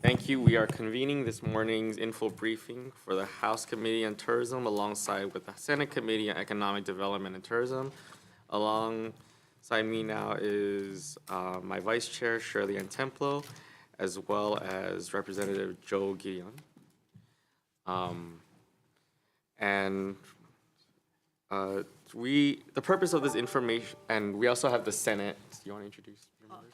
Thank you. We are convening this morning's info briefing for the House Committee on Tourism alongside with the Senate Committee on Economic Development and Tourism. Alongside me now is my Vice Chair, Shirley Ann Templo, as well as Representative Joe Gideon. The purpose of this information, and we also have the Senate. Do you want to introduce?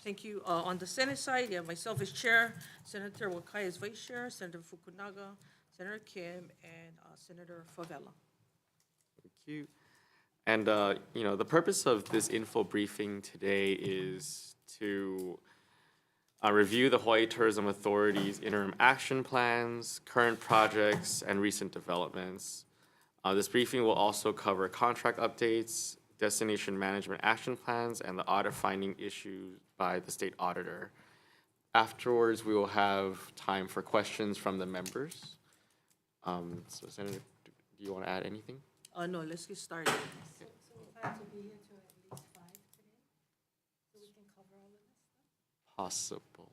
Thank you. On the Senate side, you have myself as chair, Senator Wakai as vice chair, Senator Fukunaga, Senator Kim, and Senator Favela. Thank you. And the purpose of this info briefing today is to review the Hawaii Tourism Authority's interim action plans, current projects, and recent developments. This briefing will also cover contract updates, destination management action plans, and the audit finding issues by the state auditor. Afterwards, we will have time for questions from the members. So, Senator, do you want to add anything? No, let's get started. So we plan to be here till at least 5 today, so we can cover all of this stuff? Possibly.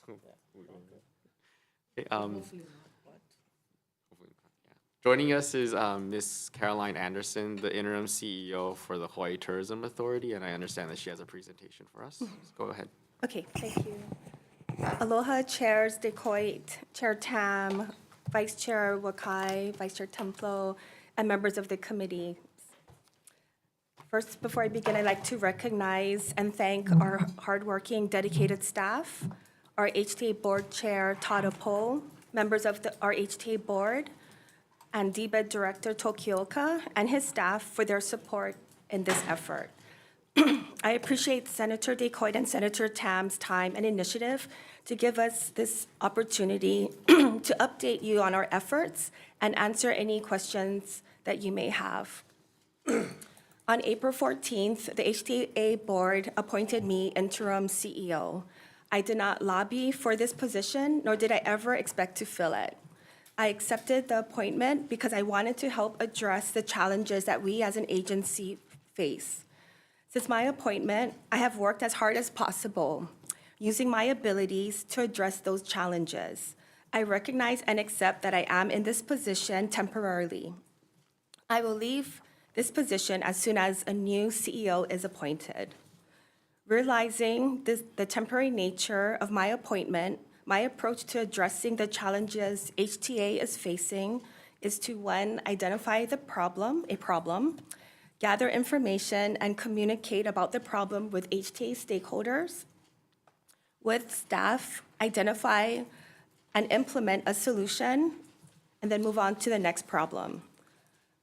Okay. Hopefully not, but. Joining us is Ms. Caroline Anderson, the Interim CEO for the Hawaii Tourism Authority, and I understand that she has a presentation for us. So go ahead. Okay, thank you. Aloha, Chairs DeCoit, Chair Tam, Vice Chair Wakai, Vice Chair Templo, and members of the committee. First, before I begin, I'd like to recognize and thank our hardworking, dedicated staff, our HTA Board Chair, Todd Apol, members of our HTA Board, and DBED Director Tokioka and his staff for their support in this effort. I appreciate Senator DeCoit and Senator Tam's time and initiative to give us this opportunity to update you on our efforts and answer any questions that you may have. On April 14th, the HTA Board appointed me interim CEO. I did not lobby for this position, nor did I ever expect to fill it. I accepted the appointment because I wanted to help address the challenges that we as an agency face. Since my appointment, I have worked as hard as possible, using my abilities to address those challenges. I recognize and accept that I am in this position temporarily. I will leave this position as soon as a new CEO is appointed. Realizing the temporary nature of my appointment, my approach to addressing the challenges HTA is facing is to, one, identify a problem, gather information and communicate about the problem with HTA stakeholders, with staff, identify and implement a solution, and then move on to the next problem.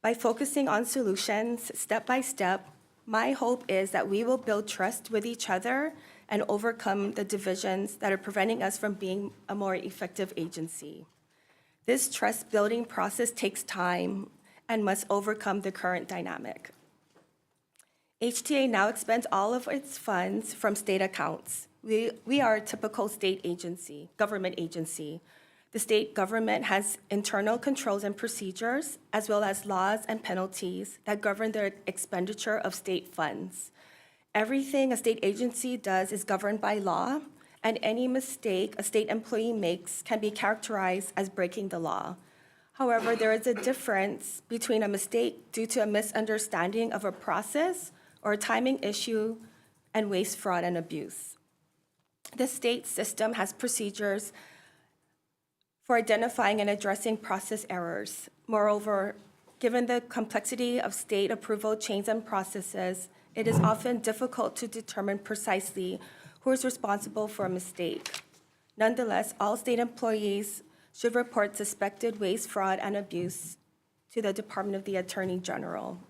By focusing on solutions step by step, my hope is that we will build trust with each other and overcome the divisions that are preventing us from being a more effective agency. This trust-building process takes time and must overcome the current dynamic. HTA now expends all of its funds from state accounts. We are a typical state agency, government agency. The state government has internal controls and procedures, as well as laws and penalties that govern the expenditure of state funds. Everything a state agency does is governed by law, and any mistake a state employee makes can be characterized as breaking the law. However, there is a difference between a mistake due to a misunderstanding of a process or a timing issue and waste, fraud, and abuse. The state system has procedures for identifying and addressing process errors. Moreover, given the complexity of state approval chains and processes, it is often difficult to determine precisely who is responsible for a mistake. Nonetheless, all state employees should report suspected waste, fraud, and abuse to the Department of the Attorney General.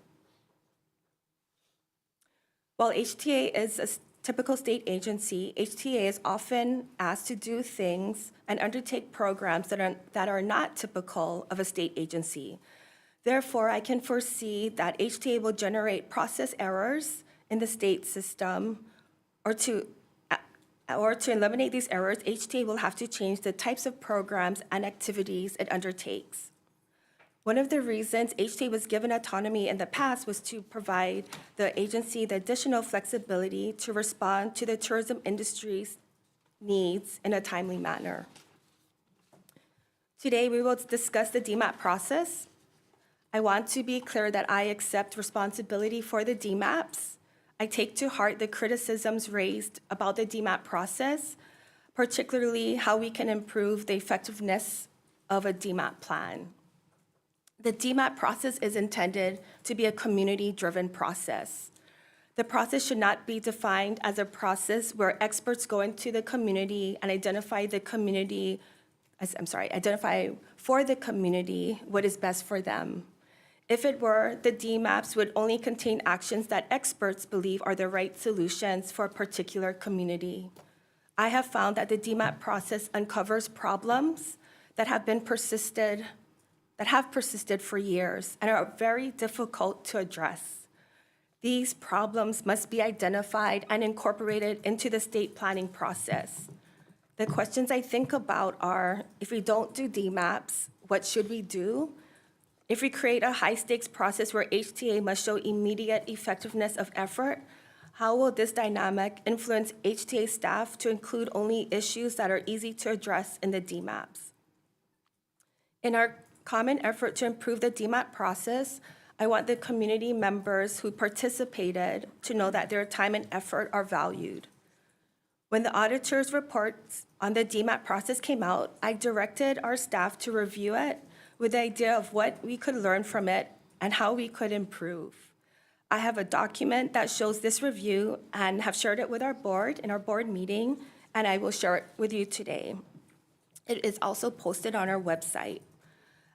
While HTA is a typical state agency, HTA is often asked to do things and undertake programs that are not typical of a state agency. Therefore, I can foresee that HTA will generate process errors in the state system, or to eliminate these errors, HTA will have to change the types of programs and activities it undertakes. One of the reasons HTA was given autonomy in the past was to provide the agency the additional flexibility to respond to the tourism industry's needs in a timely manner. Today, we will discuss the DMAP process. I want to be clear that I accept responsibility for the DMAPs. I take to heart the criticisms raised about the DMAP process, particularly how we can improve the effectiveness of a DMAP plan. The DMAP process is intended to be a community-driven process. The process should not be defined as a process where experts go into the community and identify for the community what is best for them. If it were, the DMAPs would only contain actions that experts believe are the right solutions for a particular community. I have found that the DMAP process uncovers problems that have persisted for years and are very difficult to address. These problems must be identified and incorporated into the state planning process. The questions I think about are, if we don't do DMAPs, what should we do? If we create a high-stakes process where HTA must show immediate effectiveness of effort, how will this dynamic influence HTA staff to include only issues that are easy to address in the DMAPs? In our common effort to improve the DMAP process, I want the community members who participated to know that their time and effort are valued. When the auditor's reports on the DMAP process came out, I directed our staff to review it with the idea of what we could learn from it and how we could improve. I have a document that shows this review and have shared it with our board in our board meeting, and I will share it with you today. It is also posted on our website.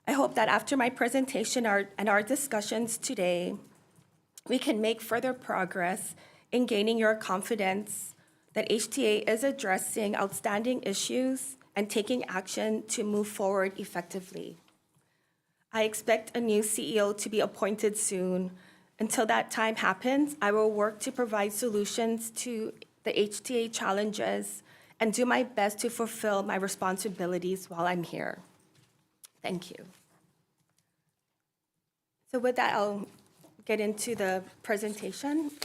I hope that after my presentation and our discussions today, we can make further progress in gaining your confidence that HTA is addressing outstanding issues and taking action to move forward effectively. I expect a new CEO to be appointed soon. Until that time happens, I will work to provide solutions to the HTA challenges and do my best to fulfill my responsibilities while I'm here. Thank you. So with that, I'll get into the presentation. When you say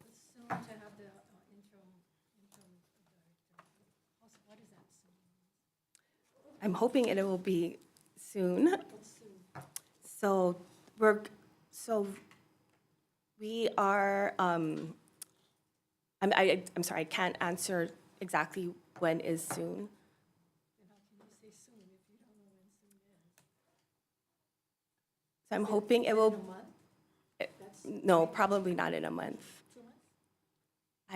it's soon to have the interim director, what is that soon? I'm hoping it will be soon. So we are, I'm sorry, I can't answer exactly when is soon. Then how can you say soon if you don't know when soon is? So I'm hoping it will, In a month? That's no, probably not in a month. 2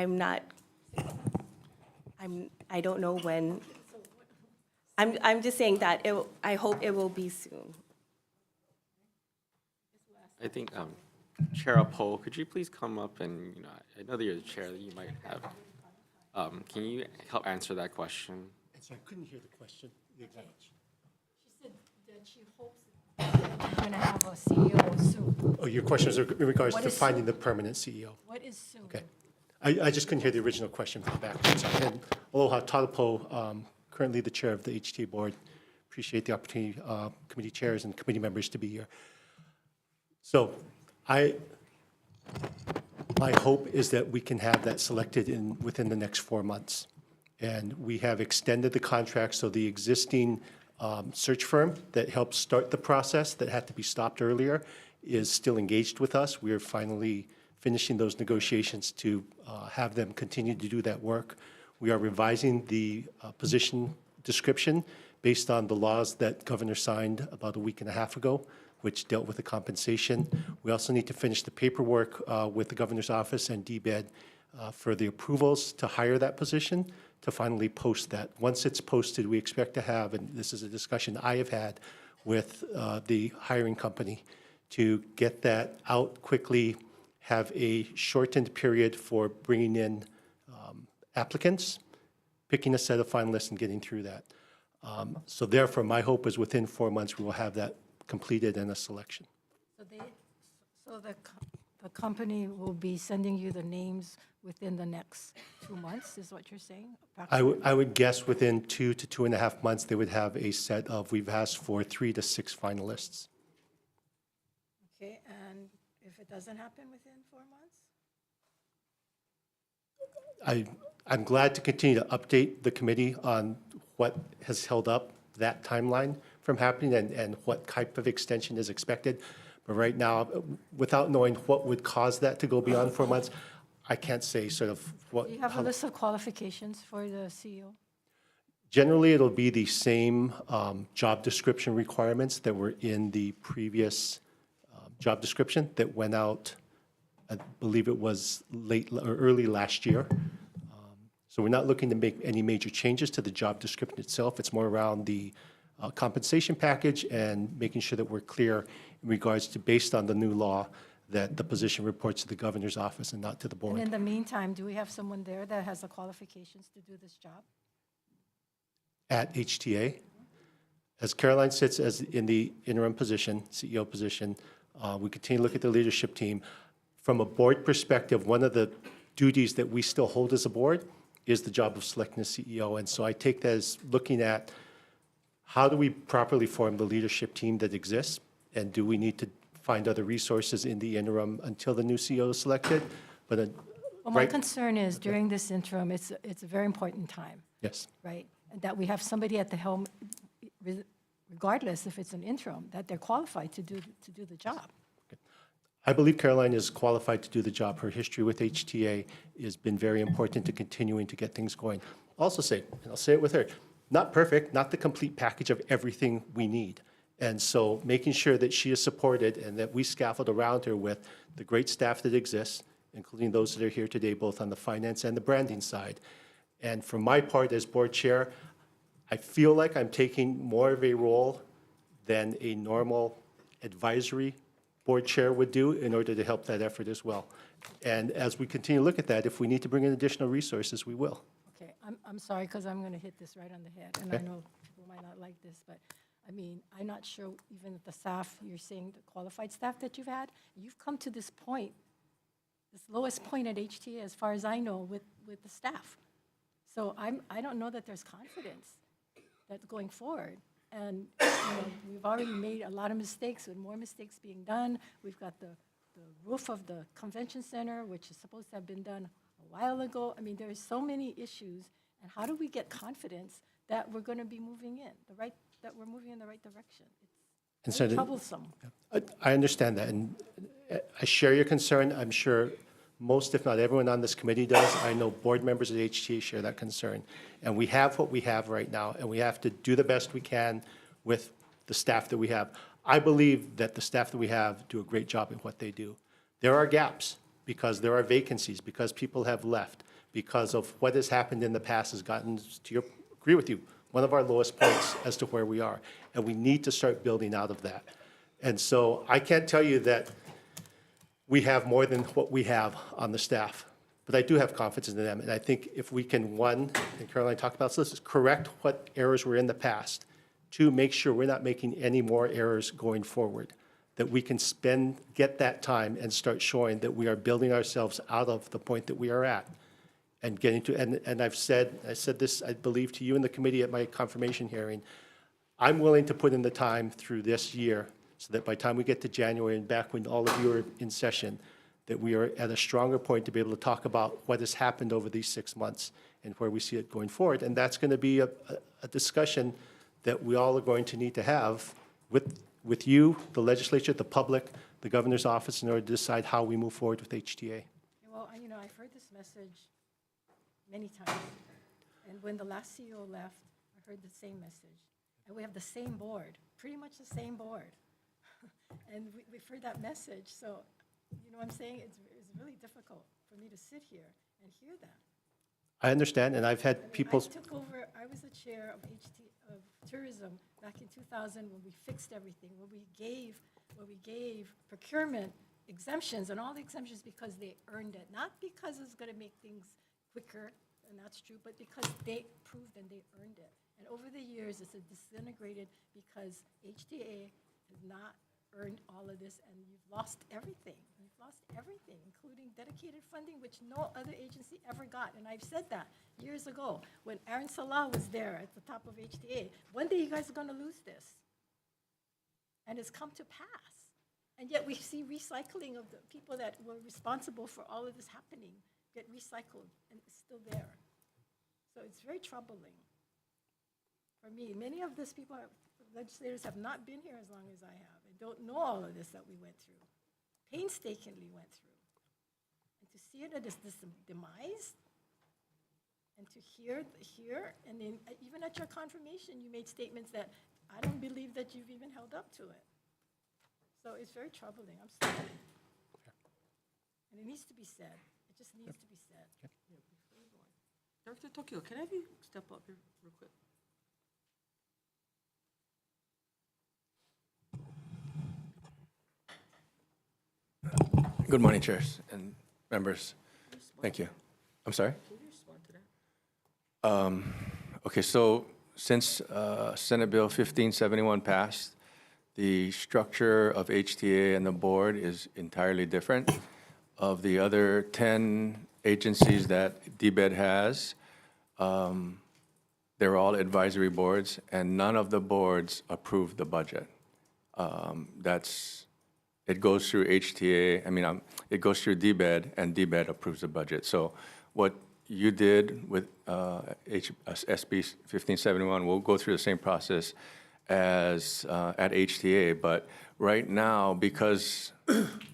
months? I don't know when. So what, I'm just saying that I hope it will be soon. I think, Chair Poe, could you please come up and, I know that you're the chair, that you might have, can you help answer that question? And so I couldn't hear the question, the exact. she said that she hopes that we're going to have a CEO soon. Oh, your question is in regards What to is finding the permanent CEO. What is soon? Okay. I just couldn't hear the original question from the back. And aloha, Taupo, currently the chair of the HTA board. Appreciate the opportunity, committee chairs and committee members to be here. So my hope is that we can have that selected within the next 4 months. And we have extended the contract, so the existing search firm that helped start the process that had to be stopped earlier is still engaged with us. We are finally finishing those negotiations to have them continue to do that work. We are revising the position description based on the laws that Governor signed about a week and a half ago, which dealt with the compensation. We also need to finish the paperwork with the governor's office and DBED for the approvals to hire that position, to finally post that. Once it's posted, we expect to have, and this is a discussion I have had with the hiring company, to get that out quickly, have a shortened period for bringing in applicants, picking a set of finalists and getting through that. So therefore, my hope is within 4 months, we will have that completed and a selection. So the company will be sending you the names within the next 2 months, is what you're saying? I would guess within 2 to 2.5 months, they would have a set of, we've asked for 3 to 6 finalists. Okay, and if it doesn't happen within 4 months? I'm glad to continue to update the committee on what has held up that timeline from happening and what type of extension is expected. But right now, without knowing what would cause that to go beyond 4 months, I can't say sort of what. Do you have a how- list of qualifications for the CEO? Generally, it'll be the same job description requirements that were in the previous job description that went out, I believe it was late or early last year. So we're not looking to make any major changes to the job description itself. It's more around the compensation package and making sure that we're clear in regards to, based on the new law, that the position reports to the governor's office and not to the And board. in the meantime, do we have someone there that has the qualifications to do this job? At HTA, as Caroline sits as in the interim position, CEO position, we continue to look at the leadership team. From a board perspective, one of the duties that we still hold as a board is the job of selecting a CEO. And so I take that as looking at how do we properly form the leadership team that exists? And do we need to find other resources in the interim until the new CEO is selected? But Well, my right- concern is during this interim, it's a very important time, Yes. right? And that we have somebody at the helm, regardless if it's an interim, that they're qualified to do the job. I believe Caroline is qualified to do the job. Her history with HTA has been very important to continuing to get things going. Also say, and I'll say it with her, not perfect, not the complete package of everything we need. And so making sure that she is supported and that we scaffold around her with the great staff that exists, including those that are here today, both on the finance and the branding side. And for my part as board chair, I feel like I'm taking more of a role than a normal advisory board chair would do in order to help that effort as well. And as we continue to look at that, if we need to bring in additional resources, we will. Okay, I'm sorry, because I'm going to hit this right on the head, and I Okay. know people might not like this, but, I mean, I'm not sure even if the staff, you're saying the qualified staff that you've had, you've come to this point, this lowest point at HTA, as far as I know, with the staff. So I don't know that there's confidence that going forward. And, we've already made a lot of mistakes, with more mistakes being done. We've got the roof of the convention center, which is supposed to have been done a while ago. I mean, there's so many issues, and how do we get confidence that we're going to be moving that we're moving in the right direction? And It's so very the- troublesome. I understand that, and I share your concern. I'm sure most, if not everyone on this committee does. I know board members at HTA share that concern. And we have what we have right now, and we have to do the best we can with the staff that we have. I believe that the staff that we have do a great job in what they do. There are gaps because there are vacancies, because people have left, because of what has happened in the past has gotten, agree with you, one of our lowest points as to where we are. And we need to start building out of that. And so I can't tell you that we have more than what we have on the staff, but I do have confidence in them. And I think if we can, one, and Caroline talked about this, is correct what errors were in the past. Two, make sure we're not making any more errors going forward, that we can get that time and start showing that we are building ourselves out of the point that we are at and getting to, and I said this, I believe, to you in the committee at my confirmation hearing. I'm willing to put in the time through this year so that by the time we get to January and back when all of you are in session, that we are at a stronger point to be able to talk about what has happened over these 6 months and where we see it going forward. And that's going to be a discussion that we all are going to need to have with you, the legislature, the public, the governor's office, in order to decide how we move forward with HTA. Well, I've heard this message many times. And when the last CEO left, I heard the same message. And we have the same board, pretty much the same board. And we've heard that message. So, you know what I'm saying? It's really difficult for me to sit here and hear that. I understand, and I've had I mean, people. I was the chair of tourism back in 2000 when we fixed everything, when we gave procurement exemptions and all the exemptions because they earned it, not because it's going to make things quicker, and that's true, but because they proved and they earned it. And over the years, it's disintegrated because HTA has not earned all of this, and you've lost everything. You've lost everything, including dedicated funding, which no other agency ever got. And I've said that years ago when Aaron Salah was there at the top of HTA. One day you guys are going to lose this. And it's come to pass. And yet we see recycling of the people that were responsible for all of this happening get recycled, and it's still there. So it's very troubling for me. Many of these people, legislators, have not been here as long as I have and don't know all of this that we went through, painstakingly went through. And to see it at this demise, and to hear, and then even at your confirmation, you made statements that I don't believe that you've even held up to it. So it's very troubling. I'm sorry. And it needs to be said. It just needs to be said. Director Tokyo, can I have you step up here real quick? Good morning, chairs and members. Thank you. I'm sorry? Can you respond to that? Okay, so since Senate Bill 1571 passed, the structure of HTA and the board is entirely different. Of the other 10 agencies that DBED has, they're all advisory boards, and none of the boards approve the budget. It goes through HTA, it goes through DBED, and DBED approves the budget. So what you did with SB 1571 will go through the same process as at HTA, but right now, because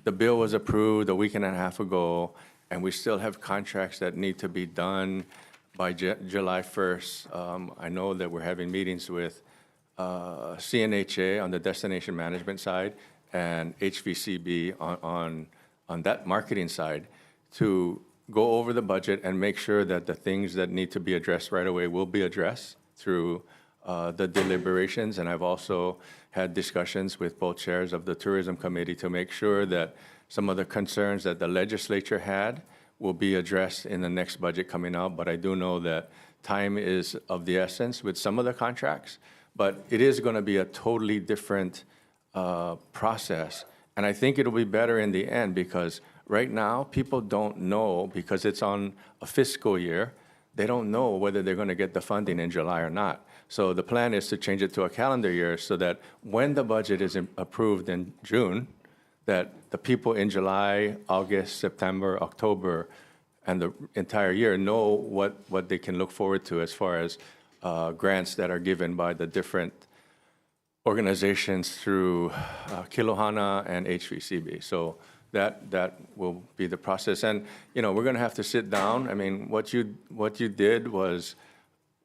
the bill was approved a week and a half ago, and we still have contracts that need to be done by July 1st, I know that we're having meetings with CNHA on the destination management side and HVCB on that marketing side to go over the budget and make sure that the things that need to be addressed right away will be addressed through the deliberations. And I've also had discussions with both chairs of the Tourism Committee to make sure that some of the concerns that the legislature had will be addressed in the next budget coming out. But I do know that time is of the essence with some of the contracts, but it is going to be a totally different process. And I think it'll be better in the end because right now, people don't know, because it's on a fiscal year, they don't know whether they're going to get the funding in July or not. So the plan is to change it to a calendar year so that when the budget is approved in June, that the people in July, August, September, October, and the entire year know what they can look forward to as far as grants that are given by the different organizations through Kilohana and HVCB. So that will be the process. And, we're going to have to sit down. What you did was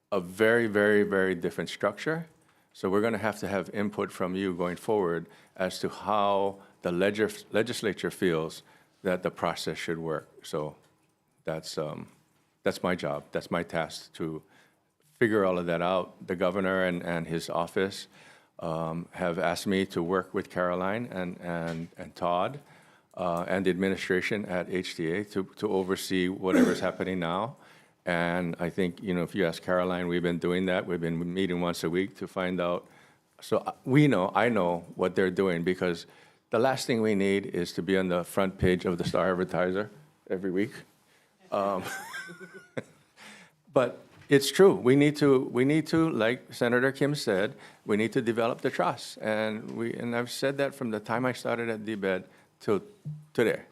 a very, very, very different structure. So we're going to have input from you going forward as to how the legislature feels that the process should work. So that's my job. That's my task to figure all of that out. The governor and his office have asked me to work with Caroline and Todd and the administration at HTA to oversee whatever's happening now. And I think, if you ask Caroline, we've been doing that. We've been meeting once a week to find out. So I know what they're doing, because the last thing we need is to be on the front page of the Star Advertiser every week. But it's true. We need to, like Senator Kim said, we need to develop the trust. And I've said that from the time I started at DBED till today.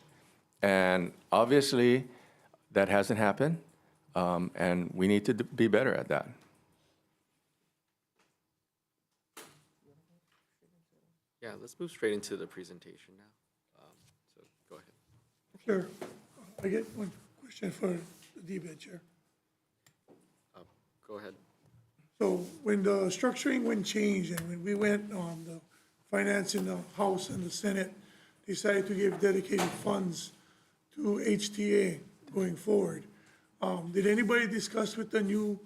And obviously, that hasn't happened. And we need to be better at that. Yeah, let's move straight into the presentation now. So go ahead. Sure. I get one question for the DBED chair. Go ahead. So when the structuring went changed and when we went on the finance in the House and the Senate decided to give dedicated funds to HTA going forward, did anybody discuss with the new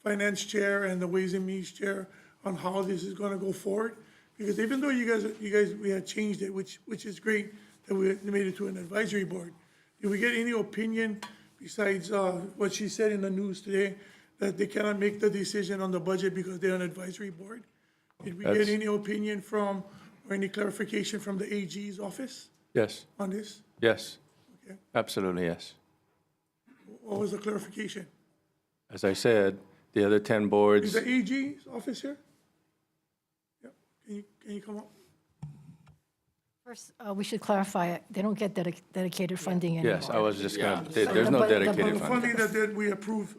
finance chair and the Ways and Means chair on how this is going to go forward? Because even though you guys, we had changed it, which is great that we made it to an advisory board, did we get any opinion besides what she said in the news today, that they cannot make the decision on the budget because they're an advisory board? Did we get any opinion from, or any clarification from the AG's office Yes, on this? yes, Okay. absolutely, yes. What was the clarification? As I said, the other 10 Is boards, the AG's office here? Yeah, can you come up? First, we should clarify, they don't get dedicated funding anymore. Yes, I was just going Yeah. to, there's no But the dedicated The funding. funding that we approve,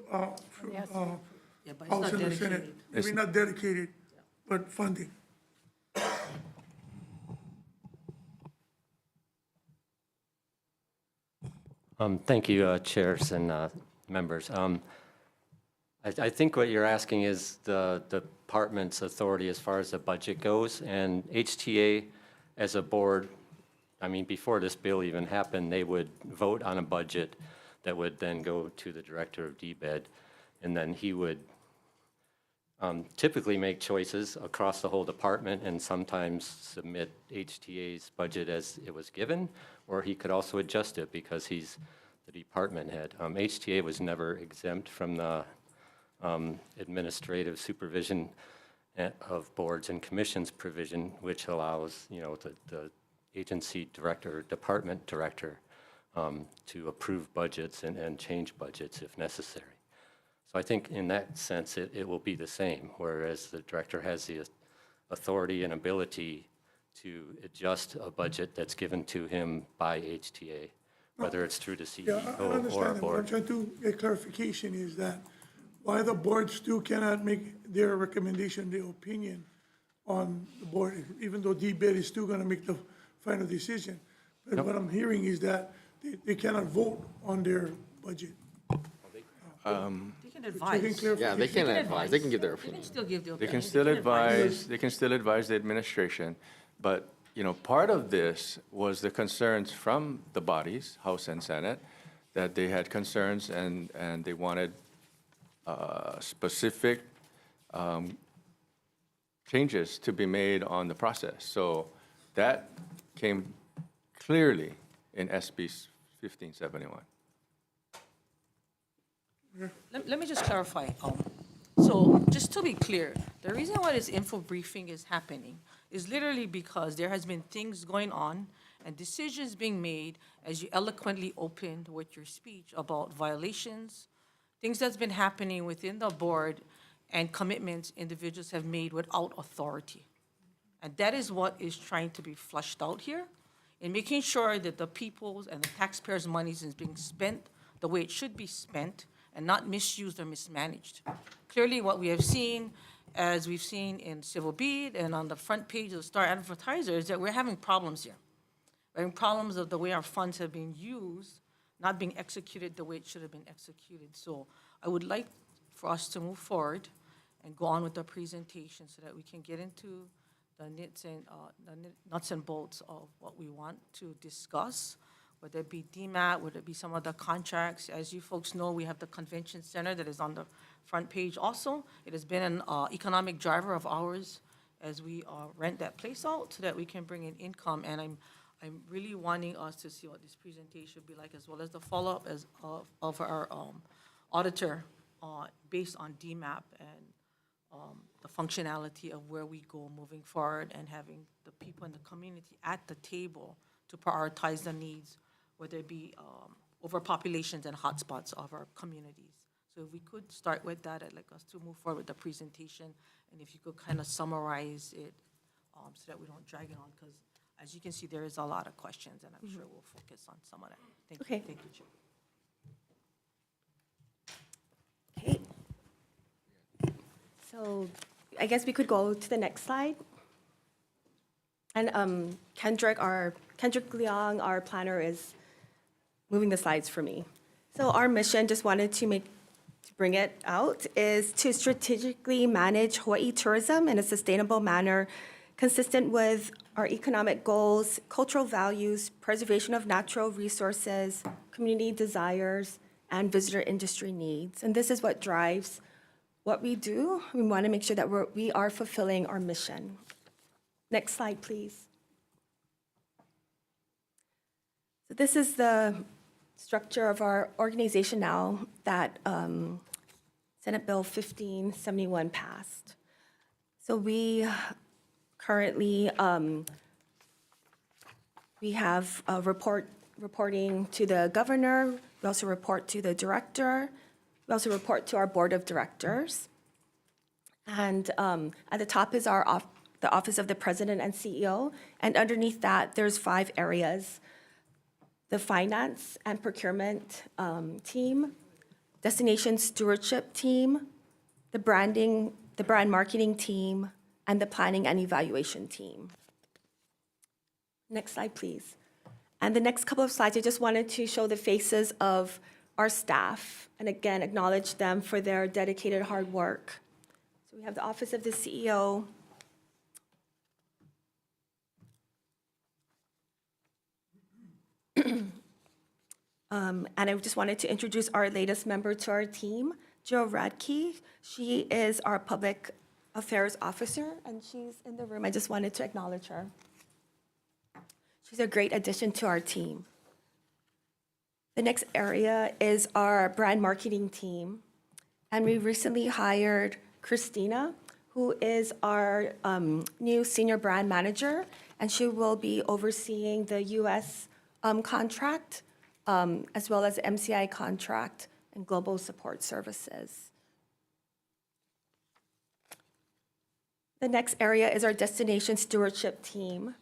Yes. Yeah, but it's House not and the Senate, dedicated. maybe not dedicated, but funding. Thank you, chairs and members. I think what you're asking is the department's authority as far as the budget goes, and HTA as a board, I mean, before this bill even happened, they would vote on a budget that would then go to the director of DBED, and then he would typically make choices across the whole department and sometimes submit HTA's budget as it was given, or he could also adjust it because he's the department head. HTA was never exempt from the administrative supervision of boards and commissions provision, which allows, the agency director, department director, to approve budgets and change budgets if necessary. So I think in that sense, it will be the same, whereas the director has the authority and ability to adjust a budget that's given to him by HTA, whether it's through the Yeah, I CEO or a understand that. What I'm board. trying to get clarification is that why the board still cannot make their recommendation, their opinion on the board, even though DBED is still gonna make the final decision. But what I'm hearing is that they cannot vote on their budget. They can Taking advise. clarification. Yeah, they can advise, they can give their They can opinion. still give their They opinion. can still advise. advise the administration, but, part of this was the concerns from the bodies, House and Senate, that they had concerns and they wanted specific changes to be made on the process. So that came clearly in SB 1571. Let me just clarify. So just to be clear, the reason why this info briefing is happening is literally because there has been things going on and decisions being made, as you eloquently opened with your speech about violations, things that's been happening within the board and commitments individuals have made without authority. And that is what is trying to be flushed out here in making sure that the people's and the taxpayers' monies is being spent the way it should be spent and not misused or mismanaged. Clearly, what we have seen, as we've seen in Civil Beat and on the front page of the Star Advertiser, is that we're having problems here. We're having problems of the way our funds have been used, not being executed the way it should have been executed. So I would like for us to move forward and go on with the presentation so that we can get into the nuts and bolts of what we want to discuss, whether it be DMAP, whether it be some of the contracts. As you folks know, we have the convention center that is on the front page also. It has been an economic driver of ours as we rent that place out so that we can bring in income. And I'm really wanting us to see what this presentation will be like, as well as the follow-up of our auditor based on DMAP and the functionality of where we go moving forward and having the people in the community at the table to prioritize the needs, whether it be overpopulations and hotspots of our communities. So if we could start with that, I'd like us to move forward with the presentation, and if you could kind of summarize it so that we don't drag it on, because as you can see, there is a lot of questions, and I'm sure we'll focus on some of that. Thank you. Okay. Thank you, Chair. Okay. So I guess we could go to the next slide. And Kendrick Leong, our planner, is moving the slides for me. So our mission, just wanted to bring it out, is to strategically manage Hawaii tourism in a sustainable manner, consistent with our economic goals, cultural values, preservation of natural resources, community desires, and visitor industry needs. And this is what drives what we do. We want to make sure that we are fulfilling our mission. Next slide, please. So this is the structure of our organization now that Senate Bill 1571 passed. So we currently, we have reporting to the governor. We also report to the director. We also report to our board of directors. And at the top is our the Office of the President and CEO, and underneath that, there's 5 areas: the Finance and Procurement team, Destination Stewardship team, the brand marketing team, and the Planning and Evaluation team. Next slide, please. And the next couple of slides, I just wanted to show the faces of our staff, and again, acknowledge them for their dedicated hard work. So we have the Office of the CEO. And I just wanted to introduce our latest member to our team, Jill Radke. She is our Public Affairs Officer, and she's in the room. I just wanted to acknowledge her. She's a great addition to our team. The next area is our brand marketing team. And we recently hired Christina, who is our new senior brand manager, and she will be overseeing the US contract, as well as the MCI contract and global support services. The next area is our destination stewardship team.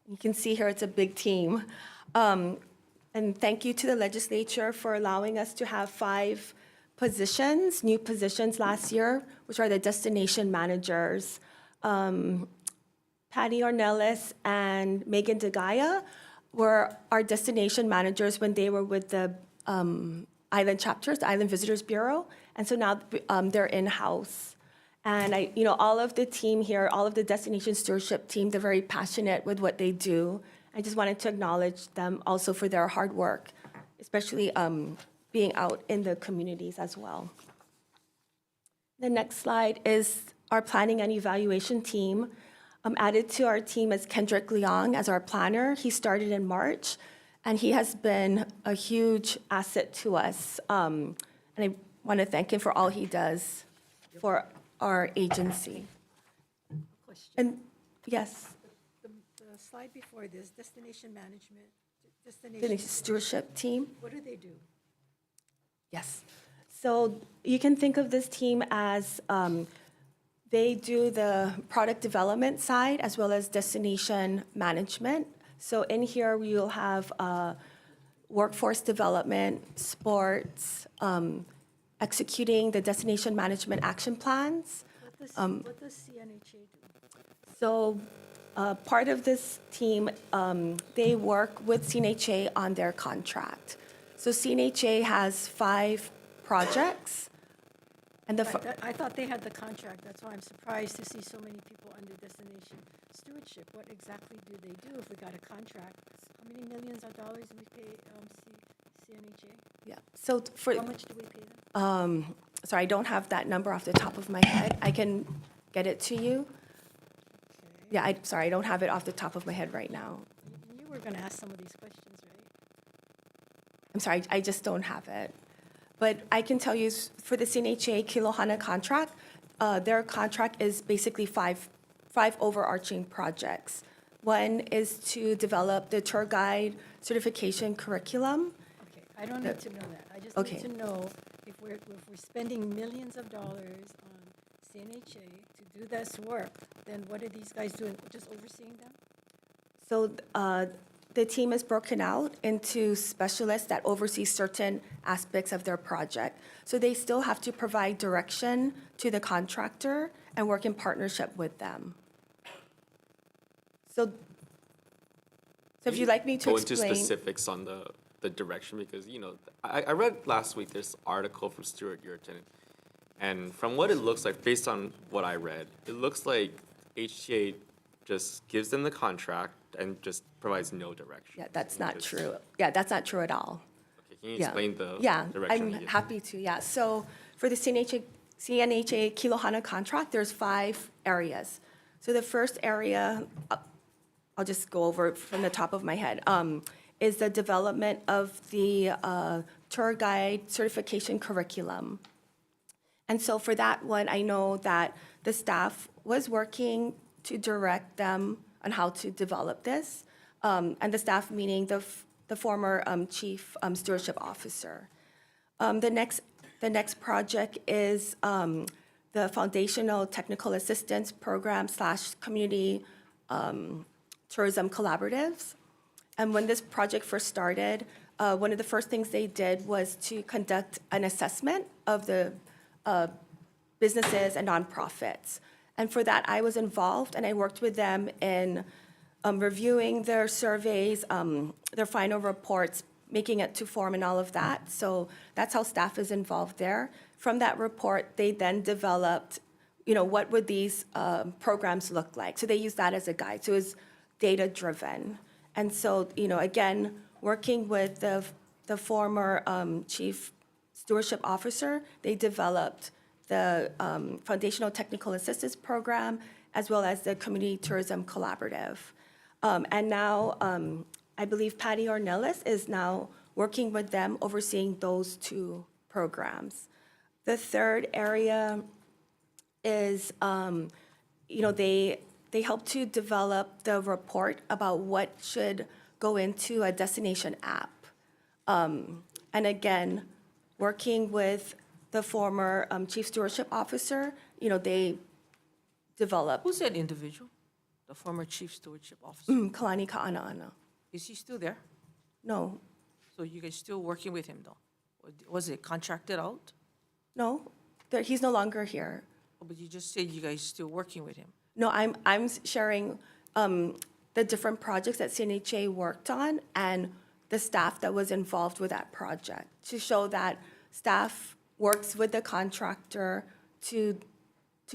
You can see here it's a big team. And thank you to the legislature for allowing us to have 5 positions, new positions last year, which are the destination managers. Patty Ornelas and Megan DeGaia were our destination managers when they were with the island chapters, the Island Visitors Bureau, and so now they're in-house. And all of the team here, all of the destination stewardship team, they're very passionate with what they do. I just wanted to acknowledge them also for their hard work, especially being out in the communities as well. The next slide is our planning and evaluation team. Added to our team is Kendrick Leong as our planner. He started in March, and he has been a huge asset to us. And I want to thank him for all he does for our agency. Question. And yes, The slide before this, destination management, the destination, stewardship team. what do they do? Yes. So you can think of this team as they do the product development side as well as destination management. So in here, we will have workforce development, sports, executing the destination management action plans. What does CNHA do? So part of this team, they work with CNHA on their contract. So CNHA has 5 projects, and I thought they had the contract. That's why I'm surprised to see so many people under destination stewardship. What exactly do they do if we got a contract? How many millions of dollars do we pay CNHA? yeah. So for How much do we pay them? sorry, I don't have that number off the top of my head. I can get it to you. Yeah, sorry, I don't have it off the top of my head right now. You were going to ask some of these questions, right? I'm sorry, I just don't have it. But I can tell you for the CNHA Kilohana contract, their contract is basically five overarching projects. One is to develop the tour guide certification curriculum. Okay, I don't need to know that. I just Okay. need to know if we're spending millions of dollars on CNHA to do this work, then what are these guys doing? Just overseeing them? So the team is broken out into specialists that oversee certain aspects of their project. So they still have to provide direction to the contractor and work in partnership with them. So if you'd like me to Go into explain. specifics on the direction, because, I read last week this article from Stuart Yurton, and from what it looks like, based on what I read, it looks like HTA just gives them the contract and just provides no direction. Yeah, that's not Just- true. Yeah, that's not true at all. Okay, can you Yeah. explain the Yeah, direction? I'm they give? happy to, yeah. So for the CNHA Kilohana contract, there's 5 areas. So the first area, I'll just go over it from the top of my head, is the development of the tour guide certification curriculum. And so for that one, I know that the staff was working to direct them on how to develop this, and the staff meaning the former chief stewardship officer. The next project is the Foundational Technical Assistance Program / Community Tourism Collaboratives. And when this project first started, one of the first things they did was to conduct an assessment of the businesses and nonprofits. And for that, I was involved, and I worked with them in reviewing their surveys, their final reports, making it to form and all of that. So that's how staff is involved there. From that report, they then developed, what would these programs look like? So they used that as a guide. So it was data-driven. And so, again, working with the former chief stewardship officer, they developed the Foundational Technical Assistance Program, as well as the Community Tourism Collaborative. And now, I believe Patty Ornelas is now working with them, overseeing those two programs. The third area is, they help to develop the report about what should go into a destination app. And again, working with the former chief stewardship officer, they developed. Who's that individual? The former chief stewardship officer? Kalani Ka'ana'ana. Is he still there? No, So you guys still working with him, though? Or was it contracted out? no, he's no longer here. Oh, but you just said you guys still working with him. No, I'm sharing the different projects that CNHA worked on and the staff that was involved with that project, to show that staff works with the contractor to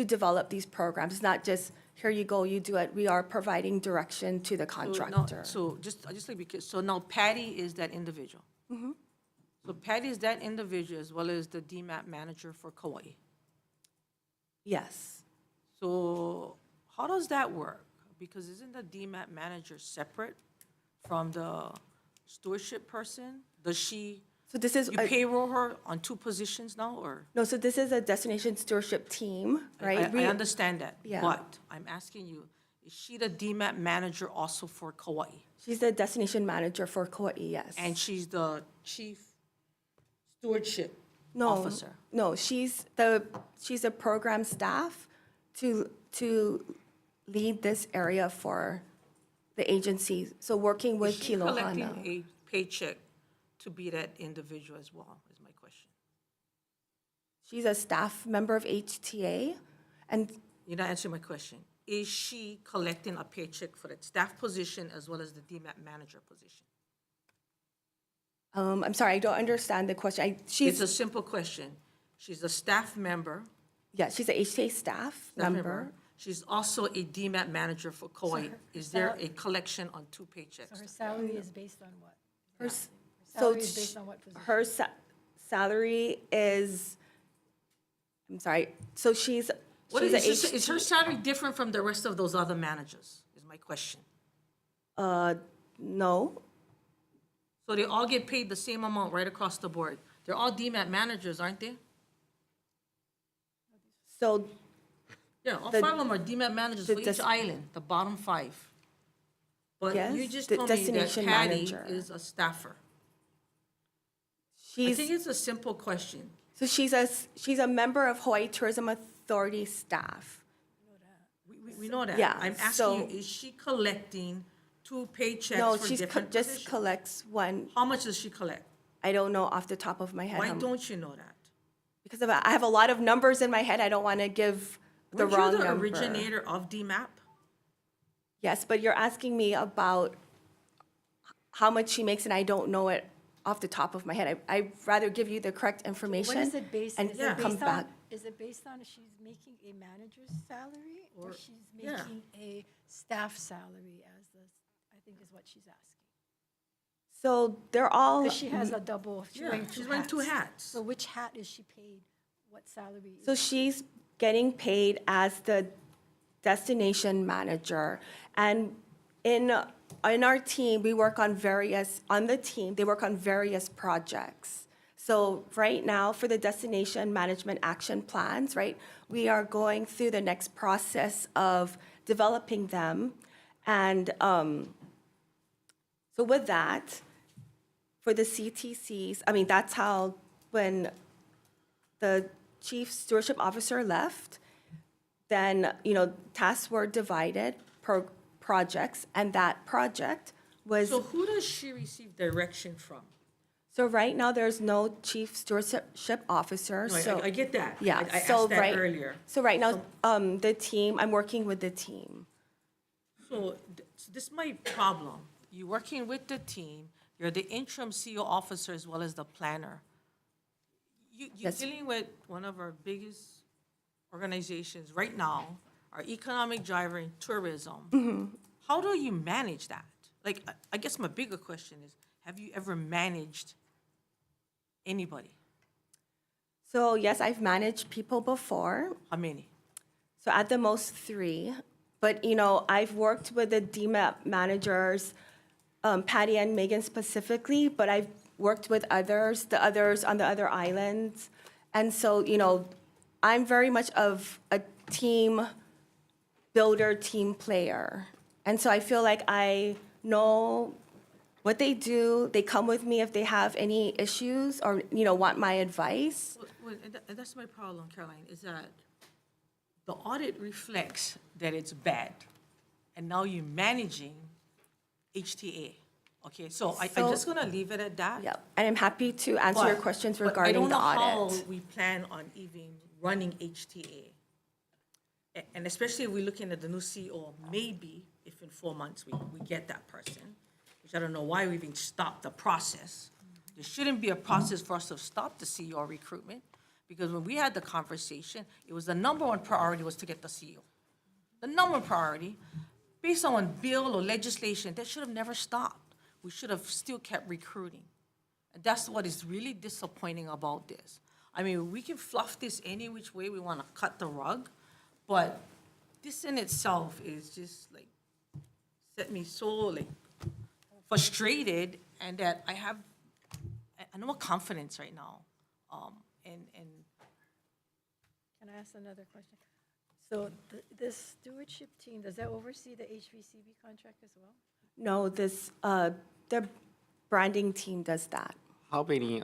develop these programs. It's not just, here you go, you do it. We are providing direction to the So now- contractor. So just like, because, so now Patty is that individual? Mm-hmm. So Patty is that individual as well as the DMAP manager for Kauai. Yes. So how does that work? Because isn't the DMAP manager separate from the stewardship person? Does she, So this is, you payroll her on two positions now, or? no, so this is a destination stewardship team, right? I understand that. Yeah. But I'm asking you, is she the DMAP manager also for Kauai? She's the destination manager for Kauai, yes. And she's the chief stewardship No, officer? No, she's a program staff to lead this area for the agency. So working with Is she collecting Kilohana. a paycheck to be that individual as well, is my question. She's a staff member of HTA, and You're not answering my question. Is she collecting a paycheck for that staff position as well as the DMAP manager position? I'm sorry, I don't understand the question. It's a She's simple question. She's a staff member. yeah, she's a HTA staff member. She's also a DMAP manager for Kauai. Is there a collection on two So paychecks? her salary is based on what? Her, Salary is based on what position? her salary is. I'm sorry. So she's What she's a is her salary different from the rest of those other managers, is my question. no. So they all get paid the same amount right across the board. They're all DMAP managers, aren't they? So Yeah, all The- five of them are DMAP managers the for each des- island, the bottom five. But Yes, you just the told me that destination Patty manager. is a staffer. I she's think it's a simple question. so she's a member of Hawaii Tourism Authority staff. We know that. Yeah, I'm so- asking you, is she collecting two No, paychecks for she's different just positions? collects one. How much does she collect? I don't know off the top of my head. Why how don't you know that? Because I have a lot of numbers in my head. I don't want to give the Weren't wrong you the number. originator of DMAP? Yes, but you're asking me about how much she makes, and I don't know it off the top of my head. I'd rather give you the correct information. What is it based, and is Yeah. it come based back. on, is it based on if she's making a manager's salary or she's yeah. making a staff salary as the, I think is what she's asking? So they're all. Because she has a double, she's Yeah, wearing she's wearing two hats. So which hat is she paid? What salary? So she's getting paid as the destination manager. And in our team, we work on they work on various projects. So right now, for the destination management action plans, right, we are going through the next process of developing them. And so with that, for the CTCs, I mean, that's how when the chief stewardship officer left, then, tasks were divided per projects, and that project was, So who does she receive direction from? so right now, there's no chief stewardship officer, No, so. I get that. Yeah, I so asked that right, earlier. so right now, the team, I'm working with the team. So this is my problem. You're working with the team, you're the interim CEO officer as well as the planner. You're Yes. dealing with one of our biggest organizations right now, our economic driver in tourism. How do you manage that? Like, I guess my bigger question is, have you ever managed anybody? So yes, I've managed people before, How many? so at the most 3. But, I've worked with the DMAP managers, Patty and Megan specifically, but I've worked with the others on the other islands. And so, I'm very much of a team builder, team player. And so I feel like I know what they do. They come with me if they have any issues or, want my advice. Well, that's my problem, Caroline, is that the audit reflects that it's bad, and now you're managing HTA. Okay, so I'm So- just gonna leave it at that. Yeah, and I'm happy to answer your But- questions but regarding the I don't know audit. how we plan on even running HTA. And especially if we're looking at the new CEO, maybe if in 4 months we get that person, which I don't know why we even stopped the process. There shouldn't be a process for us to stop the CEO recruitment, because when we had the conversation, it was the number one priority was to get the CEO. The number one priority, based on bill or legislation, that should have never stopped. We should have still kept recruiting. And that's what is really disappointing about this. I mean, we can fluff this any which way we want to cut the rug, but this in itself is just like, set me so like frustrated, and that I have no confidence right now. And Can I ask another question? So this stewardship team, does that oversee the HVCB contract as well? No, the branding team does that. How many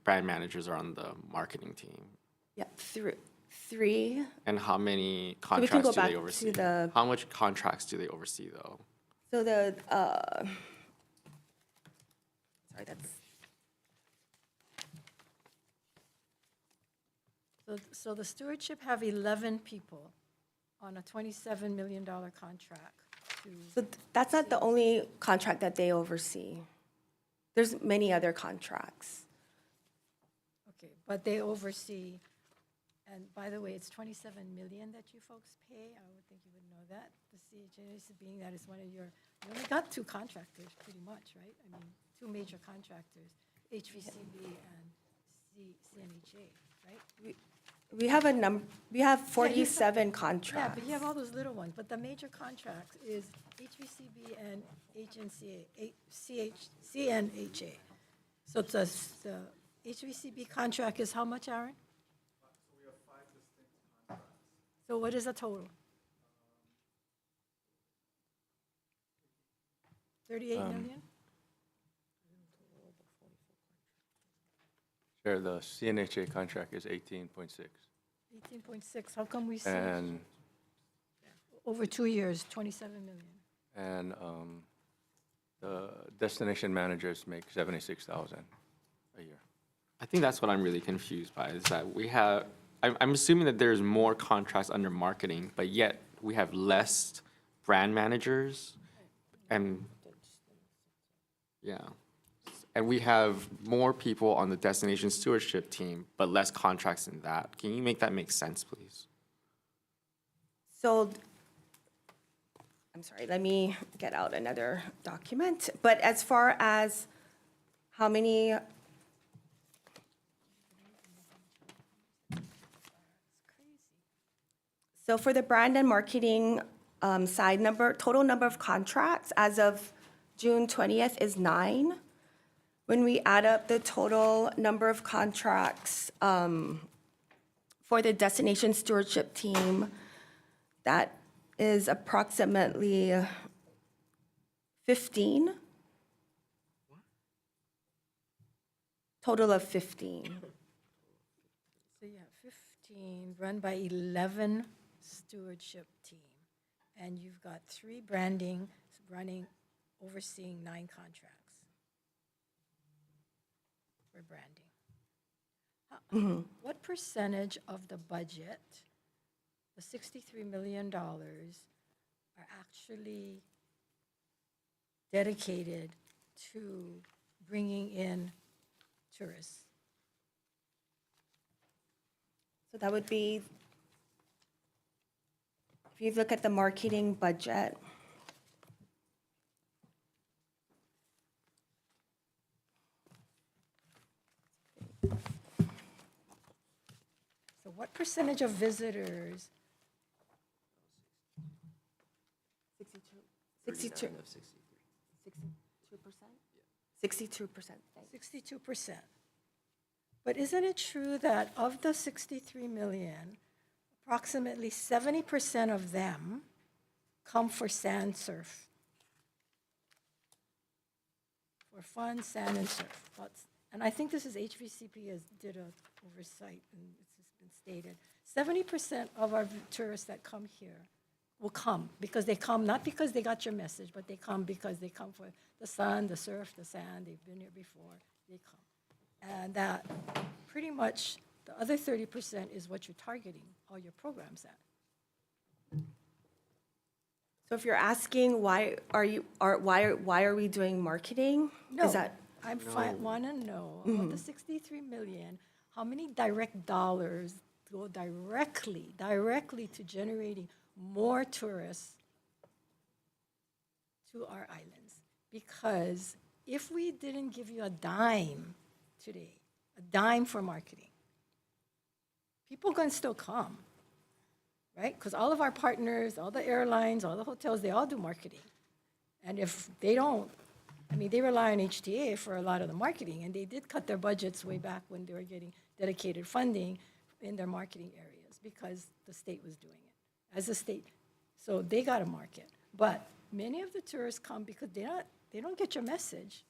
brand managers are on the marketing team? Yeah, 3. And how many we can contracts go do back they to oversee? the- How much contracts do they oversee, though? So sorry, that's, So the stewardship have 11 people on a $27 million contract to, so that's not the only contract that they oversee. There's many other contracts. okay, but they oversee, and by the way, it's $27 million that you folks pay. I would think you would know that. The CHA, being that it's one of your, you only got 2 contractors, pretty much, right? I mean, 2 major contractors, HVCB and CNHA, right? We have 47 contracts. Yeah, but you have all those little ones, but the major contracts is HVCB and CNHA. So the HVCB contract is how much, Aaron? So we have 5 distinct contracts. So what is the total? 38 million? Sure, the CNHA contract is 18.6. 18.6, how come we see And, over 2 years, 27 million? and the destination managers make 76,000 a year. I think that's what I'm really confused by, is that we have, I'm assuming that there's more contracts under marketing, but yet we have less brand managers and, yeah. And we have more people on the destination stewardship team, but less contracts in that. Can you make that make sense, please? So, I'm sorry, let me get out another document. But as far as how many, so for the brand and marketing side total number of contracts as of June 20th is 9. When we add up the total number of contracts for the destination stewardship team, that is approximately 15. Total of 15. So you have 15, run by 11 stewardship team. And you've got 3 branding running, overseeing 9 contracts for branding. What percentage of the budget, the $63 million, are actually dedicated to bringing in tourists? So that would be, if you look at the marketing budget, So what percentage of visitors? 62%? 62%. 62%. But isn't it true that of the 63 million, approximately 70% of them come for sand surf? For fun, sand and surf. And I think this is HVCP has did a oversight, and it's just been stated. 70% of our tourists that come here will come because they come, not because they got your message, but they come because they come for the sun, the surf, the sand. They've been here before. They come. And that pretty much the other 30% is what you're targeting all your programs at. So if you're asking why are we doing marketing? No, Is that, I want to know, of the 63 million, how many direct dollars go directly to generating more tourists to our islands? Because if we didn't give you a dime today, a dime for marketing, people are going to still come, right? Because all of our partners, all the airlines, all the hotels, they all do marketing. And if they don't, I mean, they rely on HTA for a lot of the marketing, and they did cut their budgets way back when they were getting dedicated funding in their marketing areas because the state was doing it as a state. So they got a market. But many of the tourists come because they don't get your message.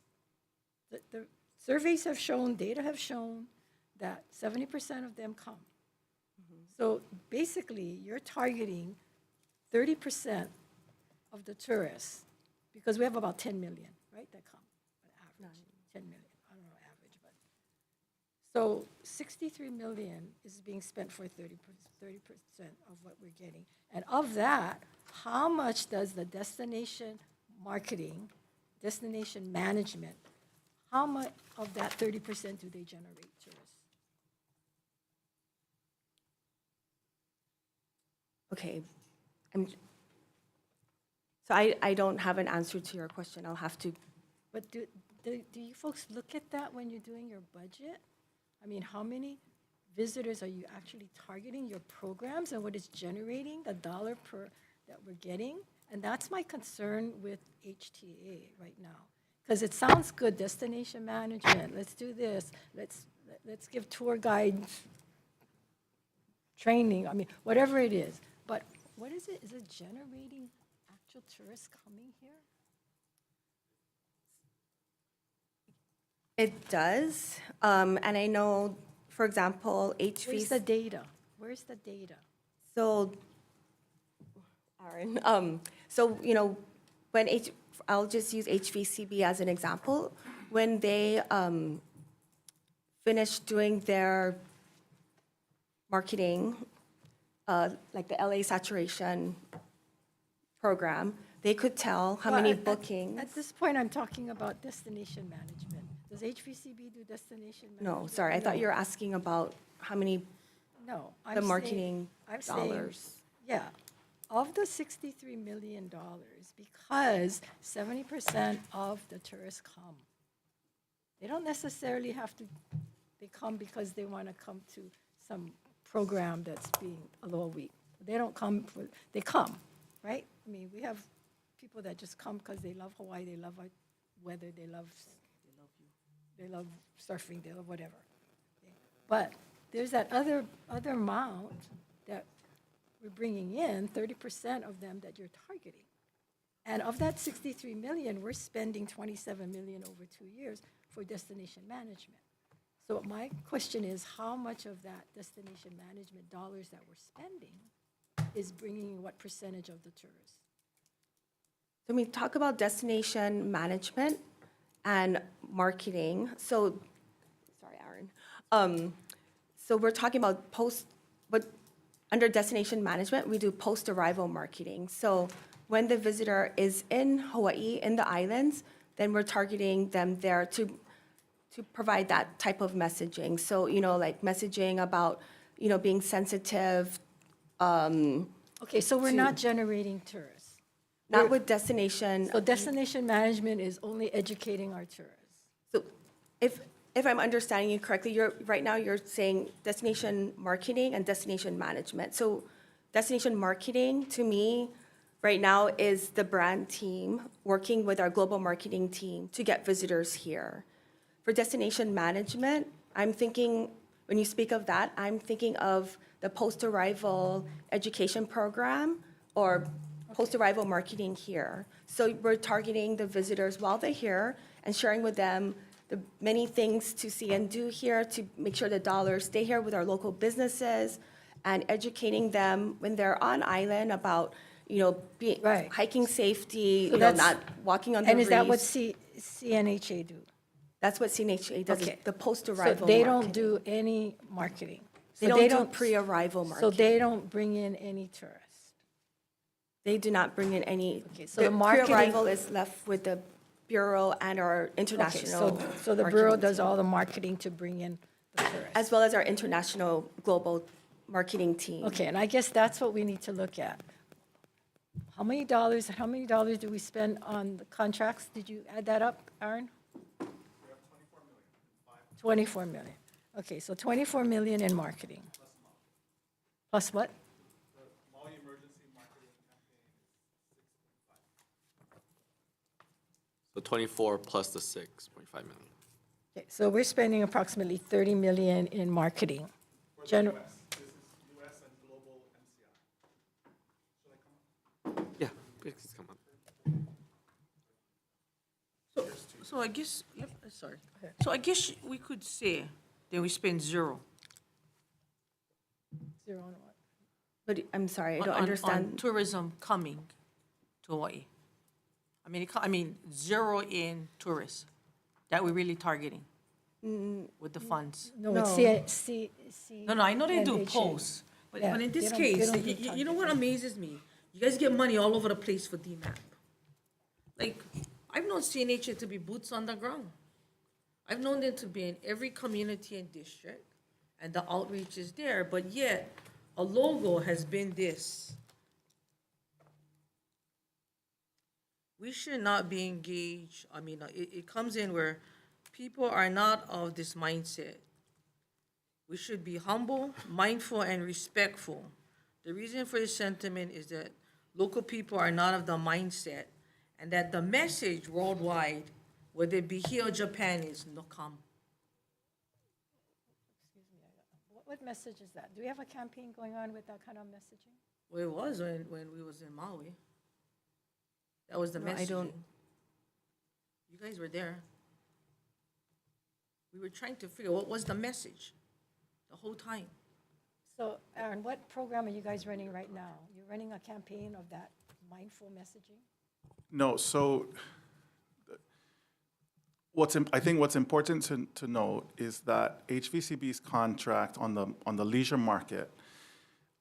The surveys have shown, data have shown that 70% of them come. So basically, you're targeting 30% of the tourists, because we have about 10 million, right, that come on average. 10 million, I don't know average, but. So 63 million is being spent for 30% of what we're getting. And of that, how much does the destination marketing, destination management, how much of that 30% do they generate tourists? okay. So I don't have an answer to your question. I'll have to, But do you folks look at that when you're doing your budget? I mean, how many visitors are you actually targeting your programs and what it's generating, the dollar per that we're getting? And that's my concern with HTA right now. Because it sounds good, destination management, let's do this, let's give tour guides training, I mean, whatever it is. But what is it? Is it generating actual tourists coming here? it does. And I know, for example, Where's the data? Where's the data? So, Aaron, so, you know, when I'll just use HVCB as an example. When they finished doing their marketing, like the LA saturation program, they could tell how Well, many at- bookings. At this point, I'm talking about destination management. Does HVCB do destination management? No, sorry, I thought you No. were asking about how many, No. the marketing I'm saying, dollars. yeah, of the $63 million, because 70% of the tourists come. They don't necessarily have to, they come because they want to come to some program that's being a little weak. They don't come for, they come, right? I mean, we have people that just come because they love Hawaii, they love our weather, they love surfing, they love whatever. But there's that other amount that we're bringing in, 30% of them that you're targeting. And of that 63 million, we're spending 27 million over 2 years for destination management. So my question is, how much of that destination management dollars that we're spending is bringing what percentage of the tourists? When we talk about destination management and marketing, so, sorry, Aaron. So we're talking about under destination management, we do post-arrival marketing. So when the visitor is in Hawaii, in the islands, then we're targeting them there to provide that type of messaging. So, like messaging about, being sensitive, Okay, so we're not generating tourists. not with destination. So destination management is only educating our tourists. So if I'm understanding you correctly, right now you're saying destination marketing and destination management. So destination marketing, to me, right now is the brand team working with our global marketing team to get visitors here. For destination management, I'm thinking, when you speak of that, I'm thinking of the post-arrival education program or post-arrival marketing here. So we're targeting the visitors while they're here and sharing with them the many things to see and do here to make sure the dollars stay here with our local businesses and educating them when they're on island about, Right. hiking safety, So that's- not walking on the And is that what reefs. CNHA do? That's what CNHA does, is Okay. the So post-arrival they don't marketing. do any marketing? They So don't do pre-arrival So marketing. they don't bring in any tourists? They do not bring in any. Okay, so the marketing- Pre-arrival is left with the Bureau and our Okay, international. so the Bureau marketing does team, all the marketing to bring in the tourists? as well as our international global marketing team. Okay, and I guess that's what we need to look at. How many dollars do we spend on the contracts? Did you add that up, Aaron? We have 24 million. 24 million. Okay, so 24 million in marketing. Plus what? The Maui emergency marketing campaign is 6.5. So 24 plus the 6.5 million. Okay, so we're spending approximately 30 million in marketing. For the Gen- US, this is US and global MCI. Should I come up? Yeah, please come on. So I guess, sorry. So I guess we could say that we spend zero. Zero on what? But I'm sorry, I on- don't on understand. tourism coming to Hawaii. I mean, zero in tourists that we're really targeting with the funds. No, it's No, I know they do CNHA. posts, but Yeah, in this they case, don't do you know what amazes me? You guys get money all over the place for DMAP. Like, I've known CNHA to be boots on the ground. I've known them to be in every community and district, and the outreach is there, but yet, a logo has been this. We should not be engaged, it comes in where people are not of this mindset. We should be humble, mindful, and respectful. The reason for this sentiment is that local people are not of the mindset, and that the message worldwide, whether it be here or Japan, is no come. What message is that? Do we have a campaign going on with that kind of messaging? Well, it was when we was in Maui. That was the No, I messaging. don't- You guys were there. We were trying to figure what was the message the whole time. So, Aaron, what program are you guys running right now? You're running a campaign of that mindful messaging? No, so I think what's important to note is that HVCB's contract on the leisure market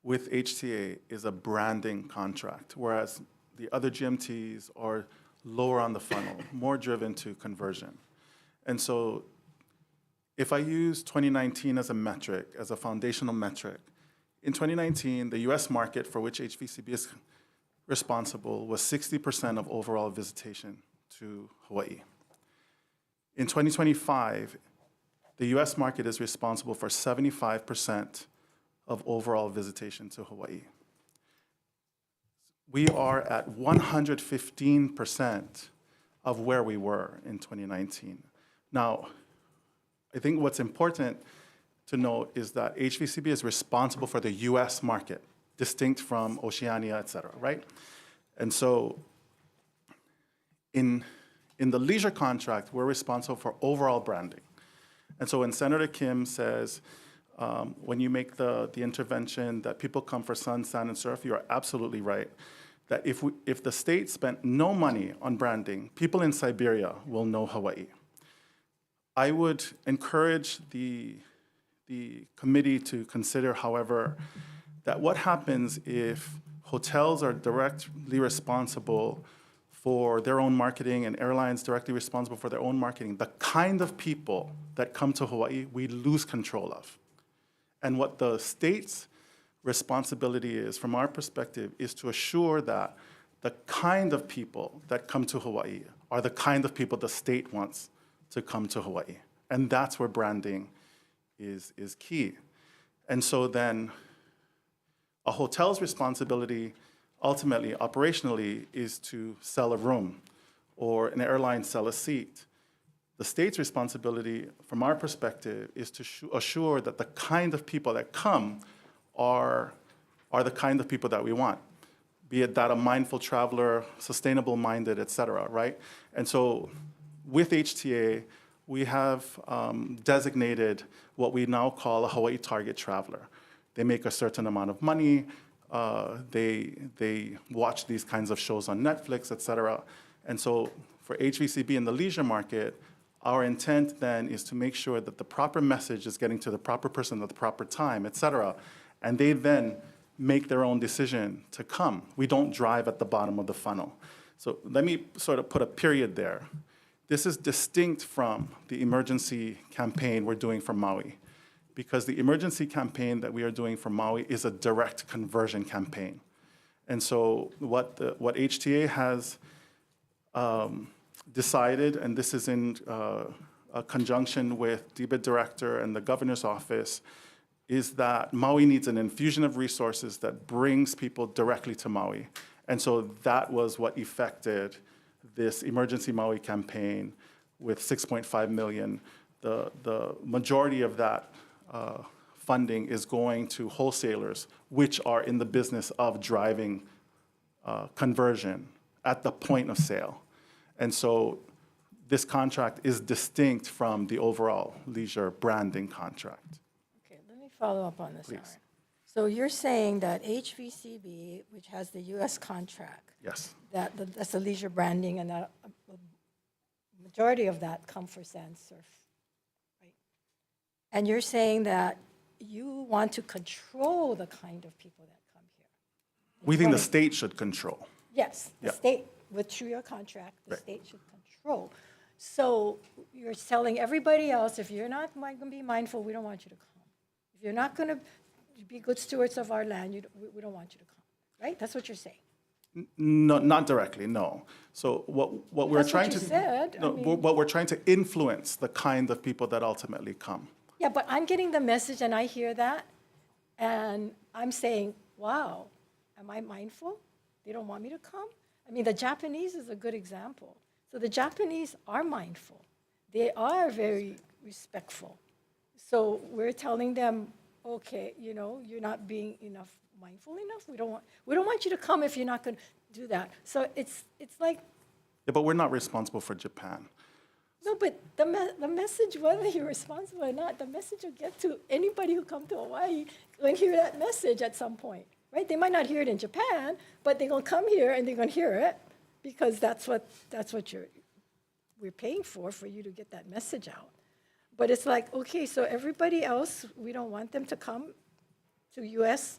with HTA is a branding contract, whereas the other GMTs are lower on the funnel, more driven to conversion. And so if I use 2019 as a metric, as a foundational metric, in 2019, the US market for which HVCB is responsible was 60% of overall visitation to Hawaii. In 2025, the US market is responsible for 75% of overall visitation to Hawaii. We are at 115% of where we were in 2019. Now, I think what's important to note is that HVCB is responsible for the US market, distinct from Oceania, et cetera, right? And so in the leisure contract, we're responsible for overall branding. And so when Senator Kim says, when you make the intervention that people come for sun, sand, and surf, you are absolutely right. That if the state spent no money on branding, people in Siberia will know Hawaii. I would encourage the committee to consider, however, that what happens if hotels are directly responsible for their own marketing and airlines directly responsible for their own marketing, the kind of people that come to Hawaii, we lose control of. And what the state's responsibility is, from our perspective, is to assure that the kind of people that come to Hawaii are the kind of people the state wants to come to Hawaii. And that's where branding is key. And so then a hotel's responsibility, ultimately, operationally, is to sell a room, or an airline sell a seat. The state's responsibility, from our perspective, is to assure that the kind of people that come are the kind of people that we want, be it that a mindful traveler, sustainable-minded, et cetera, right? And so with HTA, we have designated what we now call a Hawaii target traveler. They make a certain amount of money, they watch these kinds of shows on Netflix, et cetera. And so for HVCB in the leisure market, our intent then is to make sure that the proper message is getting to the proper person at the proper time, et cetera. And they then make their own decision to come. We don't drive at the bottom of the funnel. So let me sort of put a period there. This is distinct from the emergency campaign we're doing for Maui, because the emergency campaign that we are doing for Maui is a direct conversion campaign. And so what HTA has decided, and this is in a conjunction with DBID Director and the Governor's Office, is that Maui needs an infusion of resources that brings people directly to Maui. And so that was what effected this Emergency Maui campaign with $6.5 million. The majority of that funding is going to wholesalers, which are in the business of driving conversion at the point of sale. And so this contract is distinct from the overall leisure branding contract. Okay, let me follow up on this, Please. Aaron. So you're saying that HVCB, which has the US contract, Yes. that's a leisure branding, and that a majority of that come for sand surf, right? And you're saying that you want to control the kind of people that come here. We think the Right. state should control. Yes, the Yeah. state, through your contract, the Right. state should control. So you're telling everybody else, if you're not going to be mindful, we don't want you to come. If you're not going to be good stewards of our land, we don't want you to come, right? That's what you're saying. No, not directly, no. So what we're That's what trying you to said. I no, mean- what we're trying to influence the kind of people that ultimately come. Yeah, but I'm getting the message and I hear that, and I'm saying, wow, am I mindful? They don't want me to come? I mean, the Japanese is a good example. So the Japanese are mindful. They are very respectful. So we're telling them, okay, you're not being mindful enough. We don't want you to come if you're not going to do that. So it's like, Yeah, but we're not responsible for Japan. no, but the message, whether you're responsible or not, the message will get to anybody who come to Hawaii and hear that message at some point, right? They might not hear it in Japan, but they're going to come here and they're going to hear it because that's what we're paying for you to get that message out. But it's like, okay, so everybody else, we don't want them to come to U.S.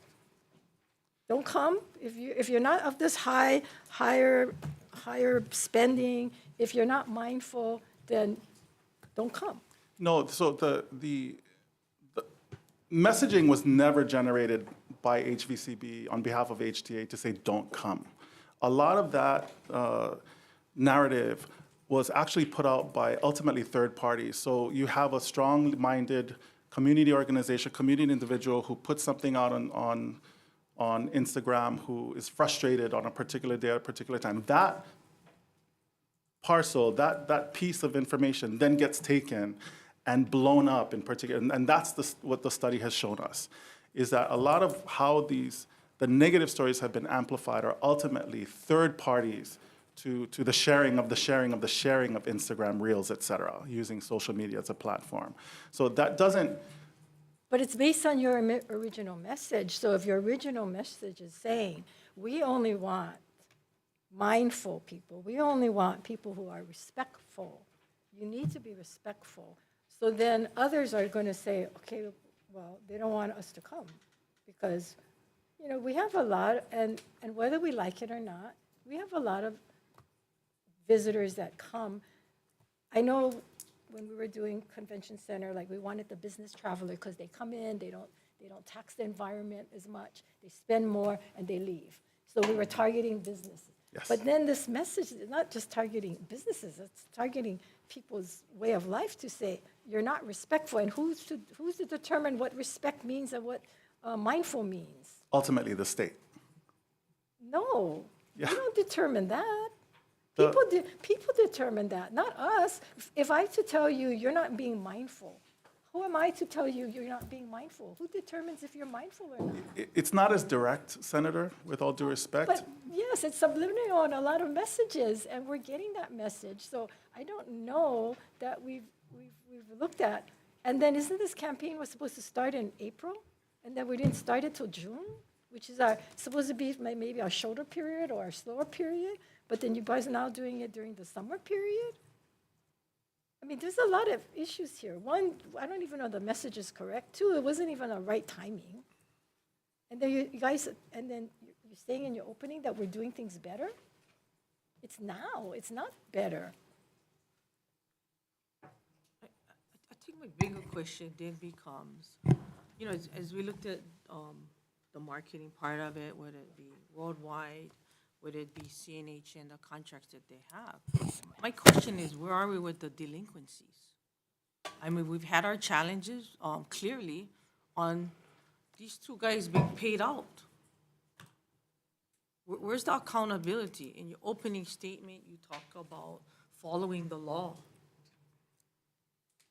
Don't come if you're not of this higher spending. If you're not mindful, then don't come. No, so the messaging was never generated by HVCB on behalf of HTA to say don't come. A lot of that narrative was actually put out by ultimately third parties. So you have a strong-minded community organization, community individual who puts something out on Instagram, who is frustrated on a particular day at a particular time. That parcel, that piece of information then gets taken and blown up in particular. And that's what the study has shown us, is that a lot of how the negative stories have been amplified are ultimately third parties to the sharing of Instagram Reels, et cetera, using social media as a platform. So that doesn't, But it's based on your original message. So if your original message is saying, we only want mindful people, we only want people who are respectful, you need to be respectful. So then others are going to say, okay, well, they don't want us to come because, you know, we have a lot, and whether we like it or not, we have a lot of visitors that come. I know when we were doing convention center, like we wanted the business traveler because they come in, they don't tax the environment as much, they spend more and they leave. So we were targeting businesses. Yes. But then this message is not just targeting businesses, it's targeting people's way of life to say, you're not respectful. And who's to determine what respect means and what mindful means? ultimately the state. No, Yeah. we don't determine that. The- People determine that, not us. If I to tell you you're not being mindful, who am I to tell you you're not being mindful? Who determines if you're mindful or not? It's not as direct, Senator, with all due respect. But yes, it's subliminal in a lot of messages, and we're getting that message. So I don't know that we've looked at. And then isn't this campaign was supposed to start in April, and then we didn't start it till June, which is supposed to be maybe our shoulder period or our slower period. But then you guys are now doing it during the summer period. I mean, there's a lot of issues here. One, I don't even know the message is correct. Two, it wasn't even the right timing. And then you guys, and then you're saying in your opening that we're doing things better? It's now, it's not better. I think my bigger question then becomes, you know, as we looked at the marketing part of it, whether it be worldwide, whether it be CNH and the contracts that they have. My question is, where are we with the delinquencies? I mean, we've had our challenges, clearly, on these two guys being paid out. Where's the accountability? In your opening statement, you talk about following the law.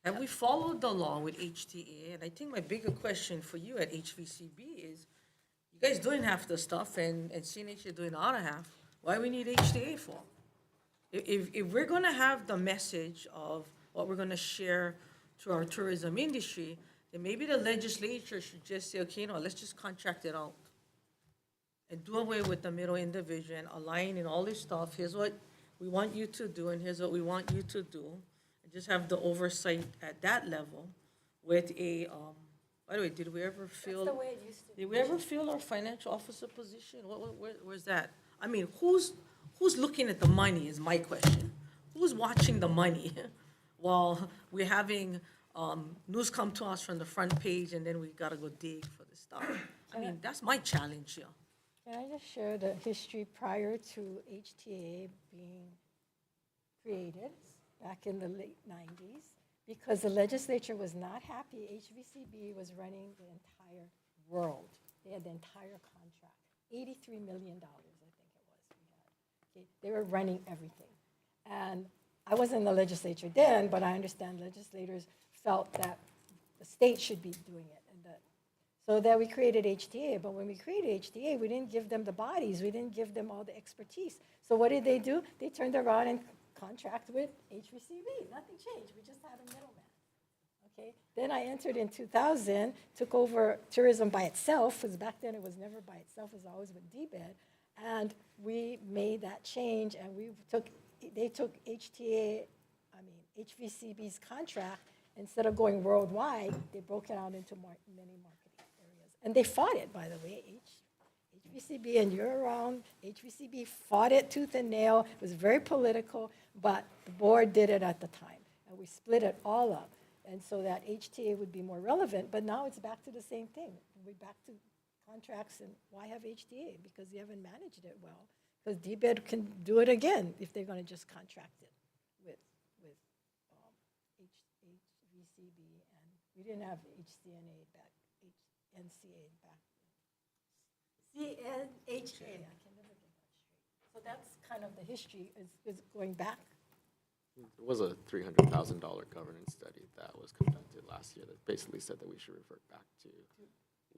Have we followed the law with HTA? And I think my bigger question for you at HVCB is, you guys doing half the stuff and CNH is doing the other half. Why we need HTA for? If we're gonna have the message of what we're gonna share to our tourism industry, then maybe the legislature should just say, okay, no, let's just contract it out. And do away with the middle in division, aligning all this stuff. Here's what we want you to do, and here's what we want you to do. And just have the oversight at that level with a, by the way, did we ever feel? That's the way it used to be. Did we ever feel our financial officer position? Where's that? I mean, who's looking at the money is my question. Who's watching the money while we're having news come to us from the front page and then we gotta go dig for the stuff? I mean, that's my challenge here. Can I just share the history prior to HTA being created back in the late 90s? Because the legislature was not happy. HVCB was running the entire world. They had the entire contract, $83 million, I think it was we had. Okay, they were running everything. And I wasn't in the legislature then, but I understand legislators felt that the state should be doing it. So that we created HTA, but when we created HTA, we didn't give them the bodies, we didn't give them all the expertise. So what did? They turned around and contract with HVCB. Nothing changed, we just had a middleman. Okay. Then I entered in 2000, took over tourism by itself, because back then it was never by itself, it was always with DBED. And we made that change, and they took HVCB's contract, instead of going worldwide, they broke it out into many markets. And they fought it, by the way. HVCB, and you're around, HVCB fought it tooth and nail. It was very political, but the board did it at the time. And we split it all up. And so that HTA would be more relevant, but now it's back to the same thing. We're back to contracts, and why have HTA? Because you haven't managed it well. Because DBED can do it again if they're going to just contract it with HVCB. And we didn't have HCNA back. NCA back then. CNHA, I can never get that straight. So that's kind of the history, is going back. There was a $300,000 governance study that was conducted last year that basically said that we should revert back to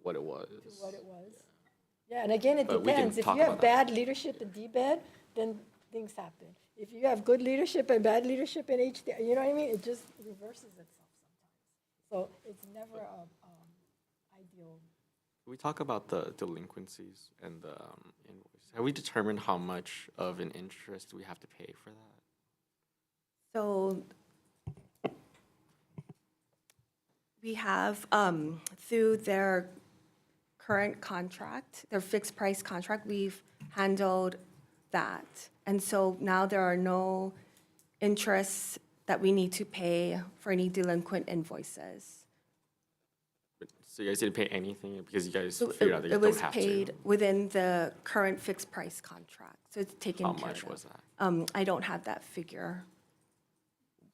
what it was. To what it was. Yeah, and again, it But we can depends. If talk you have about that. bad leadership in DBED, then things happen. If you have good leadership and bad leadership in HTA, you know what I mean? It just reverses itself sometimes. So it's never ideal. We talk about the delinquencies and the invoices. Have we determined how much of an interest we have to pay for that? So we have, through their current contract, their fixed price contract, we've handled that. And so now there are no interests that we need to pay for any delinquent invoices. So you guys didn't pay anything because you guys So figured out that you it don't was have to? paid within the current fixed price contract, so it's taken How care of. much was that? I don't have that figure.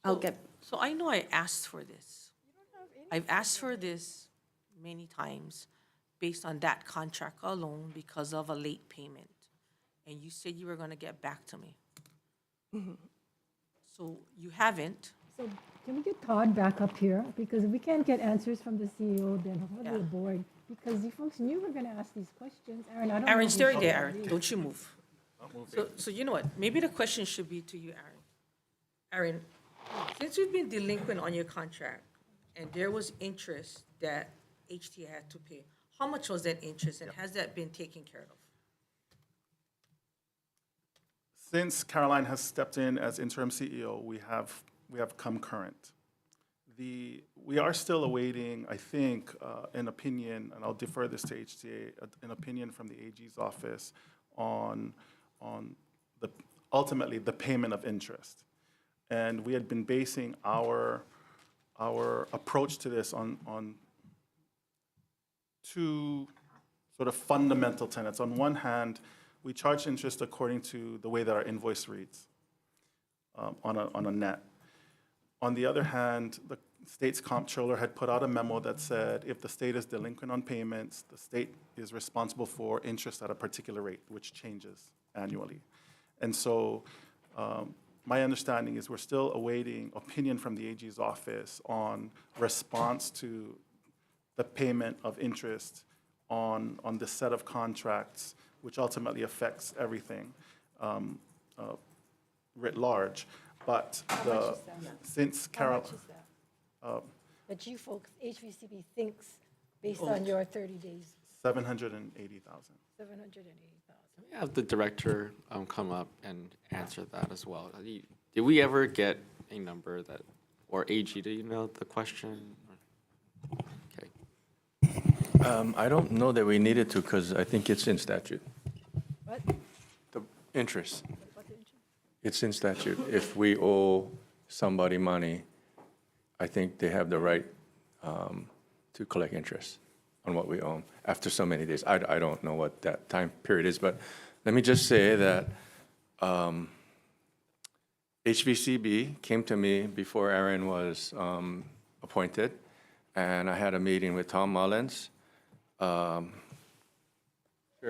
I'll get, So I know I asked for this. I've asked for this many times based on that contract alone because of a late payment. And you said you were gonna get back to me. So you haven't. So can we get Todd back up here? Because if we can't get answers from the CEO, then how Yeah. about the board? Because you folks knew we were going to ask these questions. Aaron, I don't know. Aaron, if stay you right there, should Aaron. leave. Don't you move. So you know what? Maybe the question should be to you, Aaron. Aaron, since you've been delinquent on your contract and there was interest that HTA had to pay, how much was that interest and has that been taken care of? Since Caroline has stepped in as interim CEO, we have come current. We are still awaiting, I think, an opinion, and I'll defer this to HTA, an opinion from the AG's office on ultimately the payment of interest. And we had been basing our approach to this on two sort of fundamental tenets. On one hand, we charge interest according to the way that our invoice reads on a net. On the other hand, the state's comptroller had put out a memo that said if the state is delinquent on payments, the state is responsible for interest at a particular rate, which changes annually. And so my understanding is we're still awaiting opinion from the AG's office on response to the payment of interest on the set of contracts, which ultimately affects everything writ large. But since How Carol, much is that? That you folks, HVCB thinks, based on your 30 days, 780,000. 780,000. Have the director come up and answer that as well. Did we ever get a number that, or AG, do you know the question? Okay. I don't know that we needed to, because I think it's in statute. What? The interest, What the interest? it's in statute. If we owe somebody money, I think they have the right to collect interest on what we owe after so many days. I don't know what that time period is, but let me just say that HVCB came to me before Aaron was appointed, and I had a meeting with Tom Mullins, chair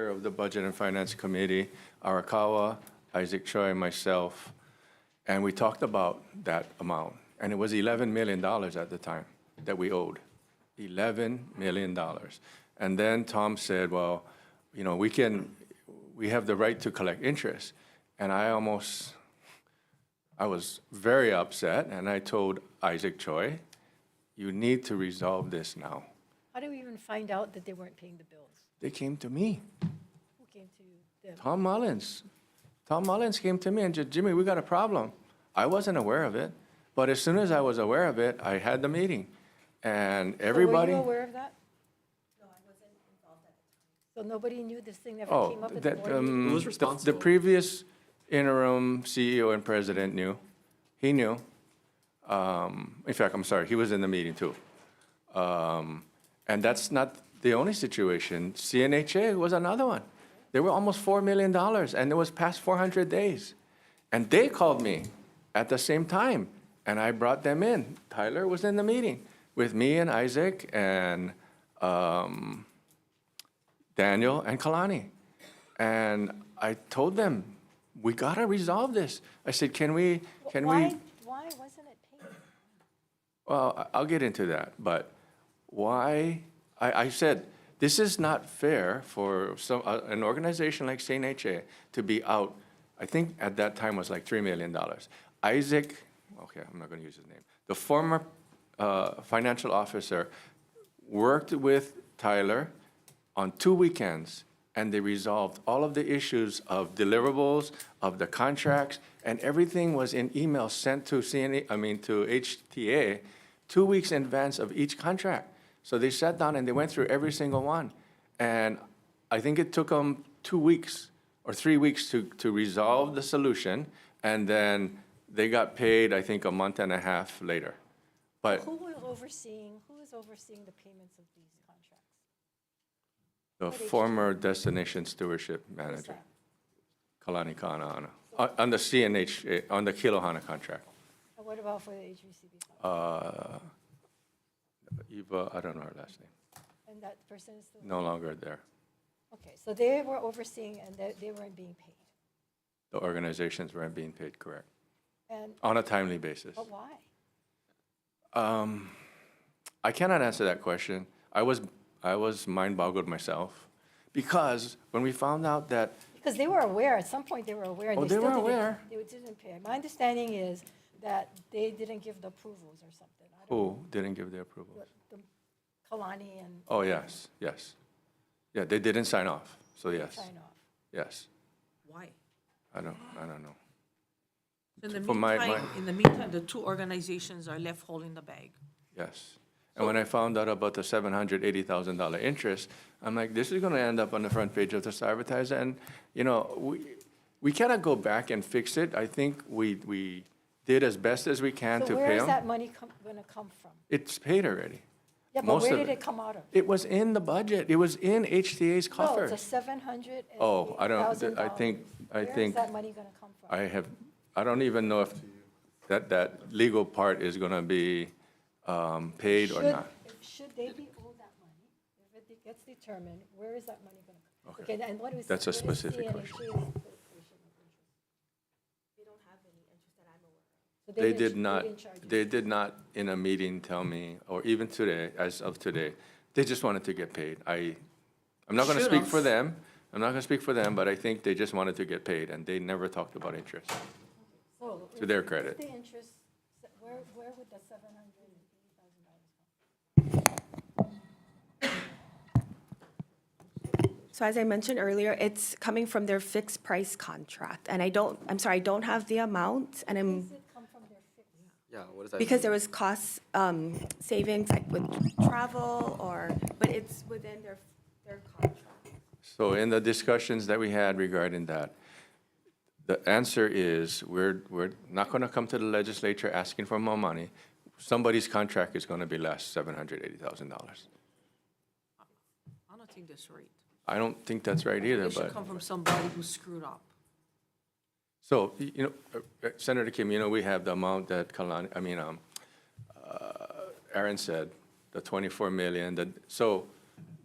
of the Budget and Finance Committee, Arakawa, Isaac Choi, myself, and we talked about that amount. And it was $11 million at the time that we owed. $11 million. And then Tom said, well, you know, we have the right to collect interest. And I was very upset, and I told Isaac Choi, you need to resolve this now. How do we even find out that they weren't paying the bills? They came to me. Who came to them? Tom Mullins. Tom Mullins came to me and said, Jimmy, we got a problem. I wasn't aware of it, but as soon as I was aware of it, I had the meeting. And everybody. So were you aware of that? No, I wasn't involved at the time. So nobody knew this thing never Oh, came up at the that, board meeting? Who was the responsible? previous interim CEO and president knew. He knew. In fact, I'm sorry, he was in the meeting too. And that's not the only situation. CNHA was another one. They were almost $4 million, and it was past 400 days. And they called me at the same time, and I brought them in. Tyler was in the meeting with me and Isaac and Daniel and Kalani. And I told them, we gotta resolve this. I said, can we? Why wasn't it paid? Well, I'll get into that, but why? I said, this is not fair for an organization like CNHA to be out. I think at that time was like $3 million. Isaac, okay, I'm not going to use his name. The former financial officer worked with Tyler on 2 weekends, and they resolved all of the issues of deliverables, of the contracts, and everything was in email sent to to HTA 2 weeks in advance of each contract. So they sat down and they went through every single one. And I think it took them 2 weeks or 3 weeks to resolve the solution, and then they got paid, I think, a month and a half later. But Who is overseeing the payments of these contracts? the former destination stewardship manager, Kalani Kana'ana, on the CNH, on the Kilohana contract. And what about for the HVCB? Eva, I don't know her last name, And that person is still? no longer there. Okay, so they were overseeing and they weren't being paid. The organizations weren't being paid correct, And, on a timely basis. but why? I cannot answer that question. I was mind-boggled myself, because when we found out that, Because they were aware, at some point they were aware. And Oh, they they still were didn't- aware. They didn't pay. My understanding is that they didn't give the approvals or something. I don't who didn't give the approval? know, the Kalani and Oh, yes, yes. Yeah, they didn't sign off, so yes, sign off. yes. Why? I don't know. In the For my- meantime, the two organizations are left holding the bag. Yes. And when I found out about the $780,000 interest, I'm like, this is going to end up on the front page of the Star Advertiser. And, we cannot go back and fix it. I think we did as best as we can So to where pay is them. that money going to come from? It's paid already. Yeah, but Most where of did it. it come out of? It was in the budget. It was in HTA's No, coffers. it's a $780,000. Oh, I don't, I think, Where is that money going to come from? I don't even know if that legal part is going to be paid or not. Should they be owed that money? If it gets determined, where is that money going to come? Okay. And what is? That's a what is specific CNHA's question. position of interest? They don't have any interest that I'm aware of. So They didn't did ch- not, didn't charge you. they did not in a meeting tell me, or even today, as of today, they just wanted to get paid. I'm not going to speak for them, but I think they just wanted to get paid, and they never talked about interest, So to their if credit. the interest, where would the $780,000 So as I mentioned earlier, it's coming from their fixed price contract. And I don't have the amount, and come? Does it come from their fixed? Yeah, what does that because mean? there was cost savings, like with travel but it's within their contract. So in the discussions that we had regarding that, the answer is, we're not going to come to the legislature asking for more money. Somebody's contract is going to be less, $780,000. I don't think that's right. I don't think that's right either, It should but. come from somebody who screwed up. So, Senator Kim, we have the amount that Aaron said, the 24 million, so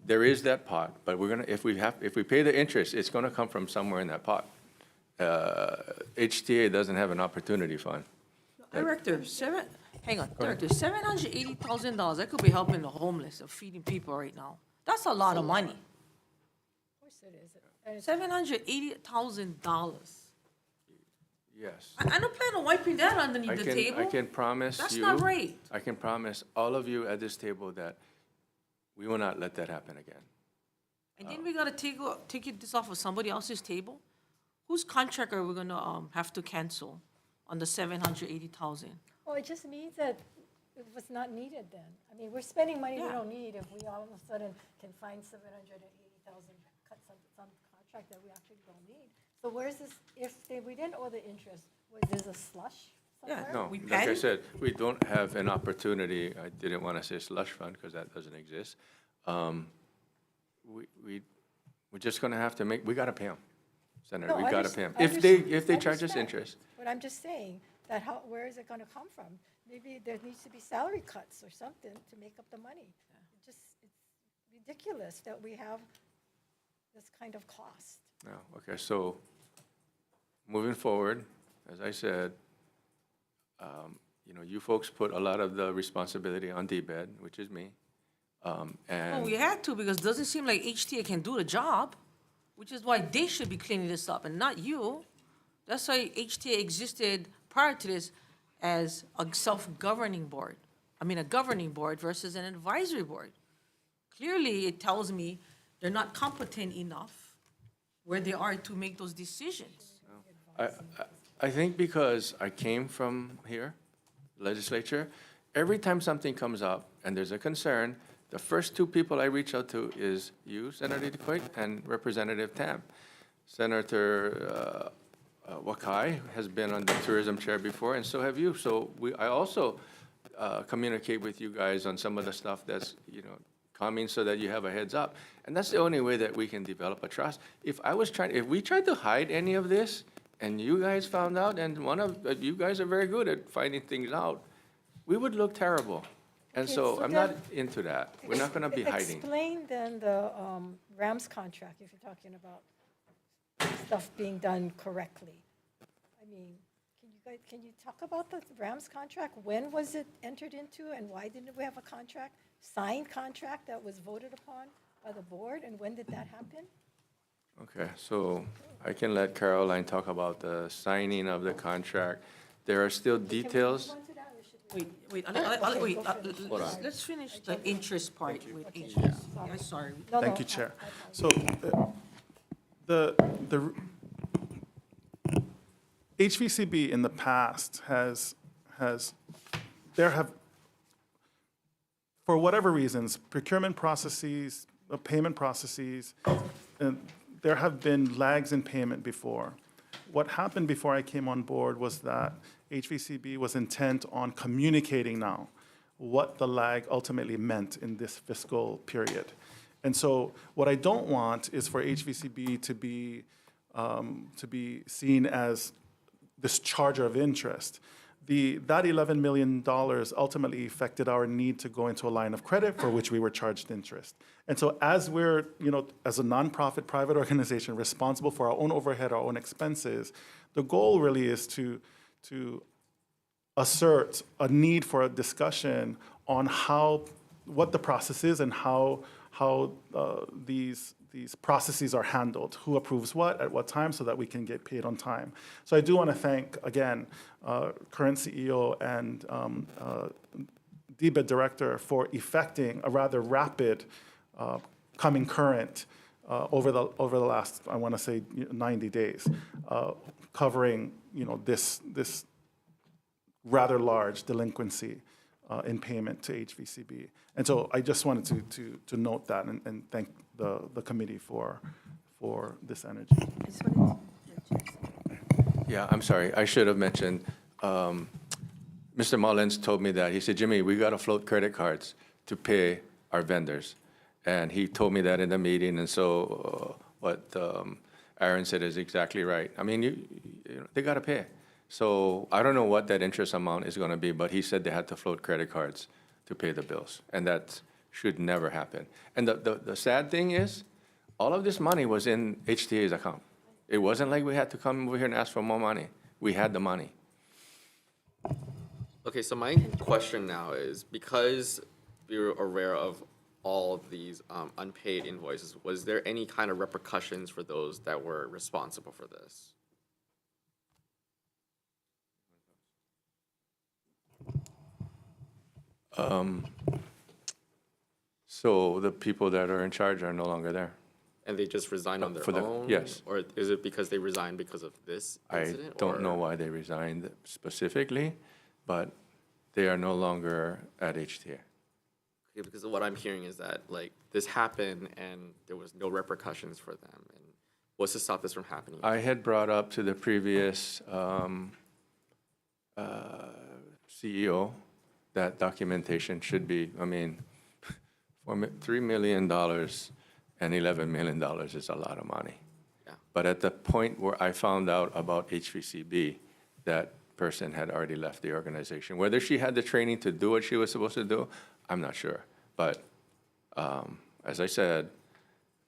there is that pot, but if we pay the interest, it's gonna come from somewhere in that pot. HTA doesn't have an opportunity fund. Director, Director, $780,000, that could be helping the homeless or feeding people right now. That's a lot of money. Of course it is. And it's- $780,000. Yes. I don't plan on wiping that underneath the table. I can promise you. That's not right. I can promise all of you at this table that we will not let that happen again. And then we gotta take this off of somebody else's table? Whose contract are we gonna, have to cancel on the $780,000? Well, it just means that it was not needed then. I mean, we're spending money we Yeah. don't need if we all of a sudden can find 780,000, cut some contract that we actually don't need. So where's this, we didn't owe the interest, was this a slush somewhere? No, We like I paid? said, we don't have an opportunity, I didn't want to say slush fund, because that doesn't exist. We're just going to have to we got to pay them, Senator, No, we I got to underst- pay them. I If they understand. charge us interest, But I'm just saying that where is it gonna come from? Maybe there needs to be salary cuts or something to make up the money. It's ridiculous that we have this kind of cost. no, okay, so moving forward, as I said, you folks put a lot of the responsibility on DBED, which is me. Well, And we had to, because it doesn't seem like HTA can do the job, which is why they should be cleaning this up and not you. That's why HTA existed prior to this as a self-governing board. I mean, a governing board versus an advisory board. Clearly, it tells me they're not competent enough where they are to make those decisions. I think because I came from here, legislature, every time something comes up and there's a concern, the first two people I reach out to is you, Senator DeQuick, and Representative Tam. Senator Wakai has been on the tourism chair before, and so have you. So I also communicate with you guys on some of the stuff that's, coming so that you have a heads up. And that's the only way that we can develop a trust. If we tried to hide any of this, and you guys found out, and you guys are very good at finding things out, we would look terrible. And Okay, so so I'm not into that. We're not gonna be hiding. Explain then the RAMS contract, if you're talking about stuff being done correctly. I mean, can you talk about the RAMS contract? When was it entered into, and why didn't we have a contract, signed contract that was voted upon by the board, and when did that happen? Okay, so I can let Caroline talk about the signing of the contract. There are still details. Can we move on to that, or should we- Wait, Okay, go ahead. let's finish the interest part with HTA. I'm sorry. No, Thank no, you, Chair. I- So the HVCB in the past for whatever reasons, procurement processes, payment processes, and there have been lags in payment before. What happened before I came on board was that HVCB was intent on communicating now what the lag ultimately meant in this fiscal period. And so what I don't want is for HVCB to be seen as this charger of interest. That $11 million ultimately affected our need to go into a line of credit for which we were charged interest. And so as we're, as a nonprofit private organization responsible for our own overhead, our own expenses, the goal really is to assert a need for a discussion on what the process is and how these processes are handled, who approves what, at what time, so that we can get paid on time. So I do want to thank, again, current CEO and DBED director for effecting a rather rapid coming current over the last, I want to say, 90 days, covering, this rather large delinquency in payment to HVCB. And so I just wanted to note that and thank the committee for this energy. Yeah, I'm sorry, I should have mentioned, Mr. Mullins told me that. He said, Jimmy, we got to float credit cards to pay our vendors. And he told me that in the meeting, and so what Aaron said is exactly right. I mean, they got to pay. So I don't know what that interest amount is going to be, but he said they had to float credit cards to pay the bills, and that should never happen. And the sad thing is, all of this money was in HTA's account. It wasn't like we had to come over here and ask for more money. We had the money. Okay, so my question now is, because you're aware of all of these unpaid invoices, was there any kind of repercussions for those that were responsible for this? So the people that are in charge are no longer there. And they just resigned on their For the- own? yes. Or is it because they resigned because of this I incident? don't know or- why they resigned specifically, but they are no longer at HTA. Okay, because what I'm hearing is that, like, this happened and there was no repercussions for them. And what's to stop this from happening? I had brought up to the previous CEO that documentation should be, I mean, $3 million and $11 million is a lot of money. Yeah. But at the point where I found out about HVCB, that person had already left the organization. Whether she had the training to do what she was supposed to do, I'm not sure. But as I said,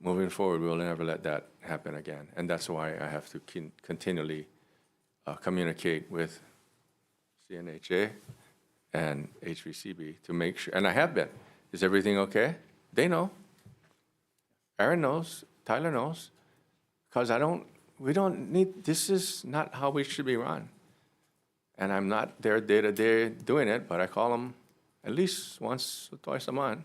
moving forward, we'll never let that happen again. And that's why I have to continually communicate with CNHA and HVCB to make sure, and I have been. Is everything okay? They know. Aaron knows, Tyler knows, because I don't we don't need, this is not how we should be run. And I'm not there day-to-day doing it, but I call them at least once or twice a month.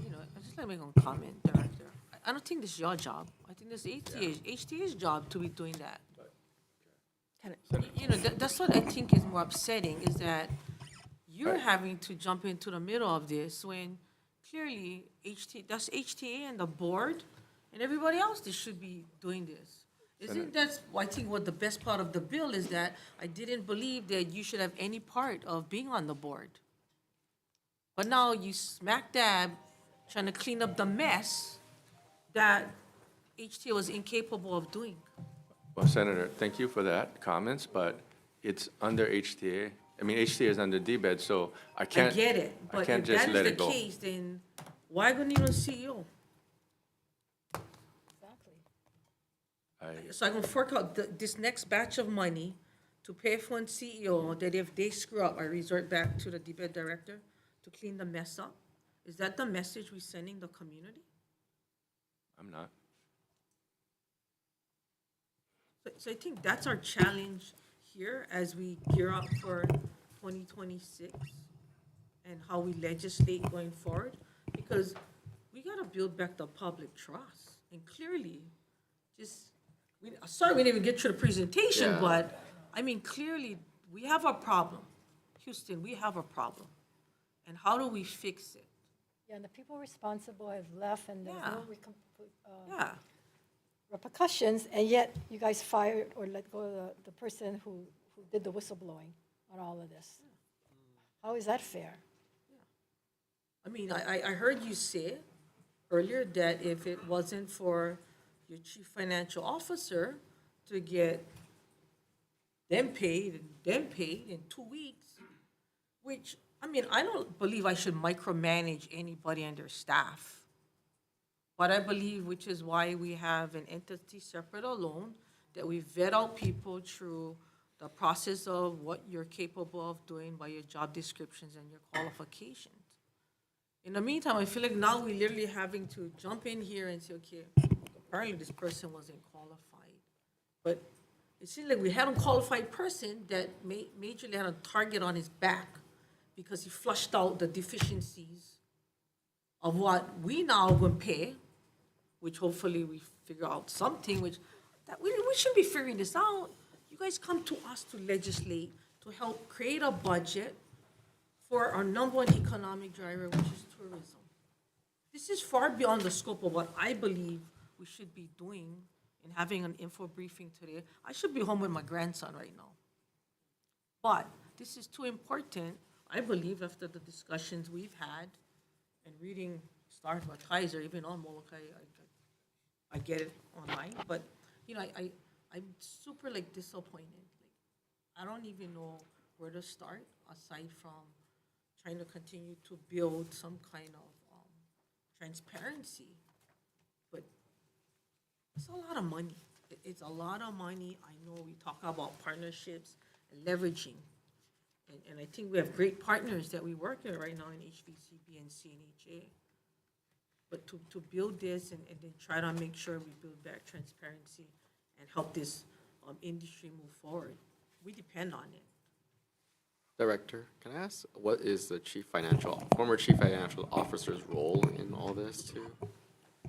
You know, I just let me make one comment, Director. I don't think this is your job. I think this is HTA's job to be doing that. You know, that's what I think is more upsetting, is that you're having to jump into the middle of this when clearly that's HTA and the board and everybody else that should be doing this. Isn't that, I think what the best part of the bill is, that I didn't believe that you should have any part of being on the board. But now you smack dab trying to clean up the mess that HTA was incapable of doing. Well, Senator, thank you for that comments, but it's under HTA. I mean, HTA is under DBED, so I I can't. get it, I but can't if just that let is it the go. case, then why go need a CEO? Exactly. So I'm gonna fork out this next batch of money to pay for one CEO, that if they screw up, I resort back to the DBED director to clean the mess up? Is that the message we're sending the community? I'm not. So I think that's our challenge here as we gear up for 2026 and how we legislate going forward, because we gotta build back the public trust. And clearly, sorry we didn't even get to the presentation, Yeah. but, I mean, clearly, we have a problem. Houston, we have a problem. And how do we fix it? Yeah, and the people responsible have left, and there's no Yeah. repercussions, and yet you guys fired or let go of the person who did the whistleblowing on all of this. How is that fair? I mean, I heard you say earlier that if it wasn't for your chief financial officer to get them paid in 2 weeks, which, I mean, I don't believe I should micromanage anybody and their staff. But I believe, which is why we have an entity separate alone, that we vet out people through the process of what you're capable of doing by your job descriptions and your qualifications. In the meantime, I feel like now we're literally having to jump in here and say, okay, apparently this person wasn't qualified. But it seems like we had a qualified person that majorly had a target on his back because he flushed out the deficiencies of what we now will pay, which hopefully we figure out something, which that we should be figuring this out. You guys come to us to legislate, to help create a budget for our number one economic driver, which is tourism. This is far beyond the scope of what I believe we should be doing in having an info briefing today. I should be home with my grandson right now. But this is too important, I believe, after the discussions we've had and reading Star Advertiser, even on Molokai, I get it online, but, you know, I'm super, like, disappointed. Like, I don't even know where to start, aside from trying to continue to build some kind of transparency. But it's a lot of money. It's a lot of money. I know we talk about partnerships and leveraging. And I think we have great partners that we work with right now in HVCB and CNHA. But to build this and then try to make sure we build back transparency and help this industry move forward, we depend on it. Director, can I ask, what is the former chief financial officer's role in all this too?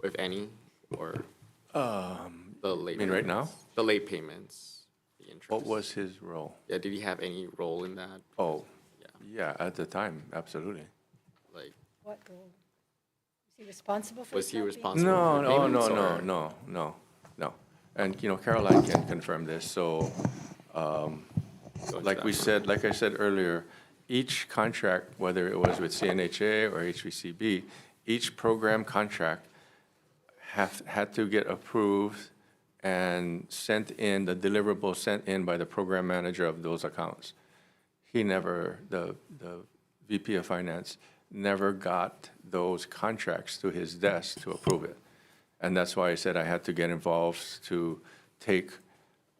If any, or the late? I mean, right now? payments? The late payments, the interest. What was his role? Yeah, did he have any role in that? Oh, Yeah, yeah, at the time, absolutely. like, What role? Is he responsible for? was he not being- responsible No, for no, payments, no, or? no. And, you know, Caroline can confirm this, so, Go into like I said earlier, each contract, whether it was with CNHA or HVCB, each program contract had to get approved and sent in, the deliverable sent in by the program manager of those accounts. He never, the VP of Finance, never got those contracts to his desk to approve it. And that's why I said I had to get involved to take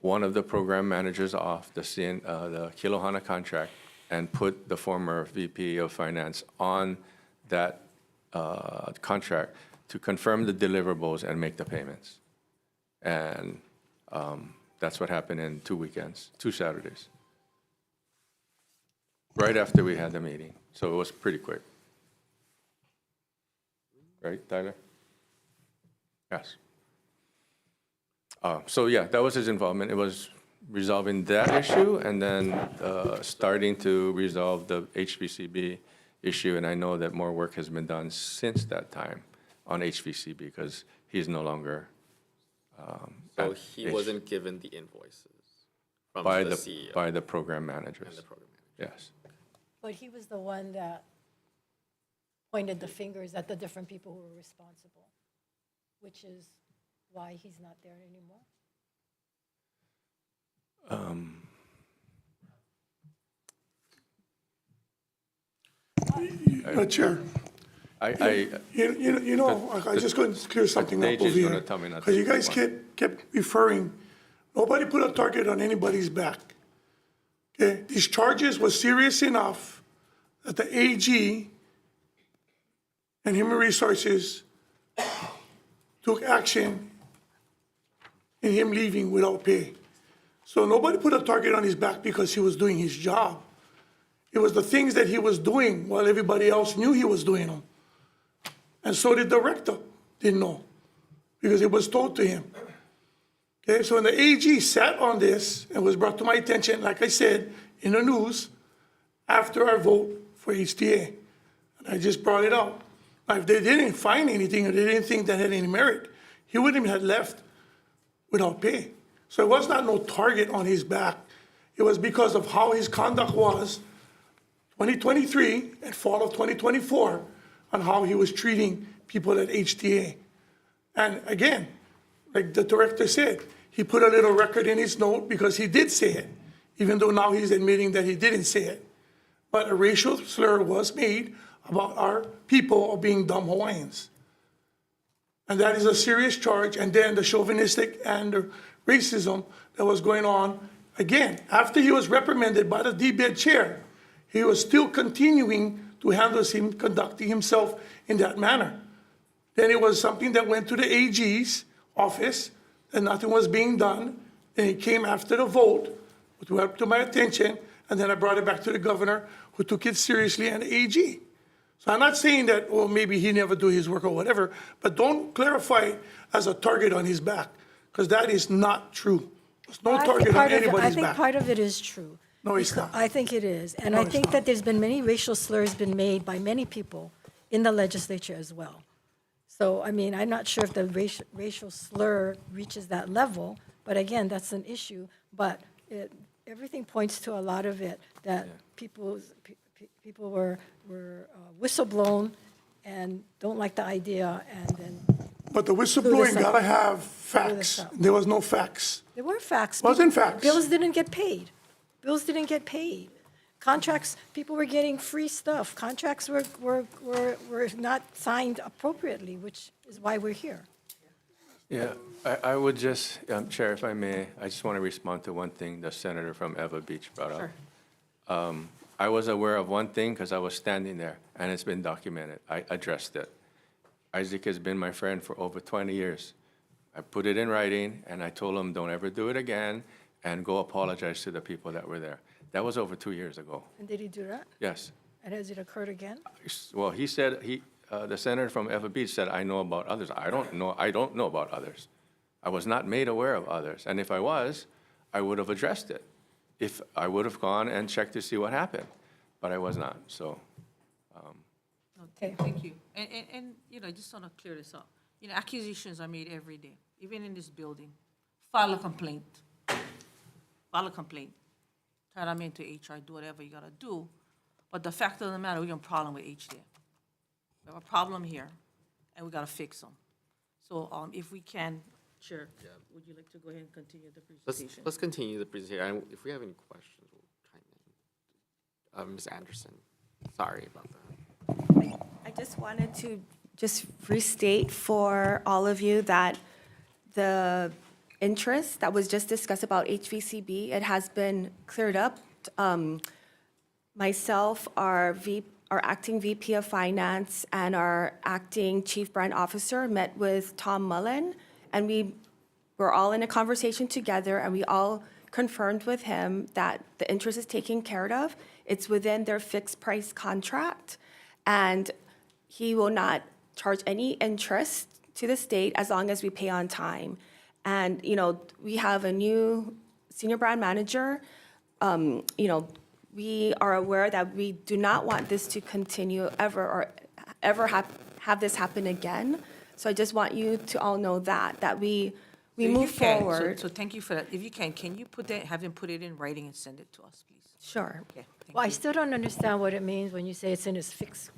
one of the program managers off the Kilohana contract and put the former VP of Finance on that contract to confirm the deliverables and make the payments. And that's what happened in 2 weekends, 2 Saturdays. Right after we had the meeting, so it was pretty quick. Right, Tyler? Yes. So yeah, that was his involvement. It was resolving that issue and then starting to resolve the HVCB issue. And I know that more work has been done since that time on HVCB because he's no longer So at he wasn't given the invoices from by the the CEO by the program managers. and the program manager. Yes. But he was the one that pointed the fingers at the different people who were responsible, which is why he's not there anymore. Chair, I I just going to clear something up Paige over is here. gonna tell me not to Because you move guys on. kept referring, nobody put a target on anybody's back. Okay, these charges were serious enough that the AG and Human Resources took action in him leaving without pay. So nobody put a target on his back because he was doing his job. It was the things that he was doing while everybody else knew he was doing them. And so the director didn't know because it was told to him. Okay, so when the AG sat on this and was brought to my attention, like I said, in the news, after our vote for HTA, and I just brought it out. Now, if they didn't find anything or they didn't think that had any merit, he wouldn't even have left without pay. So it was not no target on his back. It was because of how his conduct was 2023 and fall of 2024 on how he was treating people at HTA. And again, like the director said, he put a little record in his note because he did say it, even though now he's admitting that he didn't say it. But a racial slur was made about our people of being dumb Hawaiians. And that is a serious charge. And then the chauvinistic and the racism that was going on, again, after he was reprimanded by the DBED chair, he was still continuing to handle him, conducting himself in that manner. Then it was something that went to the AG's office, and nothing was being done. Then it came after the vote, which brought to my attention, and then I brought it back to the governor, who took it seriously, and the AG. So I'm not saying that, oh, maybe he never do his work or whatever, but don't clarify it as a target on his back, because that is not true. There's no target on anybody's I think back. part of it is true. No, it's not. I think it is. And No, I it's think not. that there's been many racial slurs been made by many people in the legislature as well. So, I mean, I'm not sure if the racial slur reaches that level, but again, that's an issue. But everything points to a lot of it, that people were whistleblown and don't like the idea, and then But the this whistleblowing up. gotta have Blew this facts. up. There was no facts. there were facts. Wasn't facts. Bills didn't get paid. Bills didn't get paid. Contracts, people were getting free stuff. Contracts were not signed appropriately, which is why we're here. Yeah, I would just, Chair, if I may, I just want to respond to one thing the senator from Eva Beach brought up. I was aware of one thing because I was standing there, and it's been documented. I addressed it. Isaac has been my friend for over 20 years. I put it in writing, and I told him, don't ever do it again, and go apologize to the people that were there. That was over 2 years ago. And did he do that? Yes. And has it occurred again? Well, he said, the senator from Eva Beach said, I know about others. I don't know about others. I was not made aware of others. And if I was, I would have addressed it. If I would have gone and checked to see what happened, but I was not, so. Okay, thank you. And, you know, I just want to clear this up. You know, accusations are made every day, even in this building. File a complaint. File a complaint. Turn them into HR, do whatever you got to do. But the fact of the matter, we have a problem with HTA. We have a problem here, and we got to fix them. So if we can, Chair, would you like to go ahead and continue the presentation? Let's continue the presentation. And if we have any questions, we'll chime in. Ms. Anderson, sorry about that. I just wanted to just restate for all of you that the interest that was just discussed about HVCB, it has been cleared up. Myself, our acting VP of Finance, and our acting Chief Brand Officer met with Tom Mullen, and we we're all in a conversation together, and we all confirmed with him that the interest is taken care of. It's within their fixed price contract, and he will not charge any interest to the state as long as we pay on time. And, we have a new senior brand manager. We are aware that we do not want this to continue ever have this happen again. So I just want you to all know that we If you move can, forward. So thank you for that. If you can you have him put it in writing and send it to us, please? Sure. Okay, thank Well, I you. still don't understand what it means when you say it's in his fixed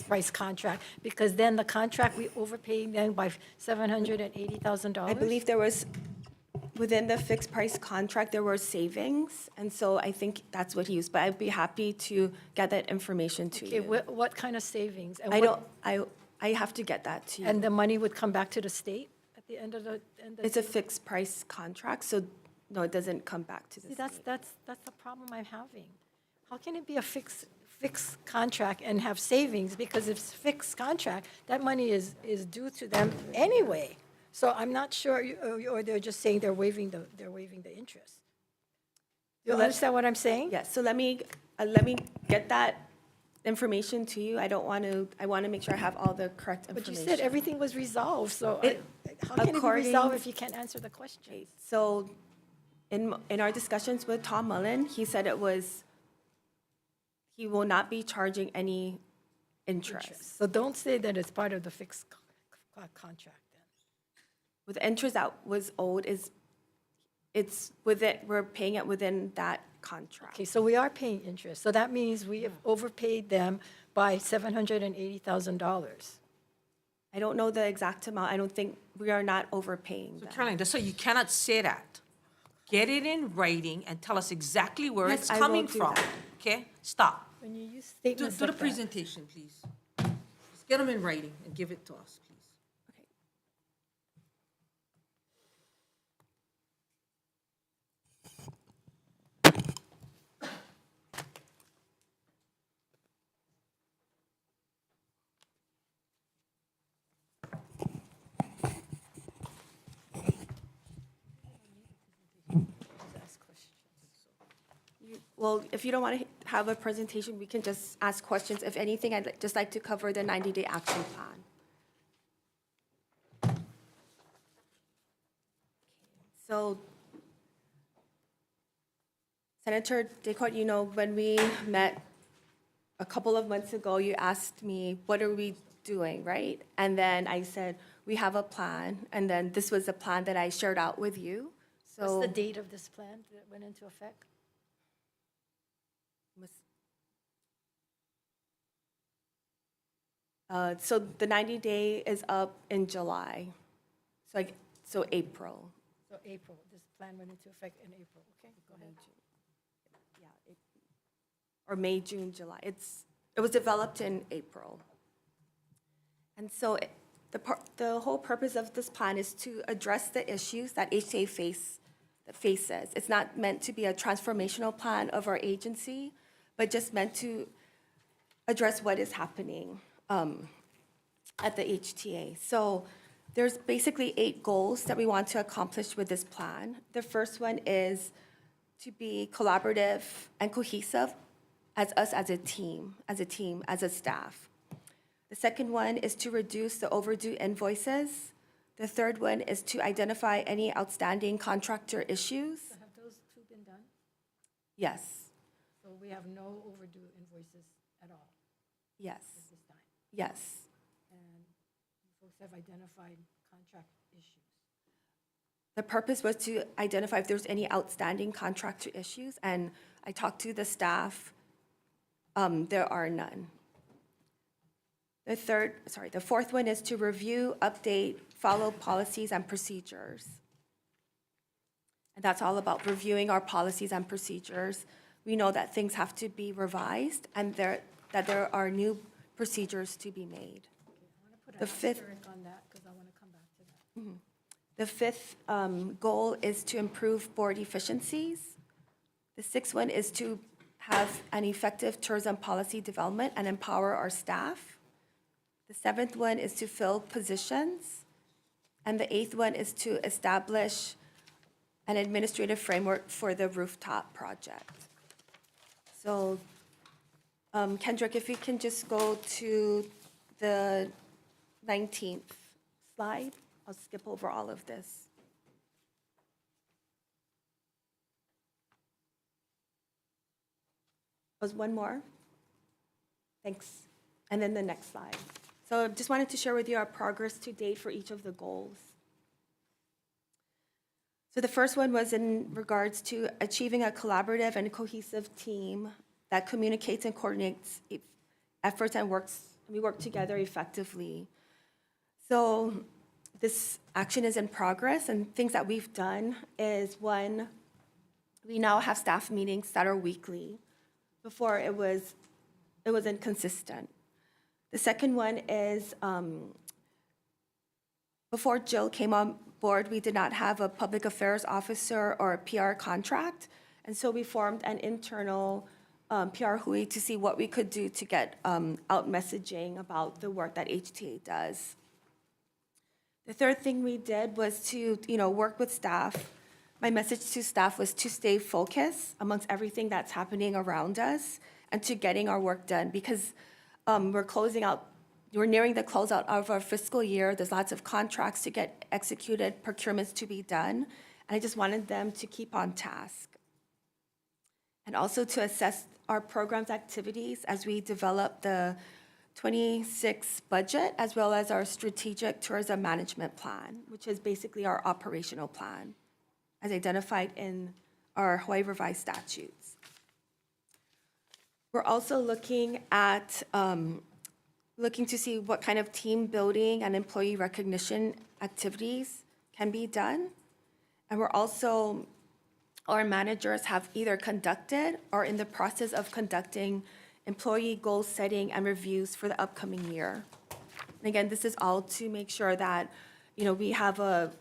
price contract, because then the contract, we overpaying them by $780,000? I believe there was, within the fixed price contract, there were savings, and so I think that's what he used, but I'd be happy to get that information to Okay, you. what kind of savings? And I what- don't, I have to get that to you. And the money would come back to the state at the end of the? It's a fixed price contract, so no, it doesn't come back to the See, state. that's the problem I'm having. How can it be a fixed contract and have savings? Because if it's fixed contract, that money is due to them anyway. So I'm not sure, or they're just saying they're waiving the interest. You understand what I'm saying? Yes, so let me get that information to you. I want to make sure I have all the correct But you information. said everything was resolved, so how can it be according- resolved if you can't answer the question? So in our discussions with Tom Mullen, he said he will not be charging any interest. So don't say that it's part of the fixed contract then. With the interest that was owed we're paying it within that contract. Okay, so we are paying interest, so that means we have overpaid them by $780,000. I don't know the exact amount. I don't think, we are not overpaying So them. Caroline, that's so you cannot say that. Get it in writing and tell us exactly where Yes, it's I will coming do from. that. Okay, stop. When you use Do statements the like that. presentation, please. Just get them in writing and give it to us, please. Okay. Well, if you don't want to have a presentation, we can just ask questions. If anything, just like to cover the 90-day action plan. So, Senator Decote, when we met a couple of months ago, you asked me, what are we doing, right? And then I said, we have a plan, and then this was the plan that I shared out with you. So. What's the date of this plan that went into effect? So the 90-day is up in July, so April. So April, this plan went into effect in April, okay, go ahead. Yeah, or May, June, July. It was developed in April. And so the whole purpose of this plan is to address the issues that HTA faces. It's not meant to be a transformational plan of our agency, but just meant to address what is happening at the HTA. So there's basically 8 goals that we want to accomplish with this plan. The first one is to be collaborative and cohesive as a team, as a staff. The second one is to reduce the overdue invoices. The third one is to identify any outstanding contractor issues. So have those 2 been done? Yes, So we have no overdue invoices at all yes, at this time? yes. And folks have identified contract issues. The purpose was to identify if there's any outstanding contractor issues, and I talked to the staff. There are none. The fourth one is to review, update, follow policies and procedures. And that's all about reviewing our policies and procedures. We know that things have to be revised and that there are new procedures to be made. Put The an fifth- asterisk on that, because I want to come back to that. The fifth goal is to improve board efficiencies. The sixth one is to have an effective tourism policy development and empower our staff. The seventh one is to fill positions. And the 8th one is to establish an administrative framework for the Rooftop project. So, Kendrick, if you can just go to the 19th slide. I'll skip over all of this. Was one more? Thanks. And then the next slide. So just wanted to share with you our progress to date for each of the goals. So the first one was in regards to achieving a collaborative and cohesive team that communicates and coordinates efforts and we work together effectively. So this action is in progress, and things that we've done is, one, we now have staff meetings that are weekly. Before it was inconsistent. The second one is, before Jill came on board, we did not have a public affairs officer or a PR contract, and so we formed an internal PR Hui to see what we could do to get out messaging about the work that HTA does. The third thing we did was to, work with staff. My message to staff was to stay focused amongst everything that's happening around us and to getting our work done, because we're nearing the closeout of our fiscal year. There's lots of contracts to get executed, procurements to be done, and I just wanted them to keep on task. And also to assess our program's activities as we develop the 26 budget, as well as our strategic tourism management plan, which is basically our operational plan, as identified in our Hawaii revised statutes. We're also looking to see what kind of team building and employee recognition activities can be done. And our managers have either conducted or in the process of conducting employee goal setting and reviews for the upcoming year. And again, this is all to make sure that, we have a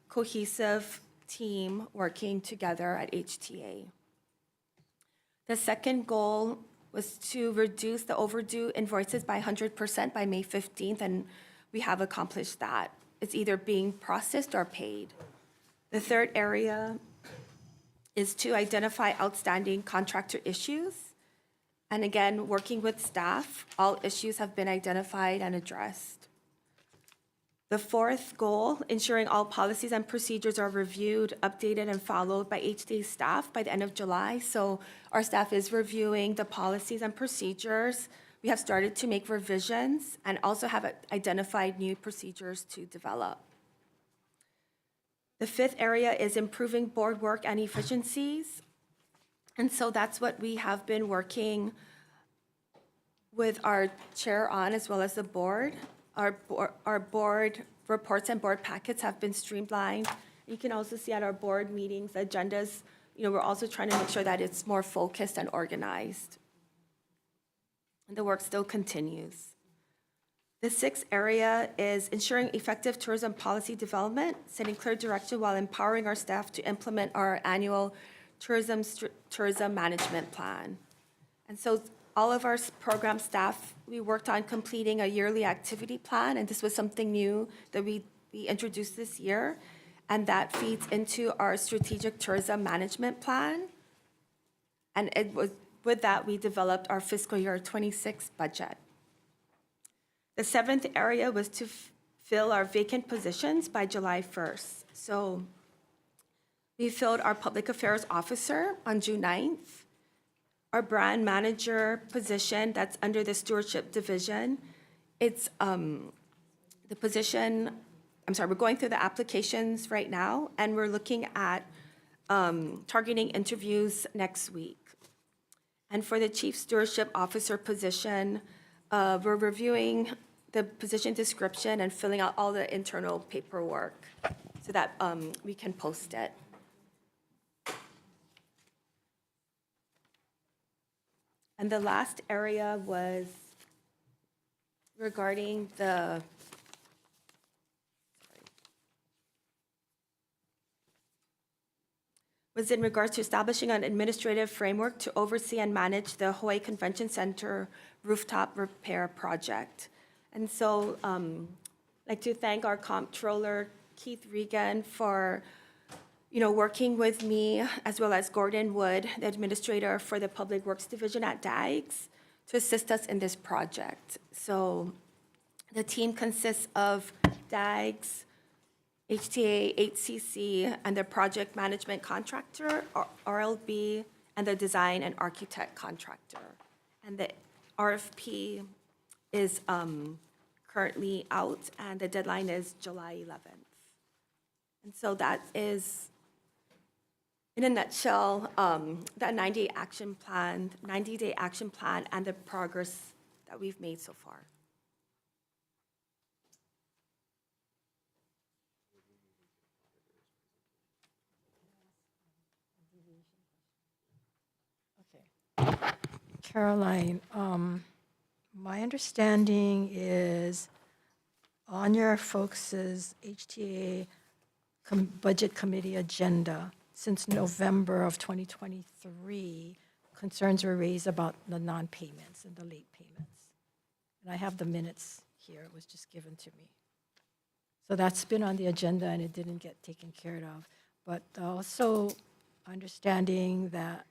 cohesive team working together at HTA. The second goal was to reduce the overdue invoices by 100% by May 15th, and we have accomplished that. It's either being processed or paid. The third area is to identify outstanding contractor issues. And again, working with staff, all issues have been identified and addressed. The fourth goal, ensuring all policies and procedures are reviewed, updated, and followed by HTA staff by the end of July. So our staff is reviewing the policies and procedures. We have started to make revisions and also have identified new procedures to develop. The fifth area is improving board work and efficiencies. And so that's what we have been working with our chair on, as well as the board. Our board reports and board packets have been streamlined. You can also see at our board meetings, agendas, we're also trying to make sure that it's more focused and organized. And the work still continues. The sixth area is ensuring effective tourism policy development, setting clear direction while empowering our staff to implement our annual tourism management plan. And so all of our program staff, we worked on completing a yearly activity plan, and this was something new that we introduced this year, and that feeds into our strategic tourism management plan. And with that, we developed our fiscal year 26 budget. The seventh area was to fill our vacant positions by July 1st. So we filled our public affairs officer on June 9th. Our brand manager position, that's under the stewardship division. It's the position, we're going through the applications right now, and we're looking at targeting interviews next week. And for the chief stewardship officer position, we're reviewing the position description and filling out all the internal paperwork so that we can post it. And the last area was regarding in regards to establishing an administrative framework to oversee and manage the Hawaii Convention Center rooftop repair project. And so I'd like to thank our comptroller, Keith Regan for, working with me, as well as Gordon Wood, the administrator for the Public Works Division at DAGS, to assist us in this project. So the team consists of DAGS, HTA, HCC, and the project management contractor, RLB, and the design and architect contractor. And the RFP is currently out, and the deadline is July 11th. And so that is, in a nutshell, that 90-day action plan, and the progress that we've made so far. Caroline, my understanding is on your folks' HTA Budget Committee agenda, since November of 2023, concerns were raised about the non-payments and the late payments. And I have the minutes here, it was just given to me. So that's been on the agenda and it didn't get taken care of. But also understanding that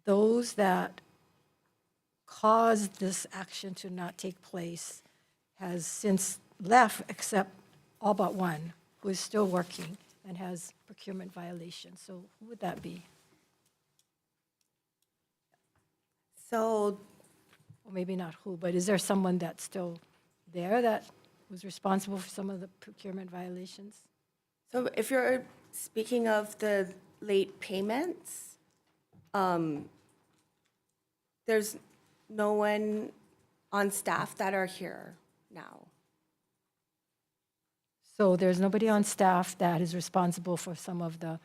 those that caused this action to not take place has since left, except all but one, who is still working and has procurement violations. So who would that be? So, Or maybe not who, but is there someone that's still there that was responsible for some of the procurement violations? so if you're speaking of the late payments, there's no one on staff that are here now. So there's nobody on staff that is responsible for some of the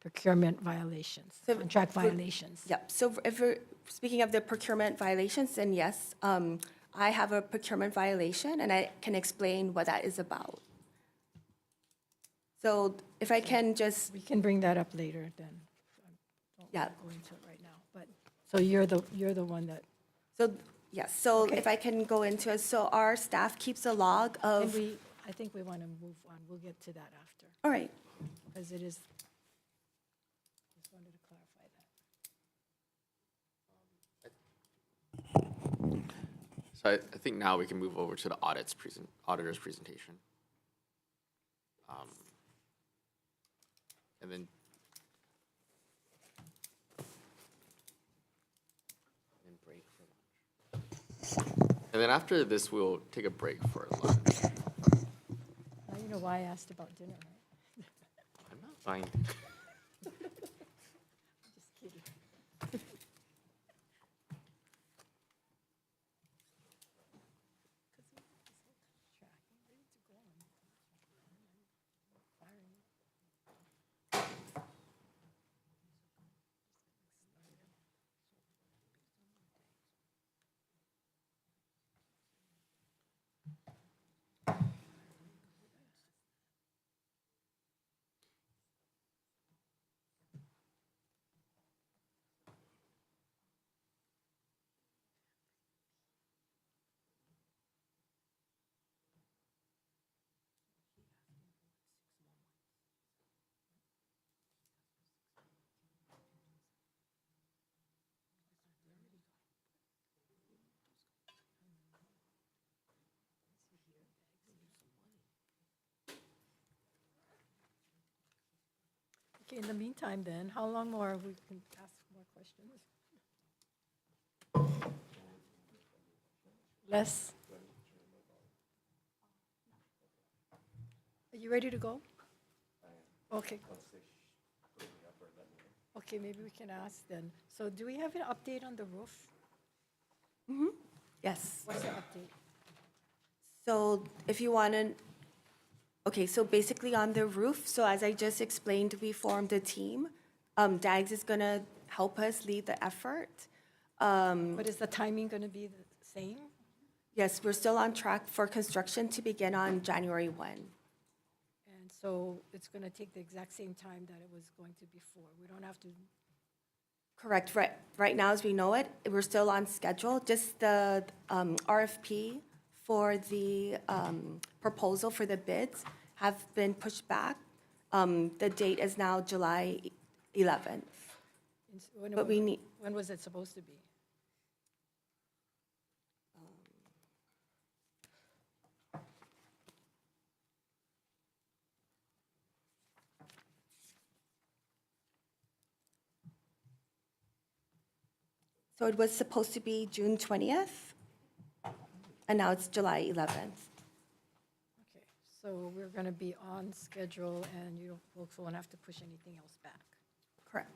procurement violations, So contract for- violations? Yep, so if we're speaking of the procurement violations, then yes, I have a procurement violation, and I can explain what that is about. So if I can just, We can bring that up later then. Don't Yeah. go into it right now, but, so you're the one that, so, yes, so Okay. if I can go into it, so our staff keeps a log and of, I think we want to move on, we'll get to that after, all right, because it is, just wanted to clarify that. So I think now we can move over to the auditor's presentation. And then break for lunch. And then after this, we'll take a break for lunch. Now you know why I asked about dinner, right? I'm not buying. Just kidding. Okay, in the meantime then, how long more we can ask more questions? Less? Are you ready to go? Okay. Okay, maybe we can ask then. So do we have an update on the roof? yes. What's the update? So if you want to, okay, so basically on the roof, so as I just explained, we formed a team. DAGS is going to help us lead the effort. But is the timing going to be the same? Yes, we're still on track for construction to begin on January 1. And so it's going to take the exact same time that it was going to before. We don't have to, Correct, right now as we know it, we're still on schedule. Just the RFP for the proposal for the bids have been pushed back. The date is now July 11th. But we need, When was it supposed to be? so it was supposed to be June 20th, and now it's July 11th. Okay, so we're going to be on schedule, and you folks won't have to push anything else back. Correct.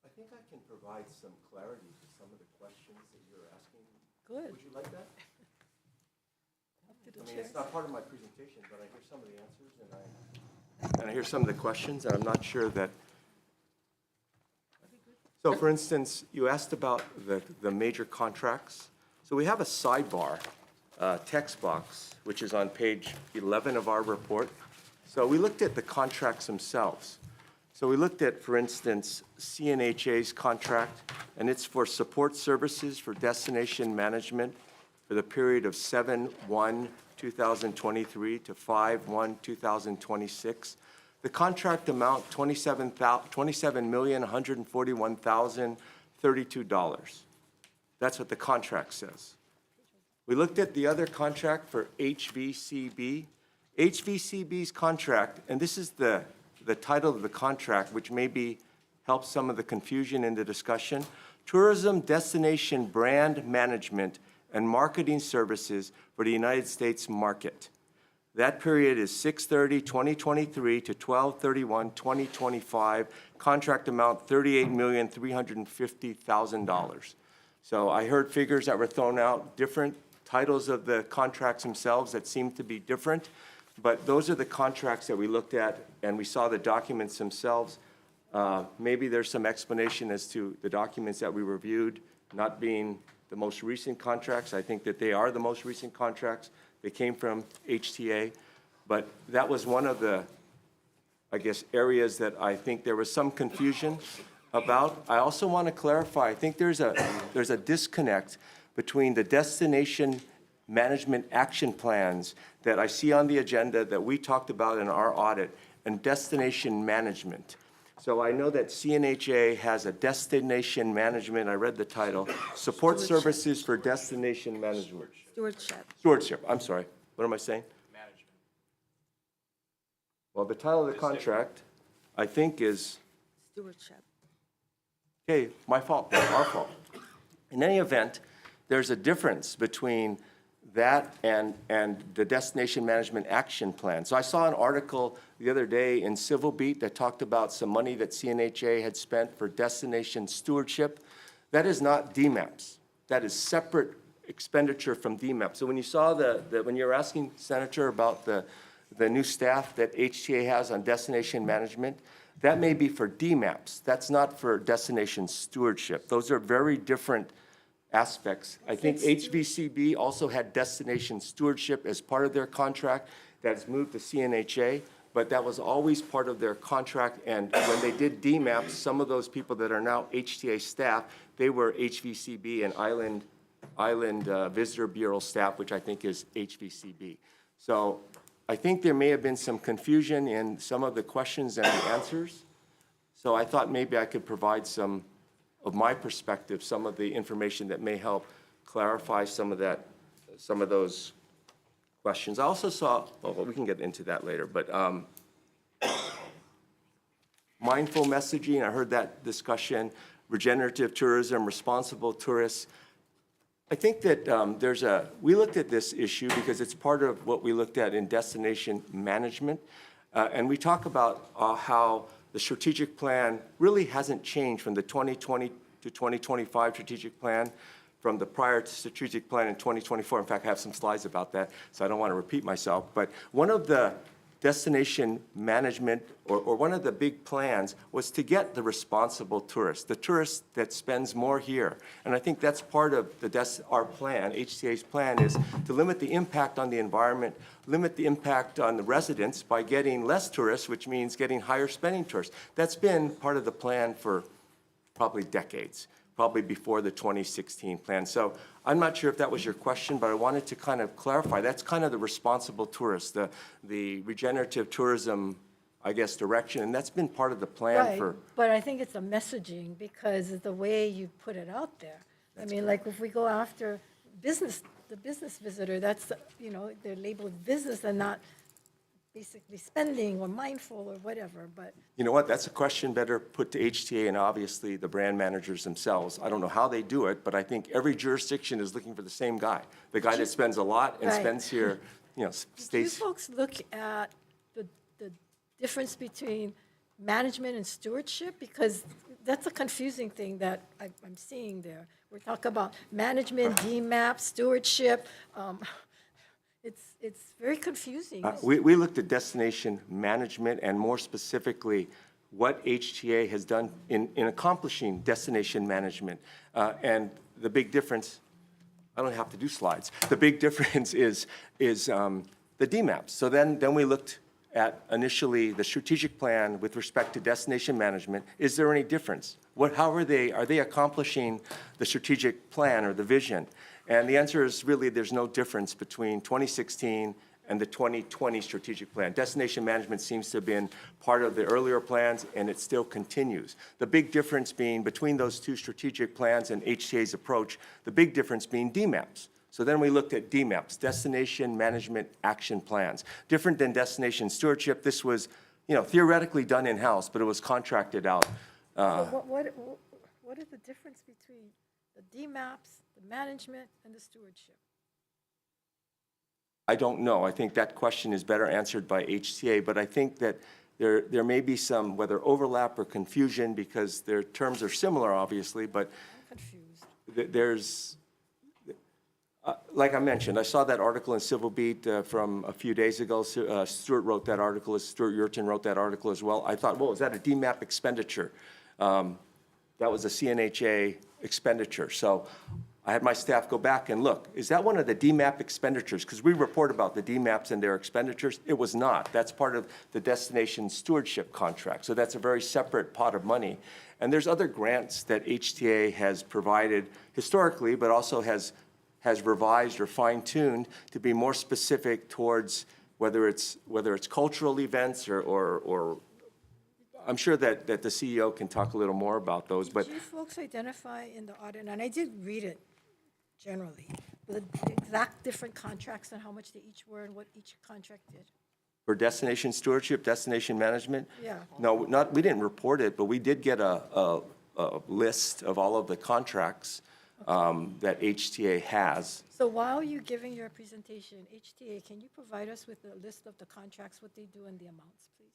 I think I can provide some clarity to some of the questions that you're asking. Good. Would you like that? To the I mean, chair. it's not part of my presentation, but I hear some of the answers and I hear some of the questions, and I'm not sure that. So for instance, you asked about the major contracts. So we have a sidebar text box, which is on page 11 of our report. So we looked at the contracts themselves. So we looked at, for instance, CNHA's contract, and it's for support services for destination management for the period of 7/1/2023 to 5/1/2026. The contract amount, $27,141,032. That's what the contract says. We looked at the other contract for HVCB. HVCB's contract, and this is the title of the contract, which maybe helps some of the confusion in the discussion. Tourism Destination Brand Management and Marketing Services for the United States market. That period is 6/30/2023 to 12/31/2025. Contract amount $38,350,000. So I heard figures that were thrown out, different titles of the contracts themselves that seem to be different, but those are the contracts that we looked at, and we saw the documents themselves. Maybe there's some explanation as to the documents that we reviewed not being the most recent contracts. I think that they are the most recent contracts. They came from HTA, but that was one of the, I guess, areas that I think there was some confusion about. I also want to clarify, I think there's a disconnect between the destination management action plans that I see on the agenda that we talked about in our audit and destination management. So I know that CNHA has a destination management, I read the title, support services for destination management. Stewardship, I'm sorry. What am I saying? Management. Well, the title of the contract, I think, is. Stewardship. Okay, my fault, our fault. In any event, there's a difference between that and the Destination Management Action Plan. So I saw an article the other day in Civil Beat that talked about some money that CNHA had spent for destination stewardship. That is not DMAPs. That is separate expenditure from DMAP. So when you saw when you were asking, Senator, about the new staff that HTA has on destination management, that may be for DMAPs. That's not for destination stewardship. Those are very different aspects. I think HVCB also had destination stewardship as part of their contract. That's moved to CNHA, but that was always part of their contract. And when they did DMAP, some of those people that are now HTA staff, they were HVCB and Island Visitor Bureau staff, which I think is HVCB. So I think there may have been some confusion in some of the questions and the answers. So I thought maybe I could provide some of my perspective, some of the information that may help clarify some of those questions. I also saw, well, we can get into that later, but mindful messaging, I heard that discussion, regenerative tourism, responsible tourists. I think that we looked at this issue because it's part of what we looked at in destination management. And we talk about how the strategic plan really hasn't changed from the 2020 to 2025 strategic plan, from the prior strategic plan in 2024. In fact, I have some slides about that, so I don't want to repeat myself. But one of the destination management, or one of the big plans, was to get the responsible tourist, the tourist that spends more here. And I think that's part of our plan, HTA's plan, is to limit the impact on the environment, limit the impact on the residents by getting less tourists, which means getting higher spending tourists. That's been part of the plan for probably decades. probably before the 2016 plan. So I'm not sure if that was your question, but I wanted to kind of clarify. That's kind of the responsible tourist, the regenerative tourism, I guess, direction, and that's been part of the plan Right, for. but I think it's a messaging because of the way you put it out there. I mean, like if we go after business, the business visitor, that's, you know, they're labeled business and not basically spending or mindful or whatever, but You know what, that's a question better put to HTA and obviously the brand managers themselves. I don't know how they do it, but I think every jurisdiction is looking for the same guy. The guy that spends a lot and Right. spends here, you know, do you stays. folks look at the difference between management and stewardship? Because that's a confusing thing that I'm seeing there. We're talking about management, DMAP, stewardship. It's very confusing. We looked at destination management and more specifically, what HTA has done in accomplishing destination management. And the big difference, I don't have to do slides. The big difference is the DMAPs. So then we looked at initially the strategic plan with respect to destination management. Is there any difference? How are they accomplishing the strategic plan or the vision? And the answer is really there's no difference between 2016 and the 2020 strategic plan. Destination management seems to have been part of the earlier plans, and it still continues. The big difference being between those two strategic plans and HTA's approach, the big difference being DMAPs. So then we looked at DMAPs, Destination Management Action Plans. Different than destination stewardship, this was, you know, theoretically done in-house, but it was contracted out. So what is the difference between the DMAPs, the management, and the stewardship? I don't know. I think that question is better answered by HTA, but I think that there may be some, whether overlap or confusion, because their terms are similar, obviously, but I'm confused. there's, like I mentioned, I saw that article in Civil Beat from a few days ago. Stuart wrote that article, Stuart Yurton wrote that article as well. I thought, whoa, is that a DMAP expenditure? That was a CNHA expenditure. So I had my staff go back and look, is that one of the DMAP expenditures? Because we report about the DMAPs and their expenditures. It was not. That's part of the destination stewardship contract. So that's a very separate pot of money. And there's other grants that HTA has provided historically, but also has revised or fine-tuned to be more specific towards whether it's cultural events or I'm sure that the CEO can talk a little more about those, but Did you folks identify in the audit, and I did read it generally, the exact different contracts and how much they each were and what each contract did? for destination stewardship, destination management? Yeah. No, we didn't report it, but we did get a list of all of the contracts that HTA has. So while you're giving your presentation, HTA, can you provide us with a list of the contracts, what they do, and the amounts, please?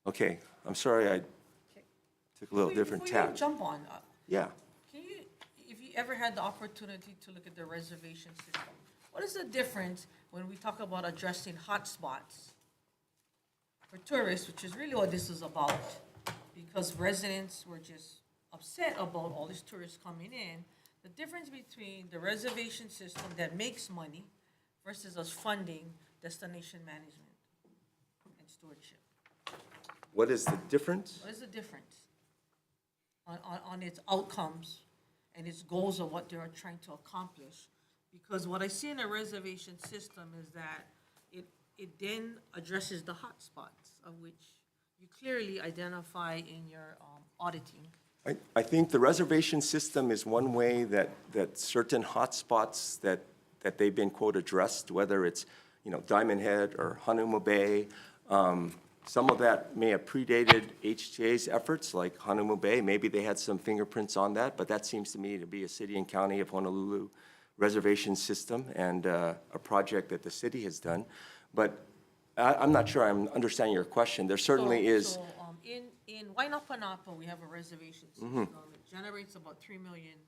Okay, I'm sorry I Okay. took a little different Before you tack. jump on, Yeah. can you, if you ever had the opportunity to look at the reservation system, what is the difference when we talk about addressing hotspots for tourists, which is really what this is about? Because residents were just upset about all these tourists coming in. The difference between the reservation system that makes money versus us funding destination management and stewardship. What is the difference? What is the difference on its outcomes and its goals of what they are trying to accomplish? Because what I see in a reservation system is that it then addresses the hotspots, of which you clearly identify in your auditing. I think the reservation system is one way that certain hotspots that they've been, quote, addressed, whether it's, you know, Diamond Head or Honolulu Bay. Some of that may have predated HTA's efforts, like Honolulu Bay. Maybe they had some fingerprints on that, but that seems to me to be a city and county of Honolulu reservation system and a project that the city has done. But I'm not sure I'm understanding your question. There certainly is. So, in Wainapanapa, we have a reservation system. It generates about $3 million.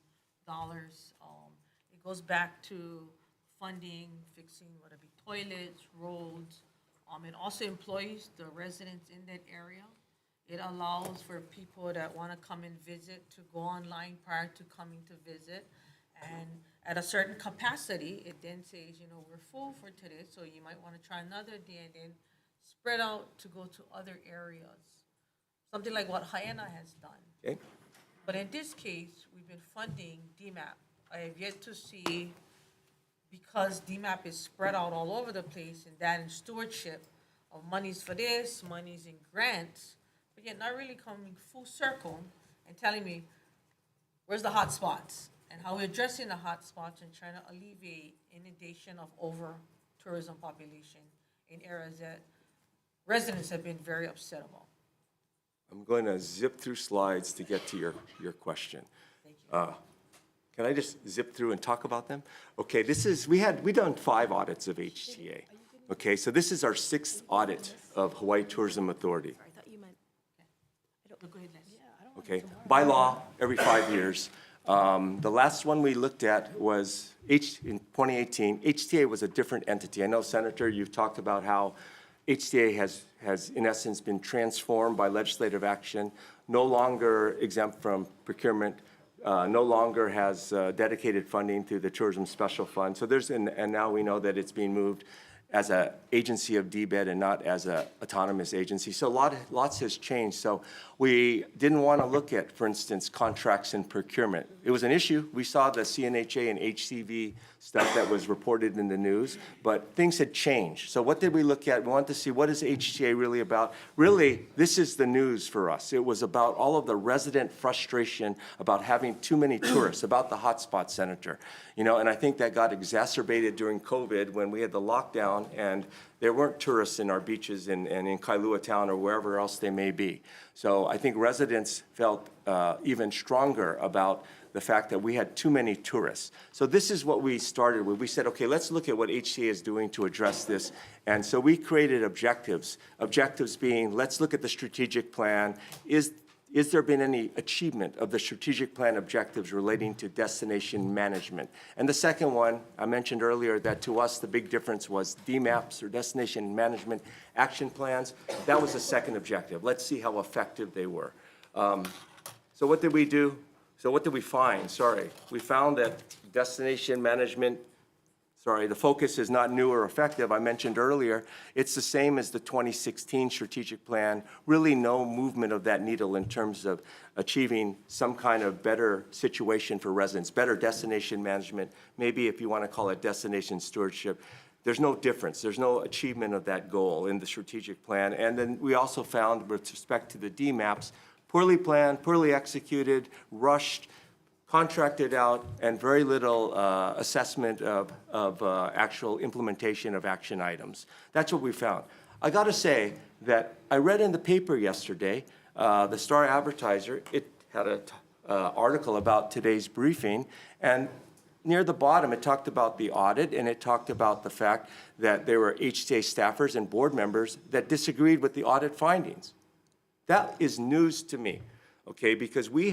It goes back to funding, fixing, whether it be toilets, roads. It also employs the residents in that area. It allows for people that want to come and visit to go online prior to coming to visit. And at a certain capacity, it then says, you know, we're full for today, so you might want to try another day and then spread out to go to other areas. Something like what Haiena has done. Okay. But in this case, we've been funding DMAP. I have yet to see, because DMAP is spread out all over the place, and that in stewardship of monies for this, monies in grants, but yet not really coming full circle and telling me, where's the hot spots? And how we're addressing the hot spots and trying to alleviate inundation of over-tourism population in areas that residents have been very upset about. I'm going to zip through slides to get to your question. Thank you. Can I just zip through and talk about them? Okay, we done 5 audits of HTA. Okay, so this is our 6th audit of Hawaii Tourism Authority. I thought you meant. Go ahead, Les. Okay, by law, every 5 years. The last one we looked at was in 2018. HTA was a different entity. I know, Senator, you've talked about how HTA has in essence been transformed by legislative action, no longer exempt from procurement, no longer has dedicated funding through the Tourism Special Fund. So and now we know that it's being moved as an agency of DBED and not as an autonomous agency. So lots has changed. So we didn't want to look at, for instance, contracts and procurement. It was an issue. We saw the CNHA and HCV stuff that was reported in the news, but things had changed. So what did we look at? We wanted to see, what is HTA really about? Really, this is the news for us. It was about all of the resident frustration about having too many tourists, about the hotspot, Senator. You know, and I think that got exacerbated during COVID when we had the lockdown and there weren't tourists in our beaches and in Kailua Town or wherever else they may be. So I think residents felt even stronger about the fact that we had too many tourists. So this is what we started with. We said, okay, let's look at what HTA is doing to address this. And so we created objectives. Objectives being, let's look at the strategic plan. Is there been any achievement of the strategic plan objectives relating to destination management? And the second one, I mentioned earlier that to us the big difference was DMAPs or destination management action plans. That was the second objective. Let's see how effective they were. So what did we do? So what did we find? Sorry. We found that destination management, the focus is not new or effective. I mentioned earlier, it's the same as the 2016 strategic plan. Really no movement of that needle in terms of achieving some kind of better situation for residents, better destination management, maybe if you want to call it destination stewardship. There's no difference. There's no achievement of that goal in the strategic plan. And then we also found with respect to the DMAPs, poorly planned, poorly executed, rushed, contracted out, and very little assessment of actual implementation of action items. That's what we found. I got to say that I read in the paper yesterday, the Star Advertiser, it had an article about today's briefing, and near the bottom, it talked about the audit, and it talked about the fact that there were HTA staffers and board members that disagreed with the audit findings. That is news to me, okay, because we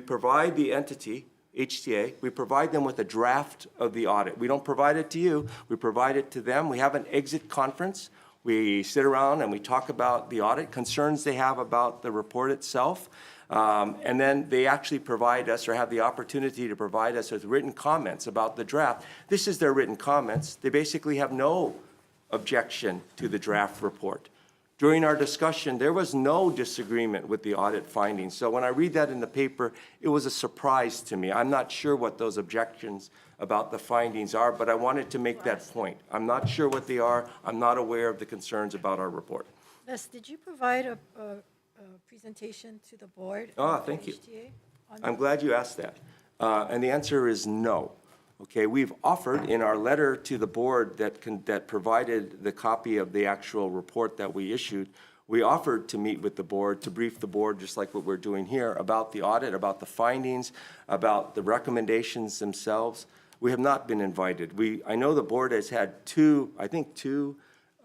provide the entity, HTA, we provide them with a draft of the audit. We don't provide it to you, we provide it to them. We have an exit conference. We sit around and we talk about the audit, concerns they have about the report itself, and then they actually provide us or have the opportunity to provide us with written comments about the draft. This is their written comments. They basically have no objection to the draft report. During our discussion, there was no disagreement with the audit findings. So when I read that in the paper, it was a surprise to me. I'm not sure what those objections about the findings are, but I wanted to make that point. I'm not sure what they are. I'm not aware of the concerns about our report. Les, did you provide a presentation to the board? Thank you. HTA on I'm glad you asked that. And the answer is no. Okay, we've offered in our letter to the board that provided the copy of the actual report that we issued, we offered to meet with the board, to brief the board, just like what we're doing here, about the audit, about the findings, about the recommendations themselves. We have not been invited. I know the board has had two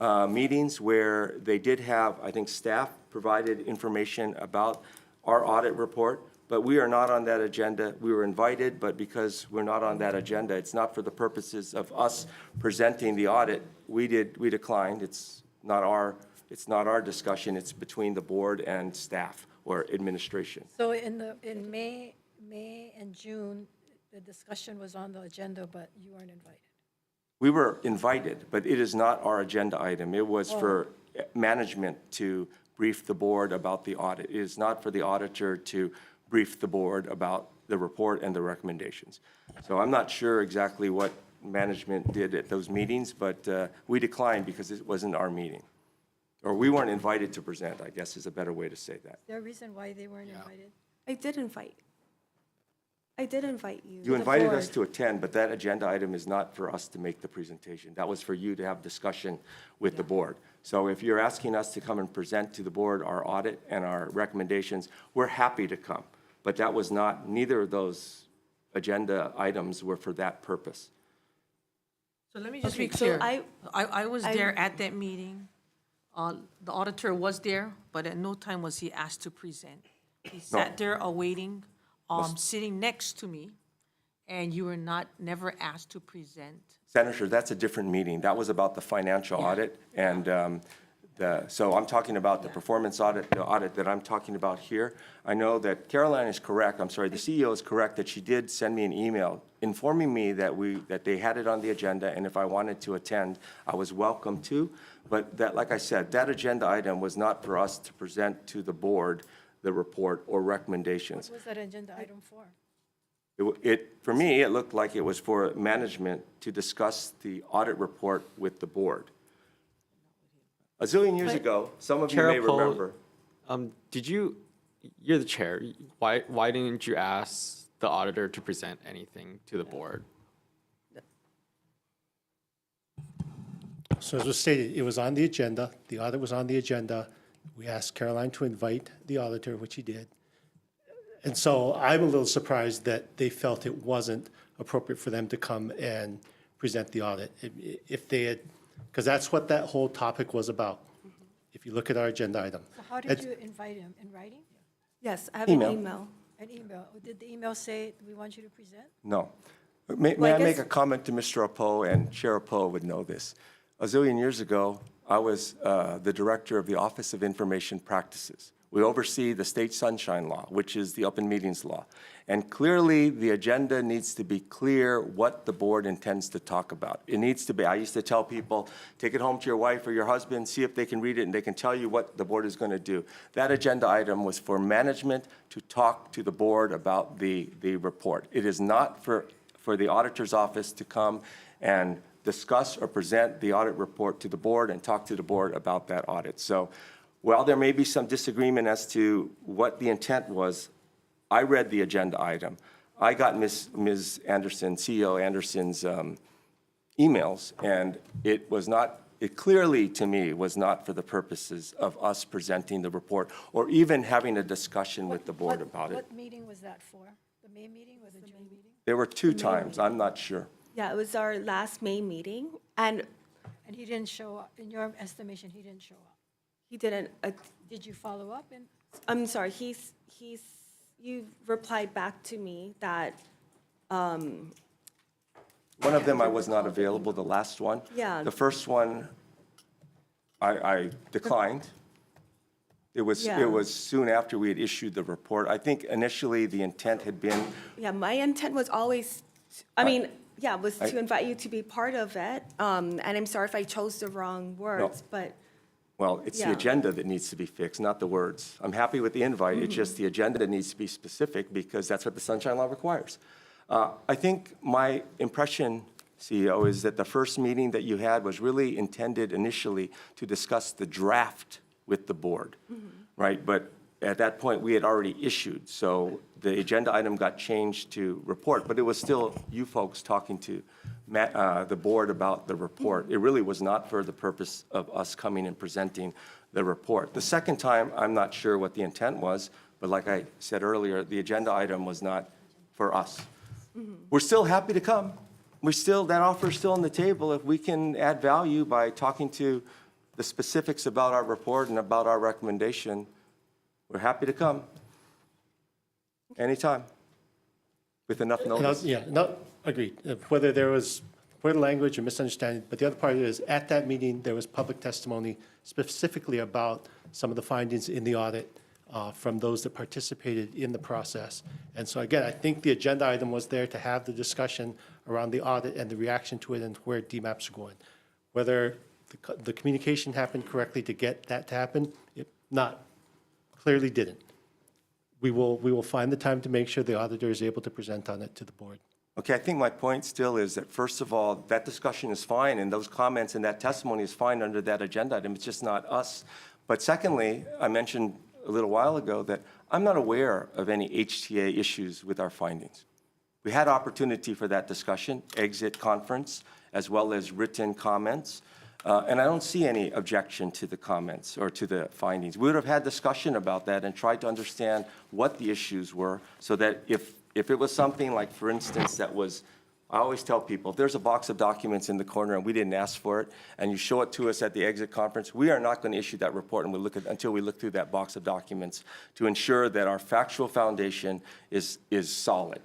meetings where they did have, I think staff provided information about our audit report, but we are not on that agenda. We were invited, but because we're not on that agenda, it's not for the purposes of us presenting the audit. We declined. It's not our discussion. It's between the board and staff or administration. So in May and June, the discussion was on the agenda, but you weren't invited. We were invited, but it is not our agenda item. It was for management to brief the board about the audit. It is not for the auditor to brief the board about the report and the recommendations. So I'm not sure exactly what management did at those meetings, but we declined because it wasn't our meeting. Or we weren't invited to present, I guess is a better way to say that. Is there a reason why they weren't invited? I did invite you. You invited us to attend, but that agenda item is not for us to make the presentation. That was for you to have discussion with the board. So if you're asking us to come and present to the board our audit and our recommendations, we're happy to come. But that was not, neither of those agenda items were for that purpose. So let me just Okay, be so clear. I- I was there at that meeting. The auditor was there, but at no time was he asked to present. He sat there awaiting, sitting next to me, and you were never asked to present. Senator, that's a different meeting. That was about the financial audit, and so I'm talking about the performance audit, the audit that I'm talking about here. I know that Caroline is correct, I'm sorry, the CEO is correct, that she did send me an email informing me that they had it on the agenda, and if I wanted to attend, I was welcome to. But that, like I said, that agenda item was not for us to present to the board the report or recommendations. What was that agenda item for? For me, it looked like it was for management to discuss the audit report with the board. A zillion years ago, some of you may Chair Poe, remember. You're the chair, why didn't you ask the auditor to present anything to the board? So as was stated, it was on the agenda, the audit was on the agenda. We asked Caroline to invite the auditor, which he did. And so I'm a little surprised that they felt it wasn't appropriate for them to come and present the audit. If they had, because that's what that whole topic was about, if you look at our agenda item. So how did you invite him? In writing? Yes, I have an Email. email. An email? Did the email say, we want you to present? No. May Well, I I make guess- a comment to Mr. Apo, and Chair Apo would know this. A zillion years ago, I was the director of the Office of Information Practices. We oversee the state sunshine law, which is the open meetings law. And clearly, the agenda needs to be clear what the board intends to talk about. It needs to be, I used to tell people, take it home to your wife or your husband, see if they can read it, and they can tell you what the board is going to do. That agenda item was for management to talk to the board about the report. It is not for the auditor's office to come and discuss or present the audit report to the board and talk to the board about that audit. So while there may be some disagreement as to what the intent was, I read the agenda item. I got Ms. Anderson, CEO Anderson's emails, and it clearly, to me, was not for the purposes of us presenting the report or even having a discussion with the board about it. What meeting was that for? The May meeting or the June meeting? There were two times, I'm not sure. Yeah, it was our last May meeting, and And he didn't show up, in your estimation, he didn't show up. he didn't, Did you follow up? And I'm sorry, you replied back to me that, One of them, I was not available, the last one. Yeah. The first one, I declined. It was Yeah. soon after we had issued the report. I think initially the intent had been, yeah, my intent was always, was to invite you to be part of it. And I'm sorry if I chose the wrong words, but, well, it's the Yeah. agenda that needs to be fixed, not the words. I'm happy with the invite, it's just the agenda that needs to be specific because that's what the Sunshine Law requires. I think my impression, CEO, is that the first meeting that you had was really intended initially to discuss the draft with the board, right? But at that point, we had already issued, so the agenda item got changed to report, but it was still you folks talking to the board about the report. It really was not for the purpose of us coming and presenting the report. The second time, I'm not sure what the intent was, but like I said earlier, the agenda item was not for us. We're still happy to come. That offer is still on the table. If we can add value by talking to the specifics about our report and about our recommendation, we're happy to come anytime with enough notice. Yeah, no, agreed. Whether there was poor language or misunderstanding, but the other part is, at that meeting, there was public testimony specifically about some of the findings in the audit from those that participated in the process. And so again, I think the agenda item was there to have the discussion around the audit and the reaction to it and where DMAPs are going. Whether the communication happened correctly to get that to happen, not, clearly didn't. We will find the time to make sure the auditor is able to present on it to the board. Okay, I think my point still is that, first of all, that discussion is fine, and those comments and that testimony is fine under that agenda item. It's just not us. But secondly, I mentioned a little while ago that I'm not aware of any HTA issues with our findings. We had opportunity for that discussion, exit conference, as well as written comments. And I don't see any objection to the comments or to the findings. We would have had discussion about that and tried to understand what the issues were so that if it was something like, for instance, that was, I always tell people, if there's a box of documents in the corner and we didn't ask for it, and you show it to us at the exit conference, we are not going to issue that report until we look through that box of documents to ensure that our factual foundation is solid.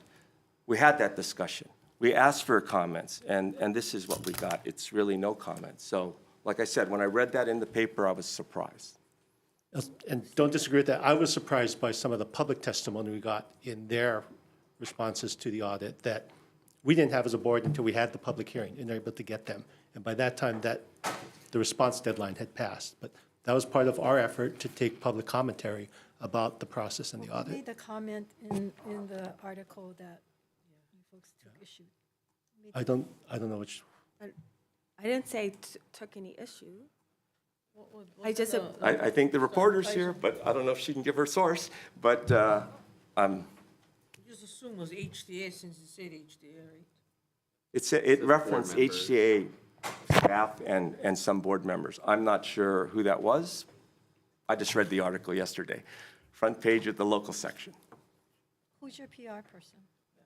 We had that discussion. We asked for comments, and this is what we got. It's really no comments. So, like I said, when I read that in the paper, I was surprised. And don't disagree with that. I was surprised by some of the public testimony we got in their responses to the audit that we didn't have as a board until we had the public hearing and were able to get them. And by that time, the response deadline had passed. But that was part of our effort to take public commentary about the process and the Who audit. made the comment in the article that you folks took issue? I don't know which. I didn't say took any issue. I What's just, the- I think the reporter's here, but I don't know if she can give her source. But Just assume it was HTA since it said HTA, right? it referenced members. HTA staff and some board members. I'm not sure who that was. I just read the article yesterday. Front page of the local section. Who's your PR person?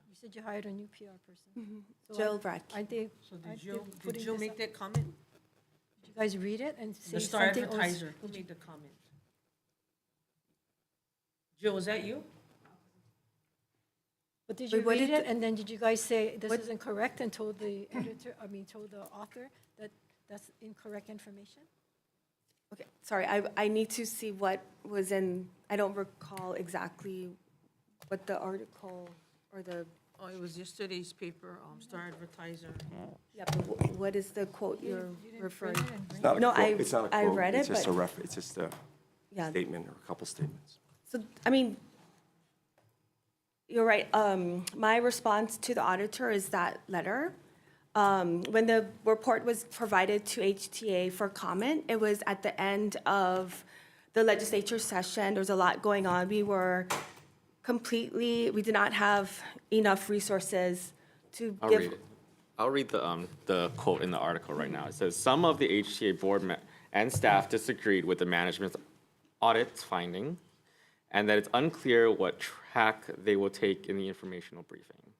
You said you hired a new PR person. So Jill Vreck. Aren't they, So aren't did they Jill putting this make up? that comment? Did you guys read it and say The Star something? or- Advertiser, who made the comment? Jill, was that you? But did Wait, you what read did it, and then did you guys say this what- isn't correct and told the editor, told the author that that's incorrect information? okay, sorry, I need to see what was in, I don't recall exactly what the article or the, Oh, it was yesterday's paper, Star Advertiser. yeah, but what is the quote You you're didn't- you didn't referring? bring it and bring It's not a No, quote. It's not a I quote. read It's it, just a but- it's just a Yeah. statement or a couple statements. So, I mean, you're right. My response to the auditor is that letter. When the report was provided to HTA for comment, it was at the end of the legislature session. There was a lot going on. We did not have enough resources to I'll give. read it. I'll read the quote in the article right now. It says, "Some of the HTA board and staff disagreed with the management's audit finding, and that it's unclear what track they will take in the informational briefing."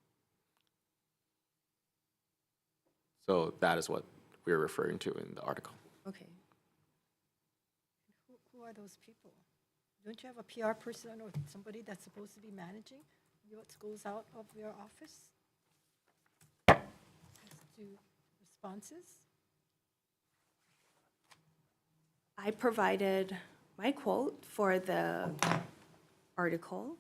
So that is what we're referring to in the article. Okay. Who are those people? Don't you have a PR person or somebody that's supposed to be managing what goes out of your office? As to responses? I provided my quote for the article,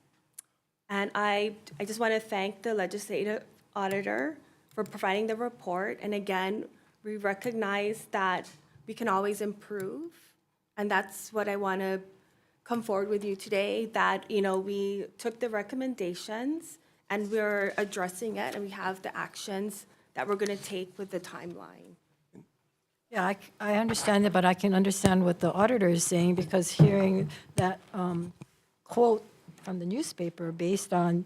and I just want to thank the legislative auditor for providing the report. And again, we recognize that we can always improve, and that's what I want to come forward with you today, that, we took the recommendations and we're addressing it, and we have the actions that we're going to take with the timeline. Yeah, I understand it, but I can understand what the auditor is saying, because hearing that quote from the newspaper based on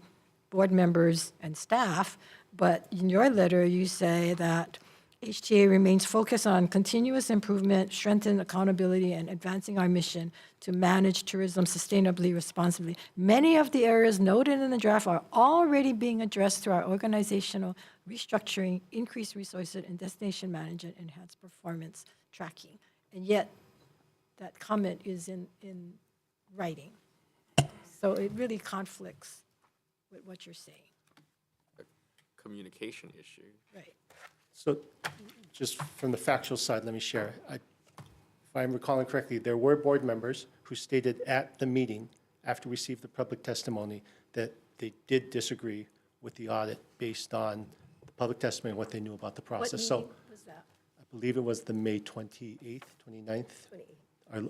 board members and staff, but in your letter, you say that HTA remains focused on continuous improvement, strengthen accountability, and advancing our mission to manage tourism sustainably, responsibly. Many of the areas noted in the draft are already being addressed through our organizational restructuring, increased resources, and destination management, enhanced performance tracking. And yet, that comment is in writing. So it really conflicts with what you're saying. Communication issue. Right. So just from the factual side, let me share. If I'm recalling correctly, there were board members who stated at the meeting, after we received the public testimony, that they did disagree with the audit based on the public testimony and what they knew about the What process. meeting So was that? I believe it was the May 28th, 29th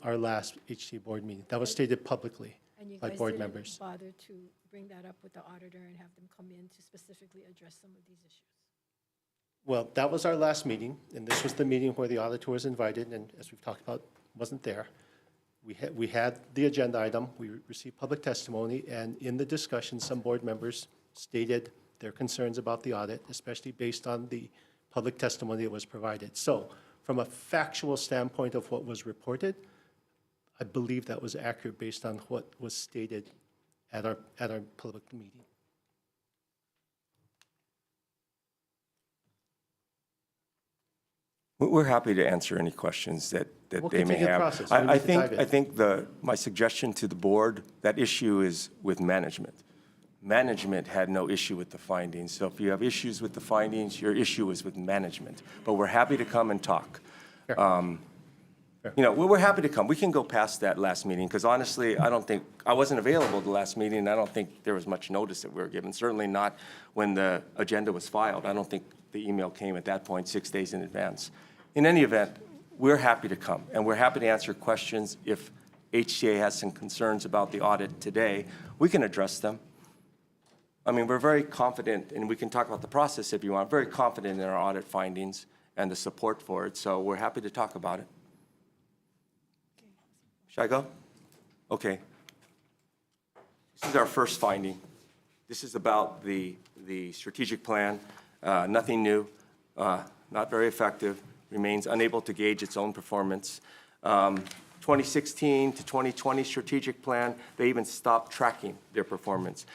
our last HTA board meeting. That was stated publicly And you by guys board didn't members. bother to bring that up with the auditor and have them come in to specifically address some of these issues? Well, that was our last meeting, and this was the meeting where the auditor was invited, and as we've talked about, wasn't there. We had the agenda item, we received public testimony, and in the discussion, some board members stated their concerns about the audit, especially based on the public testimony that was provided. So from a factual standpoint of what was reported, I believe that was accurate based on what was stated at our public meeting. We're happy to answer any questions that We'll they may continue the have. process. We need I to think, dive in. I think my suggestion to the board, that issue is with management. Management had no issue with the findings, so if you have issues with the findings, your issue is with management. But we're happy to come and talk. Fair. You know, we're happy to come. We can go past that last meeting, because honestly, I wasn't available at the last meeting, and I don't think there was much notice that we were given, certainly not when the agenda was filed. I don't think the email came at that point 6 days in advance. In any event, we're happy to come, and we're happy to answer questions. If HTA has some concerns about the audit today, we can address them. I mean, we're very confident, and we can talk about the process if you want, very confident in our audit findings and the support for it, so we're happy to talk about it. Should I go? Okay. This is our first finding. This is about the strategic plan. Nothing new, not very effective, remains unable to gauge its own performance. 2016 to 2020 strategic plan, they even stopped tracking their performance.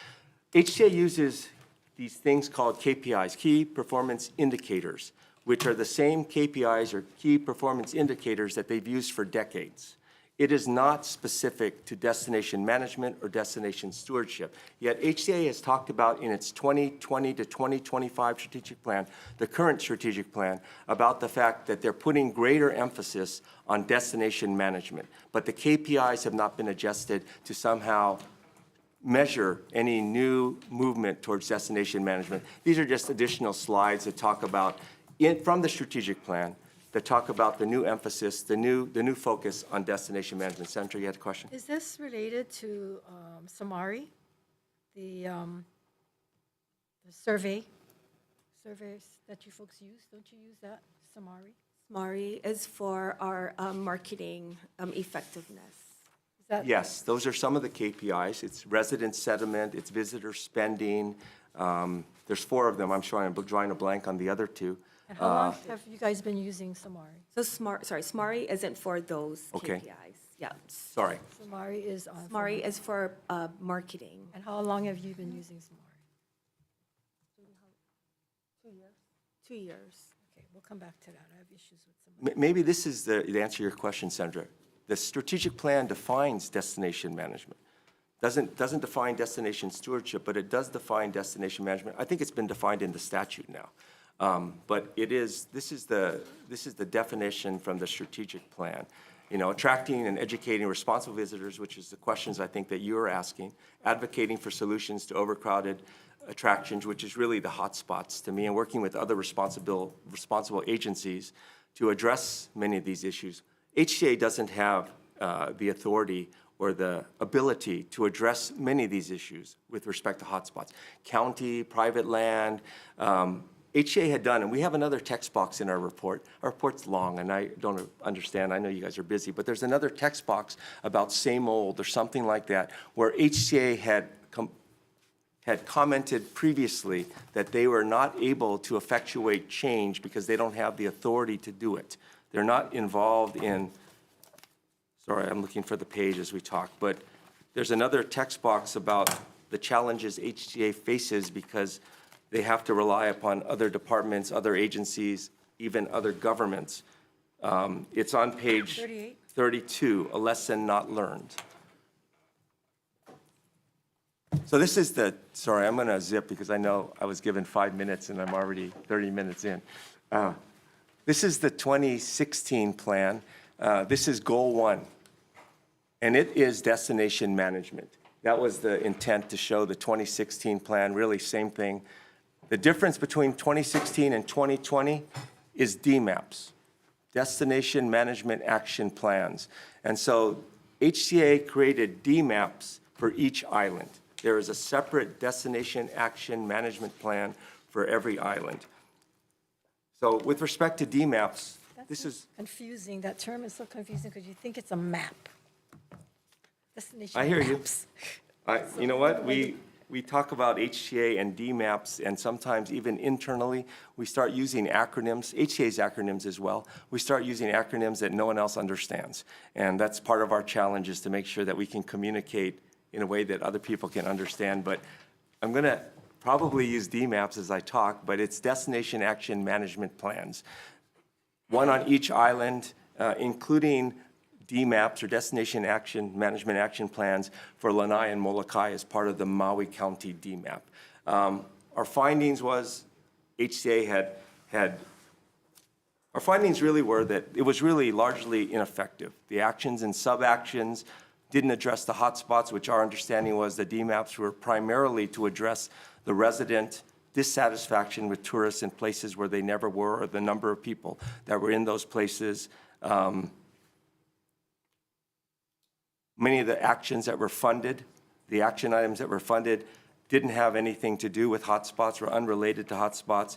HTA uses these things called KPIs, Key Performance Indicators, which are the same KPIs or key performance indicators that they've used for decades. It is not specific to destination management or destination stewardship. Yet HTA has talked about in its 2020 to 2025 strategic plan, the current strategic plan, about the fact that they're putting greater emphasis on destination management. But the KPIs have not been adjusted to somehow measure any new movement towards destination management. These are just additional slides that talk about, from the strategic plan, that talk about the new emphasis, the new focus on destination management. Sandra, you had a question? Is this related to Samari, the surveys that you folks use? Don't you use that, Samari? MARI is for our marketing effectiveness. Is that? Yes, those are some of the KPIs. It's resident sentiment, it's visitor spending. There's 4 of them. I'm sure I'm drawing a blank on the other 2. And how long have you guys been using Samari? So SMARI isn't for those Okay. KPIs. Yeah. Sorry. Samari is on. SMARI is for marketing. And how long have you been using Samari? 2 years. Okay, we'll come back to that. I have issues with Samari. Maybe this is the answer to your question, Sandra. The strategic plan defines destination management. Doesn't define destination stewardship, but it does define destination management. I think it's been defined in the statute now. But this is the definition from the strategic plan. You know, attracting and educating responsible visitors, which is the questions I think that you're asking, advocating for solutions to overcrowded attractions, which is really the hotspots to me, and working with other responsible agencies to address many of these issues. HTA doesn't have the authority or the ability to address many of these issues with respect to hotspots. County, private land, HTA had done, and we have another text box in our report. Our report's long, and I don't understand. I know you guys are busy, but there's another text box about same old or something like that, where HTA had commented previously that they were not able to effectuate change because they don't have the authority to do it. They're not involved in, sorry, I'm looking for the page as we talk, but there's another text box about the challenges HTA faces because they have to rely upon other departments, other agencies, even other governments. It's on page 38? 32, a lesson not learned. So this is sorry, I'm going to zip because I know I was given 5 minutes and I'm already 30 minutes in. This is the 2016 plan. This is goal 1, and it is destination management. That was the intent to show the 2016 plan, really same thing. The difference between 2016 and 2020 is DMAPs, Destination Management Action Plans. And so HTA created DMAPs for each island. There is a separate Destination Action Management Plan for every island. So with respect to DMAPs, this is, Confusing, that term is so confusing because you think it's a map. Destination I hear you. maps. You know what, we talk about HTA and DMAPs, and sometimes even internally, we start using acronyms, HTA's acronyms as well. We start using acronyms that no one else understands. And that's part of our challenge, is to make sure that we can communicate in a way that other people can understand. But I'm going to probably use DMAPs as I talk, but it's Destination Action Management Plans. One on each island, including DMAPs, or Destination Action Management Action Plans, for Lanai and Molokai as part of the Maui County DMAP. Our findings was HTA our findings really were that it was really largely ineffective. The actions and sub-actions didn't address the hotspots, which our understanding was the DMAPs were primarily to address the resident dissatisfaction with tourists in places where they never were, or the number of people that were in those places. Many of the actions that were funded, the action items that were funded, didn't have anything to do with hotspots, were unrelated to hotspots.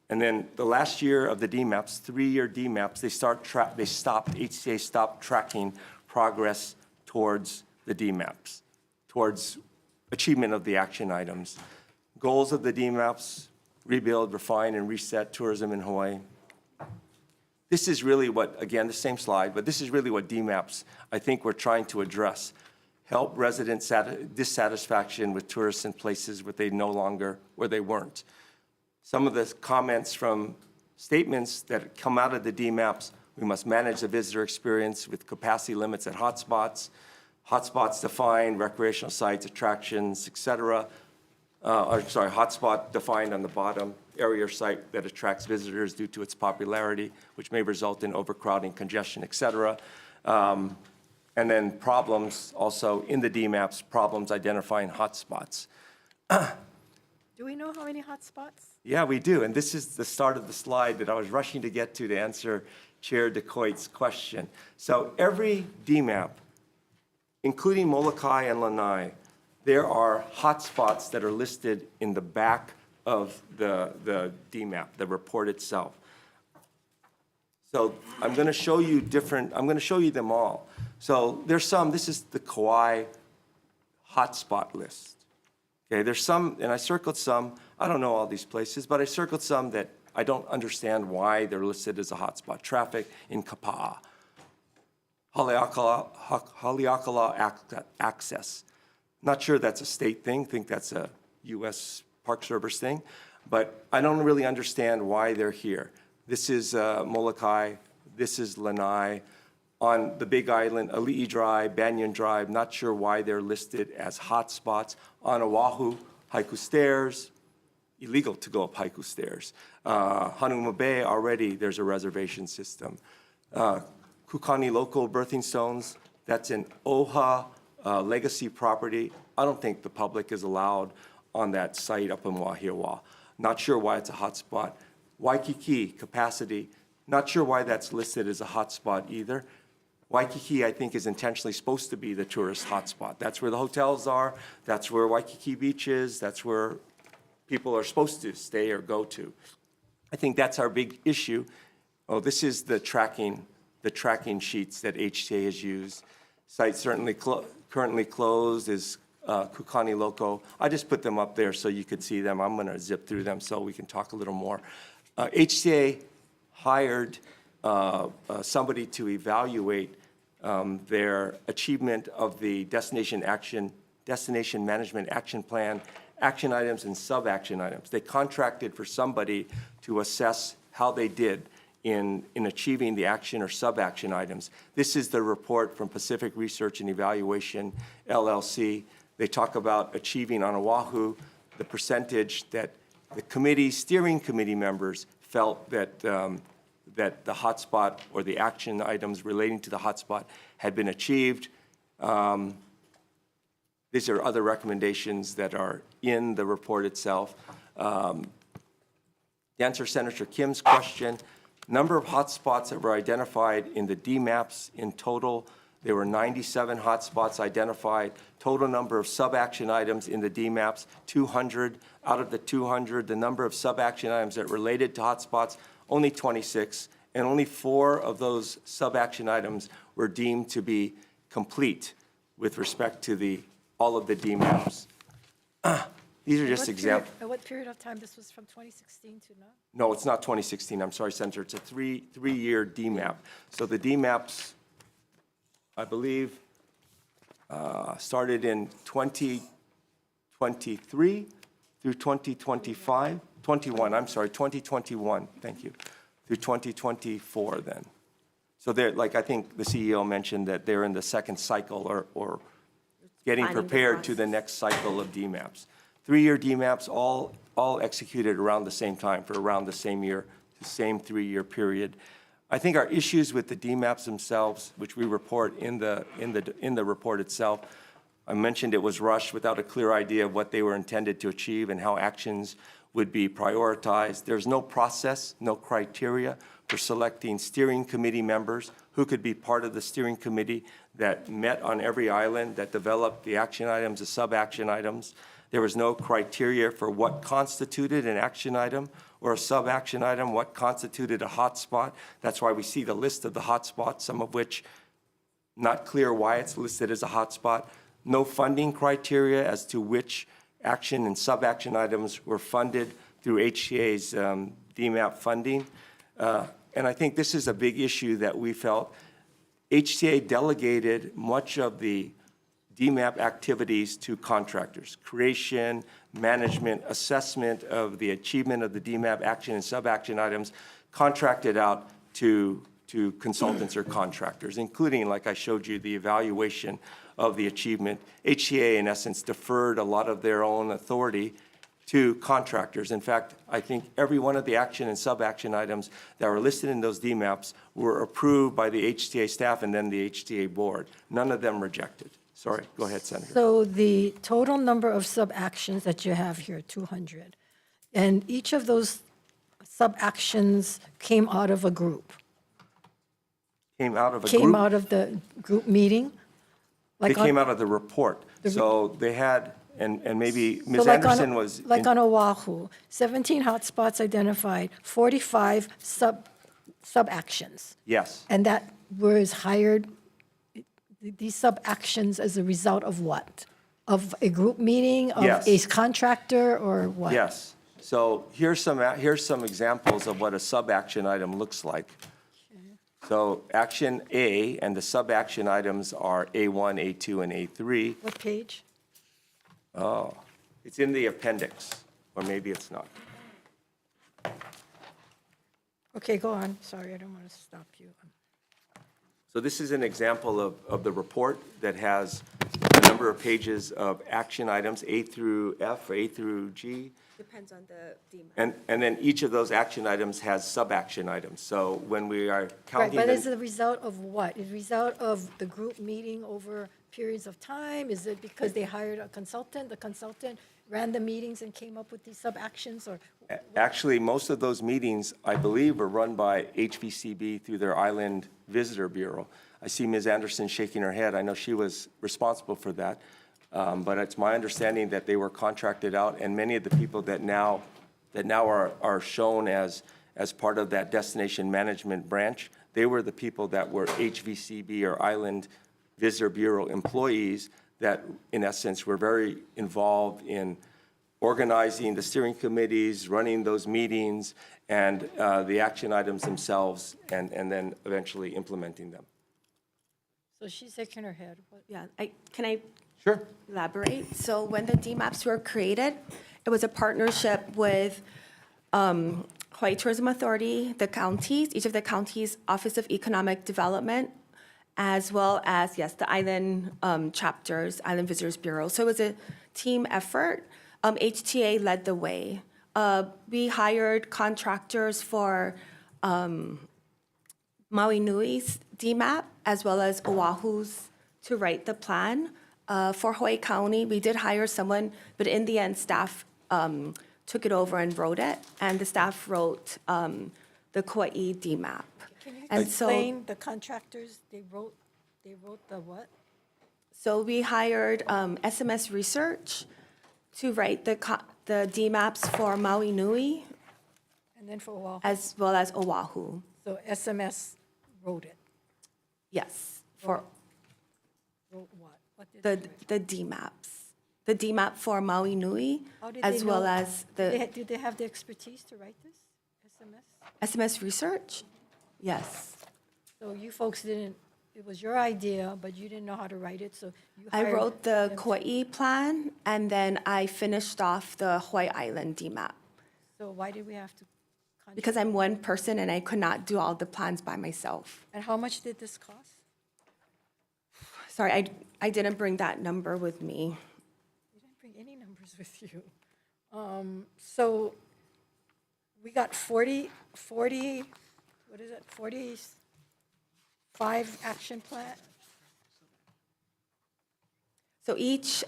And then the last year of the DMAPs, 3-year DMAPs, HTA stopped tracking progress towards the DMAPs, towards achievement of the action items. Goals of the DMAPs: rebuild, refine, and reset tourism in Hawaii. This is really what, again, the same slide, but this is really what DMAPs, I think, we're trying to address. Help resident dissatisfaction with tourists in places where they weren't. Some of the comments from statements that come out of the DMAPs: we must manage the visitor experience with capacity limits at hotspots. Hotspots defined, recreational sites, attractions, et cetera. Hotspot defined on the bottom, area or site that attracts visitors due to its popularity, which may result in overcrowding, congestion, et cetera. And then problems also in the DMAPs, problems identifying hotspots. Do we know how many hotspots? Yeah, we do, and this is the start of the slide that I was rushing to get to answer Chair DeCoite's question. So every DMAP, including Molokai and Lanai, there are hotspots that are listed in the back of the DMAP, the report itself. So I'm going to show you them all. So there's some, this is the Kauai hotspot list. Okay, there's some, and I circled some, I don't know all these places, but I circled some that I don't understand why they're listed as a hotspot. Traffic in Kapa'a, Haleakala access. Not sure that's a state thing, think that's a U.S. Park Service thing, but I don't really understand why they're here. This is Molokai, this is Lanai. On the Big Island, Ali'i Drive, Banyan Drive, not sure why they're listed as hotspots. On Oahu, Haiku Stairs, illegal to go up Haiku Stairs. Hanuma Bay, already there's a reservation system. Kukani Local Birthing Stones, that's an OHA legacy property. I don't think the public is allowed on that site up in Wahiawa. Not sure why it's a hotspot. Waikiki capacity, not sure why that's listed as a hotspot either. Waikiki, I think, is intentionally supposed to be the tourist hotspot. That's where the hotels are, that's where Waikiki Beach is, that's where people are supposed to stay or go to. I think that's our big issue. Oh, this is the tracking sheets that HTA has used. Site certainly currently closed is Kukani Loco. I just put them up there so you could see them. I'm going to zip through them so we can talk a little more. HTA hired somebody to evaluate their achievement of the Destination Management Action Plan, action items and sub-action items. They contracted for somebody to assess how they did in achieving the action or sub-action items. This is the report from Pacific Research and Evaluation, LLC. They talk about achieving on Oahu the percentage that the steering committee members felt that that the hotspot or the action items relating to the hotspot had been achieved. These are other recommendations that are in the report itself. To answer Senator Kim's question, Number of hotspots that were identified in the DMAPs in total, there were 97 hotspots identified. Total number of sub-action items in the DMAPs, 200. Out of the 200, the number of sub-action items that related to hotspots, only 26. And only 4 of those sub-action items were deemed to be complete with respect to all of the DMAPs. These are just examples. At what period of time? This was from 2016 to now? No, it's not 2016. I'm sorry, Senator. It's a three-year DMAP. So the DMAPs, I believe, started in 2023 through 2021, thank you, through 2024 then. So they're, like I think the CEO mentioned that they're in the second cycle or getting Planning the prepared to the next cycle of DMAPs. 3-year DMAPs all executed around the same time for around the same year, the same 3-year period. I think our issues with the DMAPs themselves, which we report in the report itself, I mentioned it was rushed without a clear idea of what they were intended to achieve and how actions would be prioritized. There's no process, no criteria for selecting steering committee members who could be part of the steering committee that met on every island, that developed the action items, the sub-action items. There was no criteria for what constituted an action item or a sub-action item, what constituted a hotspot. That's why we see the list of the hotspots, some of which not clear why it's listed as a hotspot. No funding criteria as to which action and sub-action items were funded through HTA's DMAP funding. And I think this is a big issue that we felt. HTA delegated much of the DMAP activities to contractors, creation, management, assessment of the achievement of the DMAP action and sub-action items, contracted out to consultants or contractors, including, like I showed you, the evaluation of the achievement. HTA, in essence, deferred a lot of their own authority to contractors. In fact, I think every one of the action and sub-action items that were listed in those DMAPs were approved by the HTA staff and then the HTA board. None of them rejected. Sorry, go ahead, Senator. So the total number of sub-actions that you have here, 200, and each of those sub-actions came out of a group? Came out of a Came group. out of the group meeting? They came out of the report. So they had, and maybe Ms. So like on- Anderson was. Like on Oahu, 17 hotspots identified, 45 sub-actions. Yes. And that was hired, these sub-actions as a result of what? Of a group meeting, of Yes. a contractor, or what? Yes. So here's some examples of what a sub-action item looks like. So action A and the sub-action items are A1, A2, and A3. What page? Oh, it's in the appendix, or maybe it's not. Okay, go on. Sorry, I don't want to stop you. So this is an example of the report that has a number of pages of action items, A through F, or A through G. Depends on the DMAP. And then each of those action items has sub-action items. So when we are Right, counting but is them, it a result of what? Is it a result of the group meeting over periods of time? Is it because they hired a consultant? The consultant ran the meetings and came up with these sub-actions, or? actually, most of those meetings, I believe, are run by HVCB through their Island Visitor Bureau. I see Ms. Anderson shaking her head. I know she was responsible for that. But it's my understanding that they were contracted out, and many of the people that now are shown as part of that destination management branch, they were the people that were HVCB or Island Visitor Bureau employees that, in essence, were very involved in organizing the steering committees, running those meetings, and the action items themselves, and then eventually implementing them. So she's shaking her head. What? Yeah, can I Sure. elaborate? So when the DMAPs were created, it was a partnership with Hawaii Tourism Authority, the counties, each of the counties' Office of Economic Development, as well as, yes, the island chapters, Island Visitors Bureau. So it was a team effort. HTA led the way. We hired contractors for Maui Nui's DMAP, as well as Oahu's, to write the plan. For Hawaii County, we did hire someone, but in the end, staff took it over and wrote it. And the staff wrote the Kauai DMAP. Can you And so- explain the contractors, they wrote the what? So we hired SMS Research to write the DMAPs for Maui Nui And then for a while, as well as Oahu. so SMS wrote it. Yes, for Wrote what? What did they write? the DMAPs. The DMAP for Maui Nui, How did as they well know- as the Did they have the expertise to write this, SMS? SMS Research. Yes. So you folks didn't, it was your idea, but you didn't know how to write it, so you I hired wrote the them to- Kauai plan, and then I finished off the Hawaii Island DMAP. So why did we have to? Because I'm one person and I could not do all the plans by myself. And how much did this cost? Sorry, I didn't bring that number with me. You didn't bring any numbers with you. So we got 40, what is it, 45 action plan? So each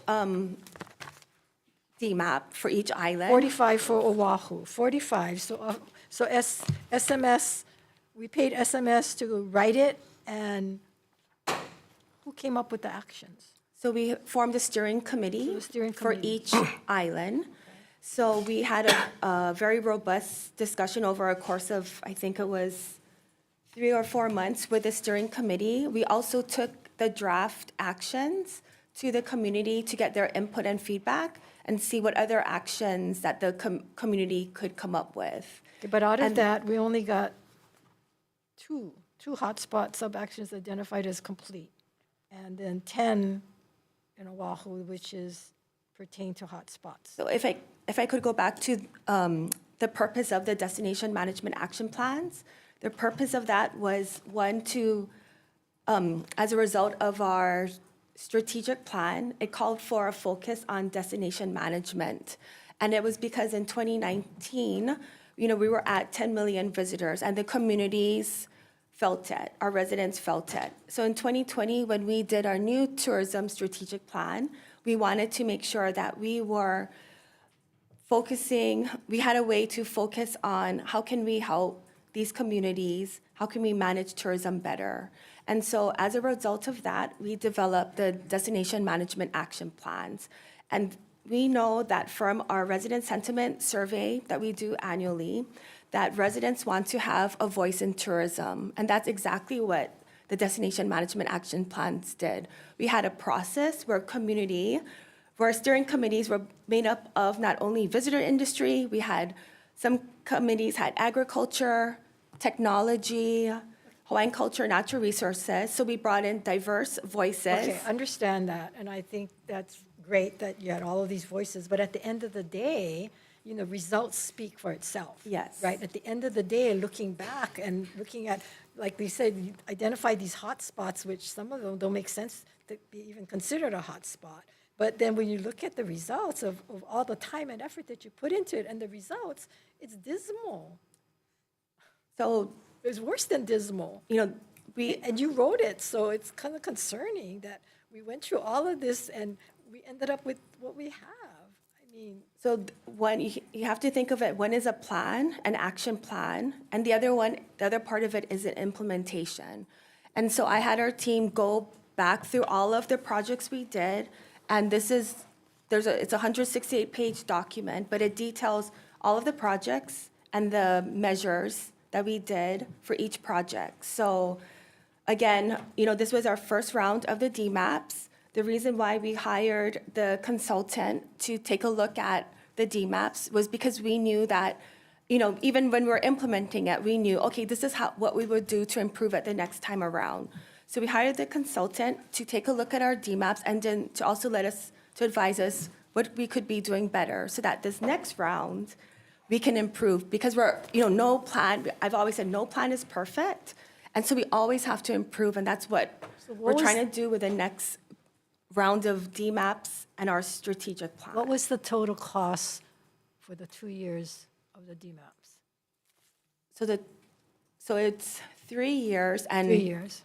DMAP for each island. 45 for Oahu, 45. So SMS, we paid SMS to write it, and who came up with the actions? So we formed a steering committee The steering for committee. each island. So we had a very robust discussion over a course of, I think it was 3 or 4 months with the steering committee. We also took the draft actions to the community to get their input and feedback and see what other actions that the community could come up with. But out of And- that, we only got two hotspot sub-actions identified as complete, and then 10 in Oahu, which is pertain to hotspots. So if I could go back to the purpose of the destination management action plans, the purpose of that was, one, to, as a result of our strategic plan, it called for a focus on destination management. And it was because in 2019, we were at 10 million visitors, and the communities felt it, our residents felt it. So in 2020, when we did our new tourism strategic plan, we wanted to make sure that we were focusing, we had a way to focus on how can we help these communities, how can we manage tourism better. And so as a result of that, we developed the destination management action plans. And we know that from our resident sentiment survey that we do annually, that residents want to have a voice in tourism. And that's exactly what the destination management action plans did. We had a process where steering committees were made up of not only visitor industry, we had some committees had agriculture, technology, Hawaiian culture, natural resources. So we brought in diverse voices. Okay, understand that, and I think that's great that you had all of these voices, but at the end of the day, results speak for itself. Yes. Right, at the end of the day, looking back and looking at, like we said, you identify these hot spots, which some of them don't make sense to be even considered a hot spot. But then when you look at the results of all the time and effort that you put into it and the results, it's dismal. So, It's worse than dismal. we, And you wrote it, so it's kind of concerning that we went through all of this and we ended up with what we have. I mean, so one, you have to think of it, one is a plan, an action plan, and the other part of it is an implementation. And so I had our team go back through all of the projects we did, and it's a 168-page document, but it details all of the projects and the measures that we did for each project. So again, this was our first round of the DMAPs. The reason why we hired the consultant to take a look at the DMAPs was because we knew that, even when we were implementing it, we knew, okay, this is what we would do to improve it the next time around. So we hired the consultant to take a look at our DMAPs and then to also to advise us what we could be doing better so that this next round, we can improve, because no plan, I've always said no plan is perfect. And so we always have to improve, and that's what we're trying to do with the next round of DMAPs and our strategic plan. what was the total cost for the 2 years of the DMAPs? So it's 3 years, and 3 years.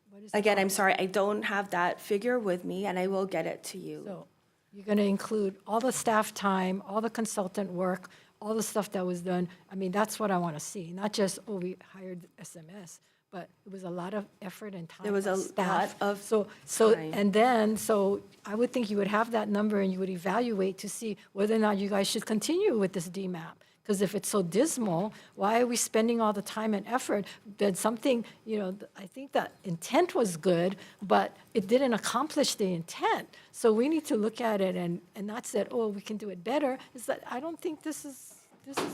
What is the again, I'm cost? sorry, I don't have that figure with me, and I will get it to you. So You're going to include all the staff time, all the consultant work, all the stuff that was done. I mean, that's what I want to see, not just, oh, we hired SMS, but it was a lot of effort and time. There was a on staff. lot of So, time. and then, so I would think you would have that number and you would evaluate to see whether or not you guys should continue with this DMAP. Because if it's so dismal, why are we spending all the time and effort? That something, I think that intent was good, but it didn't accomplish the intent. So we need to look at it and not say, oh, we can do it better. Is that I don't think this is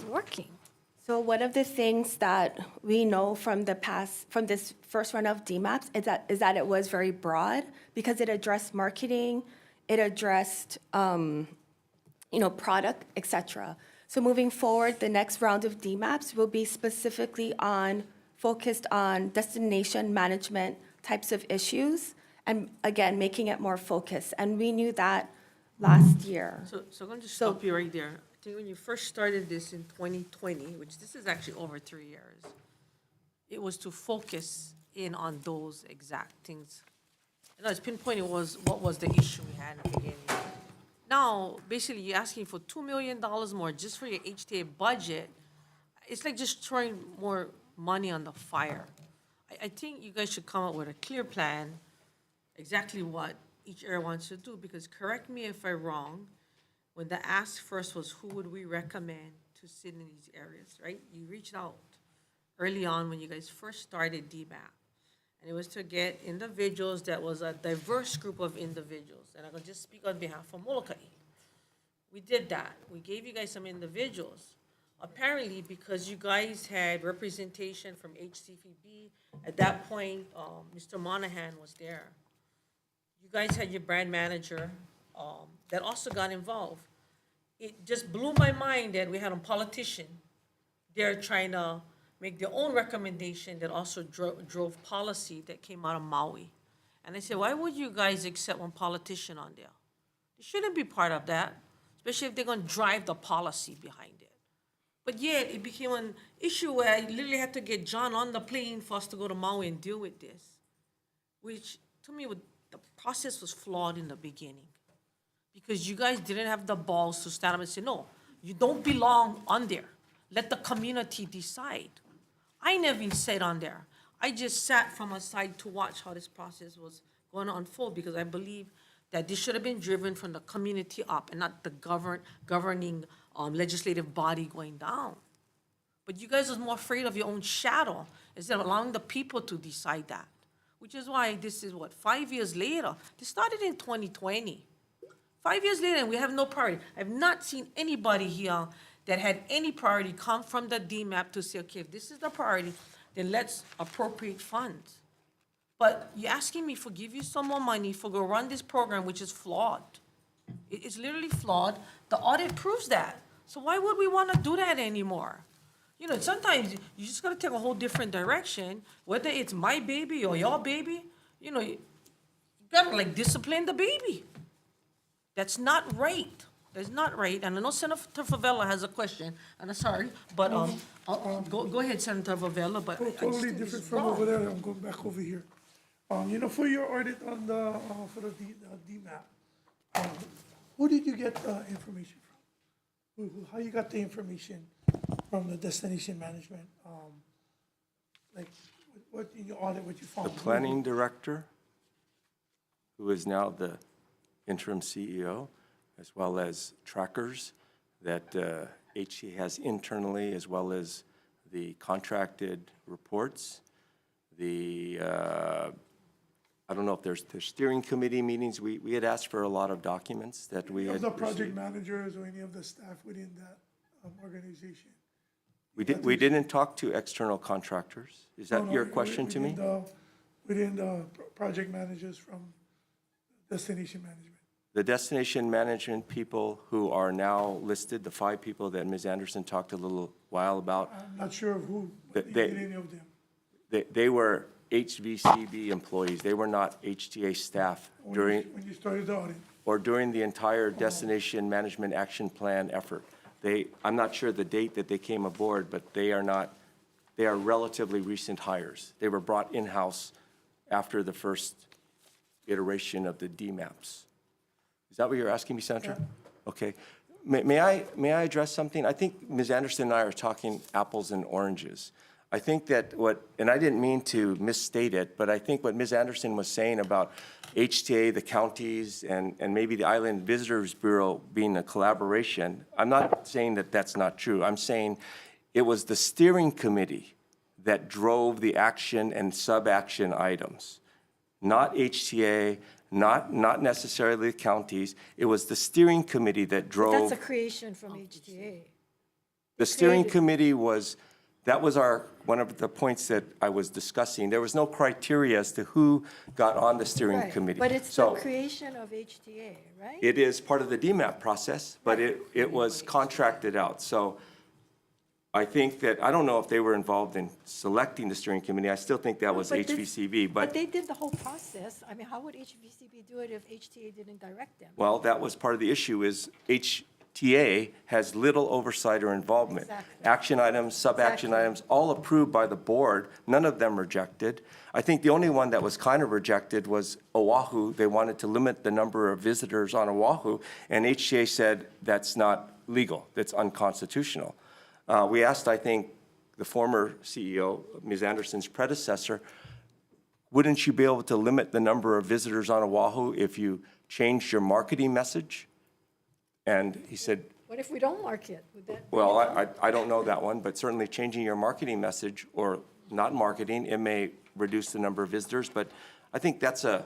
working. So one of the things that we know from from this first run of DMAPs is that it was very broad because it addressed marketing, it addressed, product, et cetera. So moving forward, the next round of DMAPs will be specifically focused on destination management types of issues, and again, making it more focused. And we knew that last year. So I'm going to stop you right there. I think when you first started this in 2020, which this is actually over 3 years, it was to focus in on those exact things. It's pinpointing what was the issue we had in the beginning. Now, basically, you're asking for $2 million more just for your HTA budget. It's like just throwing more money on the fire. I think you guys should come up with a clear plan, exactly what each area wants to do, because correct me if I'm wrong, when the ask first was who would we recommend to sit in these areas, right? You reached out early on when you guys first started DMAP. And it was to get individuals that was a diverse group of individuals. And I'm going to just speak on behalf of Molokai. We did that. We gave you guys some individuals. Apparently, because you guys had representation from HCPB, at that point, Mr. Monahan was there. You guys had your brand manager that also got involved. It just blew my mind that we had a politician there trying to make their own recommendation that also drove policy that came out of Maui. And I said, why would you guys accept one politician on there? They shouldn't be part of that, especially if they're going to drive the policy behind it. But yet, it became an issue where I literally had to get John on the plane for us to go to Maui and deal with this, which to me, the process was flawed in the beginning because you guys didn't have the balls to stand up and say, no, you don't belong on there. Let the community decide. I never even sat on there. I just sat from a side to watch how this process was going to unfold because I believe that this should have been driven from the community up and not the governing legislative body going down. But you guys are more afraid of your own shadow instead of allowing the people to decide that, which is why this is 5 years later. This started in 2020. 5 years later, and we have no priority. I've not seen anybody here that had any priority come from the DMAP to say, okay, if this is the priority, then let's appropriate funds. But you're asking me for give you some more money for go run this program, which is flawed. It's literally flawed. The audit proves that. So why would we want to do that anymore? Sometimes you just got to take a whole different direction, whether it's my baby or your baby. You got to discipline the baby. That's not right. That's not right. And I know Senator Favela has a question, and I'm sorry, but go ahead, Senator Favela. But Totally different from over there. I'm going back over here. For your audit on for the DMAP, who did you get information from? How you got the information from the destination management? What in your audit, what you found? The planning director, who is now the interim CEO, as well as trackers that HTA has internally, as well as the contracted reports. I don't know if there's steering committee meetings. We had asked for a lot of documents that we had Of the project received. managers or any of the staff within that organization? We didn't talk to external contractors. Is that your question to me? Within the project managers from destination management? The destination management people who are now listed, the 5 people that Ms. Anderson talked a little while about, I'm not sure of who, They- did any of them. they were HVCB employees. They were not HTA staff during, When you started the audit? or during the entire Destination Management Action Plan effort. I'm not sure the date that they came aboard, but they are relatively recent hires. They were brought in-house after the first iteration of the DMAPs. Is that what you're asking me, Senator? Okay. May I address something? I think Ms. Anderson and I are talking apples and oranges. I think that and I didn't mean to misstate it, but I think what Ms. Anderson was saying about HTA, the counties, and maybe the Island Visitors Bureau being a collaboration, I'm not saying that that's not true. I'm saying it was the steering committee that drove the action and sub-action items, not HTA, not necessarily the counties. It was the steering committee that drove. That's a creation from HTA. The steering created- committee that was one of the points that I was discussing. There was no criteria as to who got on the steering Right, committee. but it's the So creation of HTA, right? it is part of the DMAP process, but it was contracted out. So I think that, I don't know if they were involved in selecting the steering committee. I still think that was But this- HVCB, But but, they did the whole process. I mean, how would HVCB do it if HTA didn't direct them? well, that was part of the issue is HTA has little oversight or involvement. Exactly. Action items, sub-action Exactly. items, all approved by the board, none of them rejected. I think the only one that was kind of rejected was Oahu. They wanted to limit the number of visitors on Oahu, and HTA said that's not legal, that's unconstitutional. We asked, I think, the former CEO, Ms. Anderson's predecessor, wouldn't you be able to limit the number of visitors on Oahu if you changed your marketing message? And he said, What if we don't market? Would that? well, I don't know that one, but certainly changing your marketing message or not marketing, it may reduce the number of visitors. But I think that's the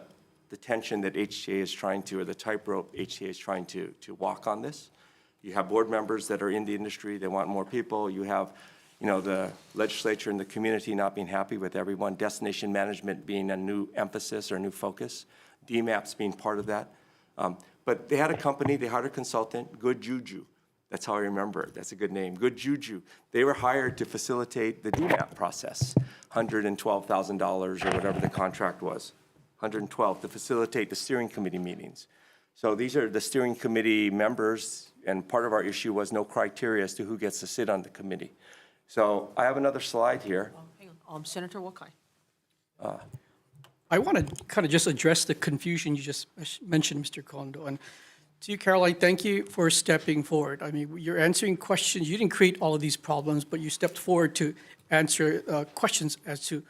tension that HTA is trying to, or the tightrope HTA is trying to walk on this. You have board members that are in the industry, they want more people. You have, the legislature and the community not being happy with everyone. Destination management being a new emphasis or new focus. DMAPs being part of that. But they had a company, they hired a consultant, Good Juju. That's how I remember it. That's a good name, Good Juju. They were hired to facilitate the DMAP process, $112,000 or whatever the contract was, $112 to facilitate the steering committee meetings. So these are the steering committee members, and part of our issue was no criteria as to who gets to sit on the committee. So I have another slide here. Hang on, Senator Wakai. I want to kind of just address the confusion you just mentioned, Mr. Kondo. And to you, Caroline, thank you for stepping forward. I mean, you're answering questions. You didn't create all of these problems, but you stepped forward to answer questions as to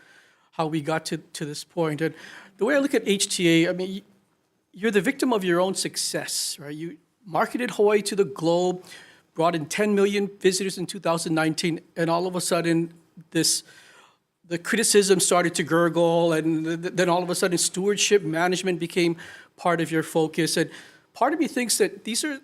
how we got to this point. And the way I look at HTA, I mean, you're the victim of your own success, right? You marketed Hawaii to the globe, brought in 10 million visitors in 2019, and all of a sudden, the criticism started to gurgle, and then all of a sudden, stewardship management became part of your focus. And part of me thinks that these are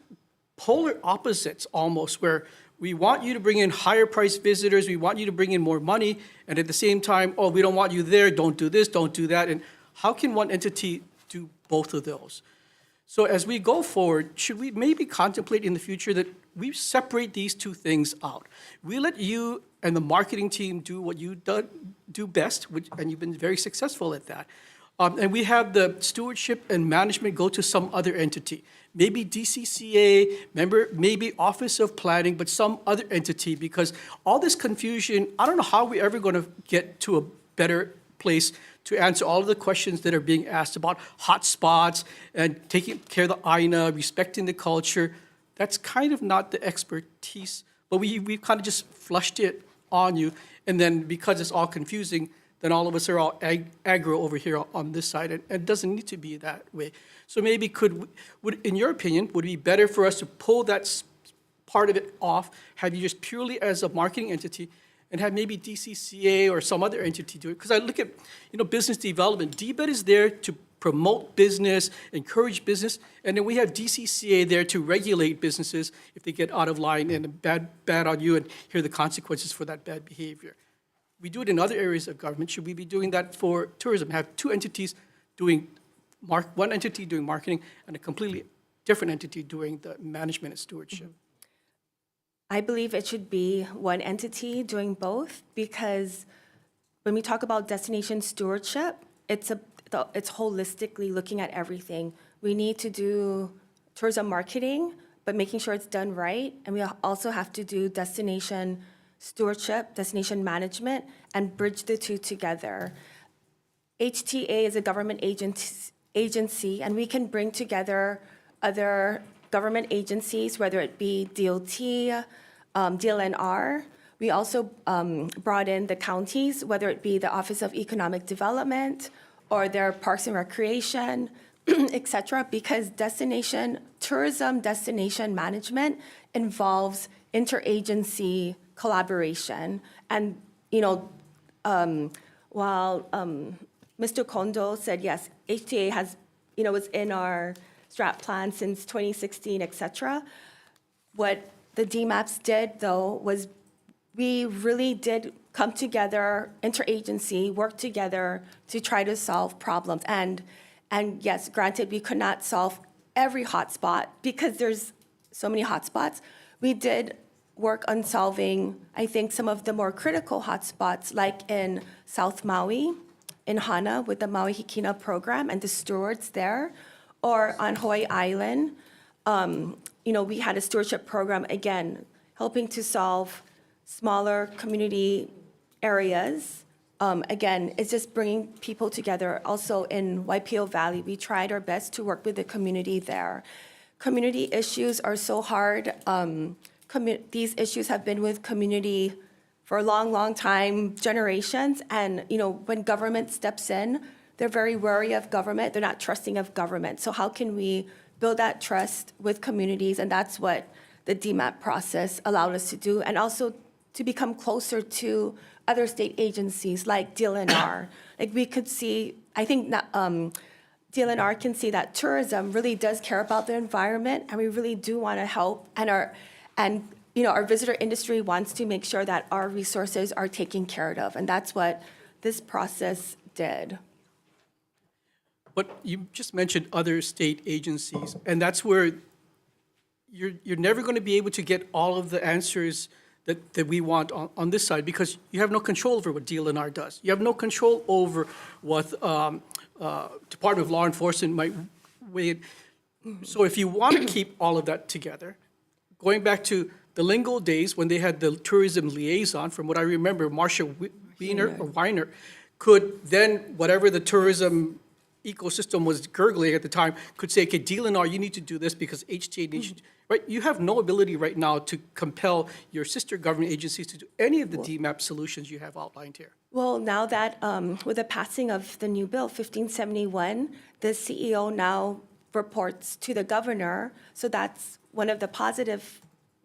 polar opposites almost, where we want you to bring in higher priced visitors, we want you to bring in more money, and at the same time, oh, we don't want you there, don't do this, don't do that. And how can one entity do both of those? So as we go forward, should we maybe contemplate in the future that we separate these two things out? We let you and the marketing team do what you do best, and you've been very successful at that. And we have the stewardship and management go to some other entity, maybe DCCA, maybe Office of Planning, but some other entity, because all this confusion, I don't know how we're ever going to get to a better place to answer all of the questions that are being asked about hotspots and taking care of the INA, respecting the culture. That's kind of not the expertise, but we've kind of just flushed it on you. And then because it's all confusing, then all of us are all aggro over here on this side, and it doesn't need to be that way. So maybe in your opinion, would it be better for us to pull that part of it off, have you just purely as a marketing entity, and have maybe DCCA or some other entity do it? Because I look at, business development. DBED is there to promote business, encourage business, and then we have DCCA there to regulate businesses if they get out of line and bad on you and hear the consequences for that bad behavior. We do it in other areas of government. Should we be doing that for tourism? Have two entities doing, one entity doing marketing and a completely different entity doing the management and stewardship? I believe it should be one entity doing both, because when we talk about destination stewardship, it's holistically looking at everything. We need to do tourism marketing, but making sure it's done right. And we also have to do destination stewardship, destination management, and bridge the two together. HTA is a government agency, and we can bring together other government agencies, whether it be DOT, DLNR. We also brought in the counties, whether it be the Office of Economic Development or their Parks and Recreation, et cetera, because tourism destination management involves interagency collaboration. And, while Mr. Kondo said, yes, HTA has, was in our strat plan since 2016, et cetera, what the DMAPs did, though, was we really did come together, interagency, work together to try to solve problems. And yes, granted, we could not solve every hotspot because there's so many hotspots. We did work on solving, I think, some of the more critical hotspots, like in South Maui, in Hana, with the Maui Hikina program and the stewards there, or on Hawaii Island. We had a stewardship program, again, helping to solve smaller community areas. Again, it's just bringing people together. Also in Waipio Valley, we tried our best to work with the community there. Community issues are so hard. These issues have been with community for a long, long time, generations. And, when government steps in, they're very wary of government. They're not trusting of government. So how can we build that trust with communities? And that's what the DMAP process allowed us to do. And also to become closer to other state agencies like DLNR. Like we could see, I think DLNR can see that tourism really does care about the environment, and we really do want to help. And our visitor industry wants to make sure that our resources are taken care of, and that's what this process did. But you just mentioned other state agencies, and that's where you're never going to be able to get all of the answers that we want on this side, because you have no control over what DLNR does. You have no control over what Department of Law Enforcement might weigh. So if you want to keep all of that together, going back to the Lingo days when they had the tourism liaison, from what I remember, Marcia Weiner could then, whatever the tourism ecosystem was gurgling at the time, could say, okay, DLNR, you need to do this because HTA needs to, right? You have no ability right now to compel your sister government agencies to do any of the DMAP solutions you have outlined here. Well, now that with the passing of the new bill, 1571, the CEO now reports to the governor. So that's one of the positive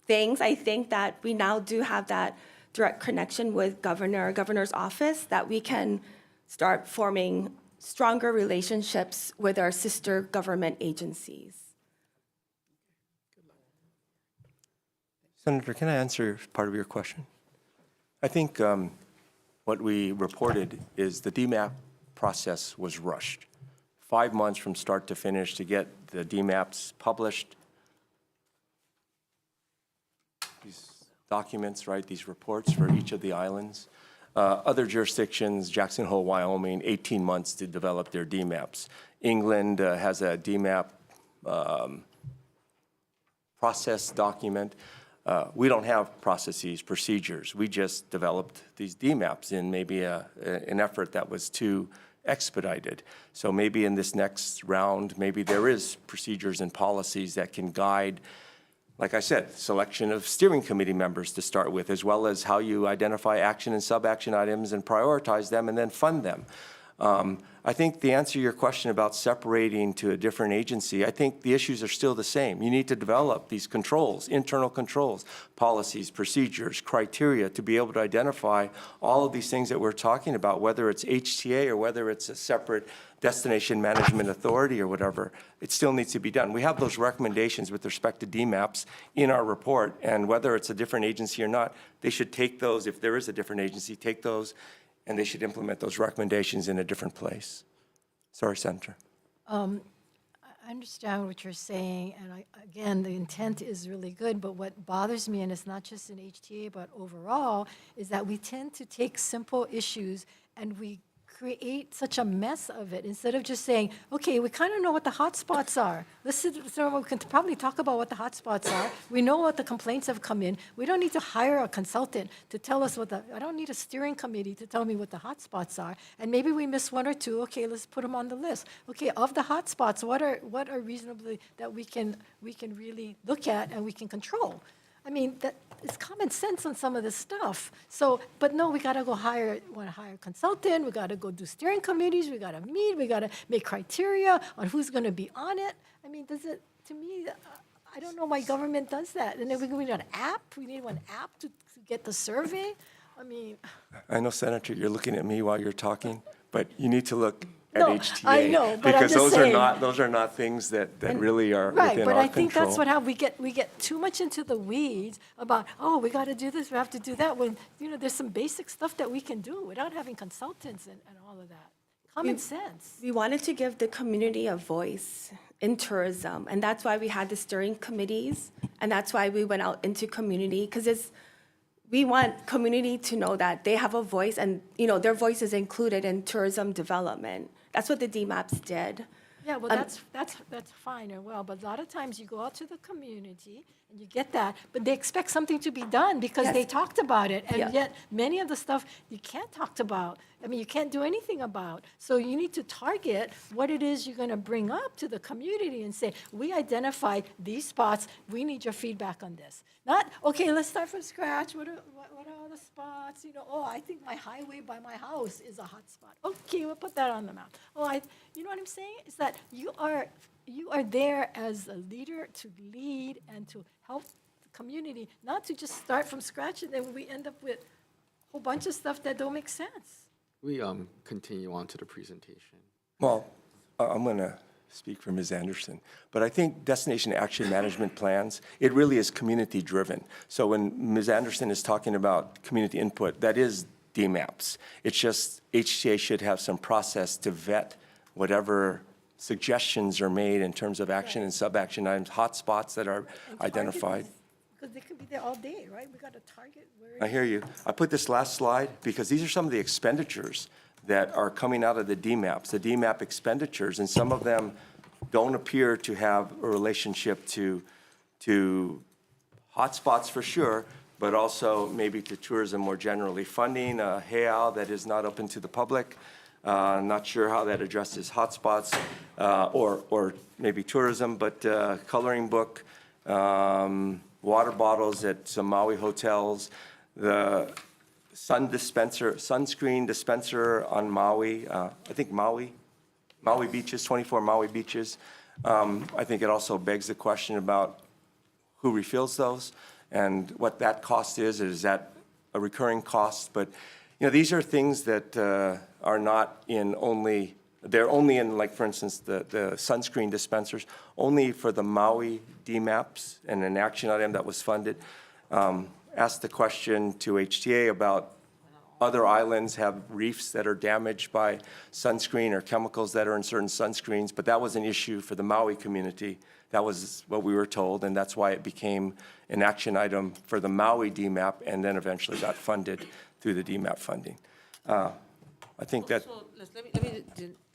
things. I think that we now do have that direct connection with governor's office, that we can start forming stronger relationships with our sister government agencies. Senator, can I answer part of your question? I think what we reported is the DMAP process was rushed. 5 months from start to finish to get the DMAPs published. These documents, right, these reports for each of the islands. Other jurisdictions, Jackson Hole, Wyoming, 18 months to develop their DMAPs. England has a DMAP process document. We don't have processes, procedures. We just developed these DMAPs in maybe an effort that was too expedited. So maybe in this next round, maybe there is procedures and policies that can guide, like I said, selection of steering committee members to start with, as well as how you identify action and sub-action items and prioritize them and then fund them. I think the answer to your question about separating to a different agency, I think the issues are still the same. You need to develop these controls, internal controls, policies, procedures, criteria to be able to identify all of these things that we're talking about, whether it's HTA or whether it's a separate destination management authority or whatever. It still needs to be done. We have those recommendations with respect to DMAPs in our report, and whether it's a different agency or not, they should take those, if there is a different agency, take those, and they should implement those recommendations in a different place. Sorry, Senator. I understand what you're saying, and again, the intent is really good, but what bothers me, and it's not just in HTA, but overall, is that we tend to take simple issues and we create such a mess of it instead of just saying, okay, we kind of know what the hotspots are. So we can probably talk about what the hotspots are. We know what the complaints have come in. We don't need to hire a consultant to tell us I don't need a steering committee to tell me what the hotspots are. And maybe we miss one or two. Okay, let's put them on the list. Okay, of the hotspots, what are reasonably that we can really look at and we can control? I mean, that it's common sense on some of this stuff. So, but no, we gotta go hire a consultant, we gotta go do steering committees, we gotta meet, we gotta make criteria on who's gonna be on it. I mean, to me, I don't know why government does that. And then we need an app, we need one app to get the survey. I mean. I know, Senator, you're looking at me while you're talking, but you need to look at No, HTA. I know, but I'm because just saying. those are not things that really are Right, within but our I think control. that's what happens. We get too much into the weeds about, oh, we got to do this, we have to do that, when, there's some basic stuff that we can do without having consultants and all of that. Common sense. We wanted to give the community a voice in tourism, and that's why we had the steering committees, and that's why we went out into community, because we want community to know that they have a voice, and their voice is included in tourism development. That's what the DMAPs did. Yeah, well, that's fine and well, but a lot of times you go out to the community and you get that, but they expect something to be done because Yes. they talked about it, and Yeah. yet many of the stuff you can't talk about. I mean, you can't do anything about. So you need to target what it is you're going to bring up to the community and say, we identified these spots, we need your feedback on this. Not, okay, let's start from scratch. What are all the spots? Oh, I think my highway by my house is a hot spot. Okay, we'll put that on the map. You know what I'm saying? Is that you are there as a leader to lead and to help the community, not to just start from scratch and then we end up with a whole bunch of stuff that don't make sense. We continue on to the presentation. Well, I'm going to speak for Ms. Anderson, but I think destination action management plans, it really is community-driven. So when Ms. Anderson is talking about community input, that is DMAPs. It's just HTA should have some process to vet whatever suggestions are made in terms of action and sub-action items, hotspots that are And target identified. these, because they could be there all day, right? We got to target where. I hear you. I put this last slide because these are some of the expenditures that are coming out of the DMAPs, the DMAP expenditures, and some of them don't appear to have a relationship to hotspots for sure, but also maybe to tourism more generally. Funding a HEAL that is not open to the public, not sure how that addresses hotspots or maybe tourism, but coloring book, water bottles at some Maui hotels, the sunscreen dispenser on Maui, I think Maui beaches, 24 Maui beaches. I think it also begs the question about who refills those and what that cost is. Is that a recurring cost? But, these are things that are not in only, they're only in, like, for instance, the sunscreen dispensers, only for the Maui DMAPs and an action item that was funded. Asked the question to HTA about other islands have reefs that are damaged by sunscreen or chemicals that are in certain sunscreens, but that was an issue for the Maui community. That was what we were told, and that's why it became an action item for the Maui DMAP and then eventually got funded through the DMAP funding. I think that, So let me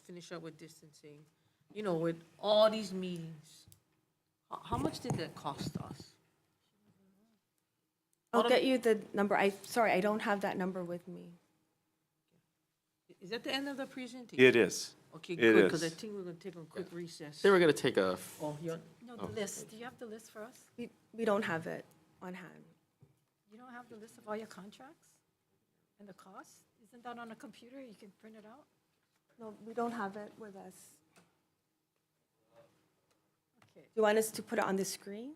finish up with distancing. With all these meetings, how much did that cost us? I'll get you the number. Sorry, I don't have that number with me. Is that the end of the presentation? it is. Okay, It good, because I is. think we're going to take a quick recess. They were going to take a, Oh, you're, No, the list. Do you have the list for us? We don't have it on hand. You don't have the list of all your contracts and the costs? Isn't that on a computer? You can print it out? No, we don't have it with us. Okay. Do you want us to put it on the screen?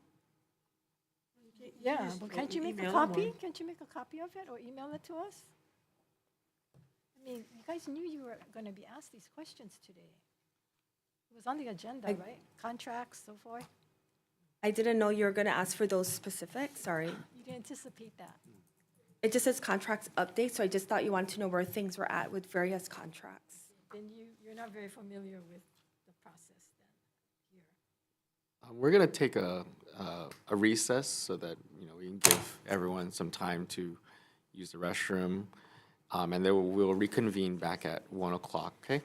Yeah, but can't you make a email them copy? or- Can't you make a copy of it or email it to us? I mean, you guys knew you were going to be asked these questions today. It was on the agenda, right? Contracts, so forth. I didn't know you were going to ask for those specifics, sorry. You didn't anticipate that. It just says contracts update, so I just thought you wanted to know where things were at with various contracts. Then you're not very familiar with the process then here. we're going to take a recess so that, we can give everyone some time to use the restroom. And then we'll reconvene back at 1 o'clock, okay?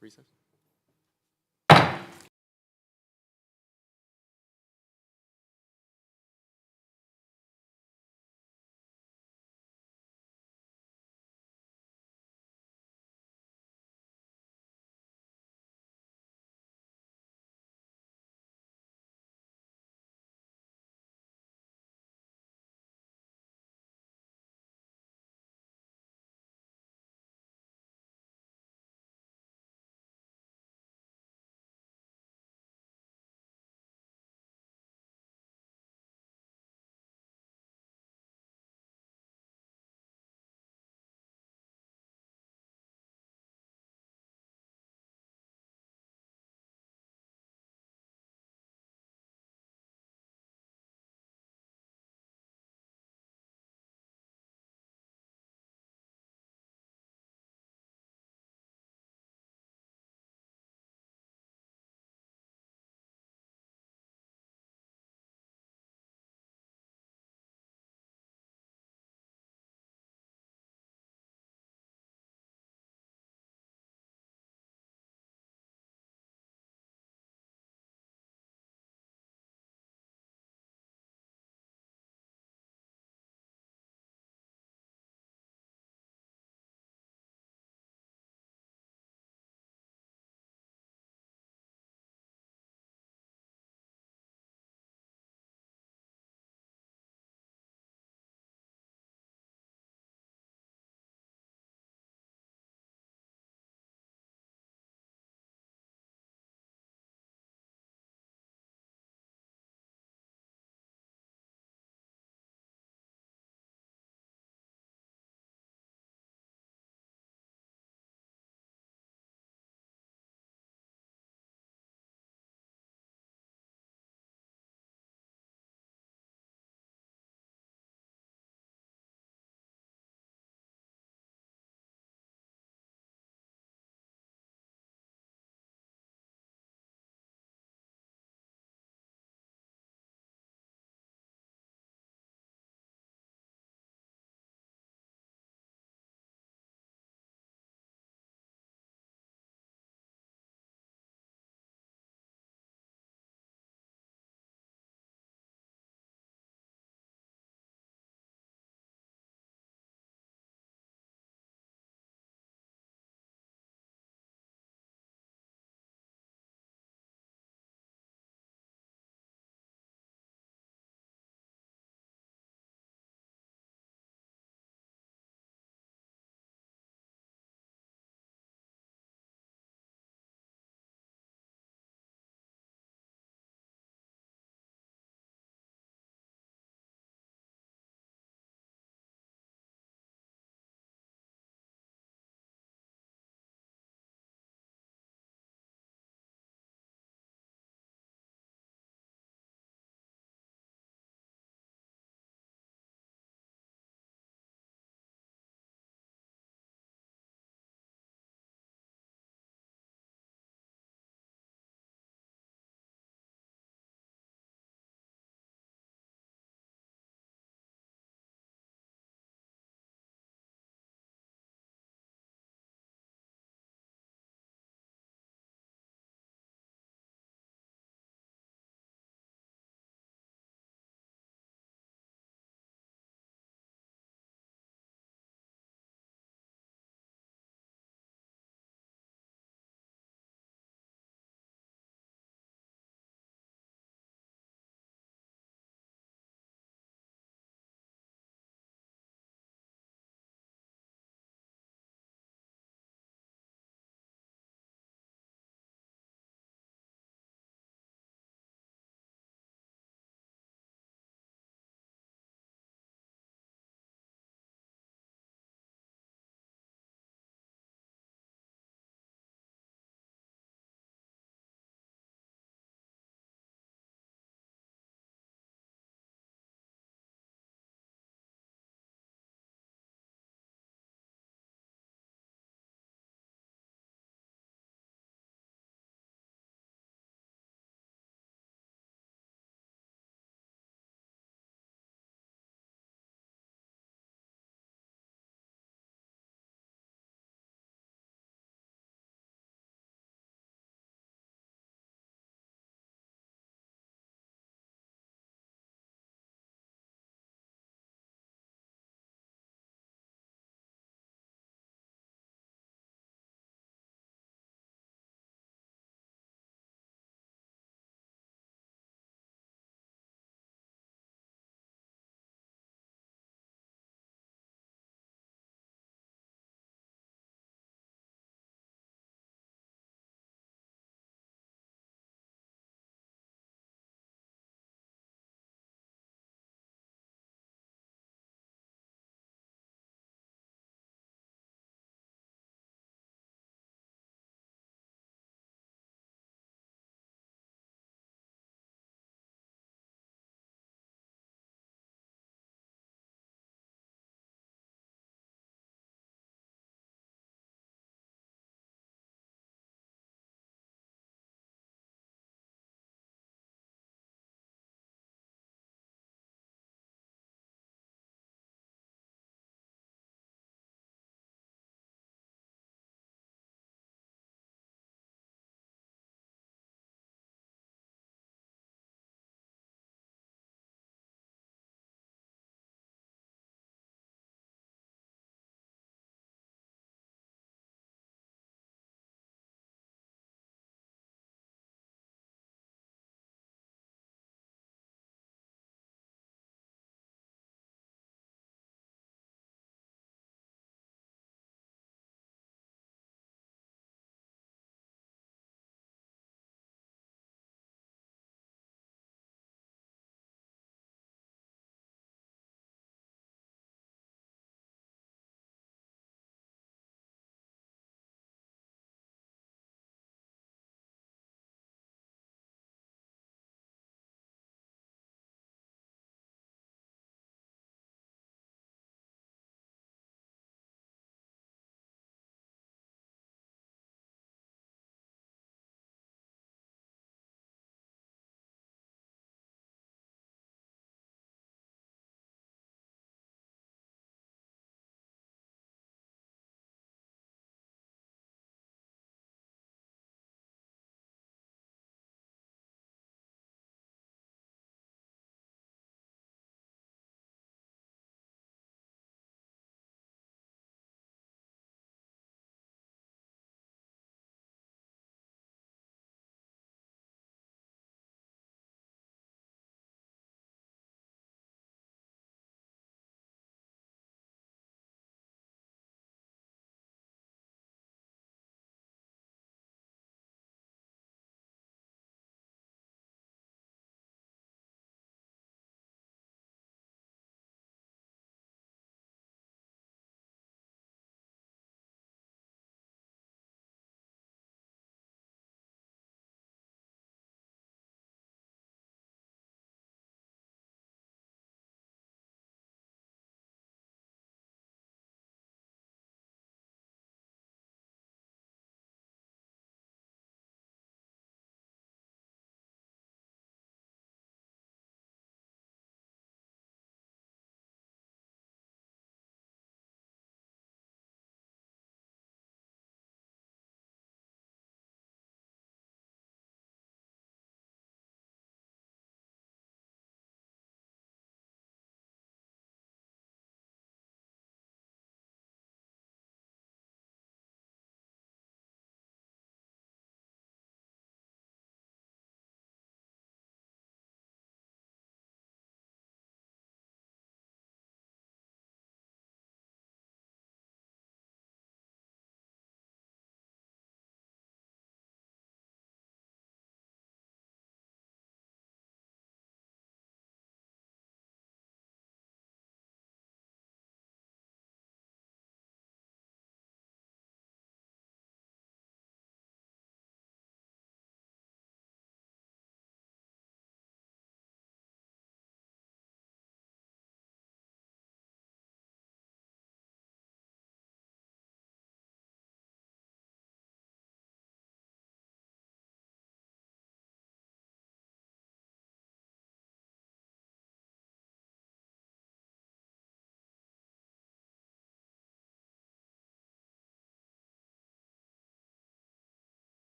Recess.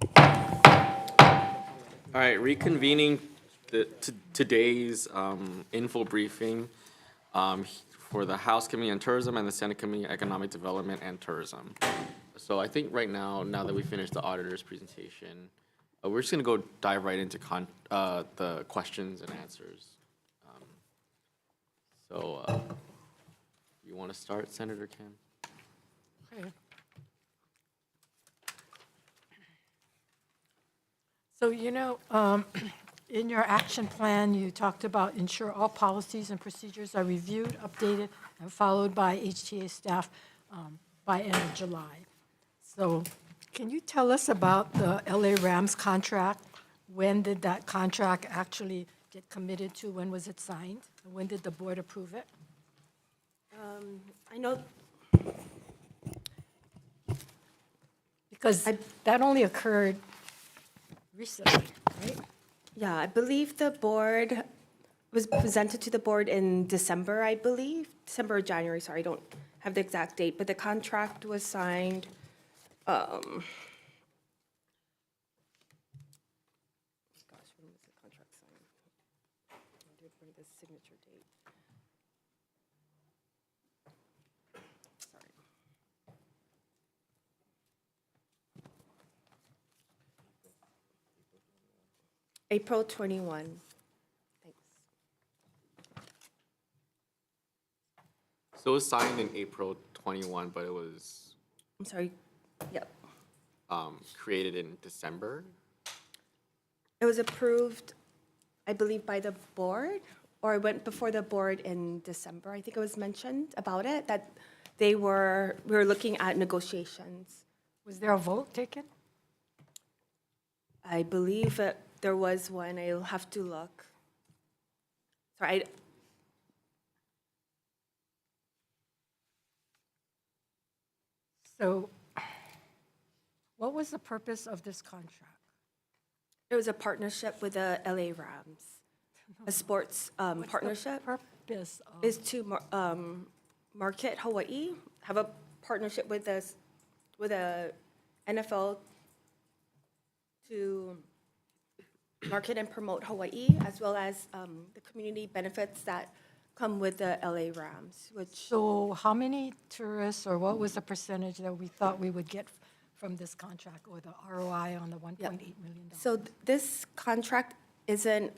All right, reconvening today's info briefing for the House Committee on Tourism and the Senate Committee on Economic Development and Tourism. So I think right now that we finished the auditor's presentation, we're just gonna go dive right into the questions and answers. You want to start, Senator Kim? Okay. So, in your action plan, you talked about ensure all policies and procedures are reviewed, updated, and followed by HTA staff by end of July. So can you tell us about the LA Rams contract? When did that contract actually get committed to? When was it signed? And when did the board approve it? I know, Because that only occurred recently, right? yeah, I believe the board was presented to the board in December, I believe, December or January, sorry, I don't have the exact date, but the contract was signed, gosh, when was the contract signed? I did bring the signature date. Sorry. April 21. Thanks. So it was signed in April 21, but it was I'm sorry. Yep. created in December. It was approved, I believe, by the board, or it went before the board in December. I think it was mentioned about it, that we were looking at negotiations. Was there a vote taken? I believe there was one, I'll have to look. Sorry, So what was the purpose of this contract? it was a partnership with the LA Rams, a sports partnership. Purpose of, Is to market Hawaii, have a partnership with us, with a NFL to market and promote Hawaii, as well as the community benefits that come with the LA Rams, which, so how many tourists, or what was the percentage that we thought we would get from this contract, or the ROI on the $1.8 million? so this contract isn't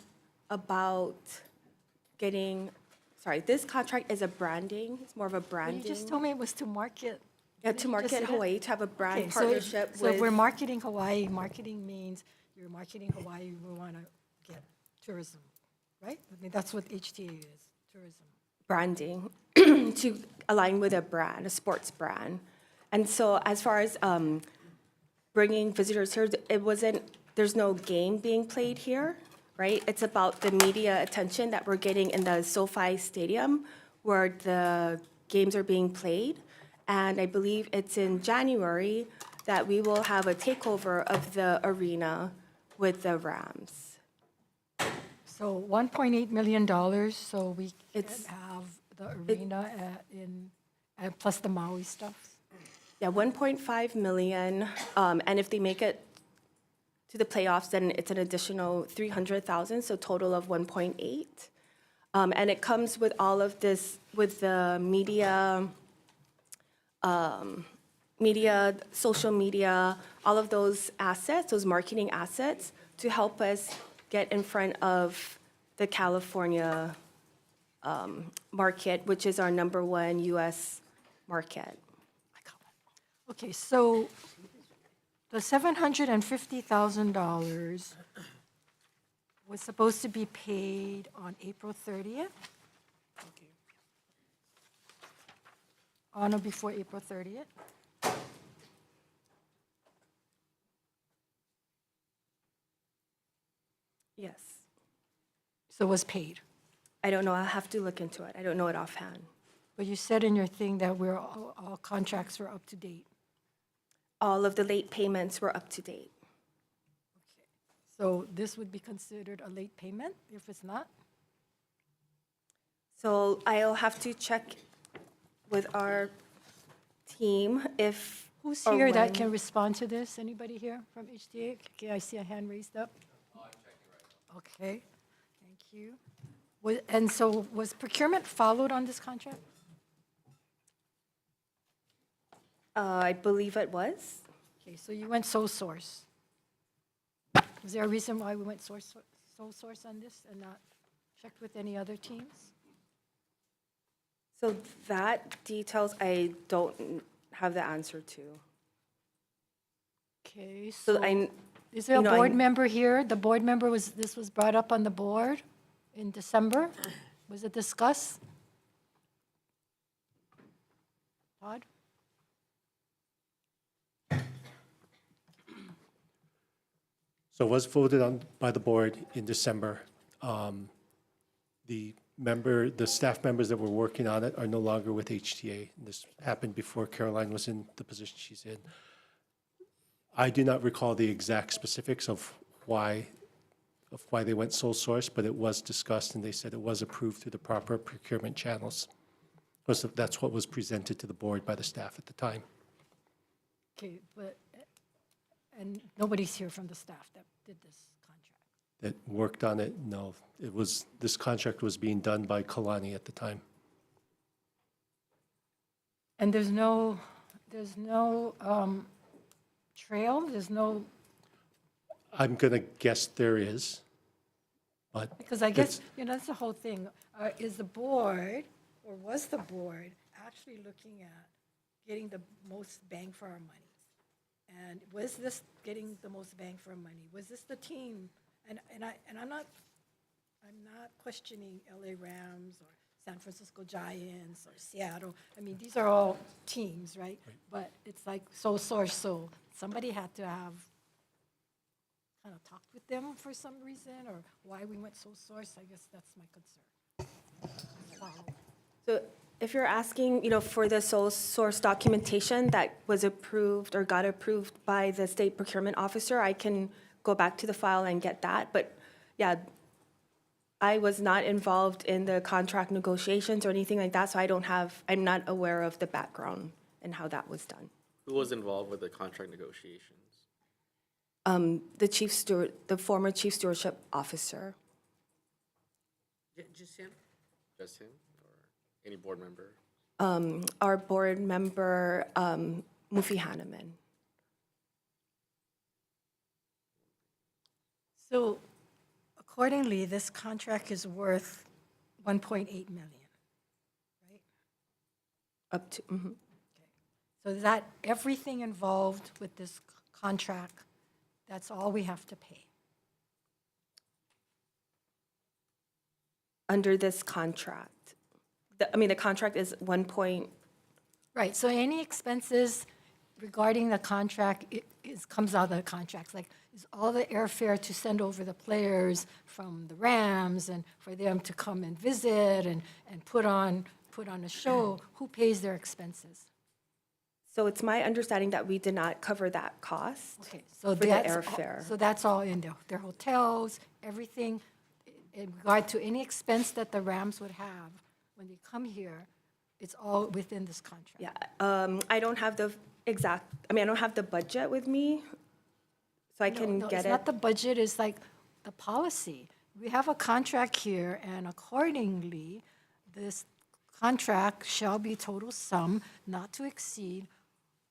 about getting, sorry, this contract is a branding, it's more of a Well, branding. you just told me it was to market. Yeah, Didn't to you just say market that? Hawaii, to have a brand Okay, partnership So if we're with, marketing Hawaii, marketing means you're marketing Hawaii, we want to get tourism, right? I mean, that's what HTA is, tourism. branding to align with a brand, a sports brand. And so as far as bringing visitors here, there's no game being played here, right? It's about the media attention that we're getting in the SoFi Stadium where the games are being played. And I believe it's in January that we will have a takeover of the arena with the Rams. So $1.8 million, so we can It's- have the arena plus the Maui stuff? Yeah, 1.5 million, and if they make it to the playoffs, then it's an additional 300,000, so total of 1.8. And it comes with all of this, with the media, social media, all of those assets, those marketing assets, to help us get in front of the California market, which is our #1 US market. Okay, so the $750,000 was supposed to be paid on April 30th? On or before April 30th? Yes. So it was paid. I don't know, I'll have to look into it. I don't know it offhand. But you said in your thing that all contracts were up to date. All of the late payments were up to date. So this would be considered a late payment if it's not? So I'll have to check with our team if Who's Or here that when. can respond to this? Anybody here from HTA? Okay, I see a hand raised up. Okay, thank you. And so was procurement followed on this contract? I believe it was. Okay, so you went sole source. Was there a reason why we went sole source on this and not checked with any other teams? So that details I don't have the answer to. Okay, So so I, is there a you know, I- board member here? The board member this was brought up on the board in December? Was it discussed? Todd? So it was voted on by the board in December. The staff members that were working on it are no longer with HTA. This happened before Caroline was in the position she's in. I do not recall the exact specifics of why they went sole source, but it was discussed and they said it was approved through the proper procurement channels. That's what was presented to the board by the staff at the time. Okay, but, and nobody's here from the staff that did this contract? That worked on it, no. This contract was being done by Kalani at the time. And there's no trail, there's no, I'm going to guess there is, but. because I guess, it's- that's the whole thing. Is the board, or was the board actually looking at getting the most bang for our money? And was this getting the most bang for our money? Was this the team? And I'm not questioning LA Rams or San Francisco Giants or Seattle. I mean, these are all teams, right? But it's like sole source, so somebody had to have kind of talked with them for some reason, or why we went sole source. I guess that's my concern. So if you're asking, for the sole source documentation that was approved or got approved by the state procurement officer, I can go back to the file and get that. But yeah, I was not involved in the contract negotiations or anything like that, so I'm not aware of the background and how that was done. Who was involved with the contract negotiations? The former chief stewardship officer. Just him? Just him or any board member? Our board member, Mufi Hanneman. So accordingly, this contract is worth 1.8 million, right? Up to, mhm. So is that everything involved with this contract, that's all we have to pay? Under this contract. The contract is 1 point, Right, so any expenses regarding the contract, comes out of the contracts, like, is all the airfare to send over the players from the Rams and for them to come and visit and put on a show, who pays their expenses? so it's my understanding that we did not cover that cost. Okay, so For the that's, airfare. so that's all in their hotels, everything, in regard to any expense that the Rams would have when they come here, it's all within this contract. Yeah, I don't have the I don't have the budget with me, so I can No, get it's it. not the budget, it's like the policy. We have a contract here, and accordingly, this contract shall be total sum not to exceed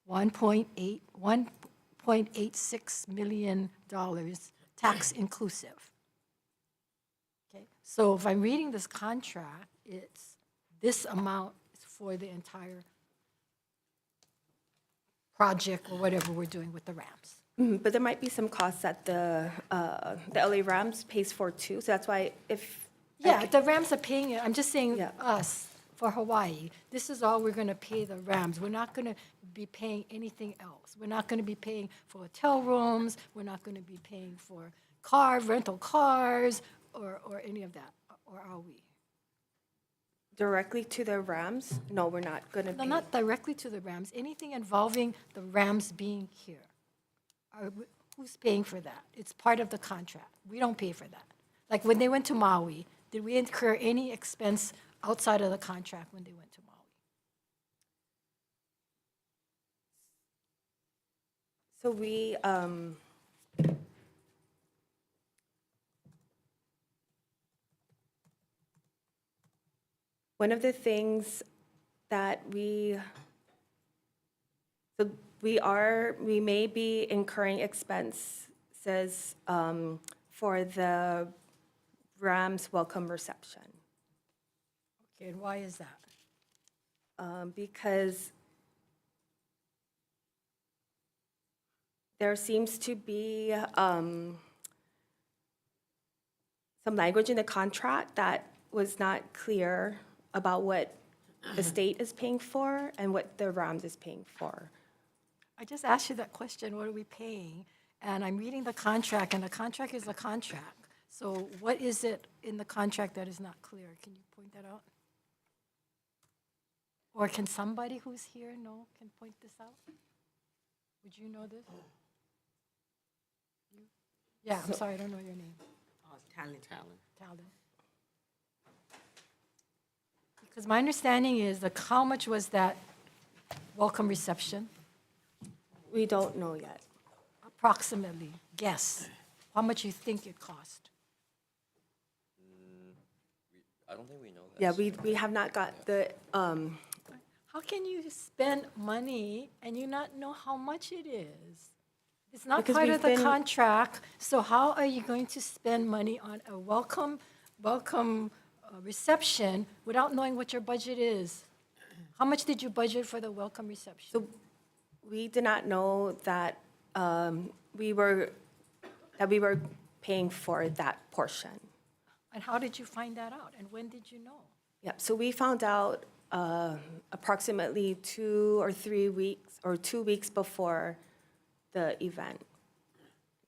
$1.86 million, tax inclusive. Okay, so if I'm reading this contract, it's, this amount is for the entire project or whatever we're doing with the Rams. But there might be some costs that the LA Rams pays for too, so that's why if. Yeah, the Rams are paying it. I'm just saying Yeah. us for Hawaii. This is all we're going to pay the Rams. We're not going to be paying anything else. We're not going to be paying for hotel rooms. We're not going to be paying for rental cars or any of that, or are we? Directly to the Rams? No, we're not going to No, pay. not directly to the Rams. Anything involving the Rams being here. Who's paying for that? It's part of the contract. We don't pay for that. Like when they went to Maui, did we incur any expense outside of the contract when they went to Maui? So we, one of the things that we may be incurring expenses for the Rams welcome reception. Okay, and why is that? Because there seems to be some language in the contract that was not clear about what the state is paying for and what the Rams is paying for. I just asked you that question, what are we paying? And I'm reading the contract, and the contract is a contract. So what is it in the contract that is not clear? Can you point that out? Or can somebody who's here can point this out? Would you know this? You? Yeah, I'm sorry, I don't know your name. Talent. Talon. Because my understanding is how much was that welcome reception? We don't know yet. Approximately, guess, how much you think it cost? I don't think we know that. Yeah, we have not got the, How can you spend money and you not know how much it is? It's not Because part we've of the been- contract, so how are you going to spend money on a welcome reception without knowing what your budget is? How much did you budget for the welcome reception? so we did not know that we were paying for that portion. And how did you find that out? And when did you know? Yep, so we found out approximately 2 or 3 weeks, or 2 weeks before the event.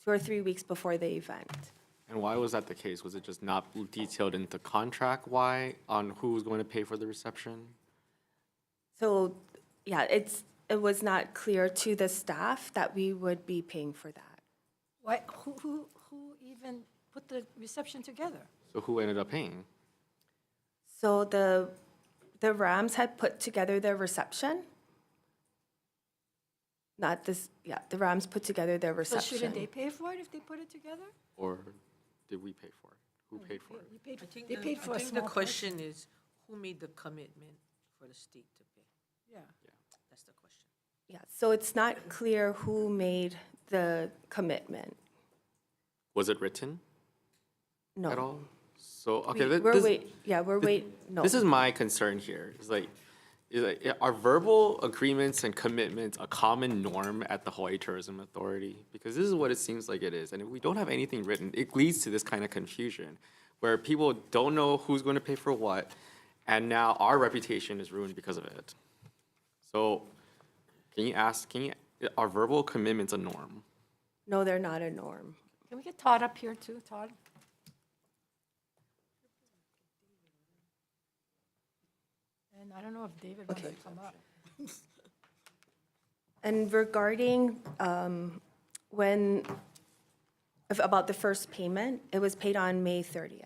2 or 3 weeks before the event. And why was that the case? Was it just not detailed in the contract why, on who was going to pay for the reception? So, yeah, it was not clear to the staff that we would be paying for that. Why, who even put the reception together? So who ended up paying? So the Rams had put together their reception. Not this, yeah, the Rams put together their So reception. shouldn't they pay for it if they put it together? Or did we pay for it? Who paid for it? You paid, I think they paid for a I think the small portion. question is, who made the commitment for the state to pay? Yeah. That's the question. Yeah, so it's not clear who made the commitment. Was it written No. at all? So, We- okay, We're this, wait, yeah, we're wait, no. this is my concern here. Is like, are verbal agreements and commitments a common norm at the Hawaii Tourism Authority? Because this is what it seems like it is. And if we don't have anything written, it leads to this kind of confusion where people don't know who's going to pay for what, and now our reputation is ruined because of it. So, are verbal commitments a norm? No, they're not a norm. Can we get Todd up here too, Todd? And I don't know if David wants to come up. And regarding about the first payment, it was paid on May 30th.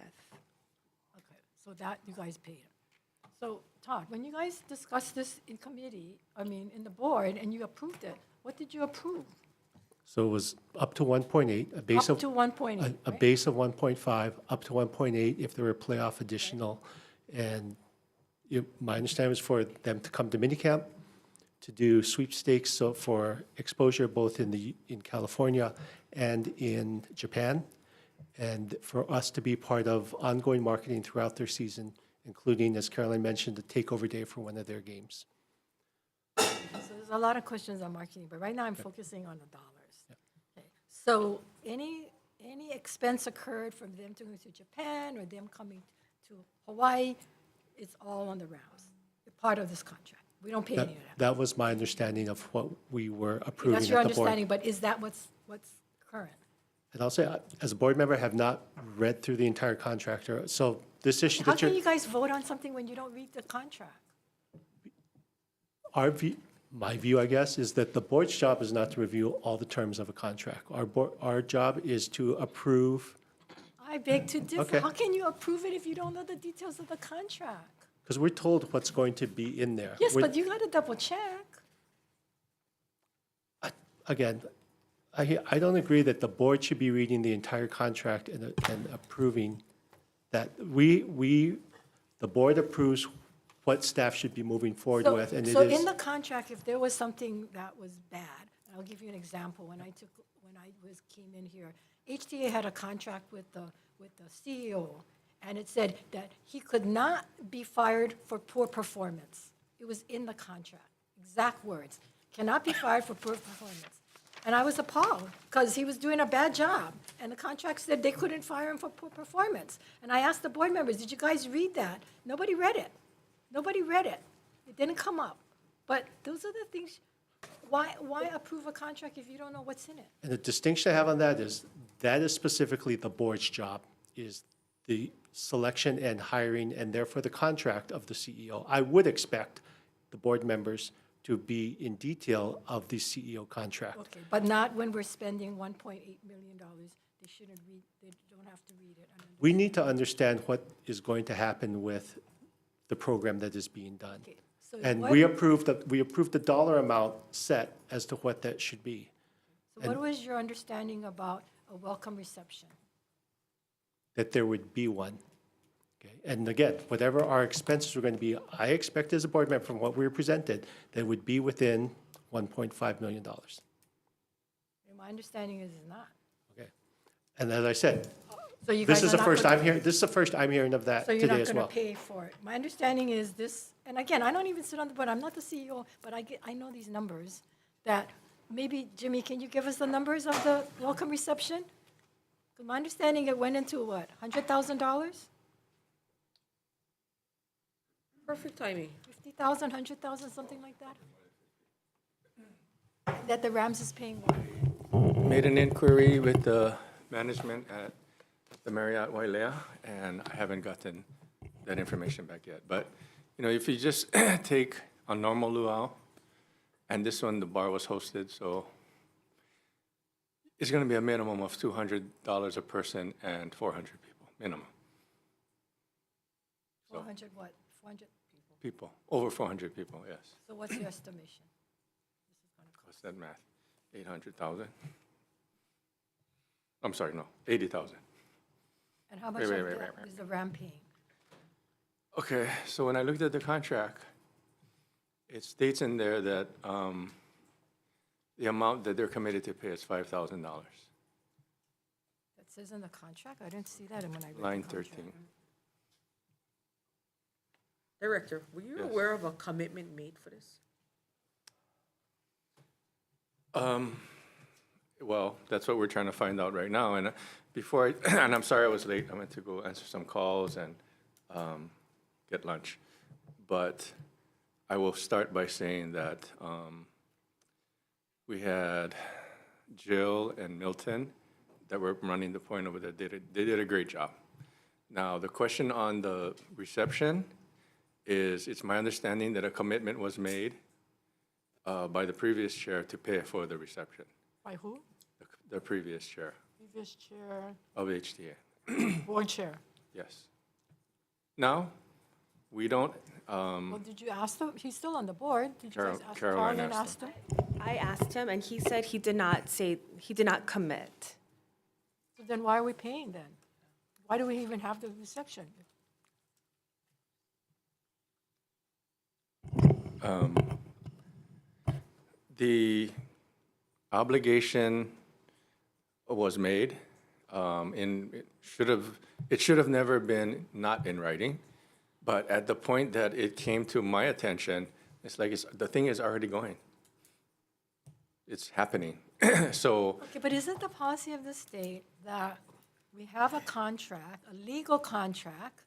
Okay, so that, you guys paid it. So Todd, when you guys discussed this in committee, in the board, and you approved it, what did you approve? So it was up to 1.8, a base Up of. to 1.8, A right? base of 1.5, up to 1.8 if there were playoff additional. And my understanding was for them to come to minicamp, to do sweepstakes, so for exposure both in California and in Japan, and for us to be part of ongoing marketing throughout their season, including, as Caroline mentioned, a takeover day for one of their games. So there's a lot of questions on marketing, but right now I'm focusing on the dollars. Okay. So any expense occurred from them going to Japan or them coming to Hawaii, it's all on the rounds, part of this contract. We don't pay any of that. That was my understanding of what we were approving That's your at the board. understanding, but is that what's current? And I'll say, as a board member, I have not read through the entire contract, so this issue How that can you're. you guys vote on something when you don't read the contract? My view, I guess, is that the board's job is not to review all the terms of a contract. Our job is to approve, I beg to differ. Okay. How can you approve it if you don't know the details of the contract? because we're told what's going to be in there. Yes, but you got to double check. Again, I don't agree that the board should be reading the entire contract and approving that. The board approves what staff should be moving forward So- with, and it So in is, the contract, if there was something that was bad, I'll give you an example. When I came in here, HTA had a contract with the CEO, and it said that he could not be fired for poor performance. It was in the contract, exact words, cannot be fired for poor performance. And I was appalled, because he was doing a bad job, and the contract said they couldn't fire him for poor performance. And I asked the board members, did you guys read that? Nobody read it. Nobody read it. It didn't come up. But those are the things, why approve a contract if you don't know what's in it? and the distinction I have on that is specifically the board's job, is the selection and hiring, and therefore the contract of the CEO. I would expect the board members to be in detail of the CEO contract. Okay, but not when we're spending $1.8 million. They shouldn't read, they don't have to read it. We need to understand what is going to happen with the program that is being done. Okay, so And what- we approved the dollar amount set as to what that should be. So what was your understanding about a welcome reception? That there would be one. Okay, and again, whatever our expenses were going to be, I expect as a board member from what we were presented, that would be within $1.5 million. And my understanding is it's not. Okay, and as I said, So you this guys is are the not first gonna- I'm hearing, this is the first I'm hearing of that So you're today not as going to well. pay for it. My understanding is this, and again, I don't even sit on the board, I'm not the CEO, but I know these numbers, that maybe, Jimmy, can you give us the numbers of the welcome reception? 'Cause my understanding, it went into what, $100,000? Perfect timing. 50,000, 100,000, something like that? That the Rams is paying what? Made an inquiry with the management at the Marriott Wailea, and I haven't gotten that information back yet. But, you know, if you just take a normal luau, and this one, the bar was hosted, so it's going to be a minimum of $200 a person and 400 people, minimum. 400 what? 400 people. People, over 400 people, yes. So what's your estimation? What's that math? 800,000? I'm sorry, no, 80,000. And how much Wait, of wait, that wait. is the Ram paying? Okay, so when I looked at the contract, it states in there that the amount that they're committed to pay is $5,000. That says in the contract? I didn't see that when I read the Line contract. 13. Director, were you Yes. aware of a commitment made for this? Well, that's what we're trying to find out right now. And before, and I'm sorry I was late. I went to go answer some calls and get lunch. But I will start by saying that we had Jill and Milton that were running the point over there. They did a great job. Now, the question on the reception is, it's my understanding that a commitment was made by the previous chair to pay for the reception, By who? the previous chair Previous chair, of HTA, board chair. yes. Now, we don't, Well, did you ask him? He's still on the board. Did you guys ask Caroline Caroline asked asked him? I asked him, and he said he did not commit. So then why are we paying then? Why do we even have the reception? the obligation was made, it should have never been not in writing, but at the point that it came to my attention, it's like the thing is already going. It's happening. So, Okay, but isn't the policy of the state that we have a contract, a legal contract,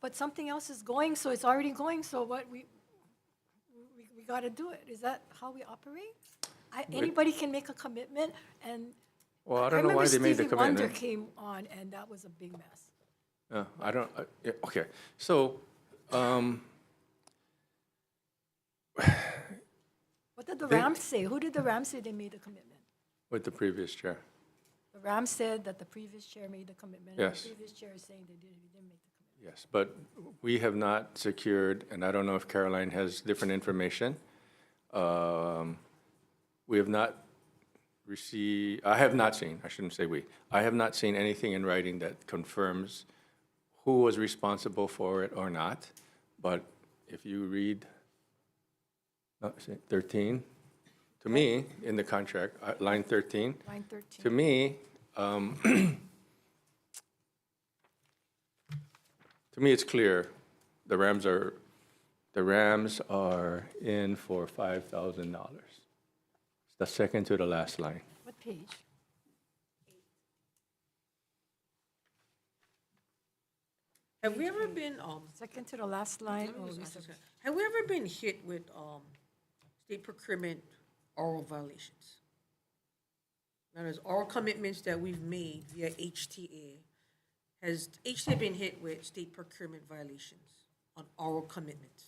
but something else is going, so it's already going, so what, we got to do it? Is that how we operate? Anybody can make a commitment, and well, I don't know why they made the remember Stevie Wonder commitment. came on, and that was a big mess. I don't, yeah, okay, so, What did the Rams say? Who did the Rams say they made the commitment? with the previous chair, The Rams said that the previous chair made the commitment. Yes. And the previous chair is saying they didn't make the commitment. yes, but we have not secured, and I don't know if Caroline has different information. We have not I have not seen, I shouldn't say we, I have not seen anything in writing that confirms who was responsible for it or not. But if you read 13, to me, in the contract, line 13, Line 13. to me, to me, it's clear, the Rams are in for $5,000. It's the second to the last line. What page? Have we ever been, Second to the last line? let me or just we ask sub- this. Have we ever been hit with, state procurement oral violations? Now, there's oral commitments that we've made via HTA. Has HTA been hit with state procurement violations on oral commitments?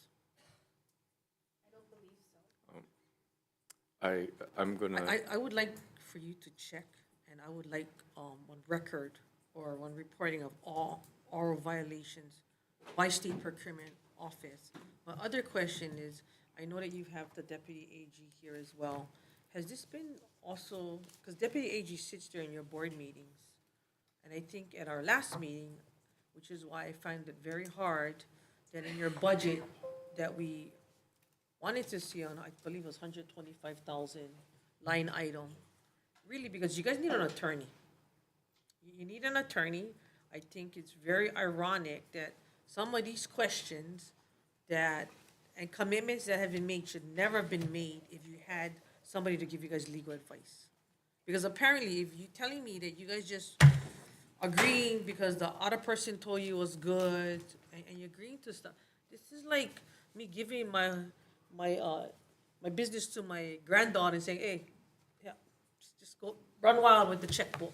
I'm gonna, I would like for you to check, and I would like, on record or on reporting of all oral violations by state procurement office. My other question is, I know that you have the deputy AG here as well. Has this been also, because deputy AG sits during your board meetings, and I think at our last meeting, which is why I find it very hard that in your budget that we wanted to see on, I believe it was 125,000 line item, really, because you guys need an attorney. You need an attorney. I think it's very ironic that some of these questions that, and commitments that have been made should never have been made if you had somebody to give you guys legal advice. Because apparently, if you're telling me that you guys just agreeing because the other person told you it was good, and you're agreeing to stuff, this is like me giving my business to my granddaughter and saying, hey, yeah, just go run wild with the checkbook.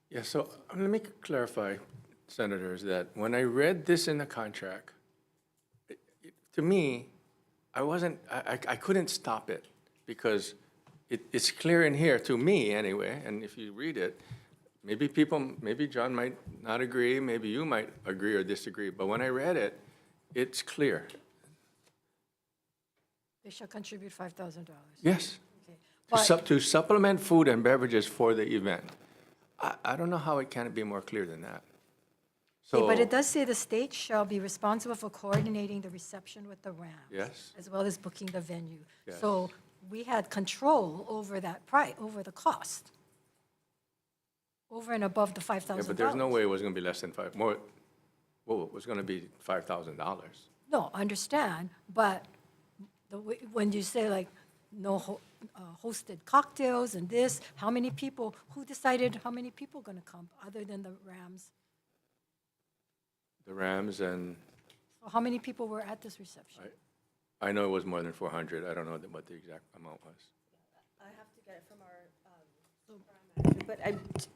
yeah, so let me clarify, senators, that when I read this in the contract, to me, I couldn't stop it because it's clear in here, to me anyway, and if you read it, maybe John might not agree, maybe you might agree or disagree, but when I read it, it's clear. They shall contribute $5,000. Yes. Okay. But To supplement food and beverages for the event. I don't know how it can be more clear than that. So, but it does say the state shall be responsible for coordinating the reception with the Rams. Yes. As well as booking the venue. Yes. So we had control over that over the cost. Over and above the $5,000. yeah, but there's no way it was gonna be less than it was gonna be $5,000. No, I understand, but when you say like no hosted cocktails and this, how many people, who decided how many people going to come other than the Rams? The Rams and, So how many people were at this reception? I know it was more than 400. I don't know what the exact amount was. I have to get it from our, but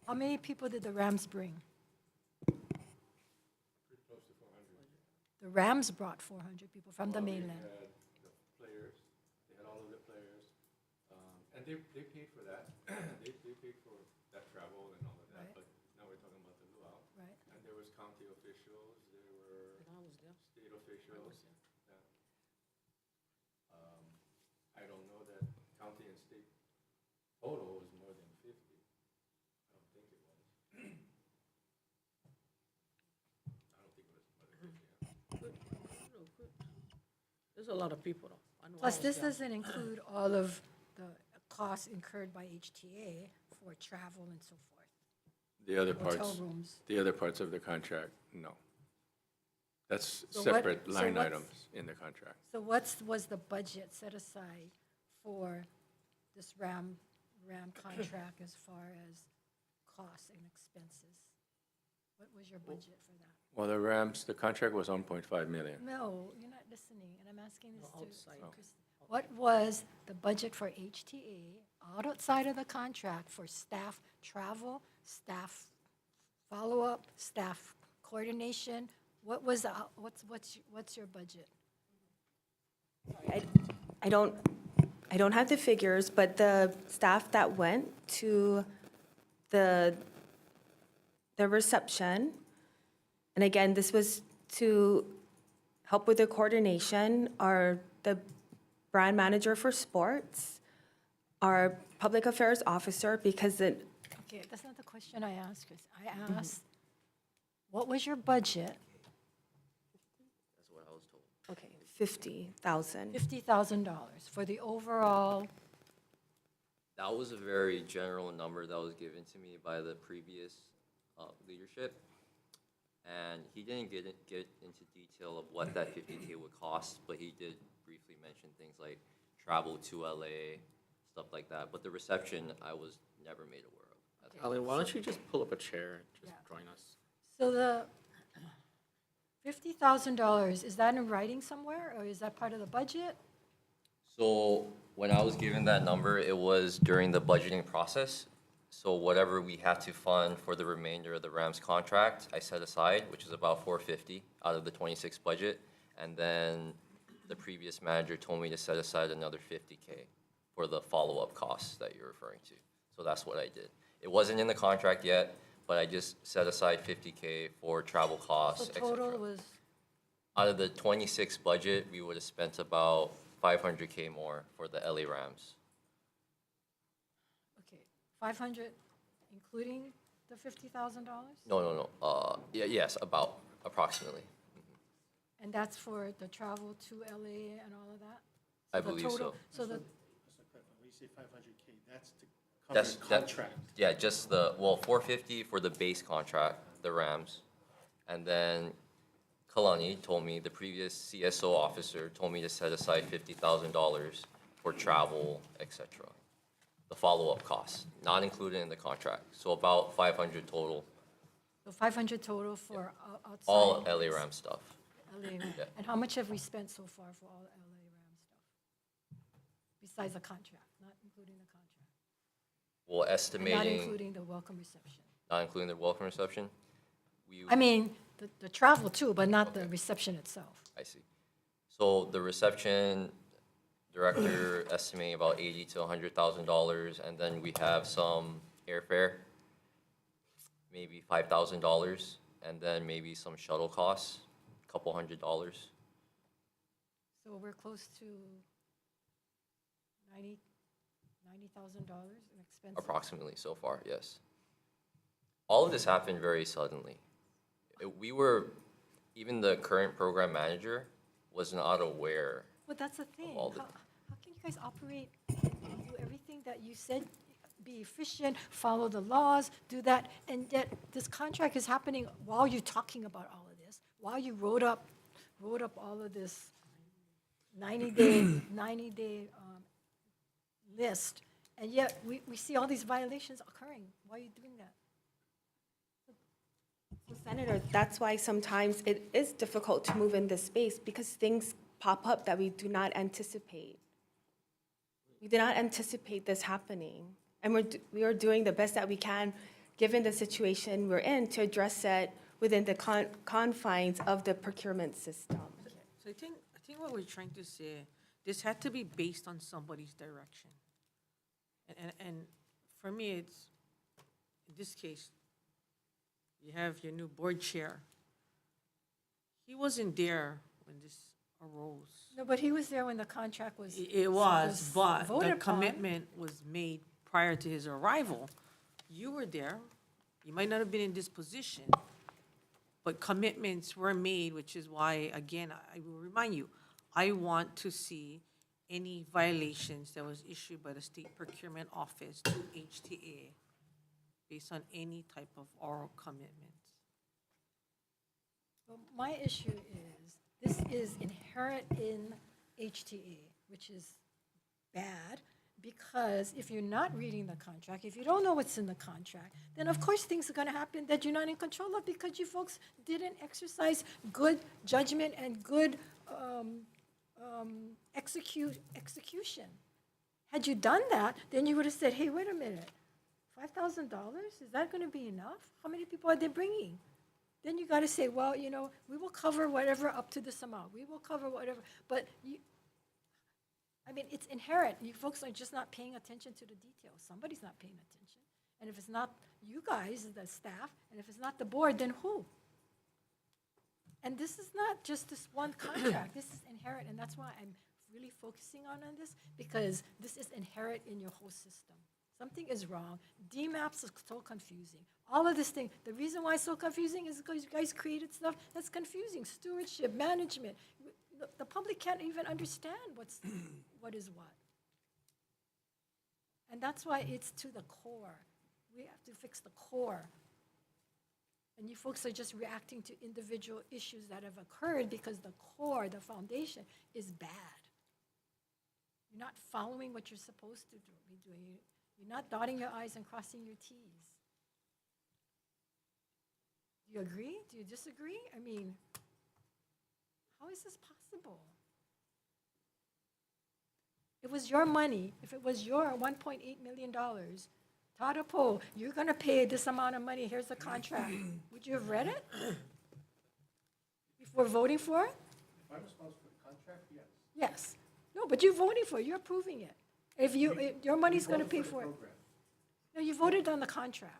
How many people did the Rams bring? The Rams brought 400 people from the mainland. Players, they had all of the players, and they paid for that. They paid for that travel and all of that, Right. but now we're talking about the luau. Right. And there was county officials, there were state officials. Yeah. I don't know that county and state total was more than 50. I don't think it was. I don't think it was more than 50. There's a lot of people, though. I know I Plus, was this there. doesn't include all of the costs incurred by HTA for travel and so forth. The other Hotel parts, rooms. the other parts of the contract, no. That's So separate line what's- items in the contract. So was the budget set aside for this RAM contract as far as costs and expenses? What was your budget for that? Well, the contract was 1.5 million. No, you're not listening, and I'm asking this outside. to Chris. What was the budget for HTA outside of the contract for staff travel, staff follow-up, staff coordination? What was what's your budget? I don't have the figures, but the staff that went to the reception, and again, this was to help with the coordination, are the brand manager for sports, our public affairs officer, because it, Okay, that's not the question I asked, Chris. I asked, what was your budget? That's what I was told. okay, 50,000. $50,000 for the overall, That was a very general number that was given to me by the previous leadership. And he didn't get into detail of what that 50K would cost, but he did briefly mention things like travel to LA, stuff like that. But the reception, I was never made aware of. Alan, why don't you just pull up a chair and just Yeah. join us? so the $50,000, is that in writing somewhere, or is that part of the budget? So when I was given that number, it was during the budgeting process. So whatever we had to fund for the remainder of the Rams contract, I set aside, which is about $450 out of the 26 budget. And then the previous manager told me to set aside another $50K for the follow-up costs that you're referring to. So that's what I did. It wasn't in the contract yet, but I just set aside $50K for travel costs, So et total cetera. was, Out of the 26 budget, we would have spent about $500K more for the LA Rams. okay, 500, including the $50,000? No. Yeah, yes, about, approximately. And that's for the travel to LA and all of that? I So the believe total- so. So the, When you say 500K, that's to That's, cover that, contract. yeah, just the, well, 450 for the base contract, the Rams. And then Kalani told me, the previous CSO officer told me to set aside $50,000 for travel, et cetera. The follow-up costs, not included in the contract. So about 500 total, so 500 total for outside? all LA Ram stuff. LA. Yeah. And how much have we spent so far for all the LA Ram stuff? Besides the contract, not including the contract? Well, And not estimating, including the welcome reception? not including the welcome reception, we. I mean, the travel too, but not the reception itself. I see. So the reception director estimating about $80,000 to $100,000, and then we have some airfare, maybe $5,000, and then maybe some shuttle costs, a couple $100. So we're close to $90,000 in expenses? Approximately so far, yes. All of this happened very suddenly. We were, even the current program manager was not aware. Well, that's the thing. all the- How can you guys operate, do everything that you said, be efficient, follow the laws, do that, and yet this contract is happening while you're talking about all of this, while you wrote up all of this 90-day list, and yet we see all these violations occurring. Why are you doing that? So Senator, that's why sometimes it is difficult to move in this space, because things pop up that we do not anticipate. We did not anticipate this happening, and we are doing the best that we can, given the situation we're in, to address it within the confines of the procurement system. So I think what we're trying to say, this had to be based on somebody's direction. And for me, it's, in this case, you have your new board chair. He wasn't there when this arose. No, but he was there when the contract was. It was, but voted the upon. commitment was made prior to his arrival. You were there. You might not have been in this position, but commitments were made, which is why, again, I will remind you, I want to see any violations that was issued by the State Procurement Office to HTA based on any type of oral commitments. Well, my issue is, this is inherent in HTA, which is bad, because if you're not reading the contract, if you don't know what's in the contract, then of course things are gonna happen that you're not in control of, because you folks didn't exercise good judgment and good execution. Had you done that, then you would have said, hey, wait a minute, $5,000, is that gonna be enough? How many people are they bringing? Then you gotta say, well, you know, we will cover whatever up to this amount, we will cover whatever, but you, I mean, it's inherent, you folks are just not paying attention to the details, somebody's not paying attention. And if it's not you guys, the staff, and if it's not the board, then who? And this is not just this one contract, this is inherent, and that's why I'm really focusing on this? Because this is inherent in your whole system. Something is wrong. DMAPs are so confusing. All of this thing, the reason why it's so confusing is because you guys created stuff that's confusing. Stewardship, management. The public can't even understand what is what. And that's why it's to the core. We have to fix the core. And you folks are just reacting to individual issues that have occurred because the core, the foundation, is bad. You're not following what you're supposed to be doing. You're not dotting your I's and crossing your T's. Do you agree? Do you disagree? I mean, how is this possible? It was your money. If it was your $1.8 million, Tadapo, you're going to pay this amount of money. Here's the contract. Would you have read it before voting for it? If I'm responsible for the contract, yes. Yes. No, but you're voting for it. You're approving it. If your money's going to pay for it. No, you voted on the contract.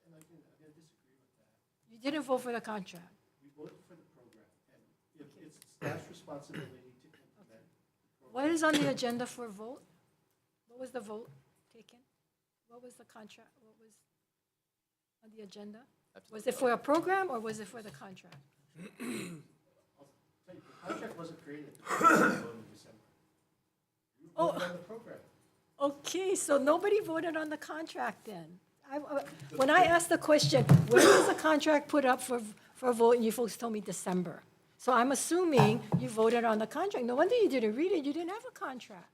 And I disagree with that. You didn't vote for the contract. We voted for the program, and it's staff's responsibility to implement. What is on the agenda for vote? What was the vote taken? What was the contract? What was on the agenda? Was it for a program or was it for the contract? The contract wasn't created in December. You voted on the program. Okay, so nobody voted on the contract then. When I asked the question, when was the contract put up for a vote, and you folks told me December. So I'm assuming you voted on the contract. No wonder you didn't read it, you didn't have a contract.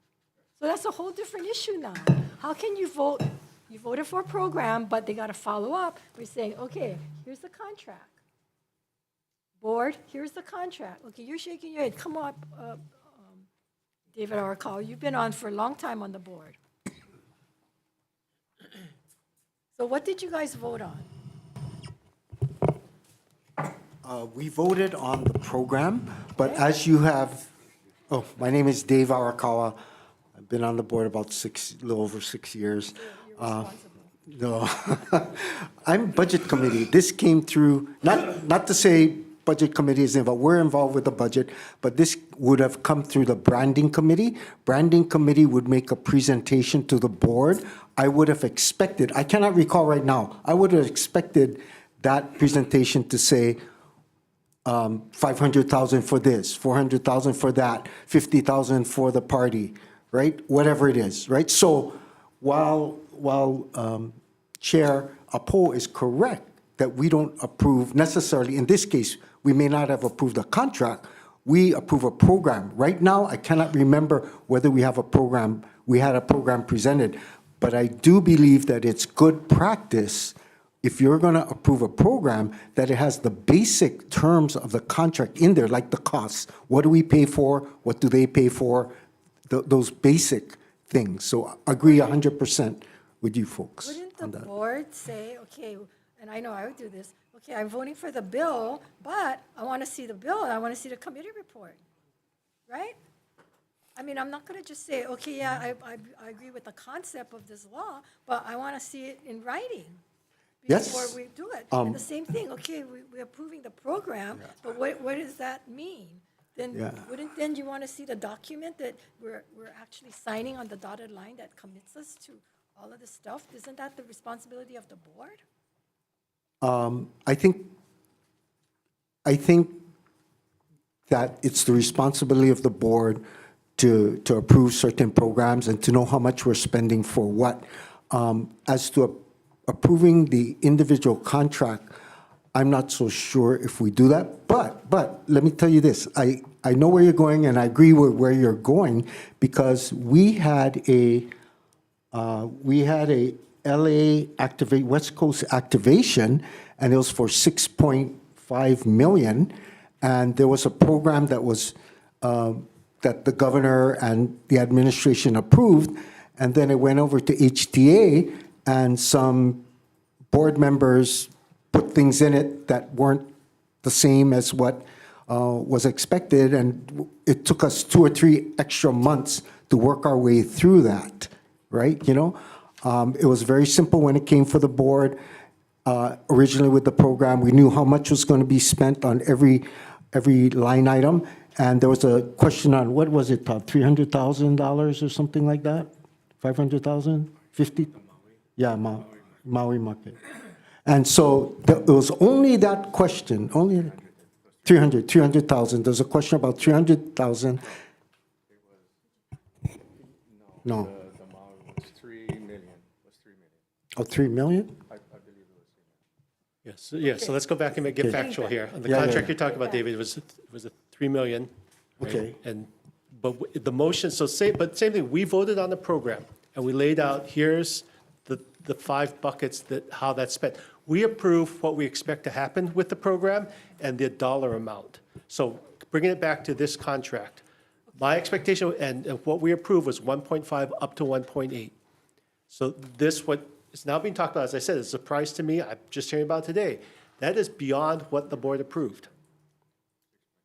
So that's a whole different issue now. How can you vote, you voted for a program, but they gotta follow up. We're saying, okay, here's the contract. Board, here's the contract. Okay, you're shaking your head, come on, David Arakawa, you've been on for a long time on the board. So what did you guys vote on? We voted on the program, but as you have, my name is Dave Arakawa. I've been on the board about a little over 6 years. No, I'm budget committee. This came through, not to say budget committee is involved, we're involved with the budget, but this would have come through the branding committee. Branding committee would make a presentation to the board. I would have expected, I cannot recall right now, I would have expected that presentation to say 500,000 for this, 400,000 for that, 50,000 for the party, right? Whatever it is, right? So while Chair Apo is correct that we don't approve necessarily, in this case, we may not have approved a contract, we approve a program. Right now, I cannot remember whether we have a program, we had a program presented, but I do believe that it's good practice if you're going to approve a program that it has the basic terms of the contract in there, like the costs. What do we pay for? What do they pay for? Those basic things. So I agree 100% with you folks Wouldn't on the that. board say, okay, and I know I would do this, okay, I'm voting for the bill, but I want to see the bill, and I want to see the committee report, right? I mean, I'm not going to just say, okay, yeah, I agree with the concept of this law, but I want to see it in writing Yes. before we do it. And the same thing, okay, we're approving the program, but what does that mean? Then Yeah. wouldn't then you want to see the document that we're actually signing on the dotted line that commits us to all of this stuff? Isn't that the responsibility of the board? I think that it's the responsibility of the board to approve certain programs and to know how much we're spending for what. As to approving the individual contract, I'm not so sure if we do that, but let me tell you this, I know where you're going and I agree with where you're going because we had a LA activate, West Coast activation, and it was for 6.5 million. And there was a program that was, that the governor and the administration approved. And then it went over to HTA and some board members put things in it that weren't the same as what was expected. And it took us 2 or 3 extra months to work our way through that, right? You know, it was very simple when it came for the board. Originally with the program, we knew how much was going to be spent on every line item. And there was a question on, what was it, $300,000 or something like that? 500,000? 50? Yeah, Maui market. And so it was only that question, only 300,000. There's a question about 300,000. No. The amount was 3 million, Oh, 3 million? Yes, so let's go back and get Okay. factual here. The Yeah, yeah, contract yeah. you're talking about, David, was a 3 million. right? Okay. But the motion, same thing, we voted on the program, and we laid out, here's the 5 buckets how that's spent. We approve what we expect to happen with the program and the dollar amount. So bringing it back to this contract, my expectation and what we approved was 1.5 up to 1.8. So what is now being talked about, as I said, is a surprise to me. I'm just hearing about it today. That is beyond what the board approved.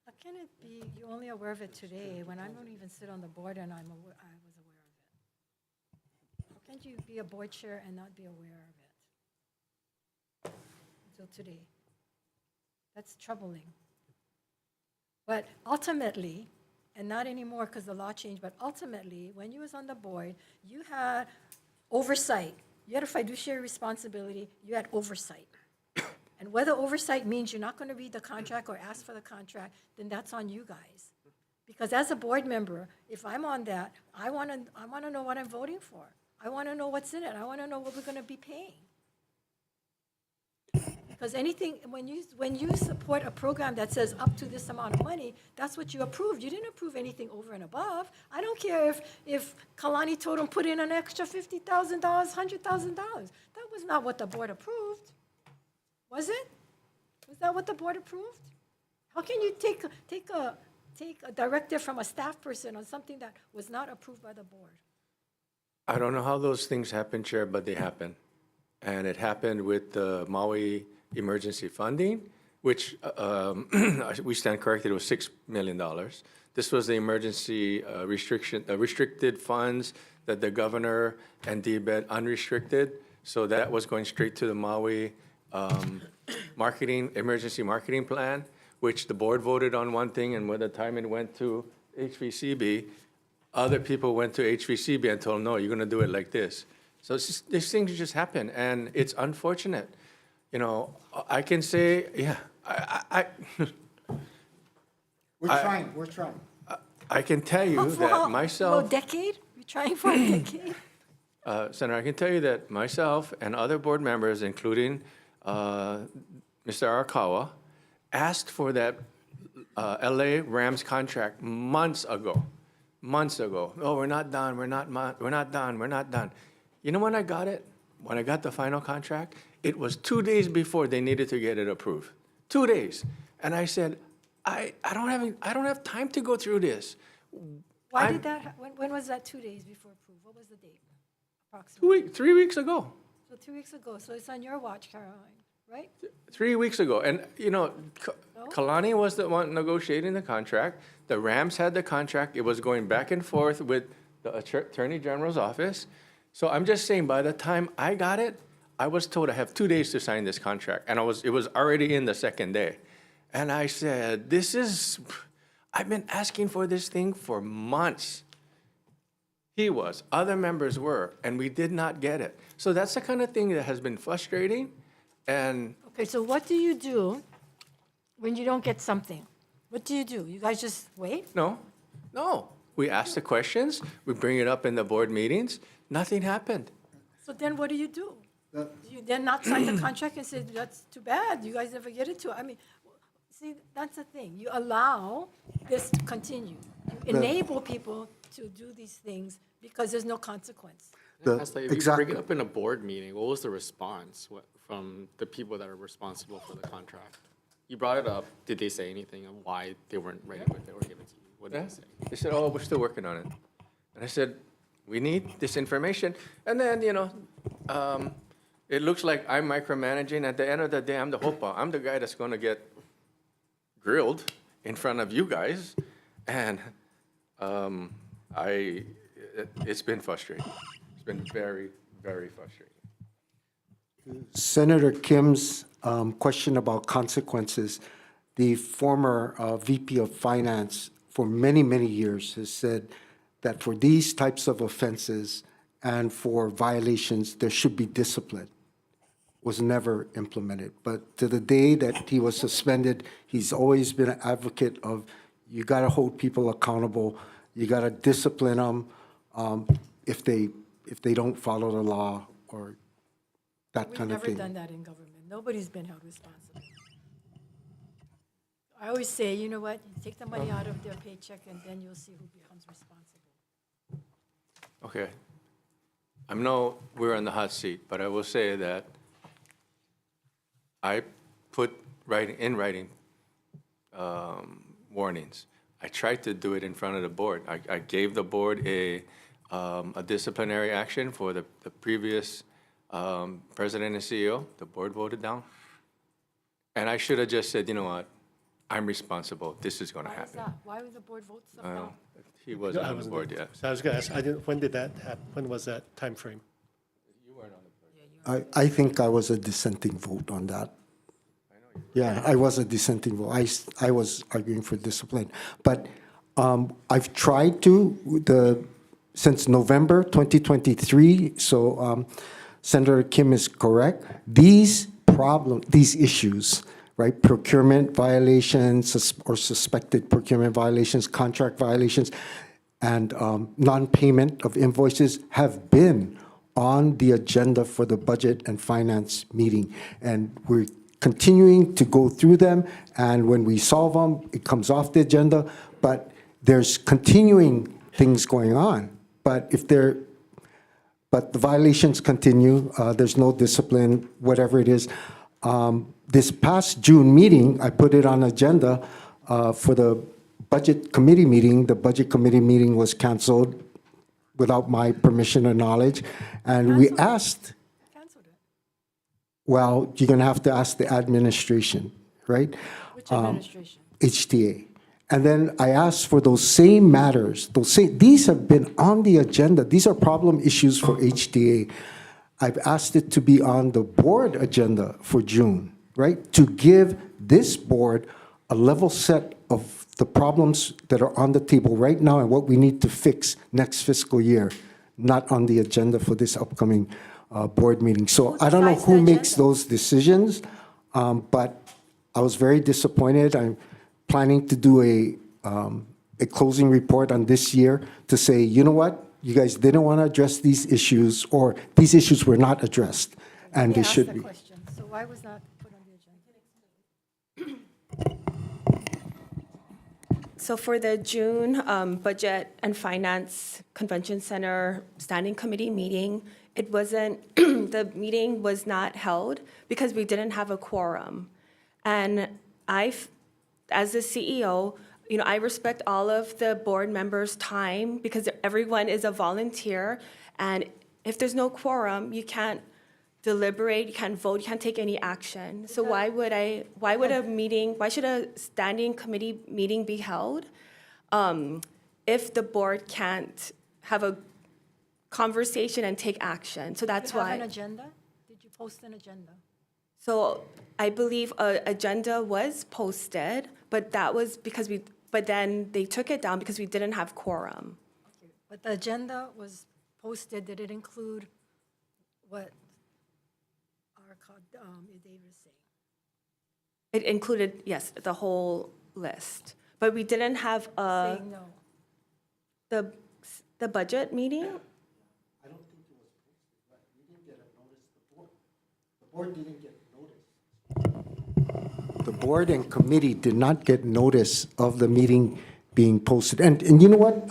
How can it be you're only aware of it today when I don't even sit on the board and I was aware of it? How can you be a board chair and not be aware of it until today? That's troubling. But ultimately, and not anymore because the law changed, but ultimately, when you was on the board, you had oversight. You had a fiduciary responsibility, you had oversight. And whether oversight means you're not going to read the contract or ask for the contract, then that's on you guys. Because as a board member, if I'm on that, I want to know what I'm voting for. I want to know what's in it. I want to know what we're going to be paying. Because anything, when you support a program that says up to this amount of money, that's what you approved. You didn't approve anything over and above. I don't care if Kalani told them put in an extra $50,000, $100,000. That was not what the board approved. Was it? Was that what the board approved? How can you take a directive from a staff person on something that was not approved by the board? I don't know how those things happen, Chair, but they happen. And it happened with the Maui emergency funding, which we stand corrected, it was $6 million. This was the emergency restricted funds that the governor and DBED unrestricted. So that was going straight to the Maui emergency marketing plan, which the board voted on one thing, and by the time it went to HVCB, other people went to HVCB and told them, no, you're going to do it like this. So these things just happen, and it's unfortunate. You know, I can say, yeah, We're trying. I can tell you For that how- myself. A decade? You're trying for a decade? Senator, I can tell you that myself and other board members, including Mr. Arakawa, asked for that LA Rams contract months ago. Oh, we're not done. You know when I got it? When I got the final contract, it was 2 days before they needed to get it approved. 2 days. And I said, I don't have time to go through this. Why did that, when was that 2 days before approved? What was the date approximately? 3 weeks ago. So 2 weeks ago, so it's on your watch, Caroline, right? 3 weeks ago. And, you know, No? Kalani was the one negotiating the contract. The Rams had the contract. It was going back and forth with the Attorney General's office. So I'm just saying, by the time I got it, I was told I have 2 days to sign this contract. And it was already in the second day. And I said, I've been asking for this thing for months. He was, other members were, and we did not get it. So that's the kind of thing that has been frustrating. And Okay, so what do you do when you don't get something? What do? You guys just wait? no. We ask the questions, we bring it up in the board meetings, nothing happened. So then what do? Do you then not sign the contract and say, that's too bad, you guys never get it to? I mean, see, that's the thing. You allow this to continue. You enable people to do these things because there's no consequence. If you bring it up in a board meeting, what was the response from the people that are responsible for the contract? You brought it up. Did they say anything on why they weren't ready with it or give it to you? What did they say? They said, oh, we're still working on it. And I said, we need this information. And then, it looks like I'm micromanaging. At the end of the day, I'm the hopa. I'm the guy that's going to get grilled in front of you guys. And it's been frustrating. It's been very, very frustrating. Senator Kim's question about consequences, the former VP of Finance for many, many years has said that for these types of offenses and for violations, there should be discipline. Was never implemented. But to the day that he was suspended, he's always been an advocate of, you got to hold people accountable, you got to discipline them if they don't follow the law or that kind of thing. We've never done that in government. Nobody's been held responsible. I always say, you know what, you take the money out of their paycheck and then you'll see who becomes responsible. Okay. I know we're on the hot seat, but I will say that I put in writing warnings. I tried to do it in front of the board. I gave the board a disciplinary action for the previous president and CEO. The board voted down. And I should have just said, you know what, I'm responsible. This is going to Why was happen. that? Why would the board vote stuff I don't down? know. He wasn't on the board yet. So I was going to ask, when did that happen? When was that timeframe? I think I was a dissenting vote on that. Yeah, I was a dissenting vote. I was arguing for discipline. But I've tried to, since November 2023, so Senator Kim is correct, these issues, right, procurement violations or suspected procurement violations, contract violations, and non-payment of invoices have been on the agenda for the Budget and Finance meeting. And we're continuing to go through them, and when we solve them, it comes off the agenda, but there's continuing things going on. But the violations continue, there's no discipline, whatever it is. This past June meeting, I put it on agenda for the Budget Committee meeting. The Budget Committee meeting was canceled without my permission or knowledge, and we asked, Canceled it. well, you're going to have to ask the administration, right? Which administration? HTA. And then I asked for those same matters, these have been on the agenda. These are problem issues for HTA. I've asked it to be on the board agenda for June, right? To give this board a level set of the problems that are on the table right now and what we need to fix next fiscal year, not on the agenda for this upcoming board meeting. So I don't know decides who the makes agenda? those decisions, but I was very disappointed. I'm planning to do a closing report on this year to say, you know what, you guys didn't want to address these issues, or these issues were not addressed, and They they asked should the be. question, so why was that put on the agenda? So for the June Budget and Finance Convention Center Standing Committee meeting, it wasn't, the meeting was not held because we didn't have a quorum. And as the CEO, you know, I respect all of the board members' time because everyone is a volunteer. And if there's no quorum, you can't deliberate, you can't vote, you can't take any action. So why should a standing committee meeting be held if the board can't have a conversation and take action? So that's Did you have why. an agenda? Did you post an agenda? So I believe an agenda was posted, but that was because but then they took it down because we didn't have quorum. Okay, but the agenda was posted, did it include what our Dave was saying? It included, yes, the whole list, but we didn't have Saying no. the budget meeting. I don't think it was posted, right? We didn't get a notice, the board didn't get notice. The board and committee did not get notice of the meeting being posted. And you know what,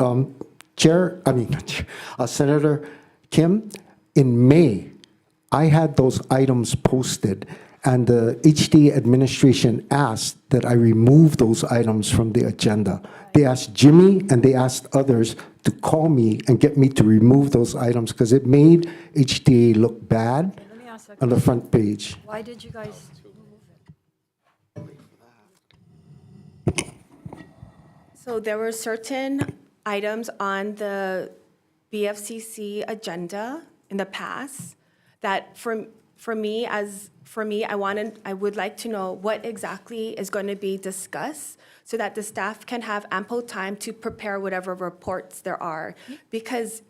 Senator Kim, in May, I had those items posted, and the HTA administration asked that I remove those items from the agenda. They asked Jimmy and they asked others to call me and get me to remove those items because it made HTA look bad Let me ask that on the question. front page. Why did you guys remove it? So there were certain items on the BFCC agenda in the past that for me, as for me, I would like to know what exactly is going to be discussed so that the staff can have ample time to prepare whatever reports there are. Because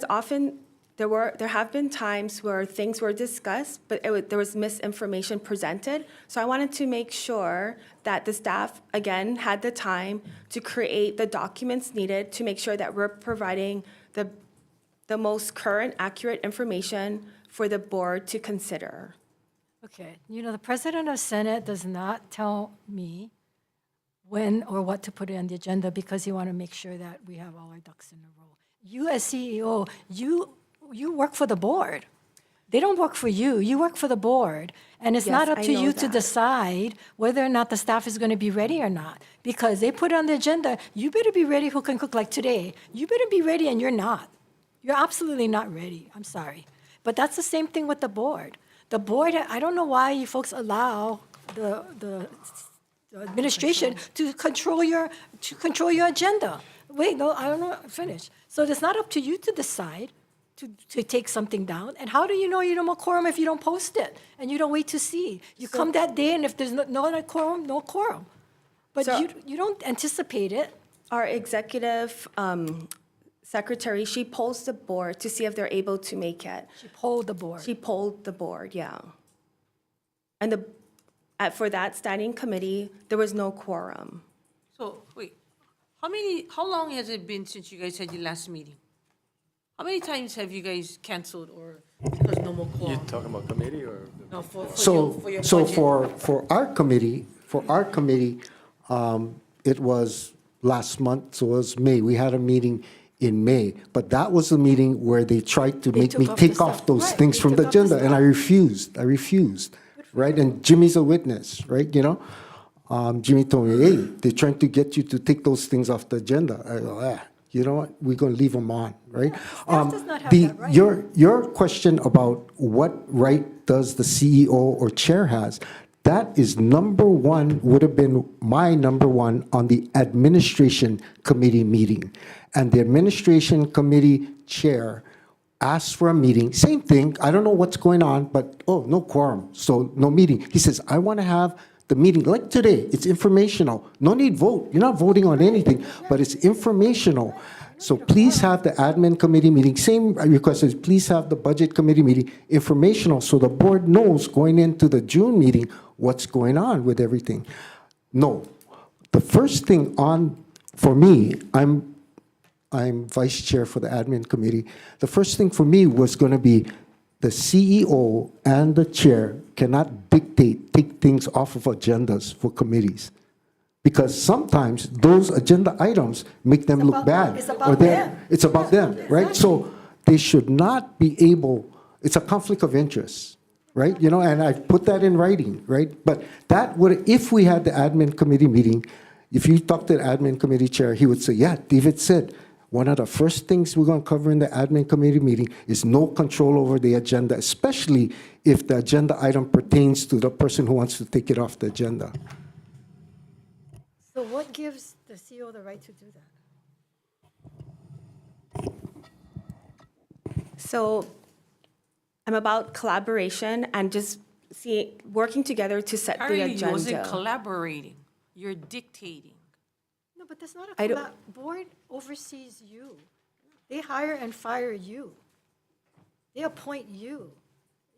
often there have been times where things were discussed, but there was misinformation presented. So I wanted to make sure that the staff, again, had the time to create the documents needed to make sure that we're providing the most current, accurate information for the board to consider. Okay, the President of Senate does not tell me when or what to put on the agenda because he want to make sure that we have all our ducks in a row. You as CEO, you work for the board. They don't work for you. You work for the board. And it's Yes, not up I to know you to that. decide whether or not the staff is going to be ready or not. Because they put it on the agenda, you better be ready who can cook like today. You better be ready and you're not. You're absolutely not ready. I'm sorry. But that's the same thing with the board. The board, I don't know why you folks allow the administration to control your agenda. Wait, no, I don't know, finish. So it's not up to you to decide to take something down. And how do you know you don't have quorum if you don't post it and you don't wait to see? You come that day and if there's no quorum, no quorum. But So- you don't anticipate it. Our executive secretary, she polls the board to see if they're able to make it. She polled the board. She polled the board, yeah. And for that standing committee, there was no quorum. So, wait, how long has it been since you guys had your last meeting? How many times have you guys canceled or because no more You quorum? talking about committee or? No, for So, your so budget. for our committee, it was last month, so it was May. We had a meeting in May, but that was the meeting where they tried to make took me off the take off stuff. those Right, things they from the took off the agenda, and stuff. I refused, right? And Jimmy's a witness, right, Jimmy told me, hey, they're trying to get you to take those things off the agenda. I go, you know what, we're gonna leave them on, right? staff does not have that right. Your question about what right does the CEO or chair has, that is would have been my number one on the administration committee meeting. And the administration committee chair asked for a meeting, same thing, I don't know what's going on, but, no quorum, so no meeting. He says, I want to have the meeting, like today, it's informational, no need vote, you're not voting on anything, but it's informational. So please have the admin committee meeting, same request is please have the budget committee meeting, informational, so the board knows going into the June meeting what's going on with everything. No, the first thing for me, I'm vice chair for the admin committee. The first thing for me was going to be the CEO and the chair cannot take things off of agendas for committees. Because sometimes those agenda items make them look bad. It's about them. It's about them, right? So they should not be able, it's a conflict of interest, right? And I've put that in writing, right? But that would, if we had the admin committee meeting, if you talk to the admin committee chair, he would say, yeah, David said, one of the first things we're going to cover in the admin committee meeting is no control over the agenda, especially if the agenda item pertains to the person who wants to take it off the agenda. So what gives the CEO the right to do that? So I'm about collaboration and just working together to set the Apparently, you wasn't agenda. collaborating. You're dictating. No, but that's not I a don't- board oversees you. They hire and fire you. They appoint you.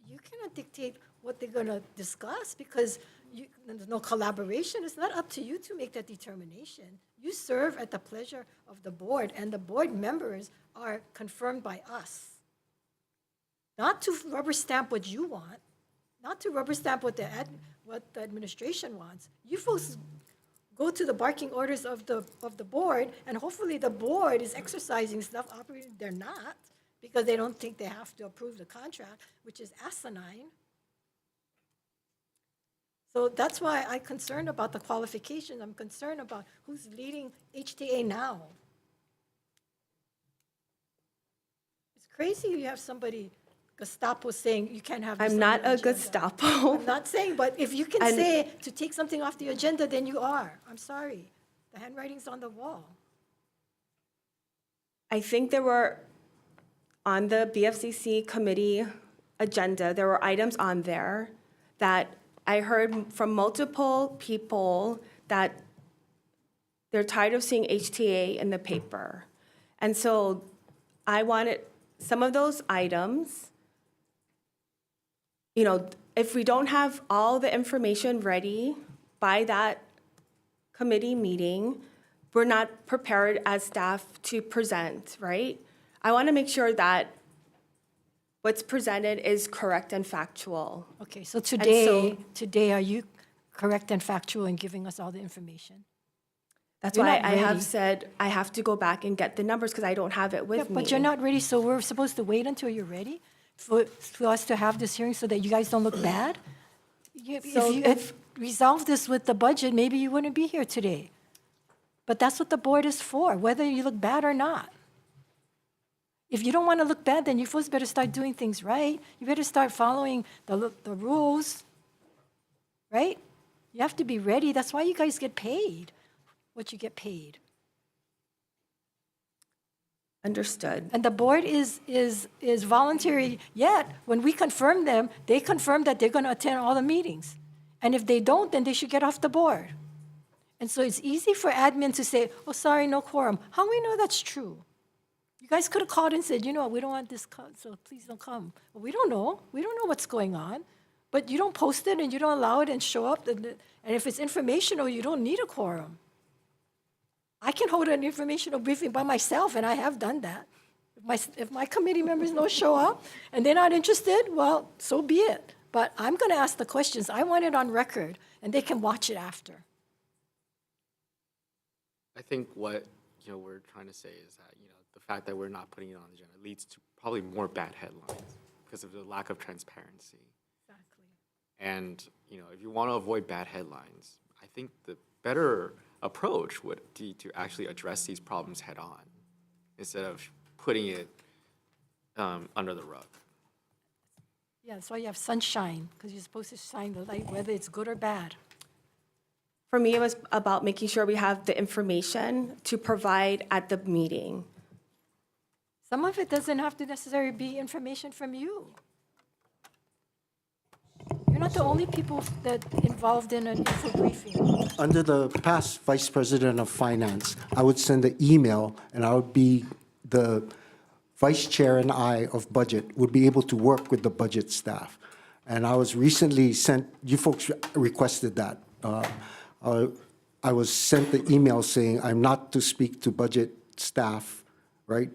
You cannot dictate what they're going to discuss because there's no collaboration. It's not up to you to make that determination. You serve at the pleasure of the board, and the board members are confirmed by us. Not to rubber stamp what you want, not to rubber stamp what the administration wants. You folks go to the barking orders of the board, and hopefully the board is exercising stuff, operating, they're not, because they don't think they have to approve the contract, which is asinine. So that's why I'm concerned about the qualifications. I'm concerned about who's leading HTA now. It's crazy you have somebody, Gestapo, saying you can't have this I'm on not your a agenda. Gestapo. I'm not saying, but if you can And- say to take something off the agenda, then you are. I'm sorry. The handwriting's on the wall. I think there were, on the BFCC committee agenda, there were items on there that I heard from multiple people that they're tired of seeing HTA in the paper. And so I wanted some of those items, you know, if we don't have all the information ready by that committee meeting, we're not prepared as staff to present, right? I want to make sure that what's presented is correct and factual. Okay, so so- today, are you correct and factual in giving us all the information? That's You're why not I have ready. said I have to go back and get the numbers because I don't have it Yeah, with me. but you're not ready, so we're supposed to wait until you're ready for us to have this hearing so that you guys don't look bad? So If you had resolved this with the budget, maybe you wouldn't be here today. But that's what the board is for, whether you look bad or not. If you don't want to look bad, then you folks better start doing things right. You better start following the rules, right? You have to be ready. That's why you guys get paid what you get paid. Understood. And the board is voluntary, yet when we confirm them, they confirm that they're going to attend all the meetings. And if they don't, then they should get off the board. And so it's easy for admin to say, oh, sorry, no quorum. How do we know that's true? You guys could have called and said, you know, we don't want this, so please don't come. But we don't know. We don't know what's going on. But you don't post it and you don't allow it and show up. And if it's informational, you don't need a quorum. I can hold an informational briefing by myself, and I have done that. If my committee members don't show up and they're not interested, well, so be it. But I'm going to ask the questions. I want it on record, and they can watch it after. I think what we're trying to say is that the fact that we're not putting it on the agenda leads to probably more bad headlines because of the lack of transparency. Exactly. And if you want to avoid bad headlines, I think the better approach would be to actually address these problems head on instead of putting it under the rug. Yeah, that's why you have sunshine, because you're supposed to shine the light, whether it's good or bad. For me, it was about making sure we have the information to provide at the meeting. Some of it doesn't have to necessarily be information from you. You're not the only people that involved in an info briefing. Under the past Vice President of Finance, I would send an email, and I would be the Vice Chair and I of Budget would be able to work with the budget staff. And I was recently sent, you folks requested that. I was sent the email saying I'm not to speak to budget staff, right?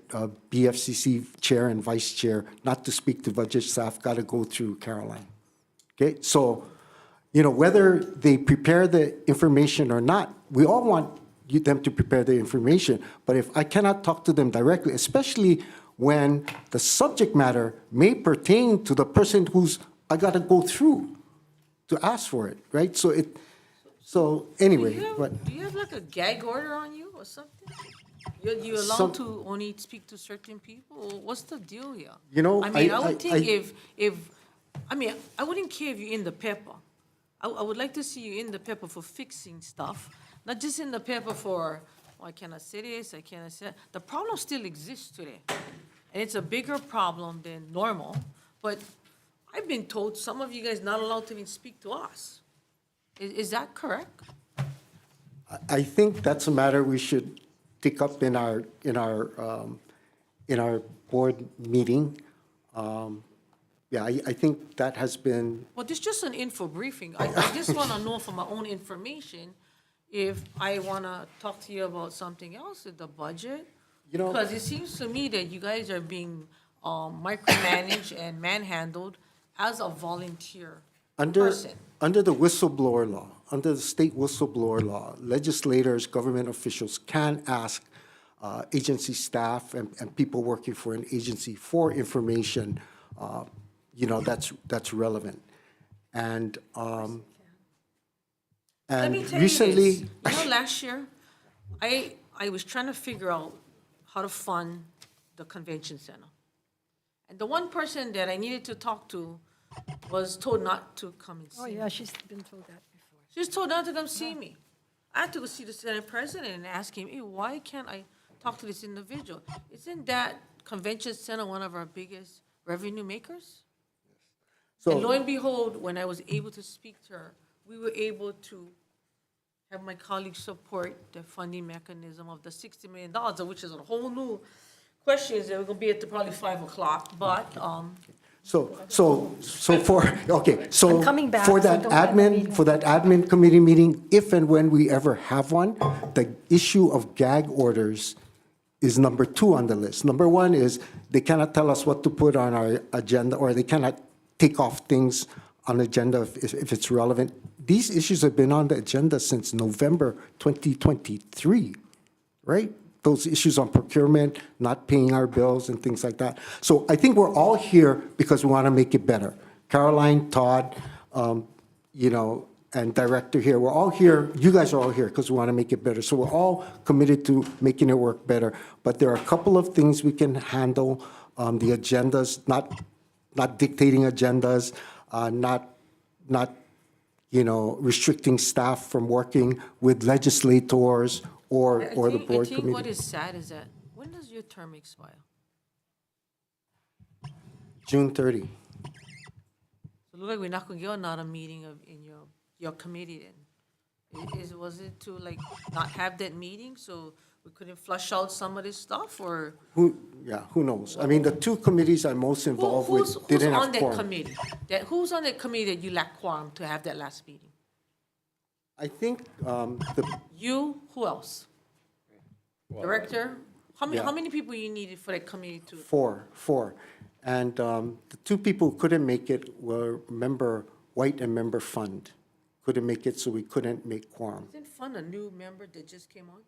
BFCC Chair and Vice Chair, not to speak to budget staff, got to go through Caroline. Okay, so, whether they prepare the information or not, we all want them to prepare the information. But if I cannot talk to them directly, especially when the subject matter may pertain to the person who's I got to go through to ask for it, right? So anyway, Do you have like a gag order on you or something? You're allowed Some- to only speak to certain people? What's the deal here? I would think I wouldn't care if you're in the paper. I would like to see you in the paper for fixing stuff, not just in the paper for, I cannot say this, I cannot say that. The problem still exists today. And it's a bigger problem than normal. But I've been told some of you guys not allowed to even speak to us. Is that correct? I think that's a matter we should take up in our board meeting. I think that has been, Well, this is just an info briefing. I just want to know for my own information if I want to talk to you about something else with the budget. Because it seems to me that you guys are being micromanaged and manhandled as a volunteer person. under the whistleblower law, under the state whistleblower law, legislators, government officials can ask agency staff and people working for an agency for information, that's relevant. And Let me tell recently, you this. Last year, I was trying to figure out how to fund the convention center. And the one person that I needed to talk to was told not to come and see Oh, me. yeah, she's been told that before. She was told not to come see me. I had to go see the Senate president and ask him, hey, why can't I talk to this individual? Isn't that convention center one of our biggest revenue makers? And lo and behold, when I was able to speak to her, we were able to have my colleagues support the funding mechanism of the $60 million, which is a whole new question. We're gonna be at probably 5 o'clock, but, So I'm coming back, for so that don't end the admin, meeting. for that admin committee meeting, if and when we ever have one, the issue of gag orders is number 2 on the list. Number 1 is they cannot tell us what to put on our agenda, or they cannot take off things on the agenda if it's relevant. These issues have been on the agenda since November 2023, right? Those issues on procurement, not paying our bills and things like that. So I think we're all here because we want to make it better. Caroline, Todd, and director here, we're all here, you guys are all here because we want to make it better. So we're all committed to making it work better. But there are a couple of things we can handle, the agendas, not dictating agendas, not restricting staff from working with legislators or the board I think what committee. is sad is that, when does your term expire? June 30. So it looks like we're not gonna get another meeting in your committee then. Was it to like not have that meeting so we couldn't flush out some of this stuff, or? Who knows? I mean, the 2 committees I'm most involved Who's with didn't on have that quorum. committee? Who's on that committee that you lack quorum to have that last meeting? I think You, who else? Director? How Yeah. many people you needed for that committee to? four. And the 2 people who couldn't make it were Member White and Member Fund. Couldn't make it, so we couldn't make quorum. Isn't Fun a new member that just came on?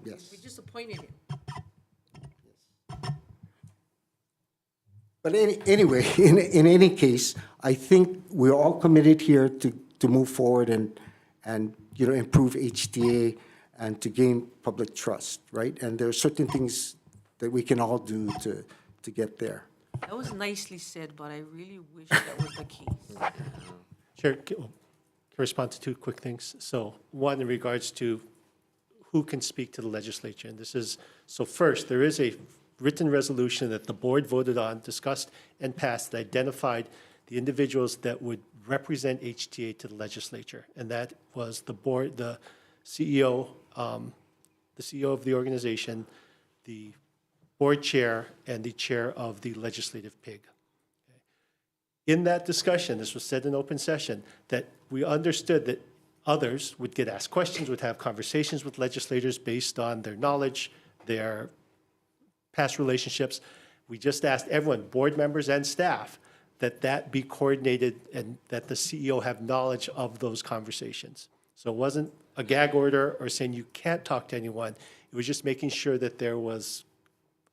Yes. We just appointed him. But anyway, in any case, I think we're all committed here to move forward and improve HTA and to gain public trust, right? And there are certain things that we can all do to get there. That was nicely said, but I really wish that was the case. Chair, can respond to 2 quick things. So one, in regards to who can speak to the legislature. And this is, so first, there is a written resolution that the board voted on, discussed, and passed that identified the individuals that would represent HTA to the legislature. And that was the board, the CEO of the organization, the board chair, and the chair of the legislative PIG. In that discussion, this was said in open session, that we understood that others would get asked questions, would have conversations with legislators based on their knowledge, their past relationships. We just asked everyone, board members and staff, that be coordinated and that the CEO have knowledge of those conversations. So it wasn't a gag order or saying you can't talk to anyone. It was just making sure that there was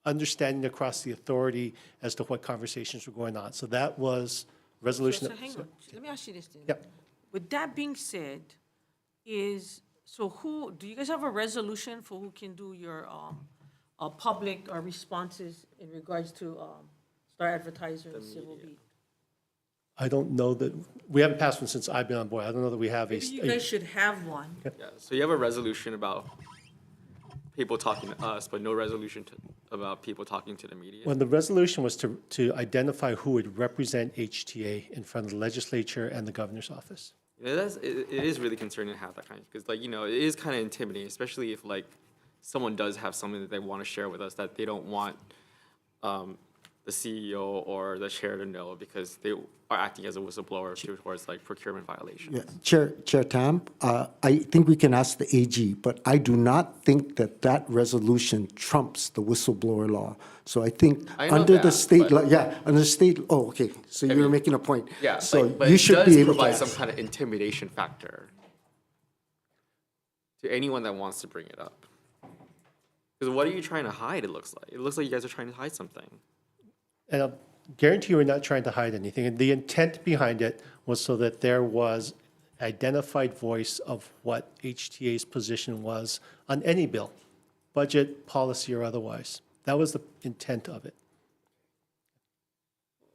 understanding across the authority as to what conversations were going on. So that was resolution. So hang on, let me ask you this then. Yep. With that being said, do you guys have a resolution for who can do your public responses in regards to Star Advertiser and Civil Beat? I don't know that, we haven't passed one since I've been on board. I don't know that we have a. Maybe you guys should have one. Yeah, so you have a resolution about people talking to us, but no resolution about people talking to the media? Well, the resolution was to identify who would represent HTA in front of the legislature and the governor's office. It is really concerning to have that kind of, because it is kind of intimidating, especially if someone does have something that they want to share with us that they don't want the CEO or the chair to know because they are acting as a whistleblower towards procurement violations. Yeah. Chair Tam, I think we can ask the AG, but I do not think that resolution trumps the whistleblower law. So I think I know under the that, state law, but- under the state, oh, okay, so you're making a point. Yeah, So but you it should does be able to provide some ask. kind of intimidation factor to anyone that wants to bring it up. Because what are you trying to hide, it looks like? It looks like you guys are trying to hide something. And I'll guarantee you we're not trying to hide anything. And the intent behind it was so that there was identified voice of what HTA's position was on any bill, budget, policy, or otherwise. That was the intent of it.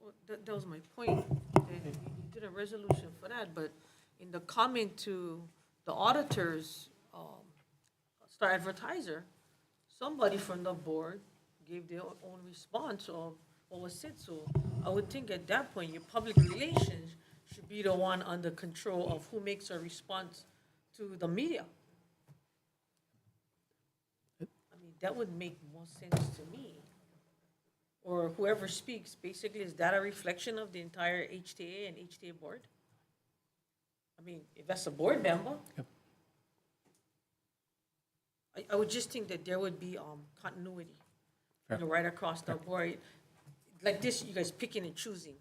Well, that was my point. You did a resolution for that, but in the comment to the auditors, Star Advertiser, somebody from the board gave their own response of what was said. So I would think at that point, your public relations should be the one under control of who makes a response to the media. I mean, that would make more sense to me. Or whoever speaks, basically, is that a reflection of the entire HTA and HTA board? I mean, if that's a board member. I would just think that there would be continuity, right across the board. Like this, you guys picking and choosing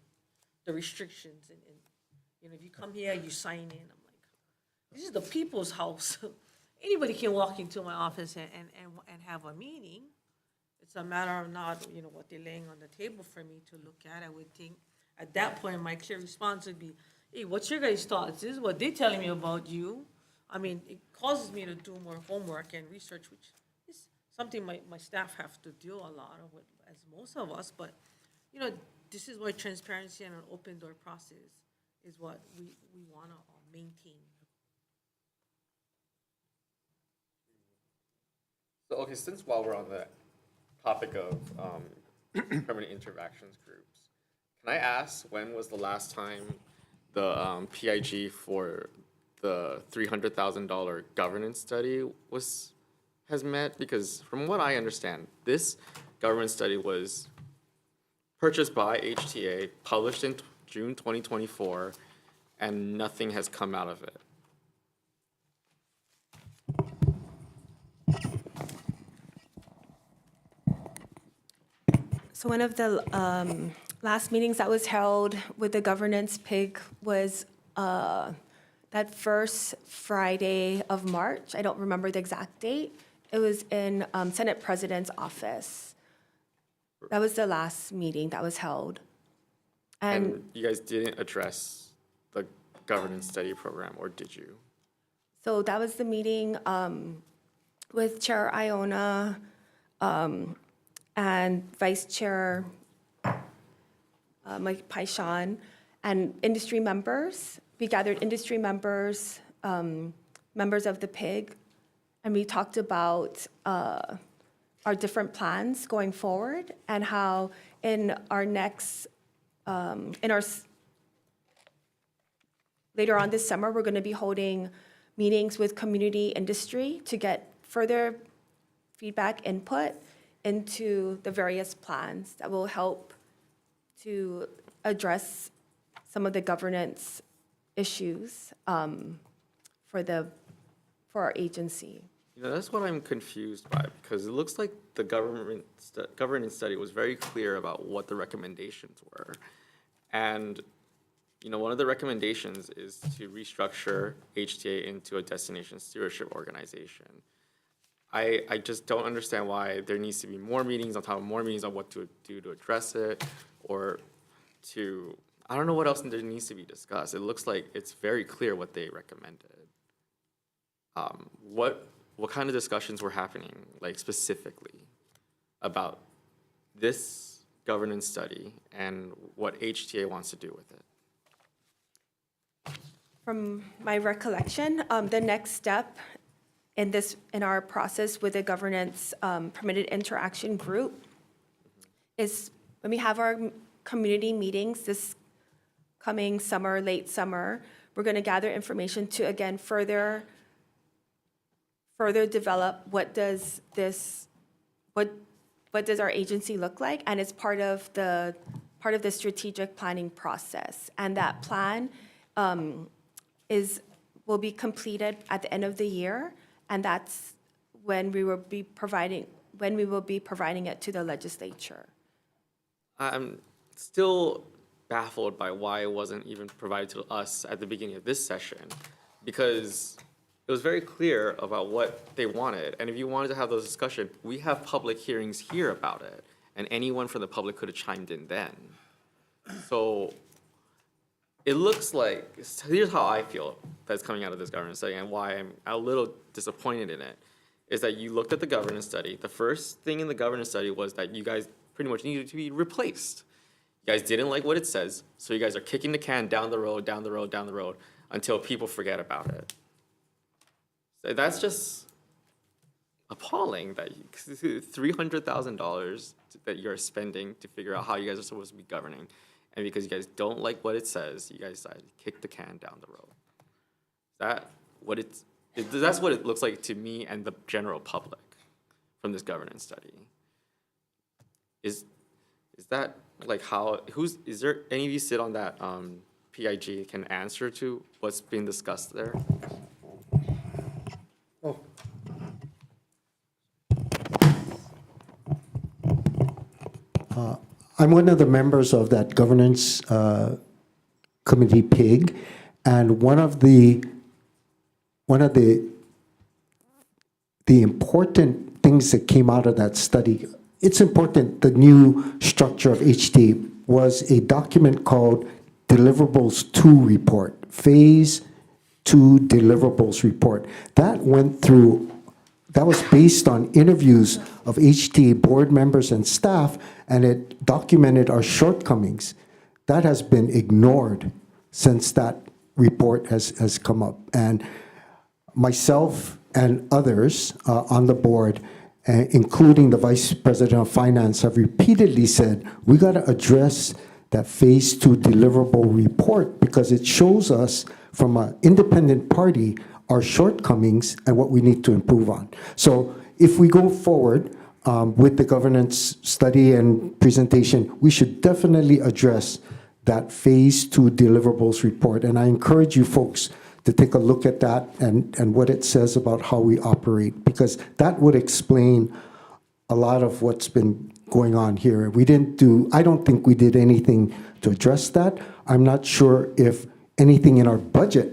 the restrictions, and if you come here, you sign in. I'm like, this is the people's house. Anybody can walk into my office and have a meeting. It's a matter of not, what they're laying on the table for me to look at. I would think at that point, my clear response would be, hey, what's your guys' thoughts? This is what they're telling me about you. I mean, it causes me to do more homework and research, which is something my staff have to do a lot of, as most of us. But, this is why transparency and an open door process is what we want to maintain. So, okay, since while we're on the topic of permanent interactions groups, can I ask when was the last time the PIG for the $300,000 governance study has met? Because from what I understand, this governance study was purchased by HTA, published in June 2024, and nothing has come out of it. So one of the last meetings that was held with the governance PIG was that first Friday of March. I don't remember the exact date. It was in Senate President's office. That was the last meeting that was held. And you guys didn't address the governance study program, or did you? So that was the meeting with Chair Iona and Vice Chair Mike Paishan and industry members. We gathered industry members, members of the PIG, and we talked about our different plans going forward and how in our next, later on this summer, we're going to be holding meetings with community industry to get further feedback, input into the various plans that will help to address some of the governance issues for our agency. That's what I'm confused by, because it looks like the governance study was very clear about what the recommendations were. And, one of the recommendations is to restructure HTA into a destination stewardship organization. I just don't understand why there needs to be more meetings on top of more meetings on what to do to address it, or I don't know what else there needs to be discussed. It looks like it's very clear what they recommended. What kind of discussions were happening, like specifically, about this governance study and what HTA wants to do with it? From my recollection, the next step in our process with the governance permitted interaction group is when we have our community meetings this coming summer, late summer, we're going to gather information to, again, further develop what does our agency look like, and it's part of the strategic planning process. And that plan will be completed at the end of the year, and that's when we will be providing it to the legislature. I'm still baffled by why it wasn't even provided to us at the beginning of this session, because it was very clear about what they wanted. And if you wanted to have those discussions, we have public hearings here about it, and anyone from the public could have chimed in then. So it looks like, here's how I feel that's coming out of this governance study, and why I'm a little disappointed in it, is that you looked at the governance study. The first thing in the governance study was that you guys pretty much needed to be replaced. You guys didn't like what it says, so you guys are kicking the can down the road, down the road, down the road, until people forget about it. So that's just appalling that $300,000 that you're spending to figure out how you guys are supposed to be governing. And because you guys don't like what it says, you guys decided to kick the can down the road. That's what it looks like to me and the general public from this governance study. Is that like how, is there any of you sit on that PIG can answer to what's being discussed there? I'm one of the members of that governance committee, PIG, and one of the important things that came out of that study, it's important, the new structure of HTA was a document called Deliverables 2 Report, Phase 2 Deliverables Report. That was based on interviews of HTA board members and staff, and it documented our shortcomings. That has been ignored since that report has come up. And myself and others on the board, including the Vice President of Finance, have repeatedly said, we got to address that Phase 2 deliverable report because it shows us from an independent party our shortcomings and what we need to improve on. So if we go forward with the governance study and presentation, we should definitely address that Phase 2 deliverables report. And I encourage you folks to take a look at that and what it says about how we operate, because that would explain a lot of what's been going on here. I don't think we did anything to address that. I'm not sure if anything in our budget,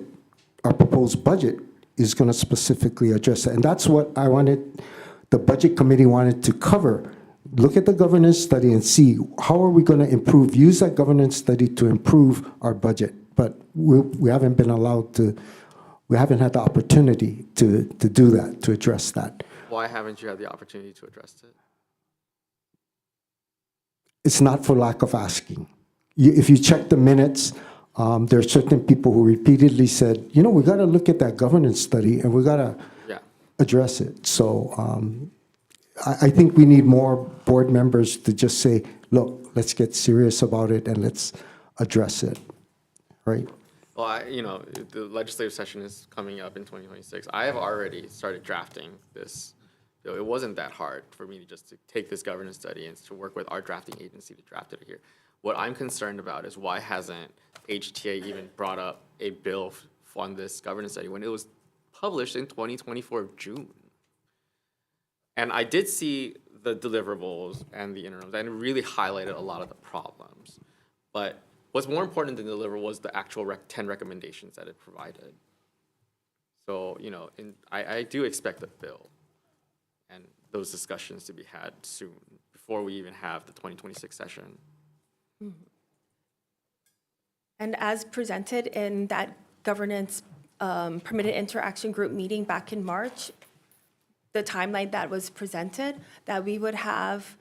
our proposed budget, is going to specifically address that. And that's what the budget committee wanted to cover. Look at the governance study and see how are we going to use that governance study to improve our budget. But we haven't been allowed to, we haven't had the opportunity to do that, to address that. Why haven't you had the opportunity to address it? It's not for lack of asking. If you check the minutes, there are certain people who repeatedly said, we got to look at that governance study and we got to address it. So I think we need more board members to just say, look, let's get serious about it and let's address it, right? Well, the legislative session is coming up in 2026. I have already started drafting this bill. It wasn't that hard for me to take this governance study and to work with our drafting agency to draft it here. What I'm concerned about is why hasn't HTA even brought up a bill on this governance study when it was published in 2024 of June. And I did see the deliverables and the interims, and it really highlighted a lot of the problems. But what's more important than the deliverable was the actual 10 recommendations that it provided. So, I do expect a bill and those discussions to be had soon, before we even have the 2026 session. Mm-hmm. And as presented in that governance permitted interaction group meeting back in March, the timeline that was presented, that we would have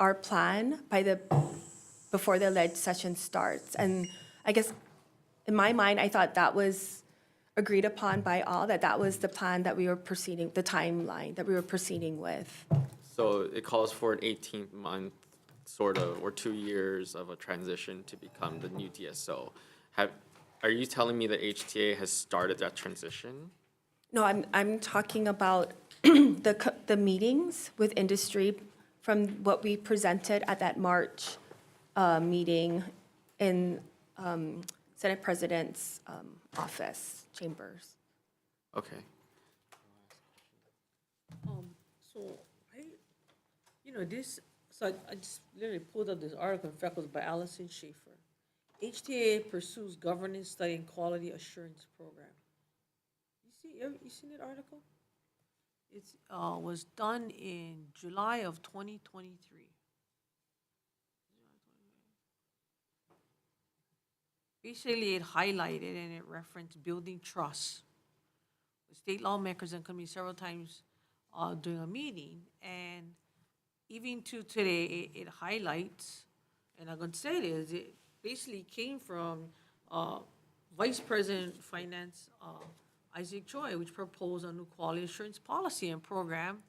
our plan before the leg session starts. And I guess in my mind, I thought that was agreed upon by all, that was the plan that we were proceeding, the timeline that we were proceeding with. So it calls for an 18-month sort of, or 2 years of a transition to become the new DSO. Are you telling me that HTA has started that transition? No, I'm talking about the meetings with industry from what we presented at that March meeting in Senate President's office chambers. Okay. So I just literally pulled up this article, in fact, it was by Allison Schaefer. HTA pursues governance study and quality assurance program. You seen that article? It was done in July of 2023. Basically, it highlighted and it referenced building trust with state lawmakers and coming several times during a meeting. And even to today, it highlights, and I'm going to say this, it basically came from Vice President of Finance Isaac Choi, which proposed a new quality assurance policy and program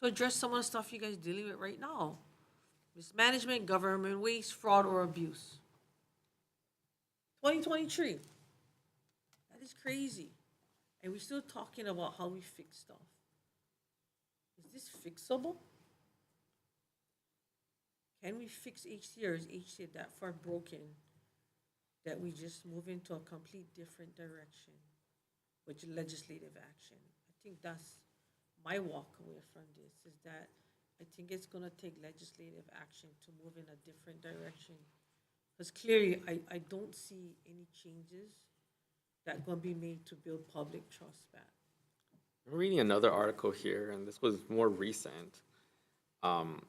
to address some of the stuff you guys dealing with right now. Mismanagement, government waste, fraud, or abuse. 2023. That is crazy. And we're still talking about how we fix stuff. Is this fixable? Can we fix HTA, or is HTA that far broken that we just move into a complete different direction with legislative action? I think that's my walk away from this, is that I think it's gonna take legislative action to move in a different direction. Because clearly, I don't see any changes that are gonna be made to build public trust back. I'm reading another article here, and this was more recent. And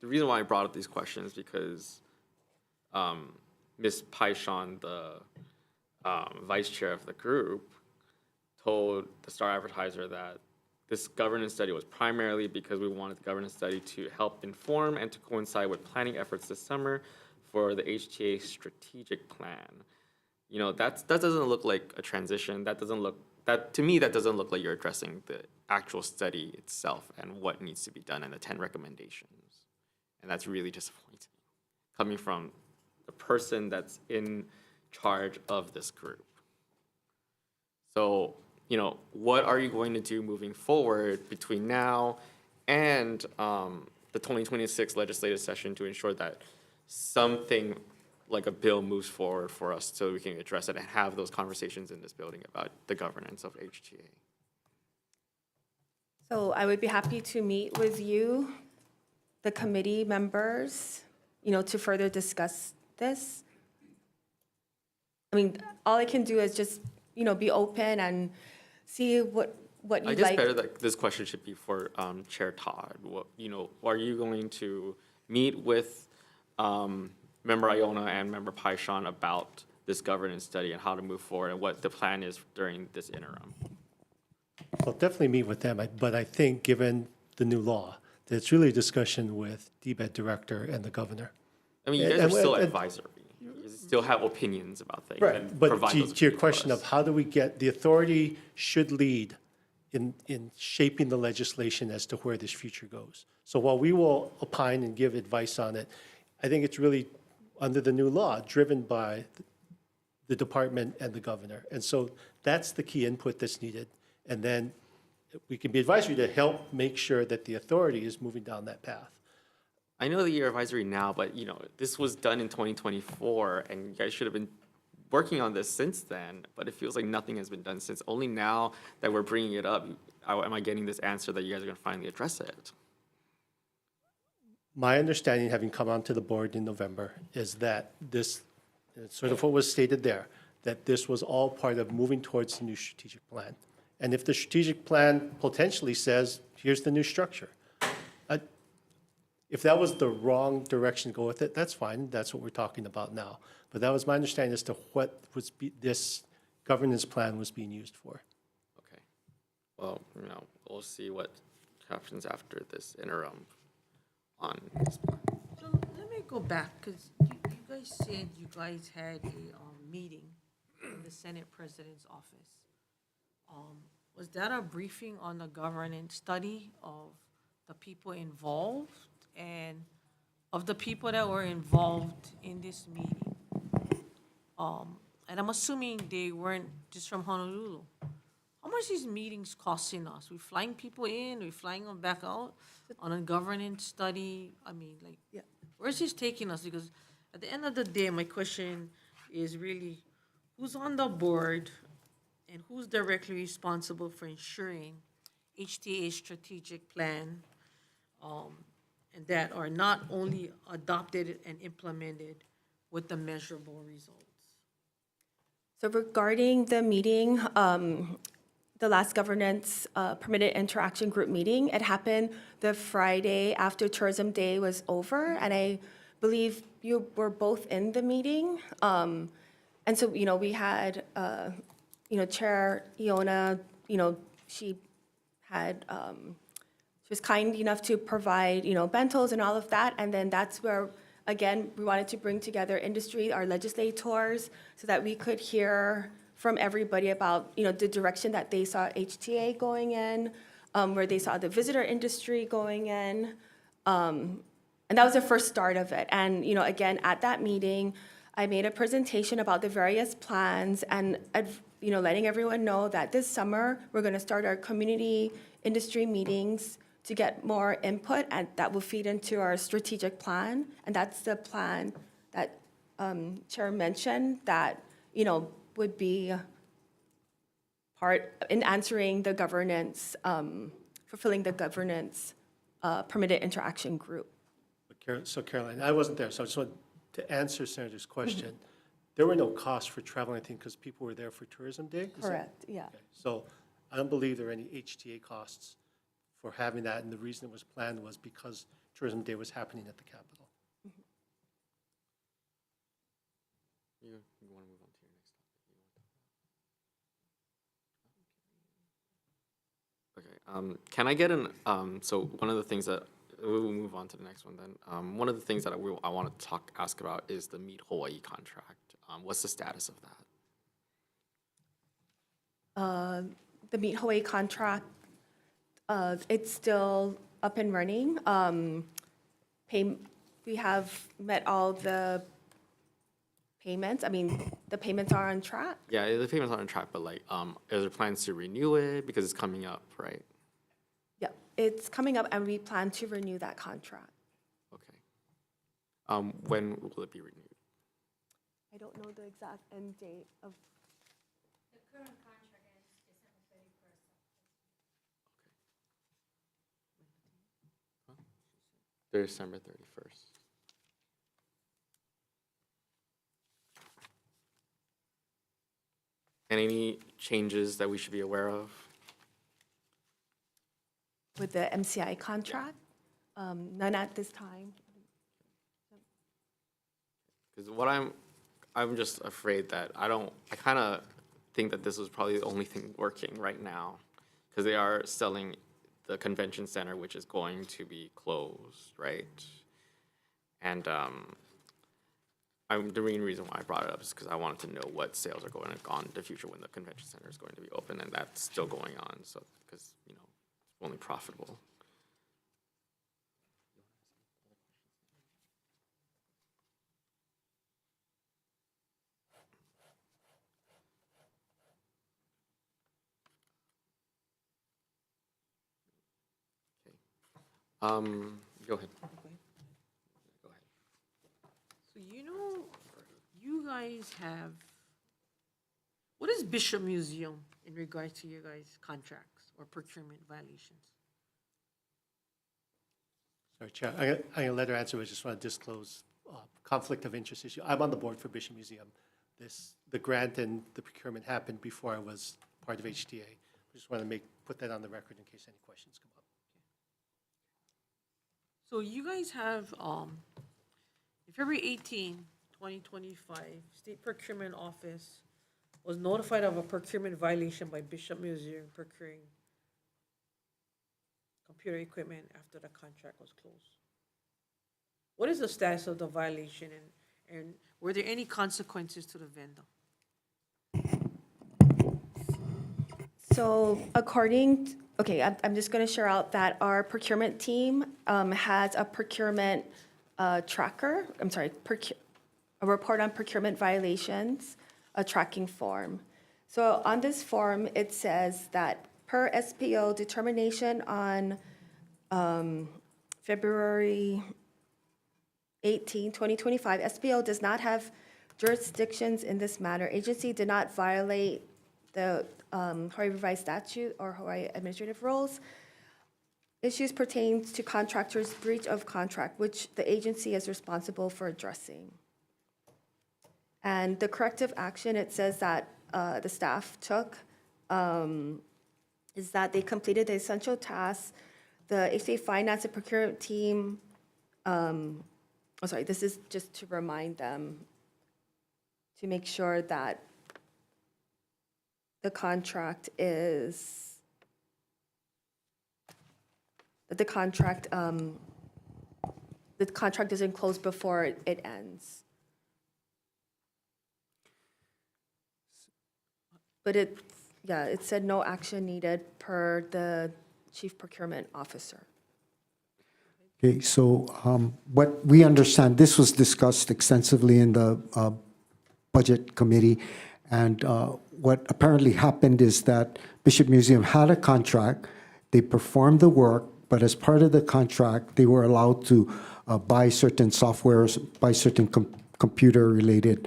the reason why I brought up these questions is because Ms. Paishon, the vice chair of the group, told the Star Advertiser that this governance study was primarily because we wanted the governance study to help inform and to coincide with planning efforts this summer for the HTA strategic plan. You know, that doesn't look like a transition. To me, that doesn't look like you're addressing the actual study itself and what needs to be done and the 10 recommendations. And that's really disappointing, coming from the person that's in charge of this group. So, you know, what are you going to do moving forward between now and the 2026 legislative session to ensure that something like a bill moves forward for us so we can address it and have those conversations in this building about the governance of HTA? So I would be happy to meet with you, the committee members, you know, to further discuss this. I mean, all I can do is just, you know, be open and see what I you'd guess like. better that this question should be for Chair Todd. What, you know, are you going to meet with Member Iona and Member Paishon about this governance study and how to move forward and what the plan is during this interim? I'll definitely meet with them, but I think, given the new law, that it's really a discussion with DBED director and the governor. I mean, you guys are still advisory. You still have opinions about things. Right, and but provide those to your opinions for question us. of how do we get, the authority should lead in shaping the legislation as to where this future goes. So while we will opine and give advice on it, I think it's really, under the new law, driven by the department and the governor. And so that's the key input that's needed. And then we can be advisory to help make sure that the authority is moving down that path. I know that you're advisory now, but you know, this was done in 2024 and you guys should have been working on this since then, but it feels like nothing has been done since. Only now that we're bringing it up, am I getting this answer that you guys are gonna finally address it? My understanding, having come onto the board in November, is that this, sort of what was stated there, that this was all part of moving towards the new strategic plan. And if the strategic plan potentially says, here's the new structure, if that was the wrong direction to go with it, that's fine. That's what we're talking about now. But that was my understanding as to what was this governance plan was being used for. Okay. Well, you know, we'll see what happens after this interim on this plan. So let me go back, because you guys said you guys had a meeting in the Senate President's office. Was that a briefing on the governance study of the people involved and of the people that were involved in this meeting? And I'm assuming they weren't just from Honolulu. How much these meetings costing us? We're flying people in, we're flying them back out on a governance study? I mean, like, where's this taking us? Because at the end of the day, my question is really, who's on the board and who's directly responsible for ensuring HTA's strategic plan, and that are not only adopted and implemented with the measurable results? So regarding the meeting, the last governance permitted interaction group meeting, it happened the Friday after Tourism Day was over, and I believe you were both in the meeting. And so, you know, we had, you know, Chair Iona, you know, she was kind enough to provide, you know, bentos and all of that, and then that's where, again, we wanted to bring together industry, our legislators, so that we could hear from everybody about, you know, the direction that they saw HTA going in, where they saw the visitor industry going in. And that was the first start of it. And, again, at that meeting, I made a presentation about the various plans and, letting everyone know that this summer, we're going to start our community industry meetings to get more input, and that will feed into our strategic plan. And that's the plan that Chair mentioned that, would be part in answering the governance, fulfilling the governance permitted interaction group. So Caroline, I wasn't there, so I just want to answer Senator's question. There were no costs for traveling, I think, because people were there for Tourism Day? Is that- Correct, yeah. Okay. So I don't believe there are any HTA costs for having that, and the reason it was planned was because Tourism Day was happening at the Capitol. You want to move on to your next topic? Okay, can I get so one of the things that, we'll move on to the next one then. One of the things that I want to ask about is the Meet Hawai'i contract. What's the status of that? The Meet Hawai'i contract, it's still up and running. We have met all the payments. I mean, the payments are on track. Yeah, the payments are on track, but like, is there plans to renew it because it's coming up, right? Yeah, it's coming up, and we plan to renew that contract. Okay. When will it be renewed? I don't know the exact end date of. The current contract ends December 31st. December 31st. And any changes that we should be aware of? With the MCI contract? None at this time. Because what I'm just afraid that I kind of think that this was probably the only thing working right now, because they are selling the convention center, which is going to be closed, right? And the main reason why I brought it up is because I wanted to know what sales are going on in the future when the convention center is going to be open, and that's still going on. So, because it's only profitable. Go ahead. Go ahead. So you guys have, what is Bishop Museum in regard to your guys' contracts or procurement violations? Sorry, Chair, I'm going to let her answer, but I just want to disclose conflict of interest issue. I'm on the board for Bishop Museum. The grant and the procurement happened before I was part of HTA. I just want to put that on the record in case any questions come up. So you guys have, February 18, 2025, State Procurement Office was notified of a procurement violation by Bishop Museum procuring computer equipment after the contract was closed. What is the status of the violation, and were there any consequences to the vendor? So I'm just going to share out that our procurement team has a procurement tracker, a report on procurement violations, a tracking form. So on this form, it says that per SPO determination on February 18, 2025, SPO does not have jurisdictions in this matter. Agency did not violate the Hawaii Revised Statute or Hawaii Administrative Rules. Issues pertain to contractors' breach of contract, which the agency is responsible for addressing. And the corrective action, it says that the staff took is that they completed the essential tasks. The HTA Finance and Procurement team, this is just to remind them to make sure that the contract is, that the contract doesn't close before it ends. But it said no action needed per the Chief Procurement Officer. Okay, so what we understand, this was discussed extensively in the Budget Committee, and what apparently happened is that Bishop Museum had a contract, they performed the work, but as part of the contract, they were allowed to buy certain softwares, buy certain computer-related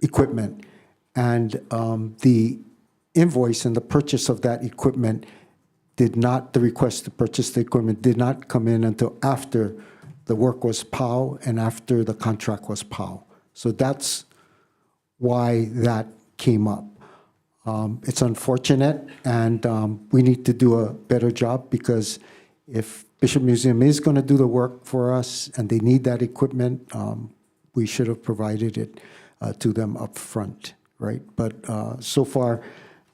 equipment. And the invoice and the purchase of that equipment the request to purchase the equipment did not come in until after the work was POW and after the contract was POW. So that's why that came up. It's unfortunate, and we need to do a better job, because if Bishop Museum is going to do the work for us and they need that equipment, we should have provided it to them up front, right? But so far,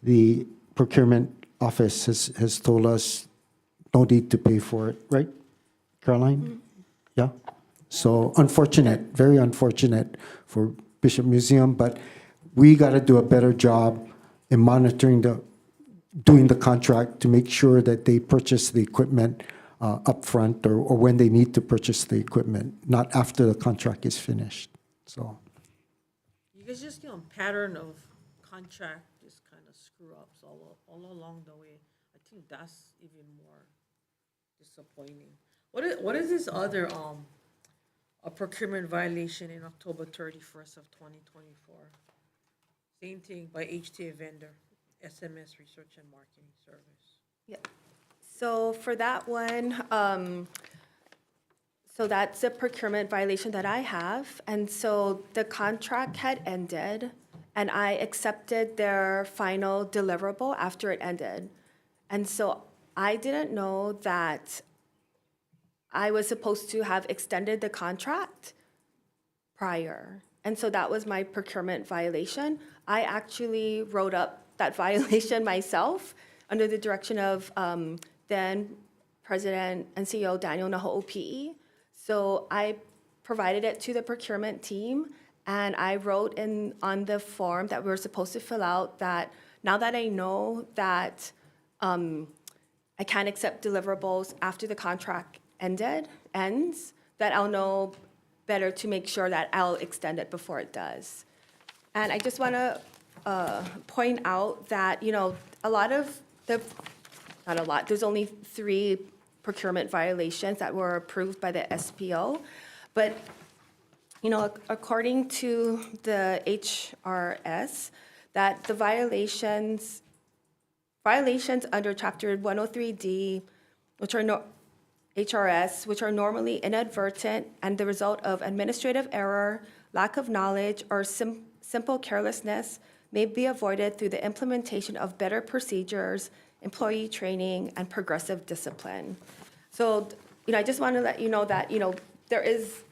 the procurement office has told us no need to pay for it, right, Caroline? Yeah? So unfortunate, very unfortunate for Bishop Museum, but we got to do a better job in monitoring doing the contract to make sure that they purchase the equipment upfront or when they need to purchase the equipment, not after the contract is finished. So You guys just, pattern of contract, just kind of screw-ups all along the way. I think that's even more disappointing. What is this other, a procurement violation in October 31st of 2024? Same thing by HTA vendor, SMS Research and Marketing Service. Yeah. So for that one, so that's a procurement violation that I have. And so the contract had ended, and I accepted their final deliverable after it ended. And so I didn't know that I was supposed to have extended the contract prior. And so that was my procurement violation. I actually wrote up that violation myself under the direction of then President and CEO Daniel Naho'opi'i. So I provided it to the procurement team, and I wrote on the form that we were supposed to fill out that now that I know that I can't accept deliverables after the contract ends, that I'll know better to make sure that I'll extend it before it does. And I just want to point out that, a lot of not a lot, there's only 3 procurement violations that were approved by the SPO. But, according to the HRS, that the violations under Chapter 103D, which are HRS, which are normally inadvertent and the result of administrative error, lack of knowledge, or simple carelessness, may be avoided through the implementation of better procedures, employee training, and progressive discipline. So, I just want to let you know that, there is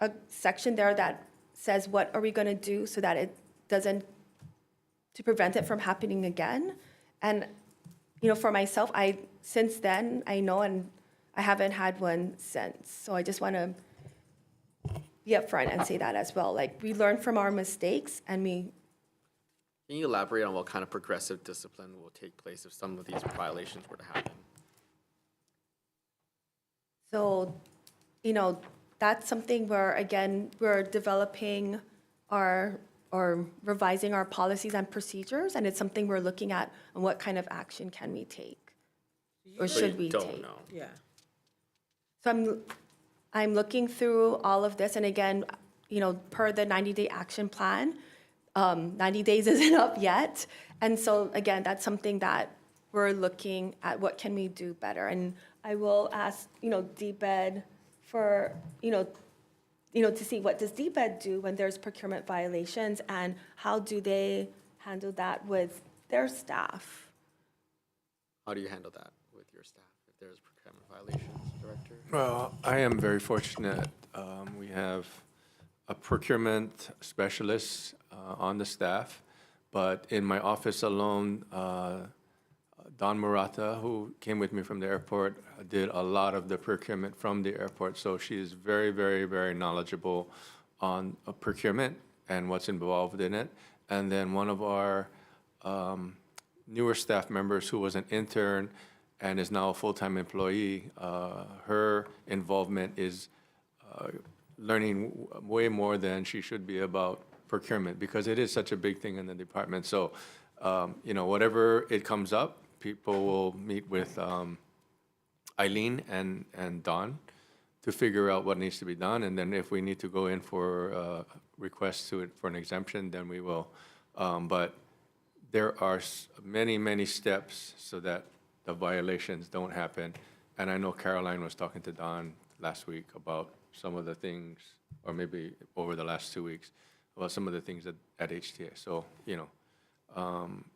a section there that says what are we going to do so that it doesn't, to prevent it from happening again. And, for myself, since then, I know, and I haven't had one since. So I just want to be upfront and say that as well. Like, we learn from our mistakes, and Can you elaborate on what kind of progressive discipline will take place if some of these violations were to happen? So, that's something where, again, we're developing or revising our policies and procedures, and it's something we're looking at on what kind of action can we take, or should we take. Don't know. Yeah. So I'm looking through all of this, and again, per the 90-day action plan, 90 days isn't up yet. And so again, that's something that we're looking at, what can we do better? And I will ask, DBED for, to see what does DBED do when there's procurement violations, and how do they handle that with their staff? How do you handle that with your staff if there's procurement violations, Director? Well, I am very fortunate. We have a procurement specialist on the staff, but in my office alone, Don Murata, who came with me from the airport, did a lot of the procurement from the airport. So she is very, very, very knowledgeable on procurement and what's involved in it. And then one of our newer staff members who was an intern and is now a full-time employee. Her involvement is learning way more than she should be about procurement, because it is such a big thing in the department. So, whatever it comes up, people will meet with Eileen and Dawn to figure out what needs to be done. And then if we need to go in for requests for an exemption, then we will. But there are many, many steps so that the violations don't happen. And I know Caroline was talking to Dawn last week about some of the things, or maybe over the last 2 weeks, about some of the things at HTA. So,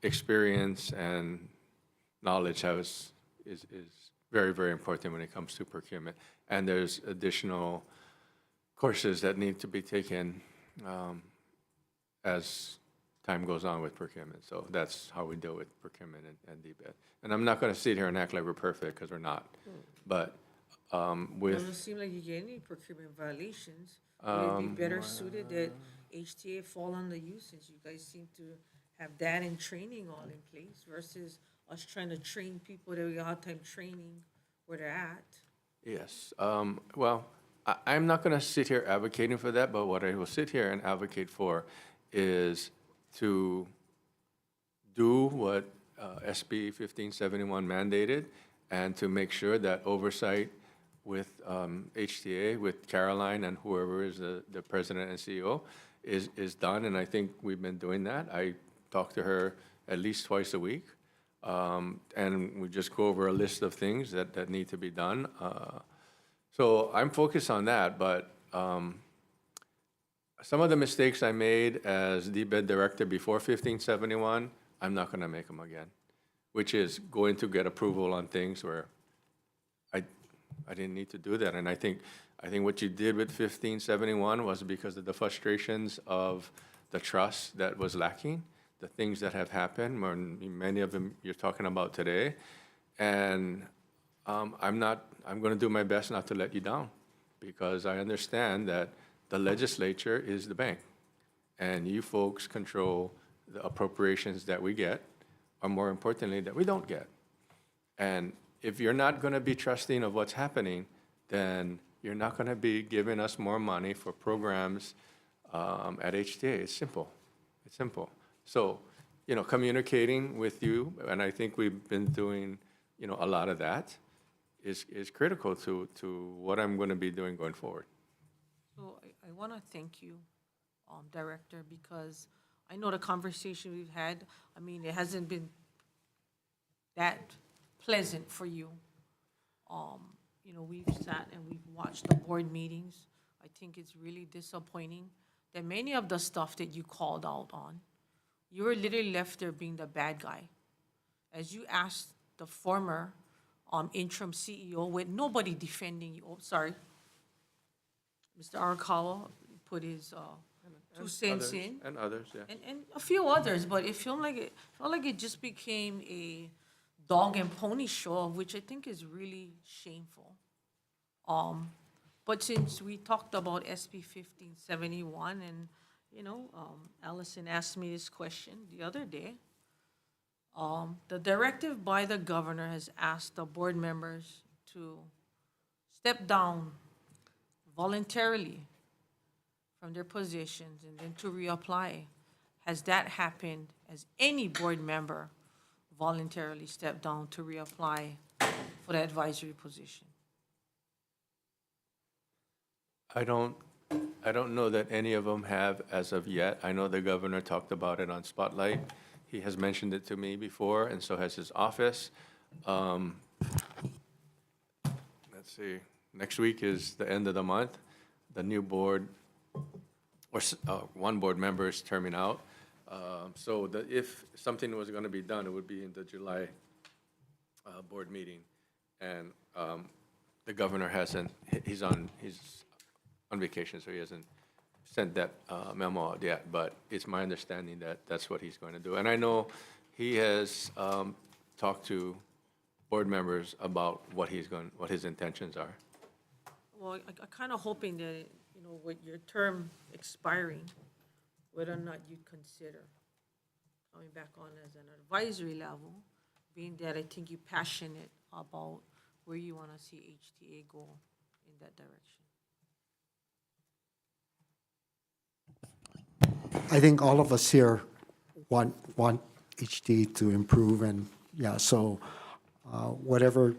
experience and knowledge is very, very important when it comes to procurement. And there's additional courses that need to be taken as time goes on with procurement. So that's how we deal with procurement and DBET. And I'm not going to sit here and act like we're perfect, because we're not. But with... Doesn't seem like you get any procurement violations. Would it be better suited that HTA fall under you, since you guys seem to have that in training all in place, versus us trying to train people that we got hard time training where they're at? Yes. Well, I'm not going to sit here advocating for that, but what I will sit here and advocate for is to do what SB 1571 mandated, and to make sure that oversight with HTA, with Caroline and whoever is the president and CEO, is done. And I think we've been doing that. I talk to her at least twice a week. And we just go over a list of things that need to be done. So I'm focused on that, but some of the mistakes I made as DBED director before 1571, I'm not going to make them again, which is going to get approval on things where I didn't need to do that. And I think what you did with 1571 was because of the frustrations of the trust that was lacking, the things that have happened, many of them you're talking about today. And I'm going to do my best not to let you down, because I understand that the legislature is the bank, and you folks control the appropriations that we get, or more importantly, that we don't get. And if you're not going to be trusting of what's happening, then you're not going to be giving us more money for programs at HTA. It's simple. It's simple. So, communicating with you, and I think we've been doing, a lot of that, is critical to what I'm going to be doing going forward. So I want to thank you, Director, because I know the conversation we've had, it hasn't been that pleasant for you. We've sat and we've watched the board meetings. I think it's really disappointing that many of the stuff that you called out on, you were literally left there being the bad guy. As you asked the former interim CEO, with nobody defending you. Oh, sorry. Mr. Arakawa put his 2 cents in. And others, yeah. And a few others, but it felt like it just became a dog and pony show, of which I think is really shameful. But since we talked about SB 1571, and Allison asked me this question the other day, the directive by the governor has asked the board members to step down voluntarily from their positions and then to reapply. Has that happened? Has any board member voluntarily stepped down to reapply for the advisory position? I don't know that any of them have as of yet. I know the governor talked about it on Spotlight. He has mentioned it to me before, and so has his office. Let's see, next week is the end of the month. The new board, or one board member is terming out. So if something was going to be done, it would be in the July board meeting. And the governor hasn't, he's on vacation, so he hasn't sent that memo out yet, but it's my understanding that that's what he's going to do. And I know he has talked to board members about what his intentions are. Well, I'm kind of hoping that, with your term expiring, whether or not you'd consider coming back on as an advisory level, being that I think you're passionate about where you want to see HTA go in that direction. I think all of us here want HTA to improve, and yeah, so whatever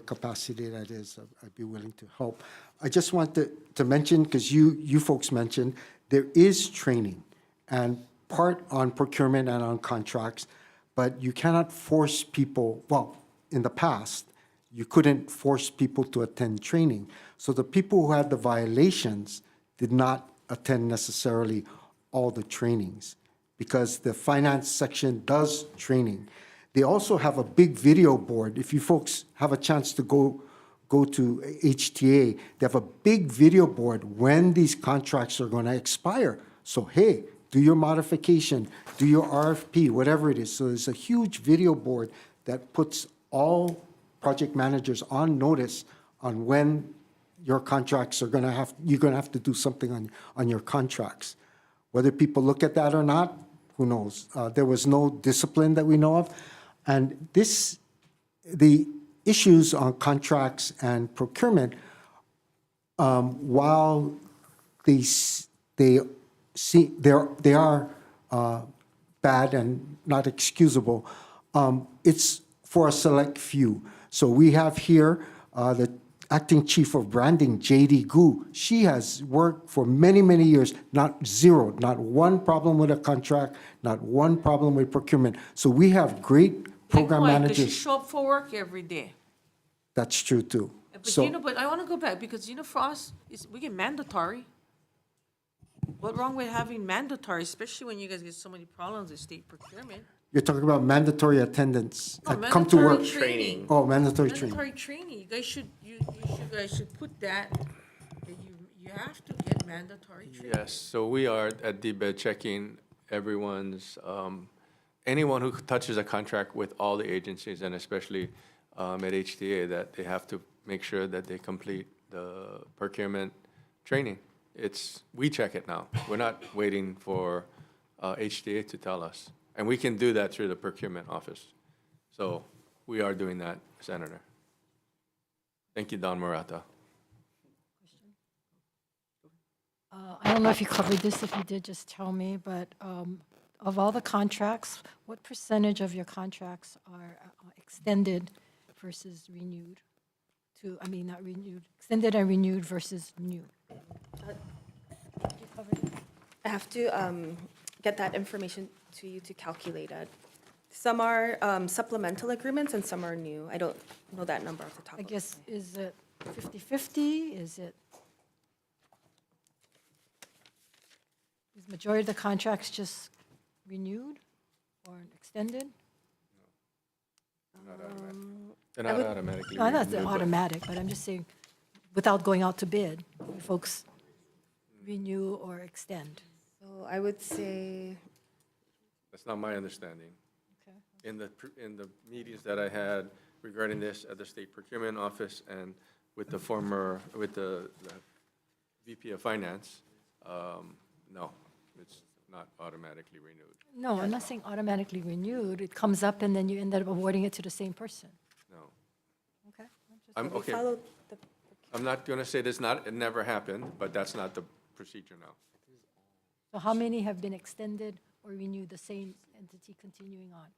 capacity that is, I'd be willing to help. I just want to mention, because you folks mentioned, there is training, and part on procurement and on contracts, but you cannot force people, well, in the past, you couldn't force people to attend training. So the people who had the violations did not attend necessarily all the trainings, because the finance section does training. They also have a big video board. If you folks have a chance to go to HTA, they have a big video board when these contracts are going to expire. So, hey, do your modification, do your RFP, whatever it is. So there's a huge video board that puts all project managers on notice on when your contracts are going to have, you're going to have to do something on your contracts. Whether people look at that or not, who knows? There was no discipline that we know of. And the issues on contracts and procurement, while they are bad and not excusable, it's for a select few. So we have here the Acting Chief of Branding, J.D. Gu. She has worked for many, many years, not one problem with a contract, not one problem with procurement. So we have great program Does she managers. show up for work every day? That's true, too. But So, but I want to go back, because for us, we get mandatory. What wrong with having mandatory, especially when you guys get so many problems with state procurement? you're talking about mandatory attendance. No, Come to work. mandatory training. Oh, mandatory training. Mandatory training, you guys should put that you have to get mandatory training. Yes, so we are at DBED checking everyone's, anyone who touches a contract with all the agencies, and especially at HTA, that they have to make sure that they complete the procurement training. We check it now. We're not waiting for HTA to tell us. And we can do that through the procurement office. So we are doing that, Senator. Thank you, Don Murata. I don't know if you covered this. If you did, just tell me. But of all the contracts, what percentage of your contracts are extended versus renewed? Not renewed, extended and renewed versus new? I have to get that information to you to calculate it. Some are supplemental agreements and some are new. I don't know that number off the top I of my guess, is it 50/50? Is majority of the contracts just renewed or extended? They're not automatically No, not renewed, but- automatic, but I'm just saying, without going out to bid, folks renew or extend. So I would say, That's not my understanding. Okay. In the meetings that I had regarding this at the State Procurement Office and with the VP of Finance, no, it's not automatically renewed. No, I'm not saying automatically renewed. It comes up and then you end up awarding it to the same person. No. Okay? I'm, we okay, follow the, I'm not gonna say it never happened, but that's not the procedure now. So how many have been extended or renewed, the same entity continuing on?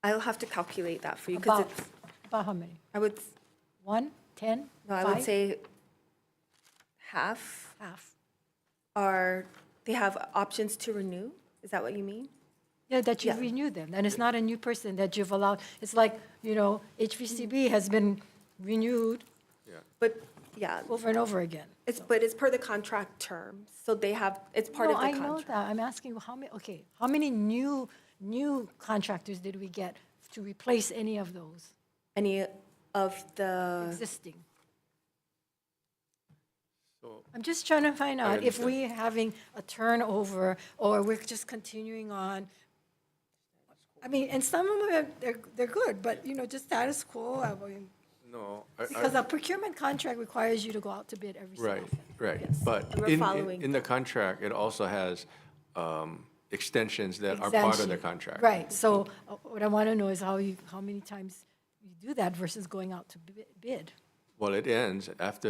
I'll have to calculate that for you, because About, it's, about how many? I would, 1, 10, no, I would 5? say half Half. they have options to renew. Is that what you mean? Yeah, that you've Yeah. renewed them, and it's not a new person that you've allowed. It's like, HVCB has been renewed But, yeah, over and over again. but it's per the contract term, so they have, it's part of the No, I contract. know that. I'm asking you how many new contractors did we get to replace any of those Any of the, existing? So, I'm just trying to find out if understand. we're having a turnover or we're just continuing on. And some of them, they're good, but, just status quo. no. Because a procurement contract requires you to go out to bid every so Right, often. right. Yes, But and we're in following the contract, it also has extensions that are part of the Exemption. contract. Right, so what I want to know is how many times you do that versus going out to bid. Well, it ends after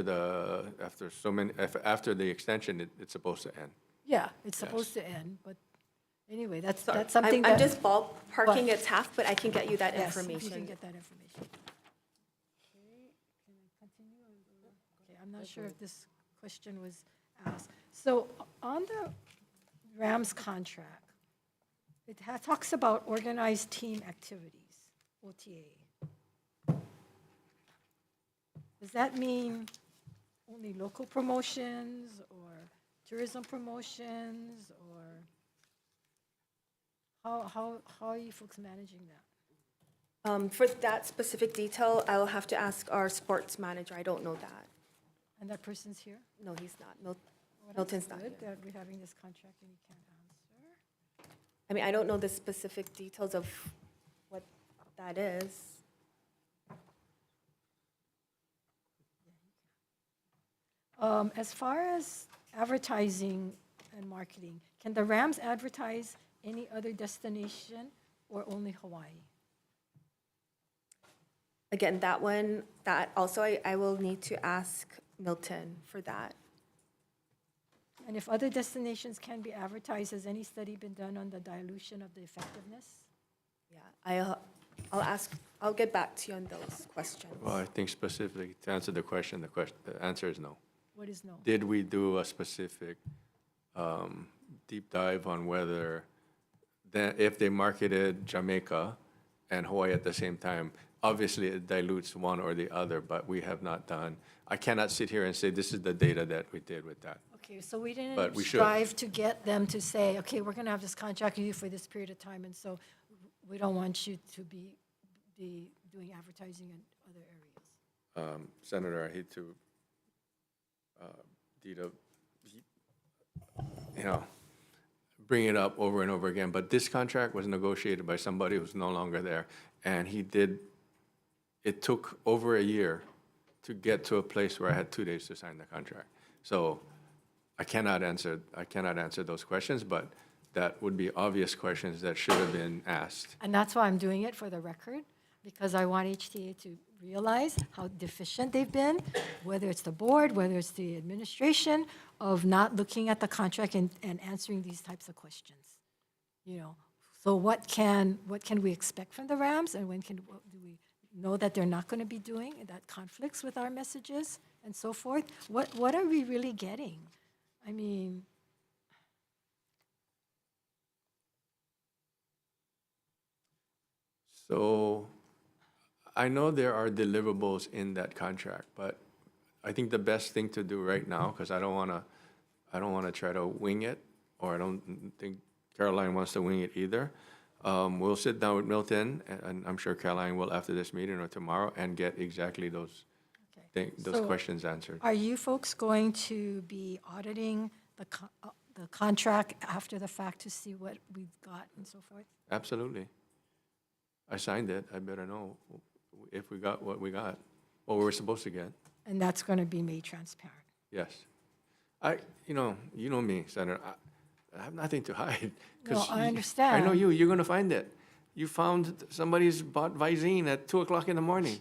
after the extension, it's supposed to end. Yeah, it's supposed to end, but anyway, that's Sorry, something that. I'm just ballparking but- its half, but I can get you that Yes, if you can information. get that information. Okay, can I continue? Okay, I'm not sure if this question was asked. So on the RAMS contract, it talks about organized team activities, OTA. Does that mean only local promotions or tourism promotions, or how are you folks managing that? For that specific detail, I'll have to ask our sports manager. I don't know that. And that person's here? No, he's not. Well, Milton's that's not good here. that we're having this contract and he can't answer. I mean, I don't know the specific details of what that is. As far as advertising and marketing, can the Rams advertise any other destination or only Hawaii? Again, that also I will need to ask Milton for that. And if other destinations can be advertised, has any study been done on the dilution of the effectiveness? Yeah, I'll get back to you on those questions. Well, I think specifically to answer the question, the answer is no. What is no? Did we do a specific deep dive on whether, if they marketed Jamaica and Hawaii at the same time, obviously it dilutes one or the other, but we have not done. I cannot sit here and say this is the data that we did with that. Okay, so we But didn't we should. strive to get them to say, okay, we're going to have this contract with you for this period of time, and so we don't want you to be doing advertising in other areas. Senator, I hate to, Dita, bring it up over and over again, but this contract was negotiated by somebody who's no longer there, and it took over a year to get to a place where I had 2 days to sign the contract. So I cannot answer those questions, but that would be obvious questions that should have been asked. And that's why I'm doing it for the record, because I want HTA to realize how deficient they've been, whether it's the board, whether it's the administration, of not looking at the contract and answering these types of questions. So what can we expect from the Rams, and what do we know that they're not going to be doing that conflicts with our messages and so forth? What are we really getting? I mean, So I know there are deliverables in that contract, but I think the best thing to do right now, because I don't want to try to wing it, or I don't think Caroline wants to wing it either. We'll sit down with Milton, and I'm sure Caroline will after this meeting or tomorrow, and get exactly those So questions answered. are you folks going to be auditing the contract after the fact to see what we've got and so forth? Absolutely. I signed it. I better know if we got what we got, what we were supposed to get. And that's going to be made transparent. Yes. You know me, Senator. I have nothing to hide. 'Cause No, I I understand. know you're going to find it. You found somebody's bought Visine at 2:00 in the morning.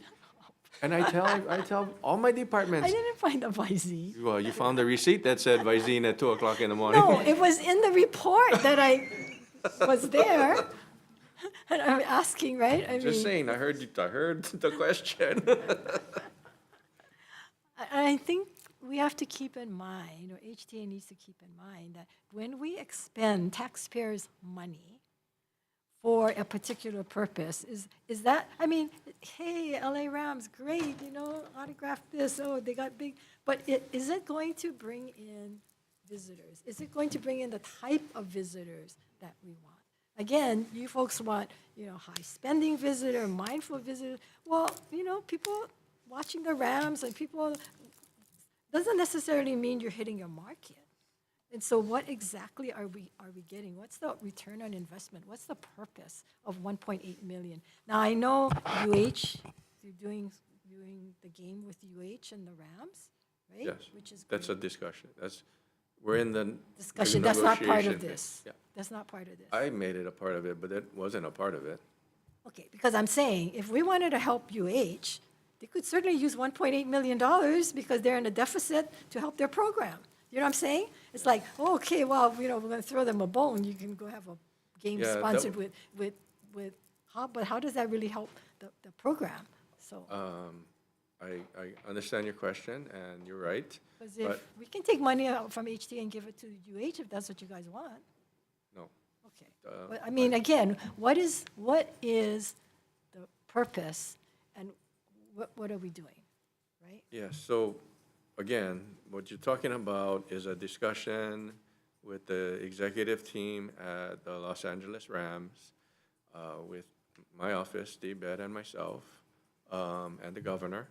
And I tell all my departments, I didn't find the Visine. well, you found the receipt that said Visine at 2:00 in the morning. No, it was in the report that I was there. And I'm asking, right? I Just mean, saying, I heard the question. I think we have to keep in mind, or HTA needs to keep in mind, that when we expend taxpayers' money for a particular purpose, is that, I mean, hey, LA Rams, great, autograph this, oh, they got big, but is it going to bring in visitors? Is it going to bring in the type of visitors that we want? Again, you folks want, high spending visitor, mindful visitor. Well, people watching the Rams and people, doesn't necessarily mean you're hitting your market. And so what exactly are we getting? What's the return on investment? What's the purpose of 1.8 million? Now, I know UH, you're doing the game with UH and the Rams, right? Yes, Which is that's a great. discussion. We're in the Discussion, that's not part of negotiation. this. Yeah. That's not part of this. I made it a part of it, but that wasn't a part of it. Okay, because I'm saying, if we wanted to help UH, they could certainly use $1.8 million because they're in a deficit to help their program. You know what I'm saying? It's like, oh, okay, well, we're going to throw them a bone. You can go have a game Yeah, that- sponsored with, but how does that really help the program? So, I understand your question, and you're right, because but if we can take money out from HTA and give it to UH if that's what you guys want. no. Okay. But I mean, again, what is the purpose and what are we doing, right? Yeah, so, again, what you're talking about is a discussion with the executive team at the Los Angeles Rams, with my office, Steve Bed, and myself, and the governor,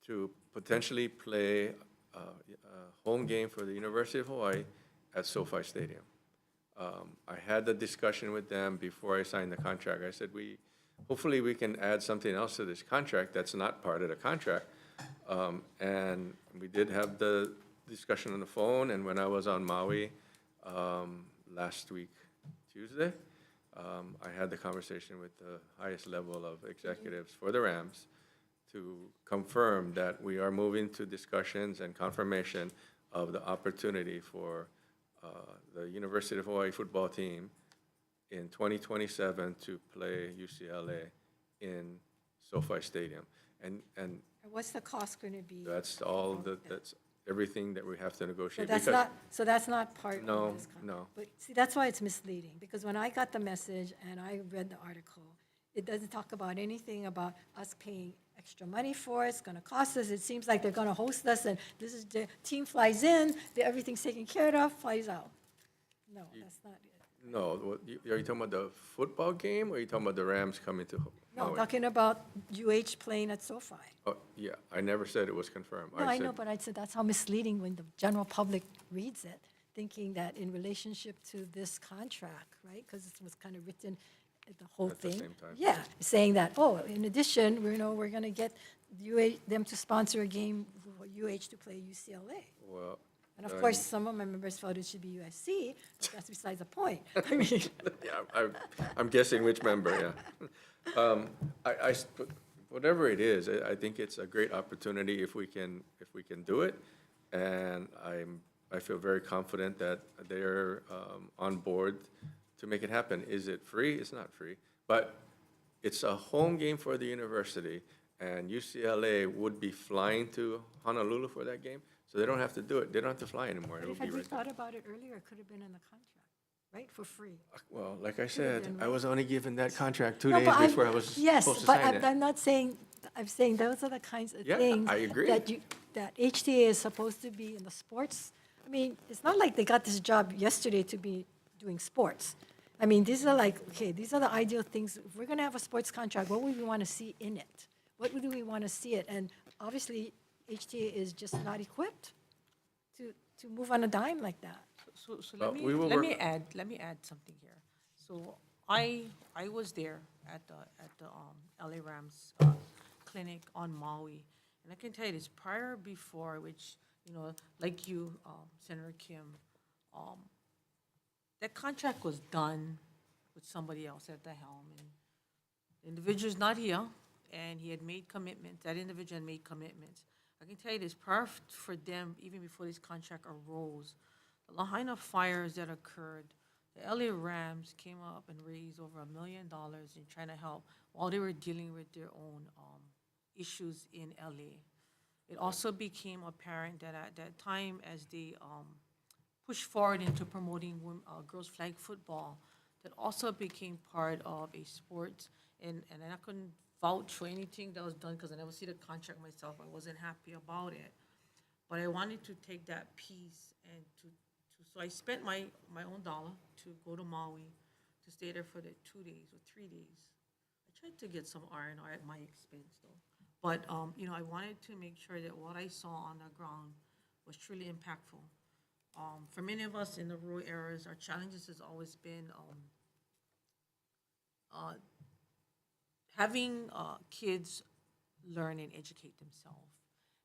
to potentially play a home game for the University of Hawaii at SoFi Stadium. I had the discussion with them before I signed the contract. I said, hopefully we can add something else to this contract that's not part of the contract. And we did have the discussion on the phone, and when I was on Maui last week, Tuesday, I had the conversation with the highest level of executives for the Rams to confirm that we are moving to discussions and confirmation of the opportunity for the University of Hawaii football team in 2027 to play UCLA in SoFi Stadium. And And what's the cost going to be? that's all, that's everything that we have to So negotiate. that's because- not, so that's not part of No, this contract? no. But see, that's why it's misleading, because when I got the message and I read the article, it doesn't talk about anything about us paying extra money for it, it's gonna cost us, it seems like they're gonna host us, and this is, the team flies in, everything's taken care of, flies out. No, that's not it. No, are you talking about the football game, or are you talking about the Rams coming to No, I'm Maui? talking about UH playing at SoFi. Oh, yeah, I never said it was confirmed. No, I said- know, but I said that's how misleading when the general public reads it, thinking that in relationship to this contract, right? Because it was kind of written, the whole At the thing. same time. Yeah, saying that, oh, in addition, we're going to get them to sponsor a game for UH to play UCLA. Well, And of course, some of my members felt it should be USC, but that's besides the point. I mean, yeah, I'm guessing which member, yeah. Whatever it is, I think it's a great opportunity if we can do it. And I feel very confident that they're on board to make it happen. Is it free? It's not free. But it's a home game for the university, and UCLA would be flying to Honolulu for that game, so they don't have to do it. They don't have to fly anymore. but It'll if be we right there. thought about it earlier, it could have been in the contract, right, for free. Well, like I said, been I was only given that contract 2 No, days but I'm- before I was yes, supposed to but sign it. I'm not saying, I'm saying those are the kinds of Yeah, things. I agree. That HTA is supposed to be in the sports. I mean, it's not like they got this job yesterday to be doing sports. I mean, these are like, okay, these are the ideal things. If we're going to have a sports contract, what would we want to see in it? What do we want to see it? And obviously, HTA is just not equipped to move on a dime like that. So Well, let me, we will let work- me add something here. So I was there at the LA Rams clinic on Maui. And I can tell you this, before, which, like you, Senator Kim, that contract was done with somebody else at the helm. And the individual's not here, and he had made commitments, that individual had made commitments. I can tell you this, for them, even before this contract arose, the Lahaina fires that occurred, the LA Rams came up and raised over $1 million in trying to help while they were dealing with their own issues in LA. It also became apparent that at that time, as they pushed forward into promoting girls' flag football, that also became part of a sport, and I couldn't vouch for anything that was done because I never see the contract myself. I wasn't happy about it. But I wanted to take that piece and so I spent my own dollar to go to Maui, to stay there for the 2 days or 3 days. I tried to get some R&R at my expense though. But, I wanted to make sure that what I saw on the ground was truly impactful. For many of us in the rural areas, our challenges has always been having kids learn and educate themselves.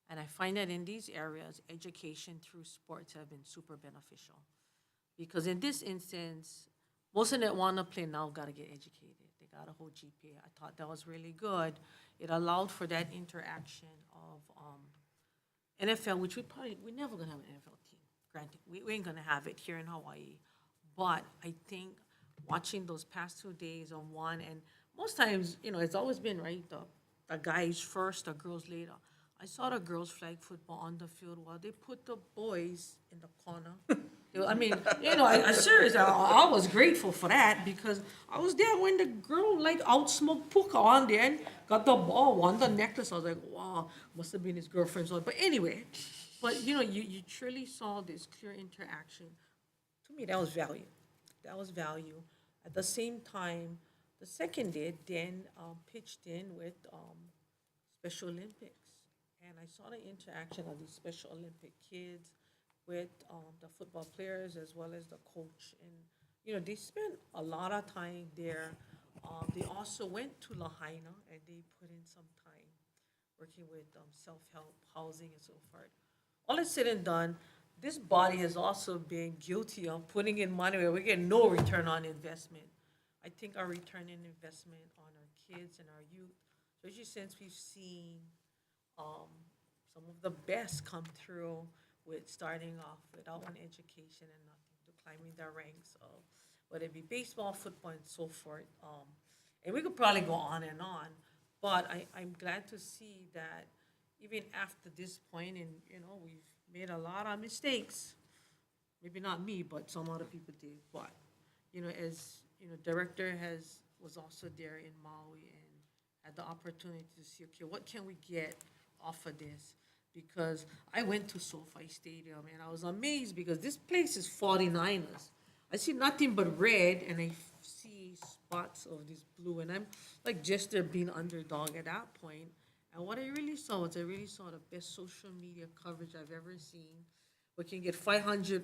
And I find that in these areas, education through sports have been super beneficial. Because in this instance, most of them that want to play now got to get educated. They got a whole GPA. I thought that was really good. It allowed for that interaction of NFL, which we're never going to have an NFL team. Granted, we ain't going to have it here in Hawaii. But I think watching those past 2 days on one, and most times, you know, it's always been, right, the guys first, the girls later. I saw the girls flag football on the field while they put the boys in the corner. I mean, you know, I serious. I was grateful for that because I was there when the girl like outsmoked Puka on there and got the ball, won the necklace. I was like, wow, must have been his girlfriend's one. But anyway, you know, you truly saw this clear interaction. To me, that was value. That was value. At the same time, the second day, Dan pitched in with Special Olympics. And I saw the interaction of these Special Olympic kids with the football players as well as the coach. And, you know, they spent a lot of time there. They also went to Lahaina and they put in some time working with self-help, housing, and so forth. All is said and done, this body has also been guilty of putting in money where we get no return on investment. I think our return on investment on our kids and our youth, especially since we've seen some of the best come through with starting off without an education and nothing to climbing the ranks of whether it be baseball, football, and so forth. And we could probably go on and on, but I'm glad to see that even after this point, and you know, we've made a lot of mistakes. Maybe not me, but some other people did. But you know, as you know, director was also there in Maui and had the opportunity to see, okay, what can we get off of this? Because I went to SoFi Stadium and I was amazed because this place is 49ers. I see nothing but red and I see spots of this blue, and I'm like just there being underdog at that point. And what I really saw was the best social media coverage I've ever seen. We can get 500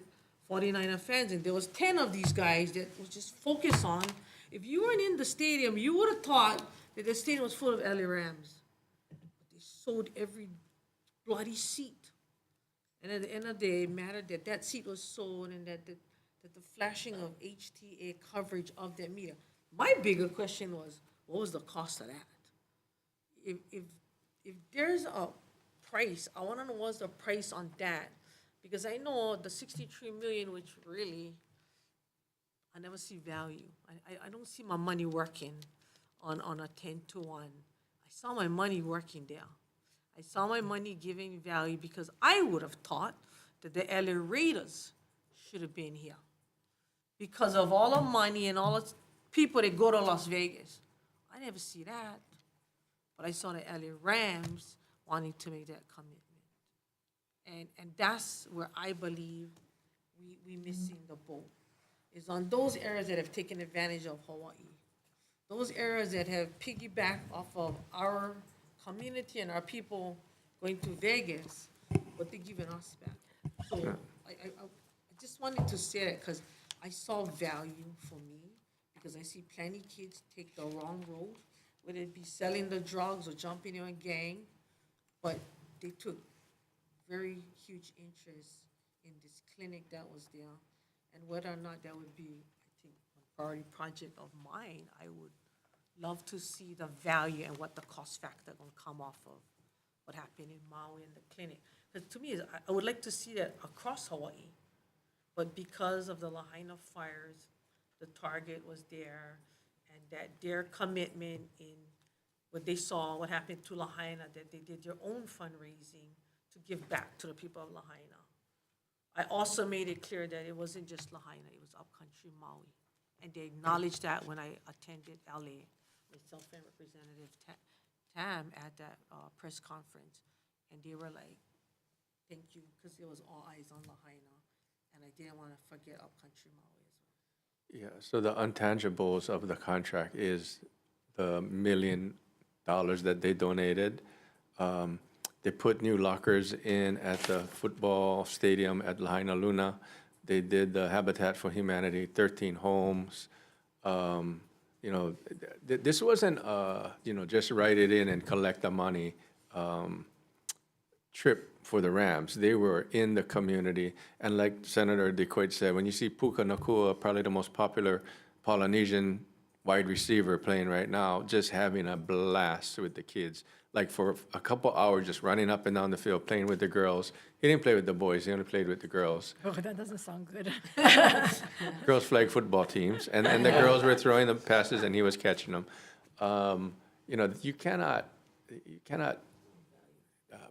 49er fans, and there was 10 of these guys that was just focused on. If you weren't in the stadium, you would have thought that the stadium was full of LA Rams. But they sold every bloody seat. And at the end of the day, it mattered that that seat was sold and that the flashing of HTA coverage of that media. My bigger question was, what was the cost of that? If there's a price, I want to know what's the price on that. Because I know the 63 million, which really, I never see value. I don't see my money working on a 10-to-1. I saw my money working there. I saw my money giving value because I would have thought that the LA Raiders should have been here. Because of all the money and all the people that go to Las Vegas. I never see that. But I saw the LA Rams wanting to make that commitment. And that's where I believe we missing the boat, is on those areas that have taken advantage of Hawaii. Those areas that have piggybacked off of our community and our people going to Vegas, what they're giving us back. So I just wanted to say that because I saw value for me, because I see plenty of kids take the wrong road, whether it be selling the drugs or jumping in a gang, but they took very huge interest in this clinic that was there, and whether or not that would be, I think, a priority project of mine, I would love to see the value and what the cost factor gonna come off of what happened in Maui and the clinic. Because to me, I would like to see that across Hawaii, but because of the Lahaina fires, the target was there, and that their commitment in what they saw, what happened to Lahaina, that they did their own fundraising to give back to the people of Lahaina. I also made it clear that it wasn't just Lahaina, it was upcountry Maui. And they acknowledged that when I attended LA, myself and Representative Tam at that press conference. And they were like, thank you, because there was all eyes on Lahaina. And I didn't want to forget upcountry Maui as well. Yeah, so the intangibles of the contract is the $1 million that they donated. They put new lockers in at the football stadium at Lahaina Luna. They did the Habitat for Humanity, 13 homes. You know, this wasn't, you know, just write it in and collect the money. trip for the Rams. They were in the community. And like Senator DeQuaid said, when you see Puka Nakua, probably the most popular Polynesian wide receiver playing right now, just having a blast with the kids. Like for a couple hours, just running up and down the field, playing with the girls. He didn't play with the boys, he only played with the girls. Oh, that doesn't sound good. Girls flag football teams, and the girls were throwing the passes and he was catching them. You know, you cannot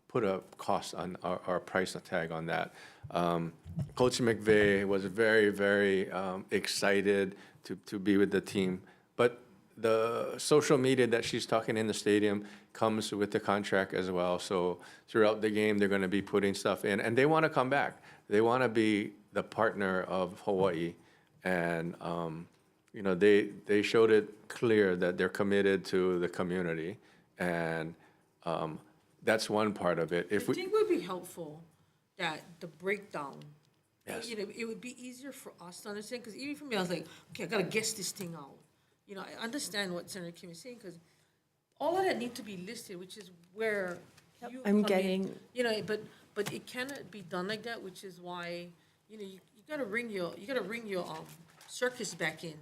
put a cost on or a price tag on that. Coach McVeigh was very, very excited to be with the team, but the social media that she's talking in the stadium comes with the contract as well. So throughout the game, they're going to be putting stuff in, and they want to come back. They want to be the partner of Hawai'i, and you know, they showed it clear that they're committed to the community, and that's one part of it. I think it would be helpful that the breakdown, Yes. you know, it would be easier for us to understand, because even for me, I was like, okay, I gotta guess this thing out. You know, I understand what Senator Kim is saying, because all of that need to be listed, which is where you I'm come in. getting- You know, but it cannot be done like that, which is why, you know, you gotta bring your circus back in.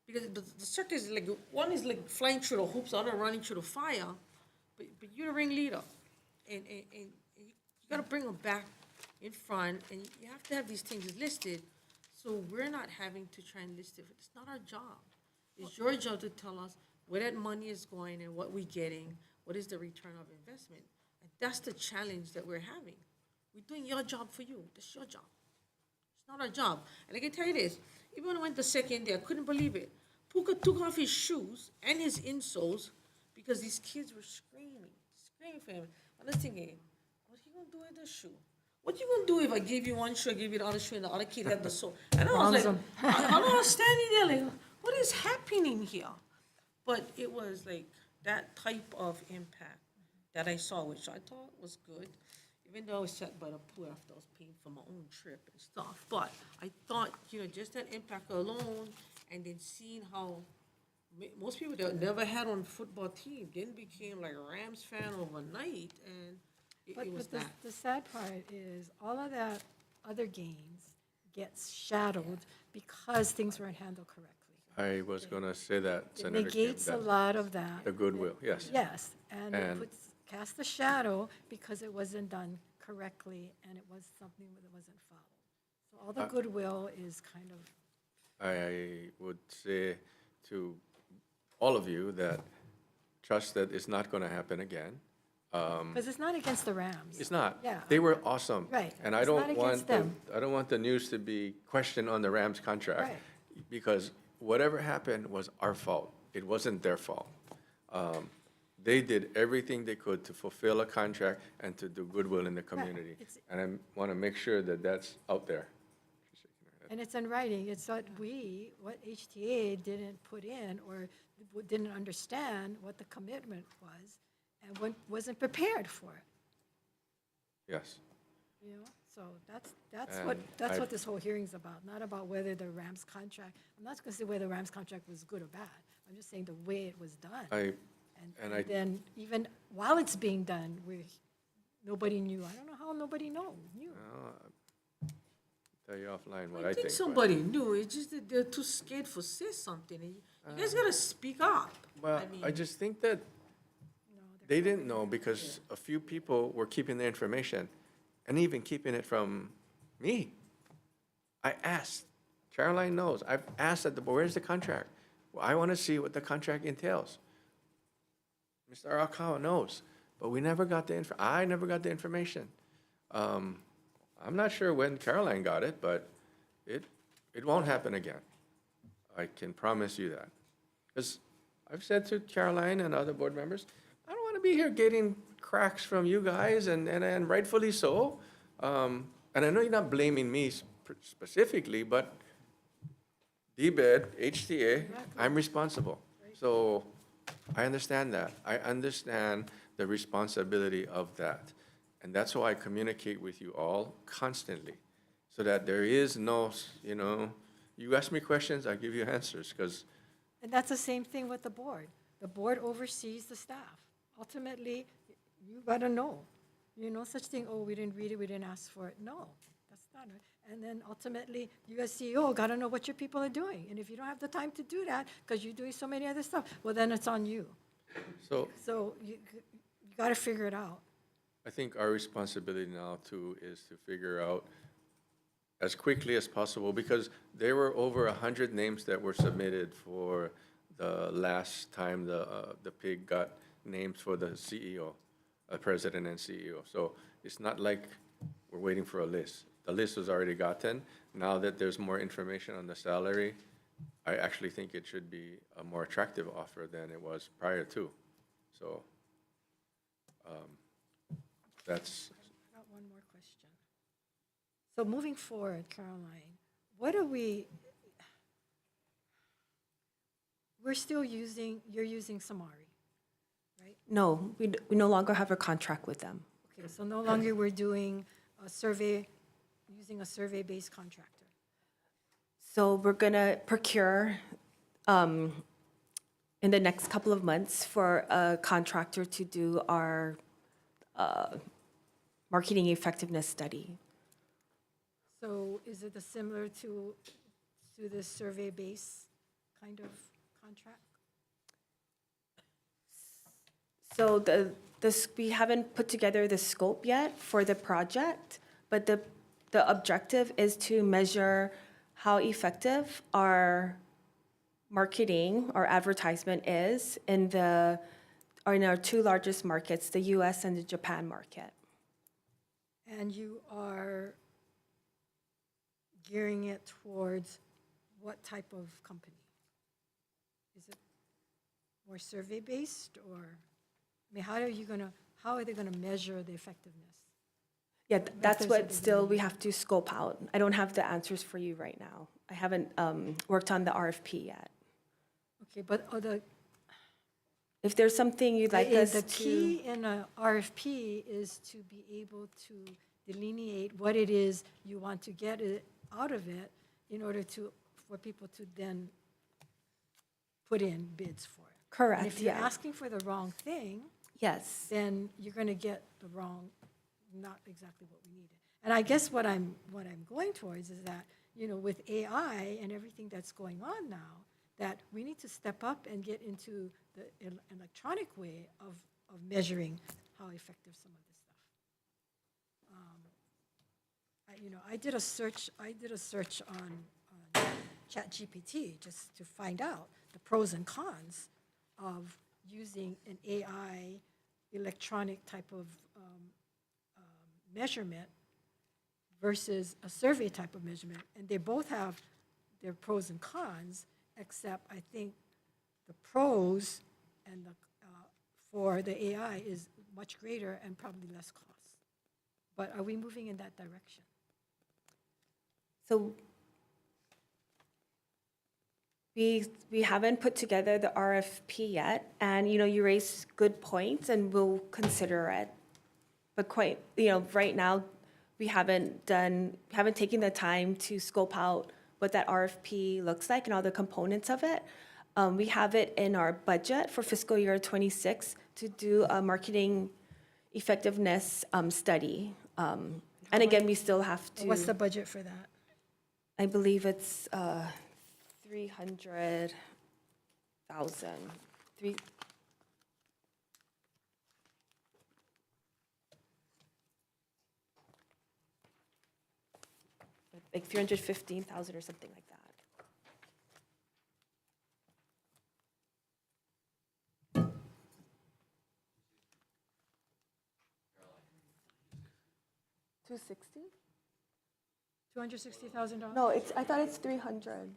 Because the circus is like, one is like flying through the hoops, the other running through the fire, but you're the ringleader. And you gotta bring them back in front, and you have to have these things listed, so we're not having to try and list it. It's not our job. It's your job to tell us where that money is going and what we're getting, what is the return of investment. And that's the challenge that we're having. We're doing your job for you. That's your job. It's not our job. And I can tell you this, even when I went the second day, I couldn't believe it. Puka took off his shoes and his insoles because these kids were screaming for him. I was thinking, what's he gonna do with the shoe? What you gonna do if I give you one shoe, I give you the other shoe, and the other kid had the sole? And I was like, I was standing there like, what is happening here? But it was like that type of impact that I saw, which I thought was good, even though I was sat by the pool after I was paying for my own trip and stuff. But I thought, you know, just that impact alone, and then seeing how most people that never had on football team then became like a Rams fan overnight, and it was But that. the sad part is, all of that other gains gets shadowed because things weren't handled correctly. I was going to say that, It Senator Kim. negates a that- lot of that. The goodwill, yes. Yes, and it And- casts a shadow because it wasn't done correctly, and it was something that wasn't followed. So all the goodwill is kind of, I would say to all of you that trust that it's not going to happen again. because it's not against the Rams. It's not. Yeah. They were awesome. Right. And I It's not don't against them. I don't want the news to be questioned on the Rams contract. Right. Because whatever happened was our fault. It wasn't their fault. They did everything they could to fulfill a contract and to do goodwill in the community. It's- And I want to make sure that that's out there. And it's in writing, it's what HTA didn't put in, or didn't understand what the commitment was, and wasn't prepared for it, Yes. you know? So that's And what this whole hearing's about, not about whether the Rams contract, I'm not gonna say whether the Rams contract was good or bad, I'm just saying the way it was done. And I- then, even while it's being done, nobody knew, I don't know how nobody knew. Tell you offline what I I think think. but- somebody knew, it's just that they're too scared to say something. And you guys gotta speak up. Well, I just think that they didn't know because a few people were keeping the information and even keeping it from me. I asked, Caroline knows, I've asked at the board, where's the contract? Well, I want to see what the contract entails. Mr. Arakawa knows, but we never got I never got the information. I'm not sure when Caroline got it, but it won't happen again. I can promise you that. Because I've said to Caroline and other board members, I don't want to be here getting cracks from you guys, and rightfully so. And I know you're not blaming me specifically, but DBED, HTA, I'm responsible. So I understand that. I understand the responsibility of that. And that's why I communicate with you all constantly, so that there is no, you ask me questions, I give you answers, because And that's the same thing with the board. The board oversees the staff. Ultimately, you gotta know. no such thing, oh, we didn't read it, we didn't ask for it. No, that's not it. And then ultimately, you as CEO got to know what your people are doing. And if you don't have the time to do that because you're doing so many other stuff, well, then it's on you. So So you got to figure it out. I think our responsibility now too is to figure out as quickly as possible, because there were over 100 names that were submitted for the last time the PIG got names for the CEO, president and CEO. So it's not like we're waiting for a list. The list was already gotten. Now that there's more information on the salary, I actually think it should be a more attractive offer than it was prior to. So that's, I got one more question. So moving forward, Caroline, what are we're still using, you're using Samari, right? No, we no longer have a contract with them. Okay, so no longer we're doing a survey, using a survey-based contractor. So we're going to procure in the next couple of months for a contractor to do our marketing effectiveness study. So is it similar to this survey-based kind of contract? So we haven't put together the scope yet for the project, but the objective is to measure how effective our marketing or advertisement is in our two largest markets, the US and the Japan market. And you are gearing it towards what type of company? Is it more survey-based, or, I mean, how are they gonna measure the effectiveness? Yeah, that's Methods what that they're still gonna we have to scope out. I don't have the answers for you right now. I haven't worked on the RFP yet. Okay, but If there's something you'd like us the to, key in a RFP is to be able to delineate what it is you want to get out of it in order for people to then put in bids for it. correct, And if you're yeah. asking for the wrong thing, Yes, then you're going to get the wrong, not exactly what we needed. And I guess what I'm going towards is that, with AI and everything that's going on now, that we need to step up and get into the electronic way of measuring how effective some of this stuff. I did a search on ChatGPT just to find out the pros and cons of using an AI electronic type of measurement versus a survey type of measurement. And they both have their pros and cons, except I think the pros and for the AI is much greater and probably less cost. But are we moving in that direction? so we haven't put together the RFP yet, and, you raise good points, and we'll consider it. But right now, we haven't taken the time to scope out what that RFP looks like and all the components of it. We have it in our budget for fiscal year '26 to do a marketing effectiveness study. And again, we still have to. What's the budget for that? I believe it's 300,000. Like 315,000 or something like that. $260,000? No, I thought it's 300.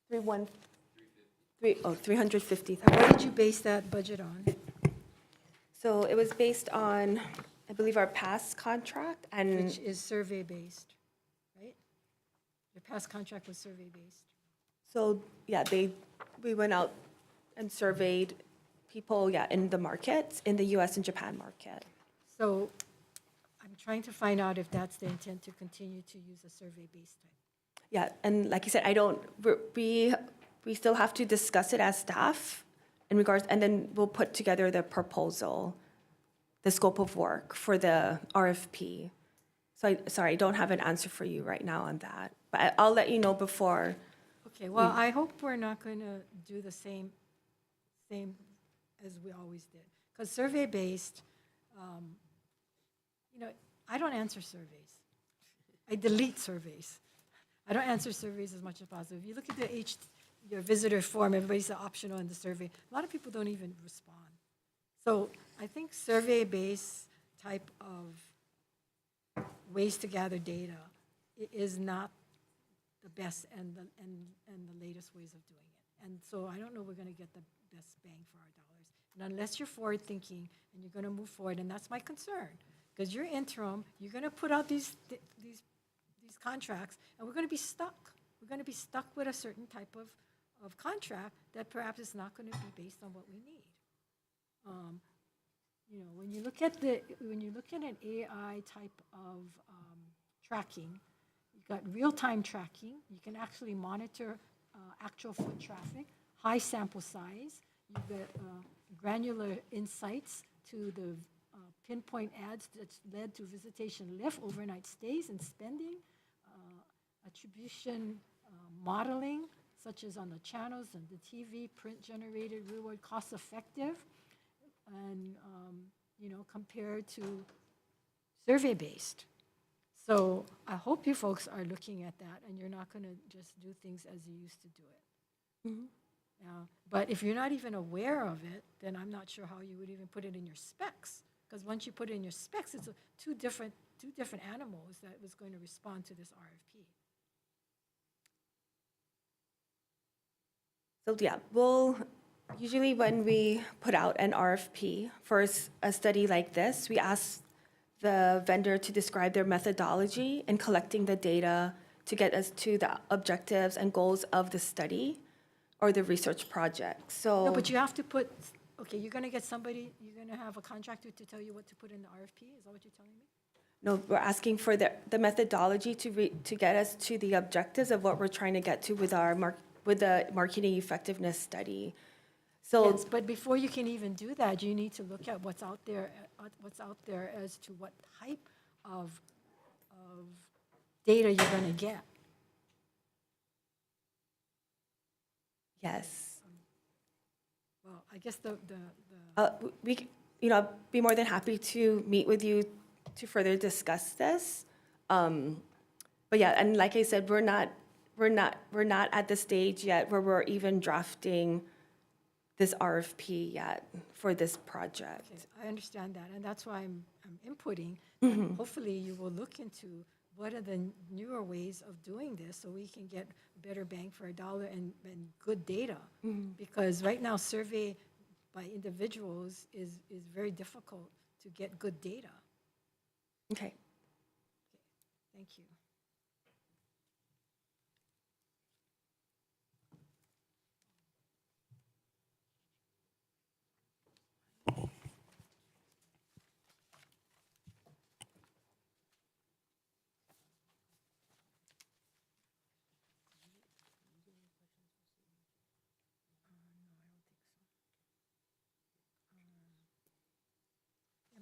350,000. What did you base that budget on? So it was based on, I believe, our past contract and. Which is survey-based, right? Your past contract was survey-based. So, yeah, we went out and surveyed people, in the markets, in the US and Japan market. So I'm trying to find out if that's the intent to continue to use a survey-based type. Yeah, and like you said, we still have to discuss it as staff in regards, and then we'll put together the proposal, the scope of work for the RFP. So sorry, I don't have an answer for you right now on that, but I'll let you know before. Okay, well, I hope we're not going to do the same as we always did. Because survey-based, I don't answer surveys. I delete surveys. I don't answer surveys as much as possible. If you look at your visitor form, everybody's optional in the survey. A lot of people don't even respond. So I think survey-based type of ways to gather data is not the best and the latest ways of doing it. And so I don't know we're going to get the best bang for our dollars. And unless you're forward-thinking and you're going to move forward, and that's my concern, because you're interim, you're going to put out these contracts, and we're going to be stuck. We're going to be stuck with a certain type of contract that perhaps is not going to be based on what we need. When you look at an AI type of tracking, you've got real-time tracking. You can actually monitor actual foot traffic, high sample size. You've got granular insights to the pinpoint ads that's led to visitation lift, overnight stays, and spending, attribution modeling, such as on the channels and the TV, print-generated, real-world, cost-effective, and compared to survey-based. So I hope you folks are looking at that, and you're not going to just do things as you used to do it. But if you're not even aware of it, then I'm not sure how you would even put it in your specs. Because once you put it in your specs, it's two different animals that was going to respond to this RFP. So yeah, usually when we put out an RFP for a study like this, we ask the vendor to describe their methodology in collecting the data to get us to the objectives and goals of the study or the research project. So No, but you have to put, okay, you're going to get somebody, you're going to have a contractor to tell you what to put in the RFP? Is that what you're telling me? no, we're asking for the methodology to get us to the objectives of what we're trying to get to with the marketing effectiveness study. So Yes, but before you can even do that, you need to look at what's out there as to what type of data you're going to get. yes. Well, I guess the I'd be more than happy to meet with you to further discuss this. But yeah, and like I said, we're not at the stage yet where we're even drafting this RFP yet for this project. Okay, I understand that, and that's why I'm inputting. Hopefully, you will look into what are the newer ways of doing this so we can get better bang for a dollar and good data. Because right now, survey by individuals is very difficult to get good data. Okay. Thank you.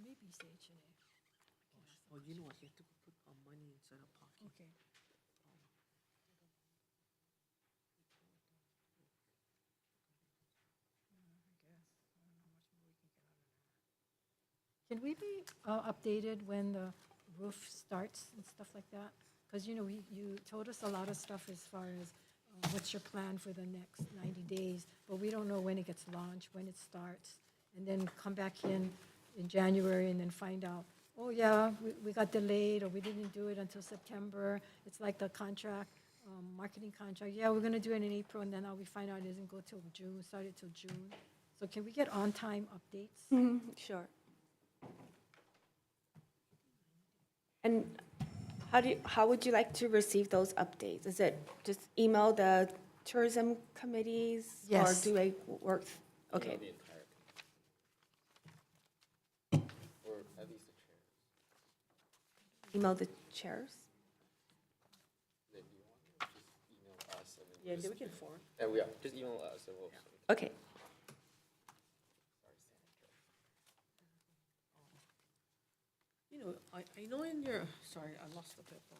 Maybe it's HTA. Well, you know what, you have to put money inside of pocket. Okay. Can we be updated when the roof starts and stuff like that? Because, you told us a lot of stuff as far as what's your plan for the next 90 days, but we don't know when it gets launched, when it starts, and then come back in January and then find out, oh, yeah, we got delayed, or we didn't do it until September. It's like the contract, marketing contract. Yeah, we're going to do it in April, and then now we find out it doesn't go till June, started till June. So can we get on-time updates? Sure. And how would you like to receive those updates? Is it just email the tourism committees? Yes. Or do I work? Okay. Or at least the chairs. Email the chairs? Then you want to just email us and then Yeah, then we can form. and we just email us and we'll. Okay. I know in your, sorry, I lost the paper.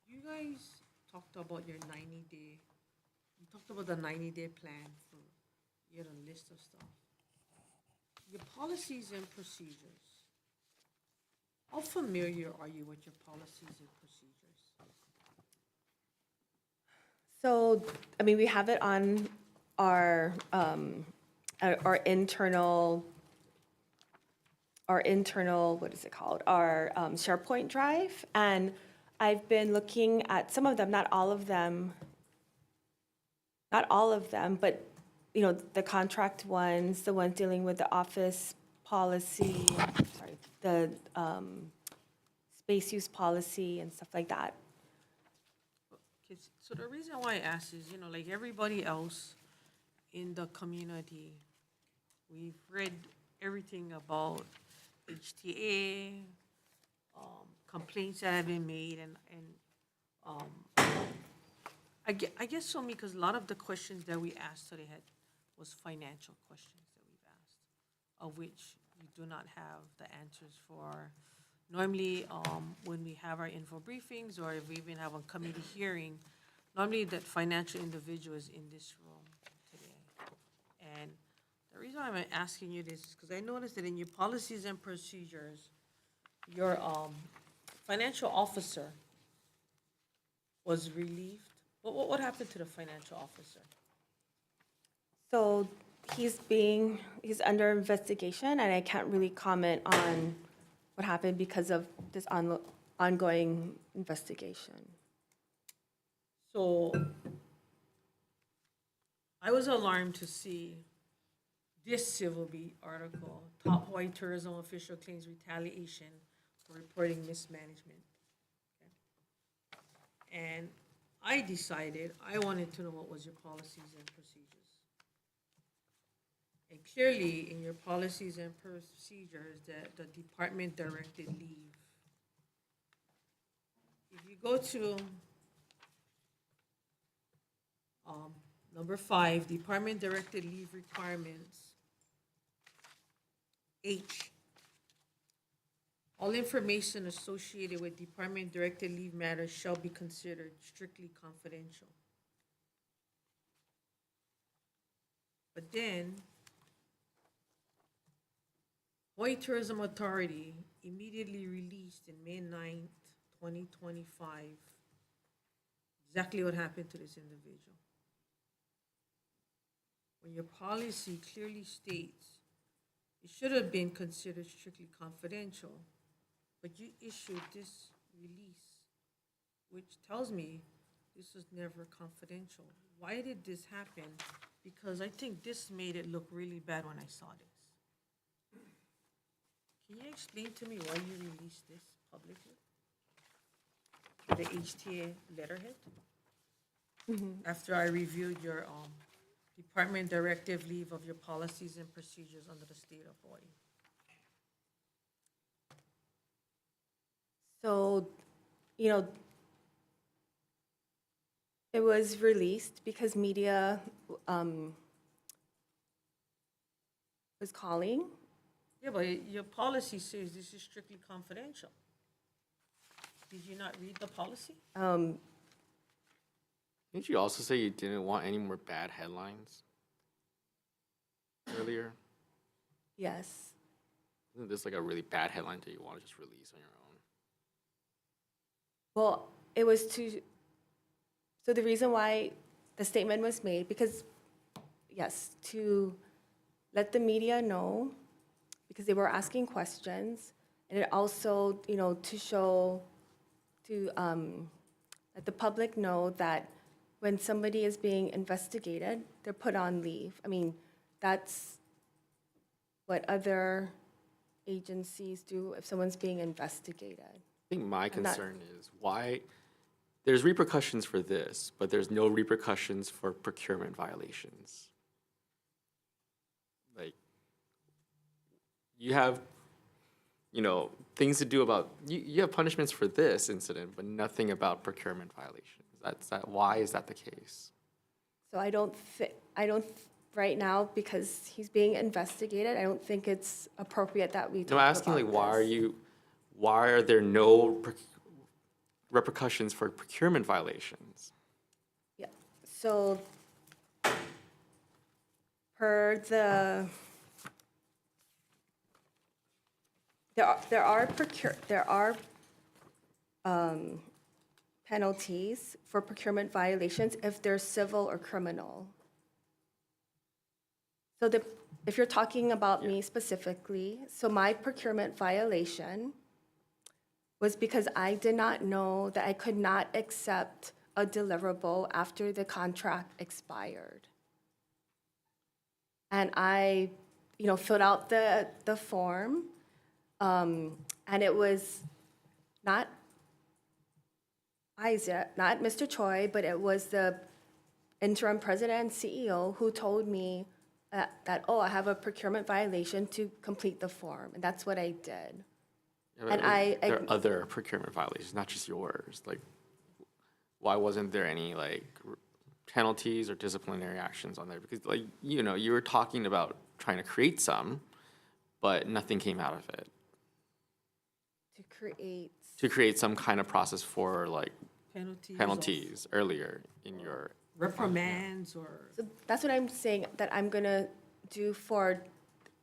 You guys talked about your 90-day, you talked about the 90-day plan for, you had a list of stuff. Your policies and procedures. How familiar are you with your policies and procedures? So, I mean, we have it on our internal, what is it called? Our SharePoint drive. And I've been looking at some of them, not all of them, but, you know, the contract ones, the ones dealing with the office policy, sorry, the space use policy and stuff like that. Okay, so the reason why I ask is, you know, like everybody else in the community, we've read everything about HTA, complaints that have been made, I guess for me, because a lot of the questions that we asked today was financial questions that we've asked, of which we do not have the answers for. Normally, when we have our info briefings, or if we even have a committee hearing, normally that financial individual is in this room today. And the reason why I'm asking you this is because I noticed that in your policies and procedures, your financial officer was relieved. What happened to the financial officer? So he's under investigation, and I can't really comment on what happened because of this ongoing investigation. So I was alarmed to see this Civil Beat article, Top Hawaii Tourism Official Claims Retaliation for Reporting Mismanagement. Okay. And I decided I wanted to know what was your policies and procedures. And clearly, in your policies and procedures, that the department directed leave. If you go to number 5, department directed leave requirements, H, all information associated with department directed leave matters shall be considered strictly confidential. But then, Hawaii Tourism Authority immediately released in May 9th, 2025, exactly what happened to this individual. When your policy clearly states it should have been considered strictly confidential, but you issued this release, which tells me this was never confidential. Why did this happen? Because I think this made it look really bad when I saw this. Can you explain to me why you released this publicly? The HTA letterhead? After I reviewed your department directive leave of your policies and procedures under the state of Hawaii. So, you know, it was released because media was calling. Yeah, but your policy says this is strictly confidential. Did you not read the policy? Didn't you also say you didn't want any more bad headlines earlier? Yes. Isn't this like a really bad headline that you want to just release on your own? Well, it was so the reason why the statement was made, because, yes, to let the media know, because they were asking questions, and it also, you know, to show, to let the public know that when somebody is being investigated, they're put on leave. I mean, that's what other agencies do if someone's being investigated. I think my concern is why there's repercussions for this, but there's no repercussions for procurement violations. Like, you have, you know, things to do about, you have punishments for this incident, but nothing about procurement violations. Why is that the case? So I don't, right now, because he's being investigated, I don't think it's appropriate that we talk No, about I'm asking like, why are there no repercussions for procurement violations? Yeah, so per the, there are penalties for procurement violations if they're civil or criminal. So if you're talking about me specifically, so my procurement violation was because I did not know that I could not accept a deliverable after the contract expired. And I, filled out the form, and it was not Isaac, not Mr. Choi, but it was the interim president and CEO who told me that, oh, I have a procurement violation to complete the form, and that's what I did. And There are other procurement violations, not just yours. Like, why wasn't there any like penalties or disciplinary actions on there? Because like, you were talking about trying to create some, but nothing came out of it. To create some kind of process for like penalties earlier in your reprimands or. So that's what I'm saying, that I'm gonna do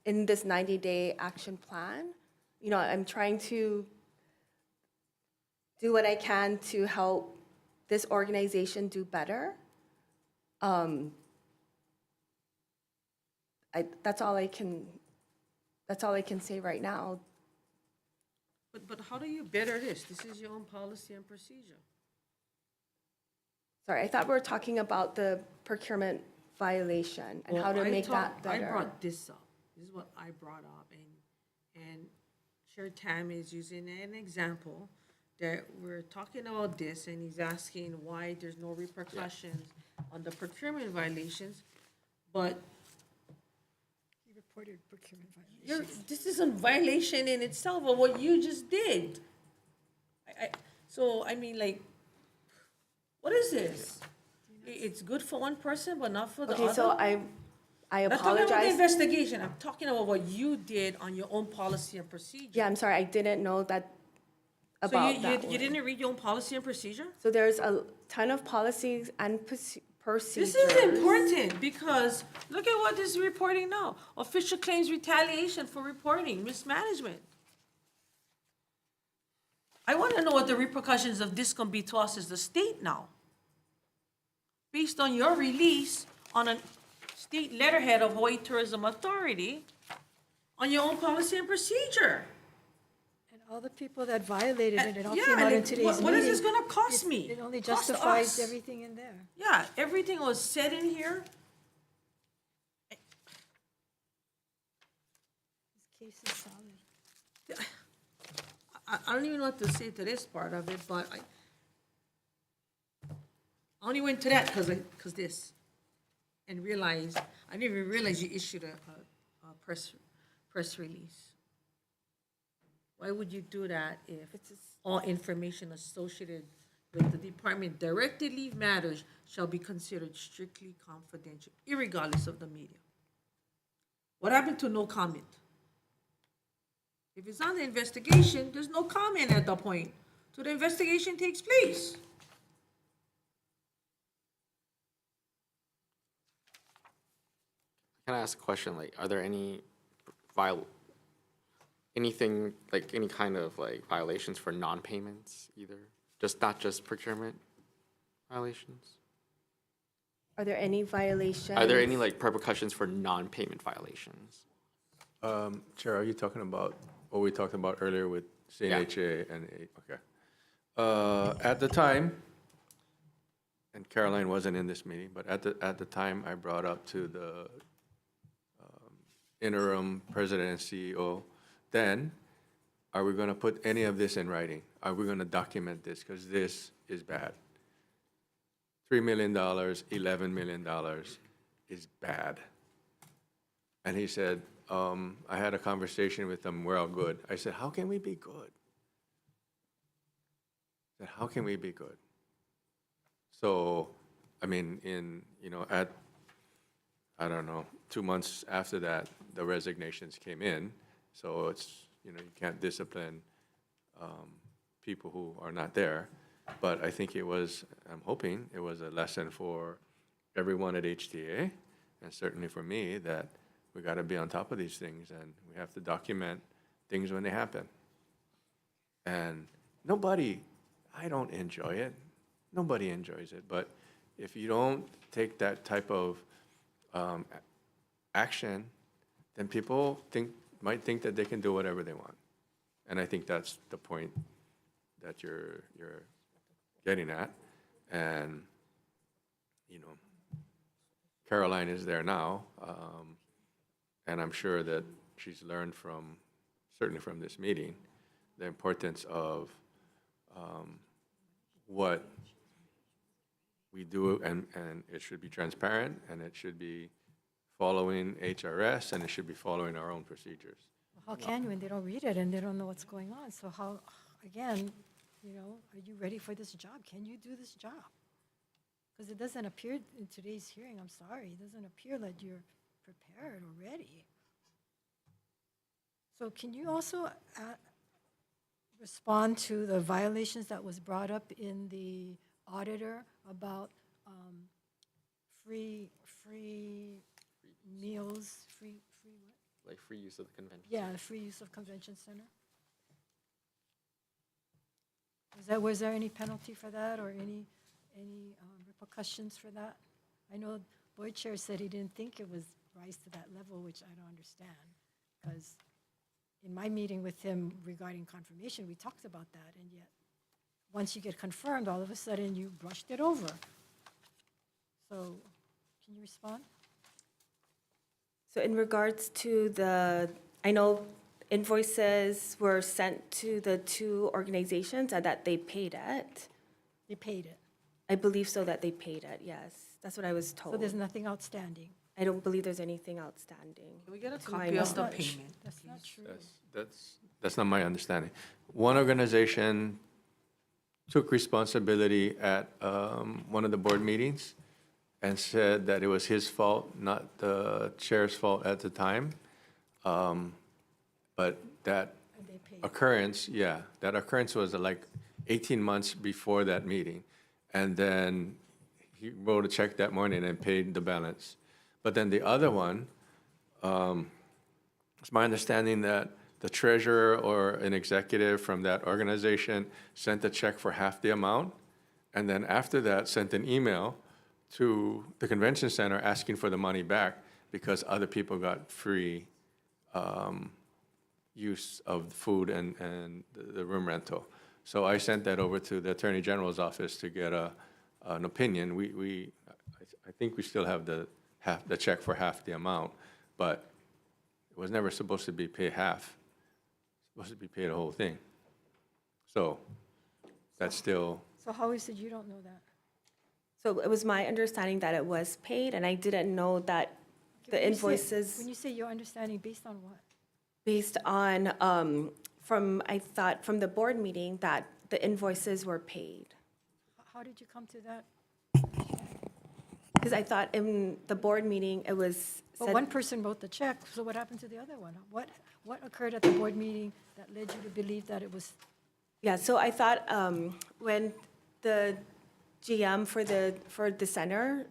in this 90-day action plan. I'm trying to do what I can to help this organization do better. That's all I can say right now. But how do you better this? This is your own policy and procedure. Sorry, I thought we were talking about the procurement violation and how to make that better. I brought this up. This is what I brought up, and Chair Tam is using an example that we're talking about this, and he's asking why there's no repercussions on the procurement violations, but You reported procurement violations. this is a violation in itself of what you just did. So, what is this? It's good for one person, but not for the other? Okay, so I I'm not talking about the apologize. investigation, I'm talking about what you did on your own policy and procedure. Yeah, I'm sorry, I didn't know that So about that you one. didn't read your own policy and procedure? So there's a ton of policies and procedures. This is important because look at what this is reporting now. Official claims retaliation for reporting, mismanagement. I want to know what the repercussions of this can be to us as the state now. Based on your release on a state letterhead of Hawaii Tourism Authority on your own policy and procedure. And all the people that violated it, it all Yeah, came out and in today's meeting. what is this gonna cost me? It only Cost justifies us. everything in there. Yeah, everything was said in here. This case is solid. I don't even know what to say to this part of it, but I only went to that because this, and realized, I didn't even realize you issued a press release. Why would you do that if all information associated with the department directed leave matters shall be considered strictly confidential, irregardless of the media? What happened to no comment? If it's on the investigation, there's no comment at that point, so the investigation takes place. Can I ask a question? Like, are there any anything like any kind of like violations for non-payments either? Not just procurement violations? Are there any violations? Are there any like repercussions for non-payment violations? Chair, are you talking about what we talked about earlier with CNHA and, okay. At the time, and Caroline wasn't in this meeting, but at the time, I brought up to the interim president and CEO, then, are we gonna put any of this in writing? Are we gonna document this? Because this is bad. $3 million, $11 million is bad. And he said, I had a conversation with him, we're all good. I said, how can we be good? I said, how can we be good? So, I mean, I don't know, 2 months after that, the resignations came in. So it's, you can't discipline people who are not there. But I think I'm hoping it was a lesson for everyone at HTA, and certainly for me, that we got to be on top of these things, and we have to document things when they happen. And I don't enjoy it. Nobody enjoys it. But if you don't take that type of action, then people might think that they can do whatever they want. And I think that's the point that you're getting at. And, Caroline is there now, and I'm sure that she's learned certainly from this meeting, the importance of what we do, and it should be transparent, and it should be following HRS, and it should be following our own procedures. How can you when they don't read it and they don't know what's going on? So how, again, are you ready for this job? Can you do this job? Because it doesn't appear in today's hearing, I'm sorry, it doesn't appear that you're prepared or ready. So can you also respond to the violations that was brought up in the auditor about free meals, free what? Like free use of the convention. Yeah, the free use of convention center. Was there any penalty for that or any repercussions for that? I know board chair said he didn't think it was rise to that level, which I don't understand, because in my meeting with him regarding confirmation, we talked about that, and yet, once you get confirmed, all of a sudden you brushed it over. So, can you respond? So in regards to I know invoices were sent to the two organizations and that they paid it. They paid it. I believe so that they paid it, yes. That's what I was told. So there's nothing outstanding. I don't believe there's anything outstanding. Can we get a to my copy of the knowledge. payment? That's not true. That's not my understanding. One organization took responsibility at one of the board meetings and said that it was his fault, not the chair's fault at the time. But that And they paid. occurrence, that occurrence was like 18 months before that meeting. And then he wrote a check that morning and paid the balance. But then the other one, it's my understanding that the treasurer or an executive from that organization sent a check for half the amount, and then after that sent an email to the convention center asking for the money back because other people got free use of food and the room rental. So I sent that over to the Attorney General's office to get an opinion. I think we still have the check for half the amount, but it was never supposed to be paid half. It's supposed to be paid the whole thing. So that's still. So how is it you don't know that? So it was my understanding that it was paid, and I didn't know that the When you say- invoices, When you say your understanding, based on what? based on, I thought from the board meeting that the invoices were paid. How did you come to that? Because I thought in the board meeting, it was But said, one person wrote the check, so what happened to the other one? What occurred at the board meeting that led you to believe that it was? yeah, so I thought when the GM for the center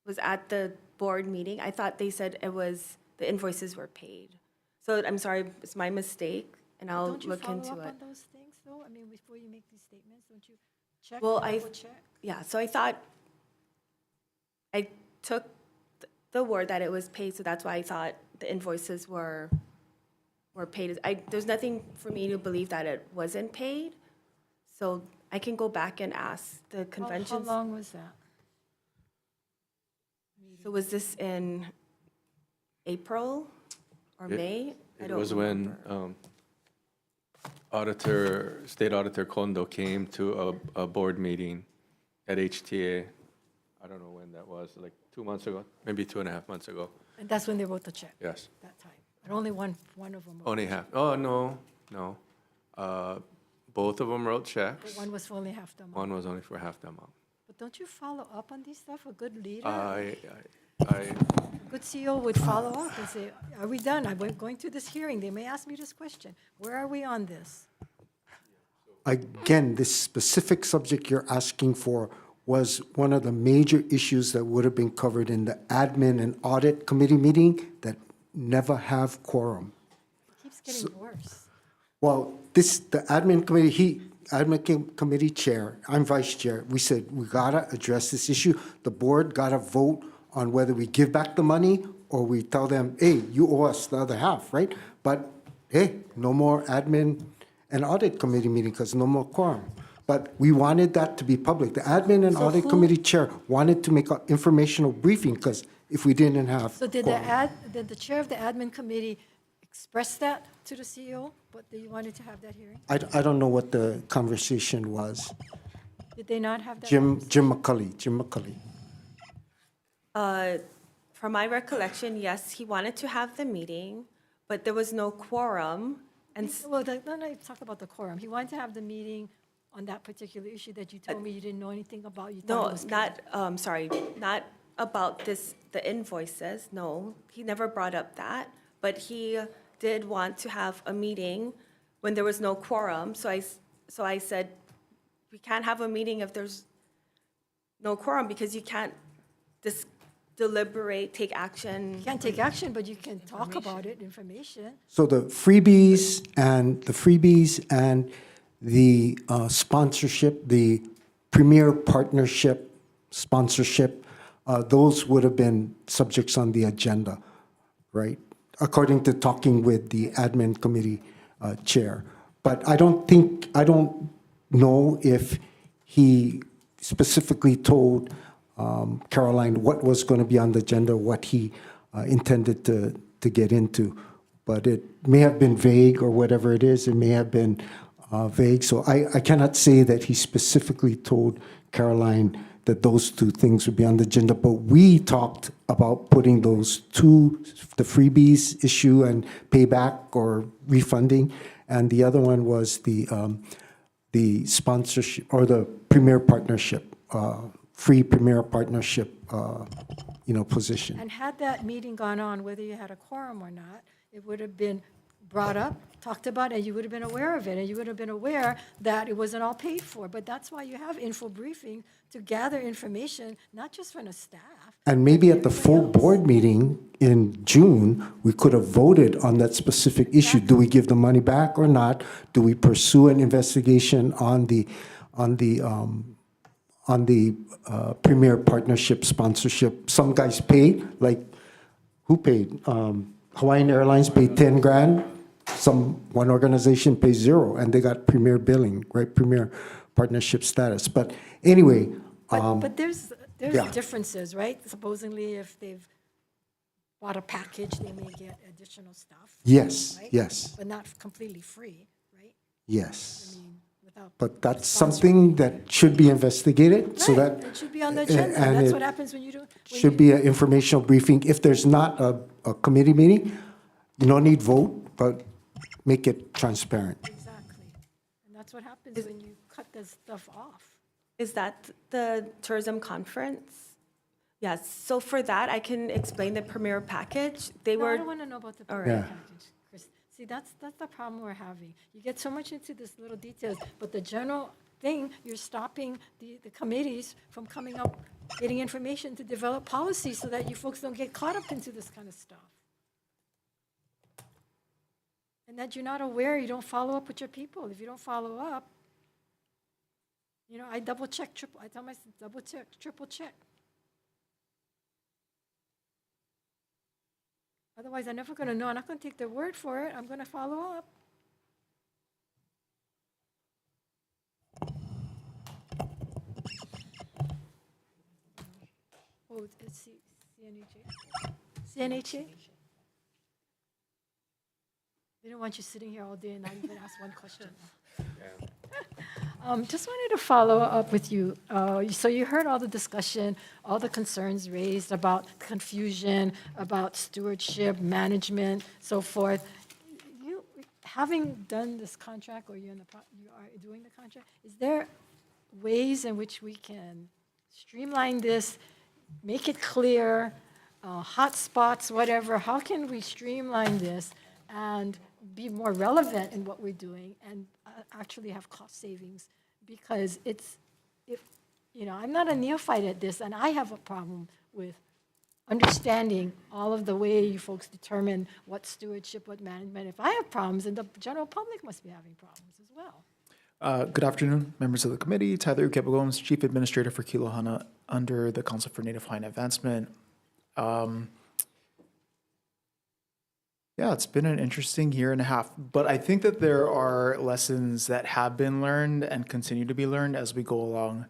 was at the board meeting, I thought they said the invoices were paid. So I'm sorry, it's my mistake, and I'll Don't you look follow into up it. on those things, though? I mean, before you make these statements, don't you check, Well, double check? Yeah, so I thought, I took the word that it was paid, so that's why I thought the invoices were paid. There's nothing for me to believe that it wasn't paid, so I can go back and ask the How conventions. long was that? So was this in April or May? I It don't was when State Auditor Kondo came to a board meeting at HTA. I don't know when that was, like 2 months ago, maybe 2.5 months ago. And that's when they wrote the check, Yes, that time? And only one of them wrote. only half. Oh, no. Both of them wrote checks. But one was for only half the amount. One was only for half the amount. But don't you follow up on these stuff? A good leader? I good CEO would follow up and say, are we done? I'm going through this hearing. They may ask me this question. Where are we on this? Again, this specific subject you're asking for was one of the major issues that would have been covered in the admin and audit committee meeting that never have quorum. It keeps getting worse. Well, the admin committee chair, I'm vice chair, we said, we gotta address this issue. The board gotta vote on whether we give back the money or we tell them, hey, you owe us the other half, right? But, hey, no more admin and audit committee meeting because no more quorum. But we wanted that to be public. The admin and So audit who- committee chair wanted to make an informational briefing because if we didn't have So did quorum. did the chair of the admin committee express that to the CEO, but that you wanted to have that hearing? I don't know what the conversation was. Did they not have that? Jim conversation? Jim McCulley. From my recollection, yes, he wanted to have the meeting, but there was no quorum. And Well, talk about the quorum. He wanted to have the meeting on that particular issue that you told me you didn't know anything about. You thought it no, was not, sorry, not about the invoices, no. He never brought up that, but he did want to have a meeting when there was no quorum. So I said, we can't have a meeting if there's no quorum because you can't deliberate, take action. You can't take action, but you can talk about it, information. So the freebies and the sponsorship, the premier partnership sponsorship, those would have been subjects on the agenda, right? According to talking with the admin committee chair. But I don't know if he specifically told Caroline what was going to be on the agenda, what he intended to get into. But it may have been vague or whatever it is. It may have been vague. So I cannot say that he specifically told Caroline that those two things would be on the agenda. But we talked about putting those two, the freebies issue and payback or refunding. And the other one was the sponsorship or the premier partnership, free premier partnership, position. And had that meeting gone on, whether you had a quorum or not, it would have been brought up, talked about, and you would have been aware of it, and you would have been aware that it wasn't all paid for. But that's why you have info briefing to gather information, not just from the staff. And maybe at the full board meeting in June, we could have voted on that specific issue. Do we give the money back or not? Do we pursue an investigation on the premier partnership sponsorship? Some guys paid, like, who paid? Hawaiian Airlines paid 10 grand. One organization pays $0, and they got premier billing, right? Premier partnership status. But anyway. But there's yeah. differences, right? Supposedly, if they've bought a package, they may get additional stuff. Yes, right? yes. But not completely free, right? Yes. I mean, without. But that's something that should be investigated so Right, that. it should be on the agenda. and That's it what happens when you do. Should be an informational briefing. If there's not a committee meeting, you don't need vote, but make it transparent. Exactly. And that's what happens when you cut this stuff off. Is that the tourism conference? Yes, so for that, I can explain the premier package. They No, I were, don't want to know about the All program right. package, Chris. See, that's the problem we're having. You get so much into this little details, but the general thing, you're stopping the committees from coming up, getting information to develop policies so that you folks don't get caught up into this kind of stuff. And that you're not aware, you don't follow up with your people. If you don't follow up, I double check, I tell myself, double check, triple check. Otherwise, I'm never going to know. I'm not going to take their word for it. I'm going to follow up. Oh, it's CNHA? CNHA? They don't want you sitting here all day and not even ask one question. Just wanted to follow up with you. So you heard all the discussion, all the concerns raised about confusion, about stewardship, management, so forth. You, having done this contract, or you are doing the contract, is there ways in which we can streamline this, make it clear, hotspots, whatever. How can we streamline this and be more relevant in what we're doing and actually have cost savings? Because I'm not a neophyte at this, and I have a problem with understanding all of the way you folks determine what stewardship, what management. If I have problems, and the general public must be having problems as well. Good afternoon, members of the committee. Tyler Ukepa-Gomes, Chief Administrator for Kilohana under the Council for Native Hawaiian Advancement. Yeah, it's been an interesting year and a half, but I think that there are lessons that have been learned and continue to be learned as we go along.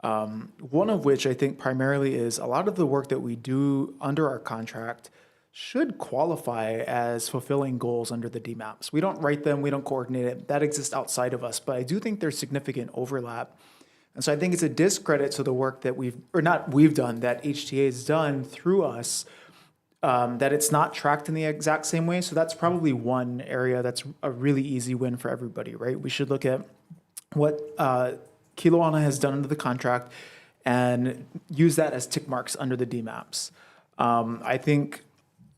One of which I think primarily is a lot of the work that we do under our contract should qualify as fulfilling goals under the DMAPs. We don't write them, we don't coordinate it, that exists outside of us, but I do think there's significant overlap. And so I think it's a discredit to the work that we've done, that HTA has done through us, that it's not tracked in the exact same way. So that's probably one area that's a really easy win for everybody, right? We should look at what Kilohana has done under the contract and use that as tick marks under the DMAPs. I think,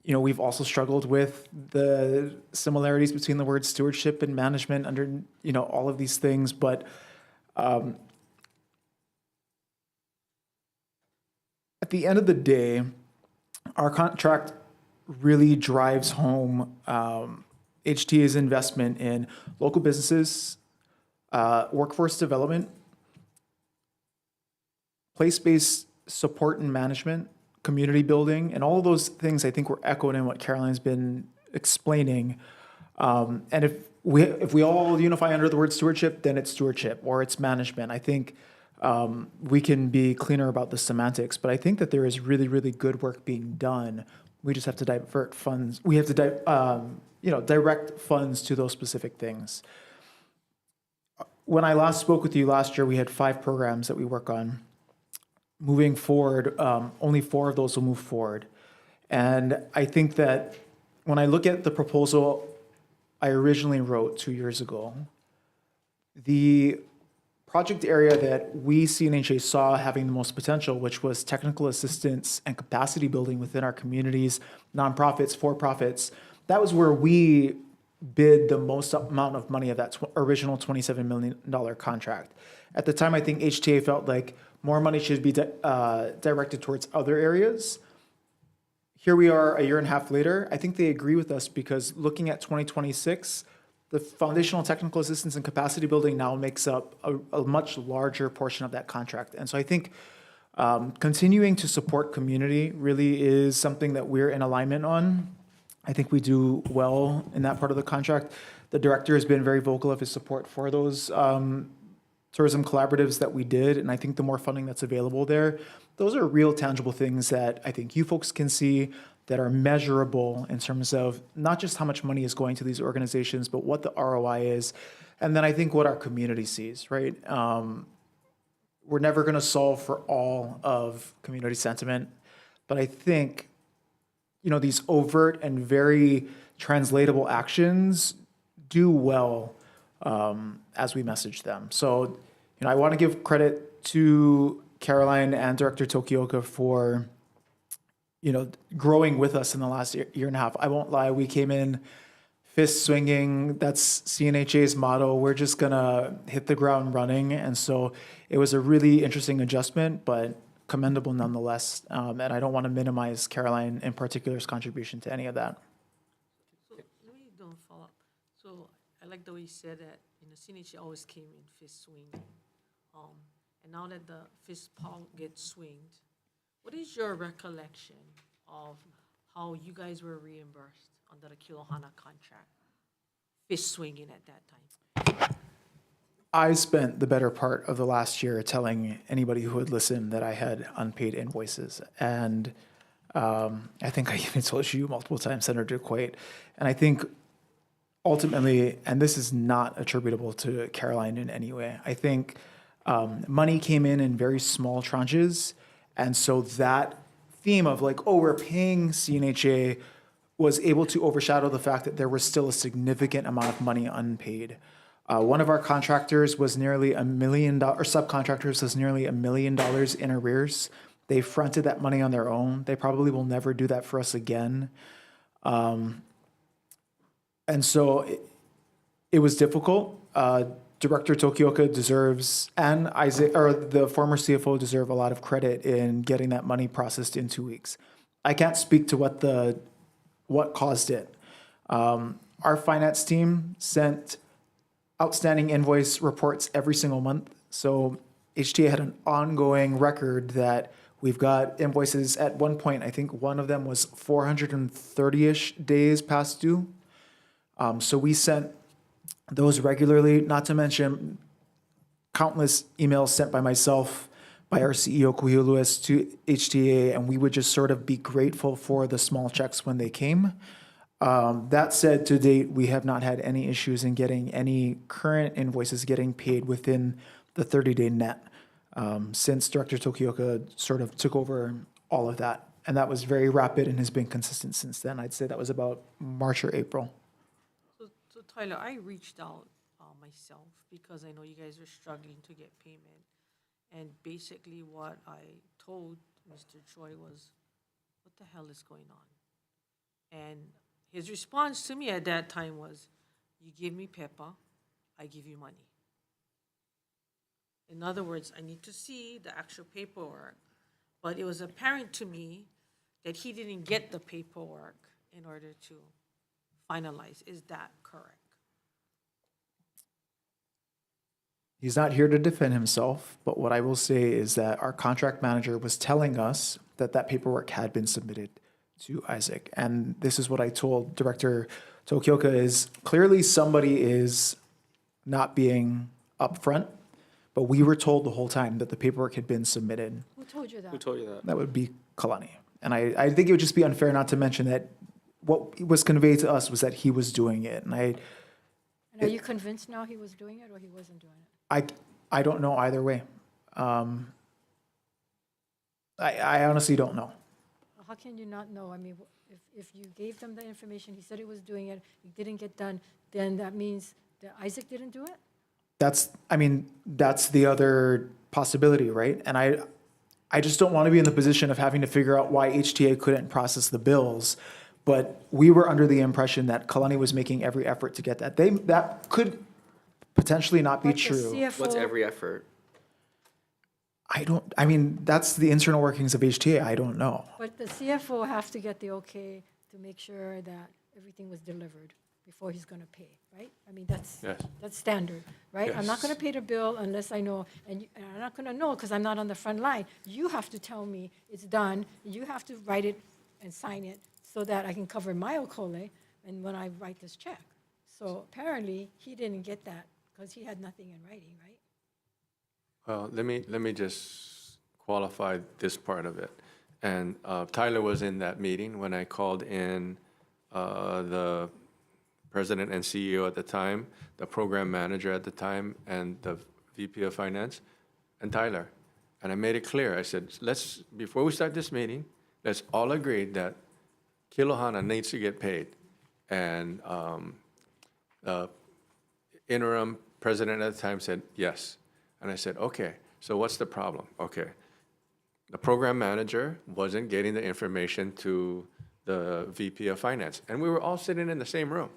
we've also struggled with the similarities between the words stewardship and management under, all of these things, but at the end of the day, our contract really drives home HTA's investment in local businesses, workforce development, place-based support and management, community building, and all of those things I think were echoed in what Caroline's been explaining. And if we all unify under the word stewardship, then it's stewardship or it's management. I think we can be cleaner about the semantics, but I think that there is really, really good work being done. We just have to divert funds. We have to direct funds to those specific things. When I last spoke with you last year, we had 5 programs that we work on. Moving forward, only 4 of those will move forward. And I think that when I look at the proposal I originally wrote 2 years ago, the project area that we CNHA saw having the most potential, which was technical assistance and capacity building within our communities, nonprofits, for-profits, that was where we bid the most amount of money of that original $27 million contract. At the time, I think HTA felt like more money should be directed towards other areas. Here we are a year and a half later. I think they agree with us because looking at 2026, the foundational technical assistance and capacity building now makes up a much larger portion of that contract. And so I think continuing to support community really is something that we're in alignment on. I think we do well in that part of the contract. The director has been very vocal of his support for those tourism collaboratives that we did, and I think the more funding that's available there, those are real tangible things that I think you folks can see that are measurable in terms of not just how much money is going to these organizations, but what the ROI is, and then I think what our community sees, right? We're never going to solve for all of community sentiment, but I think, these overt and very translatable actions do well as we message them. So, I want to give credit to Caroline and Director Tokioka for, growing with us in the last year and a half. I won't lie, we came in fist swinging. That's CNHA's motto. We're just gonna hit the ground running. And so it was a really interesting adjustment, but commendable nonetheless. And I don't want to minimize Caroline in particular's contribution to any of that. So let me do a follow-up. So I like the way you said that, CNHA always came in fist swing. And now that the fist palm gets swinged, what is your recollection of how you guys were reimbursed under the Kilohana contract? Fist swinging at that time. I spent the better part of the last year telling anybody who would listen that I had unpaid invoices. And I think I even told you multiple times, Senator Quaid. And I think ultimately, and this is not attributable to Caroline in any way, I think money came in very small tranches. And so that theme of we're paying CNHA was able to overshadow the fact that there was still a significant amount of money unpaid. One of our contractors was nearly $1 million, or subcontractors was nearly $1 million in arrears They fronted that money on their own. They probably will never do that for us again. And so it was difficult. Director Tokioka deserves, and Isaac, or the former CFO, deserve a lot of credit in getting that money processed in 2 weeks. I can't speak to what caused it. Our finance team sent outstanding invoice reports every single month. So HTA had an ongoing record that we've got invoices at one point. I think one of them was 430-ish days past due. So we sent those regularly, not to mention countless emails sent by myself, by our CEO, Kuhio Lewis, to HTA, and we would just sort of be grateful for the small checks when they came. That said, to date, we have not had any issues in getting any current invoices getting paid within the 30-day net since Director Tokioka sort of took over all of that. And that was very rapid and has been consistent since then. I'd say that was about March or April. So Tyler, I reached out myself because I know you guys are struggling to get payment. And basically what I told Mr. Choi was, what the hell is going on? And his response to me at that time was, you give me paper, I give you money. In other words, I need to see the actual paperwork. But it was apparent to me that he didn't get the paperwork in order to finalize. Is that correct? He's not here to defend himself, but what I will say is that our contract manager was telling us that that paperwork had been submitted to Isaac. And this is what I told Director Tokioka is clearly somebody is not being upfront, but we were told the whole time that the paperwork had been submitted. Who told you that? Who told you that? That would be Kalani. And I think it would just be unfair not to mention that what was conveyed to us was that he was doing it. And And are you convinced now he was doing it or he wasn't doing it? I don't know either way. I honestly don't know. Well, how can you not know? I mean, if you gave them the information, he said he was doing it, it didn't get done, then that means that Isaac didn't do it? That's the other possibility, right? And I just don't want to be in the position of having to figure out why HTA couldn't process the bills. But we were under the impression that Kalani was making every effort to get that. That could potentially not be But the true. CFO What's every effort? That's the internal workings of HTA. I don't know. But the CFO has to get the okay to make sure that everything was delivered before he's going to pay, right? I mean, that's standard, right? I'm not going to pay the bill unless I know, and I'm not going to know because I'm not on the front line. You have to tell me it's done. You have to write it and sign it so that I can cover my okole and when I write this check. So apparently, he didn't get that because he had nothing in writing, right? Well, let me just qualify this part of it. And Tyler was in that meeting when I called in the president and CEO at the time, the program manager at the time, and the VP of Finance, and Tyler. And I made it clear. I said, before we start this meeting, let's all agree that Kilohana needs to get paid. And the interim president at the time said, yes. And I said, okay, so what's the problem? Okay, the program manager wasn't getting the information to the VP of Finance. And we were all sitting in the same room.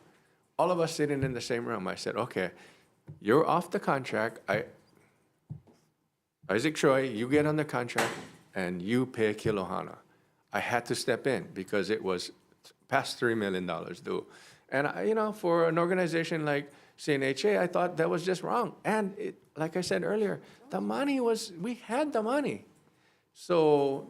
All of us sitting in the same room. I said, okay, you're off the contract. Isaac Choi, you get on the contract and you pay Kilohana. I had to step in because it was past $3 million due. And, for an organization like CNHA, I thought that was just wrong. And like I said earlier, we had the money. So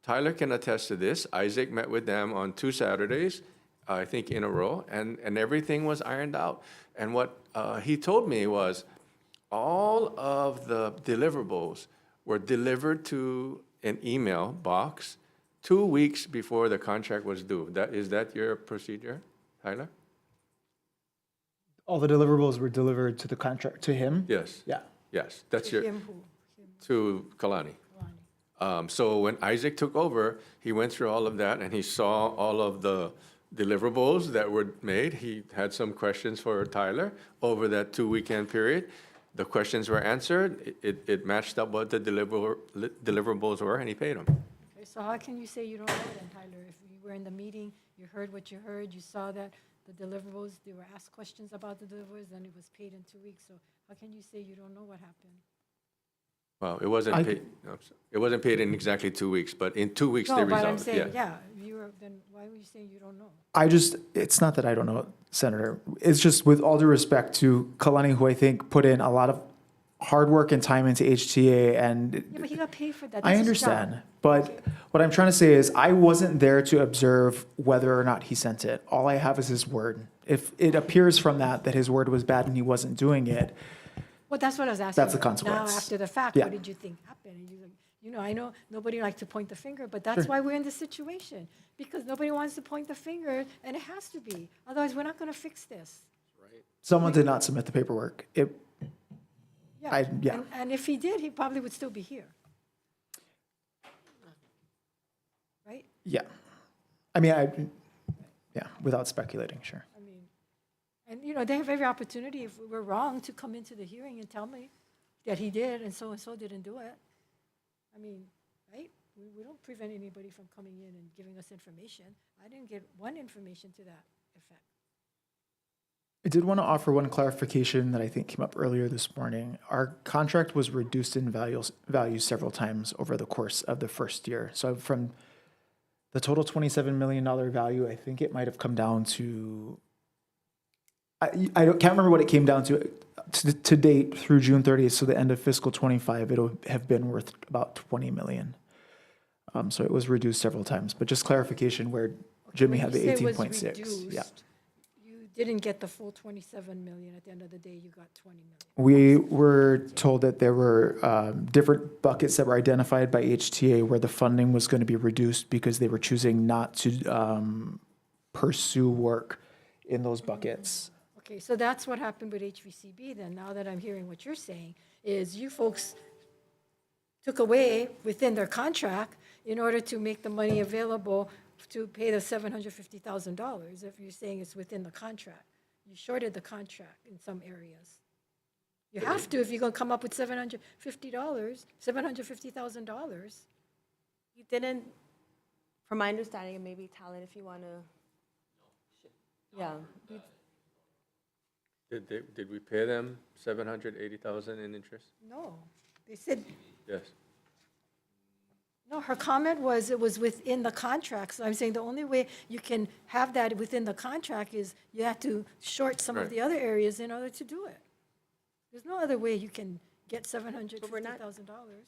Tyler can attest to this. Isaac met with them on 2 Saturdays, I think in a row, and everything was ironed out. And what he told me was all of the deliverables were delivered to an email box 2 weeks before the contract was due. Is that your procedure, Tyler? All the deliverables were delivered to the contract, to him? Yes. Yeah. Yes, that's To your, him who? to Kalani. So when Isaac took over, he went through all of that and he saw all of the deliverables that were made. He had some questions for Tyler over that 2-weekend period. the questions were answered, it matched up what the deliverables were, and he paid them. Okay, so how can you say you don't know then, Tyler? If you were in the meeting, you heard what you heard, you saw that the deliverables, they were asked questions about the deliverables, and it was paid in 2 weeks. So how can you say you don't know what happened? Well, it wasn't paid, no, I'm sorry. It wasn't paid in exactly 2 weeks, but in 2 weeks they No, but I'm resolved it, saying, yeah. yeah, you were, then why were you saying you don't know? It's not that I don't know, Senator. It's just with all due respect to Kalani, who I think put in a lot of hard work and time into HTA, and Yeah, but he got paid for that. I That's his job. understand. But what I'm trying to say is I wasn't there to observe whether or not he sent it. All I have is his word. If it appears from that his word was bad and he wasn't doing it, Well, that's what I was asking. That's the consequence. Now, after the fact, Yeah. what did you think happened? And you know, I know nobody likes to point the finger, but that's why we're in this situation. Because nobody wants to point the finger, and it has to be. Otherwise, we're not going to fix this. someone did not submit the paperwork. Yeah. And if he did, he probably would still be here. Right? Yeah. I mean, without speculating, sure. I mean, and you know, they have every opportunity, if we're wrong, to come into the hearing and tell me that he did and so didn't do it. I mean, right? We don't prevent anybody from coming in and giving us information. I didn't get one information to that effect. I did want to offer one clarification that I think came up earlier this morning. Our contract was reduced in value several times over the course of the first year. So from the total $27 million value, I think it might have come down to, can't remember what it came down to date through June 30th, so the end of fiscal 25, it'll have been worth about $20 million. So it was reduced several times, but just clarification where Jimmy had the When you say it was 18.6. Yeah. reduced, you didn't get the full 27 million. At the end of the day, you got 20 million. We were told that there were different buckets that were identified by HTA where the funding was going to be reduced because they were choosing not to pursue work in those buckets. Okay, so that's what happened with HVCB then. Now that I'm hearing what you're saying, is you folks took away within their contract in order to make the money available to pay the $750,000, if you're saying it's within the contract. You shorted the contract in some areas. You have to if you're going to come up with $750,000. You didn't, from my understanding, and maybe Talon, if you want to. Yeah. Did we pay them $780,000 in interest? No, they said, Yes. no, her comment was it was within the contract. So I'm saying the only way you can have that within the contract is you have to short some of Right. the other areas in order to do it. There's no other way you can get $750,000.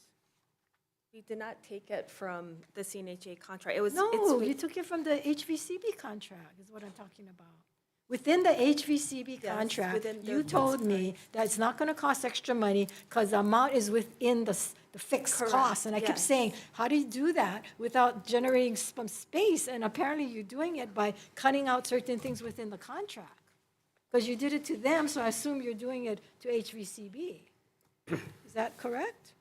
We did not take it from the CNHA contract. It was, No, it's, you took it from the HVCB contract, is what I'm talking about. Within the HVCB Yes, contract, within the you told me that it's not going to cost extra money because the amount is within the fixed Correct, cost. And I kept yes. saying, how do you do that without generating some space? And apparently you're doing it by cutting out certain things within the contract. Because you did it to them, so I assume you're doing it to HVCB. Is that correct?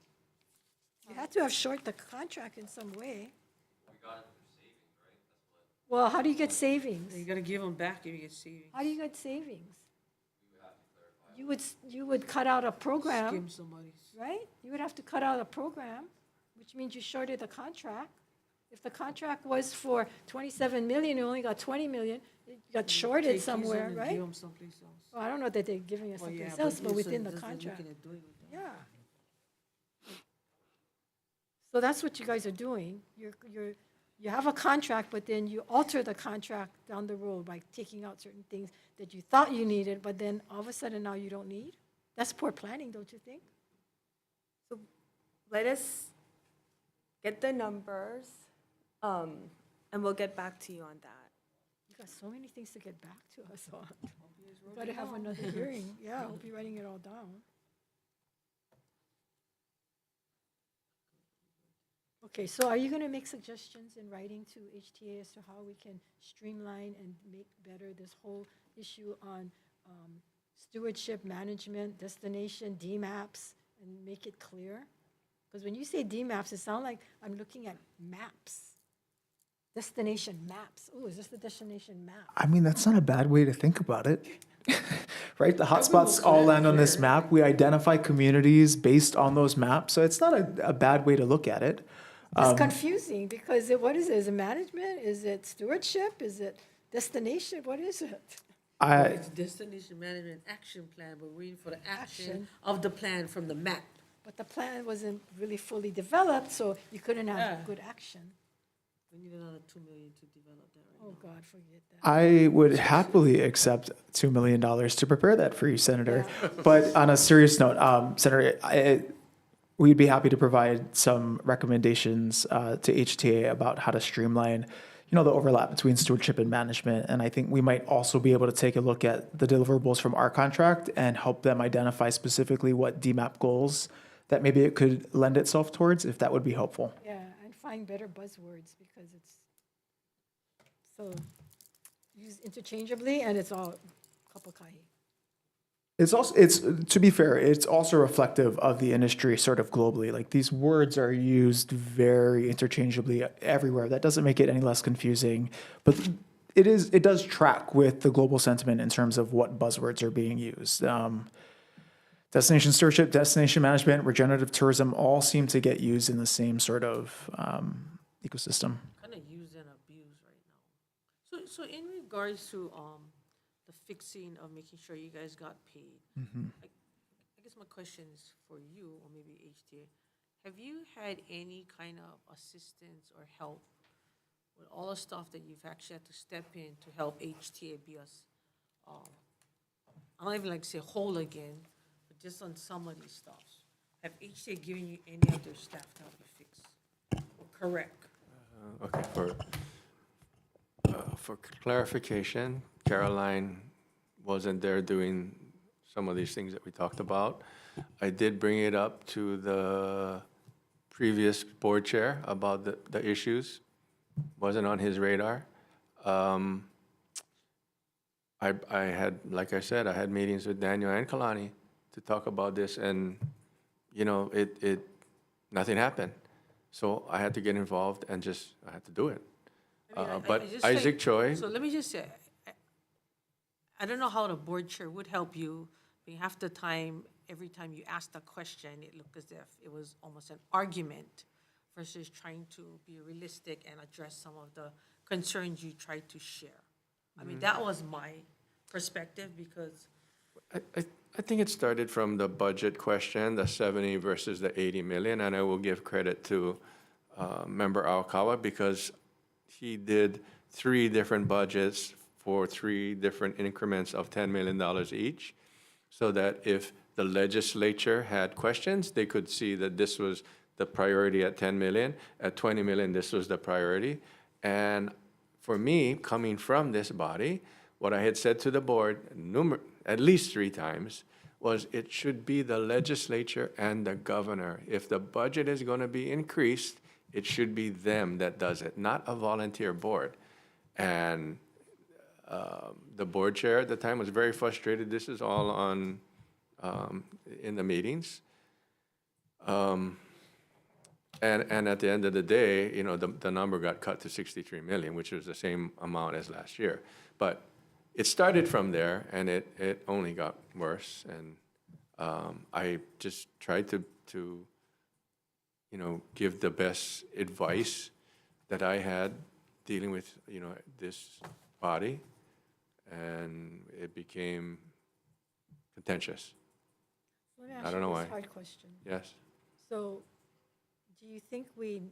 You had to have short the contract in some way. Well, how do you get savings? You gotta give them back if you get savings. How do you get savings? You would cut out a program, Skim somebody's. right? You would have to cut out a program, which means you shorted the contract. If the contract was for 27 million, you only got 20 million, it got shorted Take somewhere, these and right? give them someplace else. Well, I don't know that they're giving us Well, yeah, someplace else, but you within said the they're contract. looking at doing it. Yeah. So that's what you guys are doing. You have a contract, but then you alter the contract down the road by taking out certain things that you thought you needed, but then all of a sudden now you don't need? That's poor planning, don't you think? let us get the numbers, and we'll get back to you on that. You got so many things to get back to us on. Got to have another hearing. Yeah, I'll be writing it all down. Okay, so are you going to make suggestions in writing to HTA as to how we can streamline and make better this whole issue on stewardship management, destination, DMAPs, and make it clear? Because when you say DMAPs, it sounds like I'm looking at maps. Destination maps. Oh, is this the destination map? I mean, that's not a bad way to think about it. right? The hotspots all land on this map. We identify communities based on those maps. So it's not a bad way to look at it. It's confusing because what is it? Is it management? Is it stewardship? Is it destination? What is it? It's destination management action plan, but we're waiting for the action of the plan from the map. But the plan wasn't really fully developed, so you couldn't have good action. We need another 2 million to develop that right now. Oh, God, forget that. I would happily accept $2 million to prepare that for you, Senator. But on a serious note, Senator, we'd be happy to provide some recommendations to HTA about how to streamline, the overlap between stewardship and management. And I think we might also be able to take a look at the deliverables from our contract and help them identify specifically what DMAP goals that maybe it could lend itself towards, if that would be helpful. Yeah, and find better buzzwords because it's so used interchangeably and it's all kapakahi. It's to be fair, it's also reflective of the industry sort of globally. Like these words are used very interchangeably everywhere. That doesn't make it any less confusing, but it does track with the global sentiment in terms of what buzzwords are being used. Destination stewardship, destination management, regenerative tourism all seem to get used in the same sort of ecosystem. Kind of used and abused right now. So in regards to the fixing of making sure you guys got paid, I guess my question is for you or maybe HTA. Have you had any kind of assistance or help with all the stuff that you've actually had to step in to help HTA be us? I don't even like to say whole again, but just on some of these stuff. Have HTA given you any of their staff to help you fix or correct? Okay, for clarification, Caroline wasn't there doing some of these things that we talked about. I did bring it up to the previous board chair about the issues. Wasn't on his radar. I had, like I said, I had meetings with Daniel and Kalani to talk about this, and nothing happened. So I had to get involved and I had to do it. But Isaac Choi. So let me just say, I don't know how the board chair would help you. I mean, half the time, every time you asked a question, it looked as if it was almost an argument versus trying to be realistic and address some of the concerns you tried to share. I mean, that was my perspective because. I think it started from the budget question, the 70 versus the 80 million, and I will give credit to Member Aokawa because he did 3 different budgets for 3 different increments of $10 million each, so that if the legislature had questions, they could see that this was the priority at 10 million, at 20 million, this was the priority. And for me, coming from this body, what I had said to the board at least 3 times was it should be the legislature and the governor. If the budget is going to be increased, it should be them that does it, not a volunteer board. And the board chair at the time was very frustrated. This is all on in the meetings. And at the end of the day, the number got cut to 63 million, which was the same amount as last year. But it started from there, and it only got worse. And I just tried to give the best advice that I had dealing with, this body, and it became contentious. Let me I ask don't know you why. this hard question. Yes. So, do you think we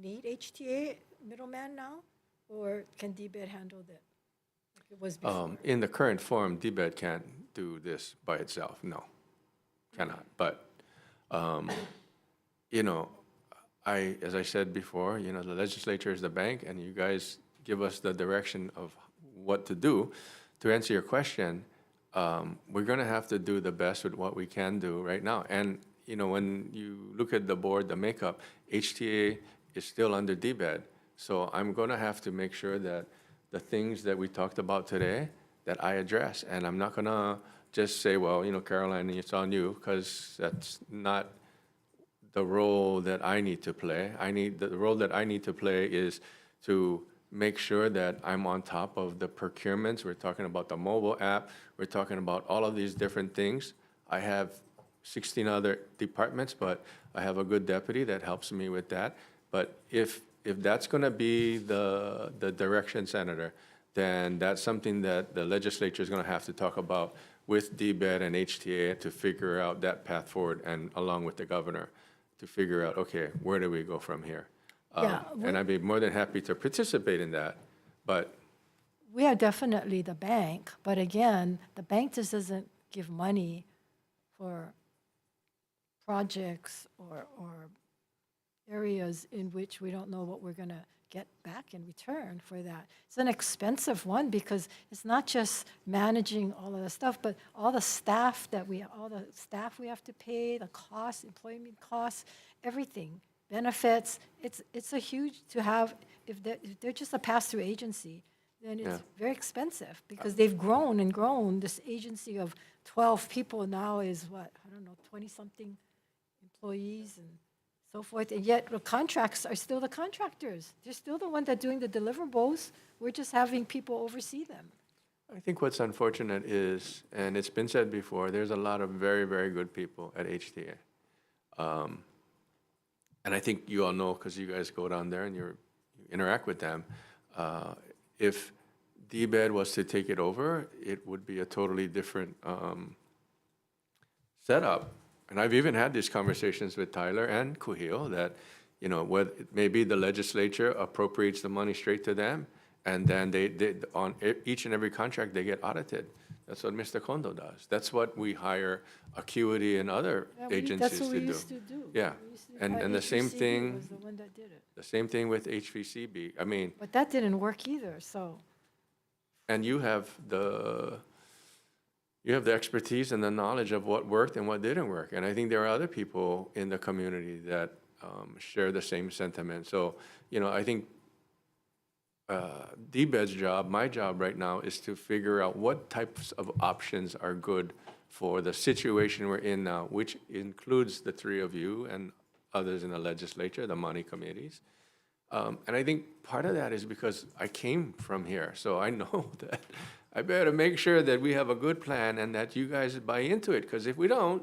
need HTA middleman now, or can DBED handle that like it was before? In the current form, DBED can't do this by itself. No, cannot. But, as I said before, the legislature is the bank, and you guys give us the direction of what to do. To answer your question, we're going to have to do the best with what we can do right now. And, when you look at the board, the makeup, HTA is still under DBED. So I'm going to have to make sure that the things that we talked about today, that I address. And I'm not going to just say, well, Caroline, it's on you, because that's not the role that I need to play. The role that I need to play is to make sure that I'm on top of the procurements. We're talking about the mobile app. We're talking about all of these different things. I have 16 other departments, but I have a good deputy that helps me with that. But if that's going to be the direction, Senator, then that's something that the legislature is going to have to talk about with DBED and HTA to figure out that path forward, and along with the governor, to figure out, okay, where do we go from here? Yeah, And I'd be more than happy to participate in that, but We are definitely the bank, but again, the bank just doesn't give money for projects or areas in which we don't know what we're going to get back in return for that. It's an expensive one because it's not just managing all of the stuff, but all the staff we have to pay, the costs, employment costs, everything, benefits. It's a huge to have. If they're just a pass-through agency, then it's very expensive because they've grown and grown. This agency of 12 people now is what, I don't know, 20-something employees and so forth. And yet the contracts are still the contractors. They're still the one that's doing the deliverables. We're just having people oversee them. I think what's unfortunate is, and it's been said before, there's a lot of very, very good people at HTA. And I think you all know, because you guys go down there and you interact with them, if DBED was to take it over, it would be a totally different setup. And I've even had these conversations with Tyler and Kuhil that, whether maybe the legislature appropriates the money straight to them, and then they on each and every contract, they get audited. That's what Mr. Kondo does. That's what we hire Acuity and other agencies That's what to we do. used to do. Yeah, and the same HVCB thing, was the one that did it. the same thing with HVCB. I mean, But that didn't work either, so. and you have the expertise and the knowledge of what worked and what didn't work. And I think there are other people in the community that share the same sentiment. So, I think DBED's job, my job right now, is to figure out what types of options are good for the situation we're in now, which includes the three of you and others in the legislature, the money committees. And I think part of that is because I came from here, so I know that I better make sure that we have a good plan and that you guys buy into it, because if we don't,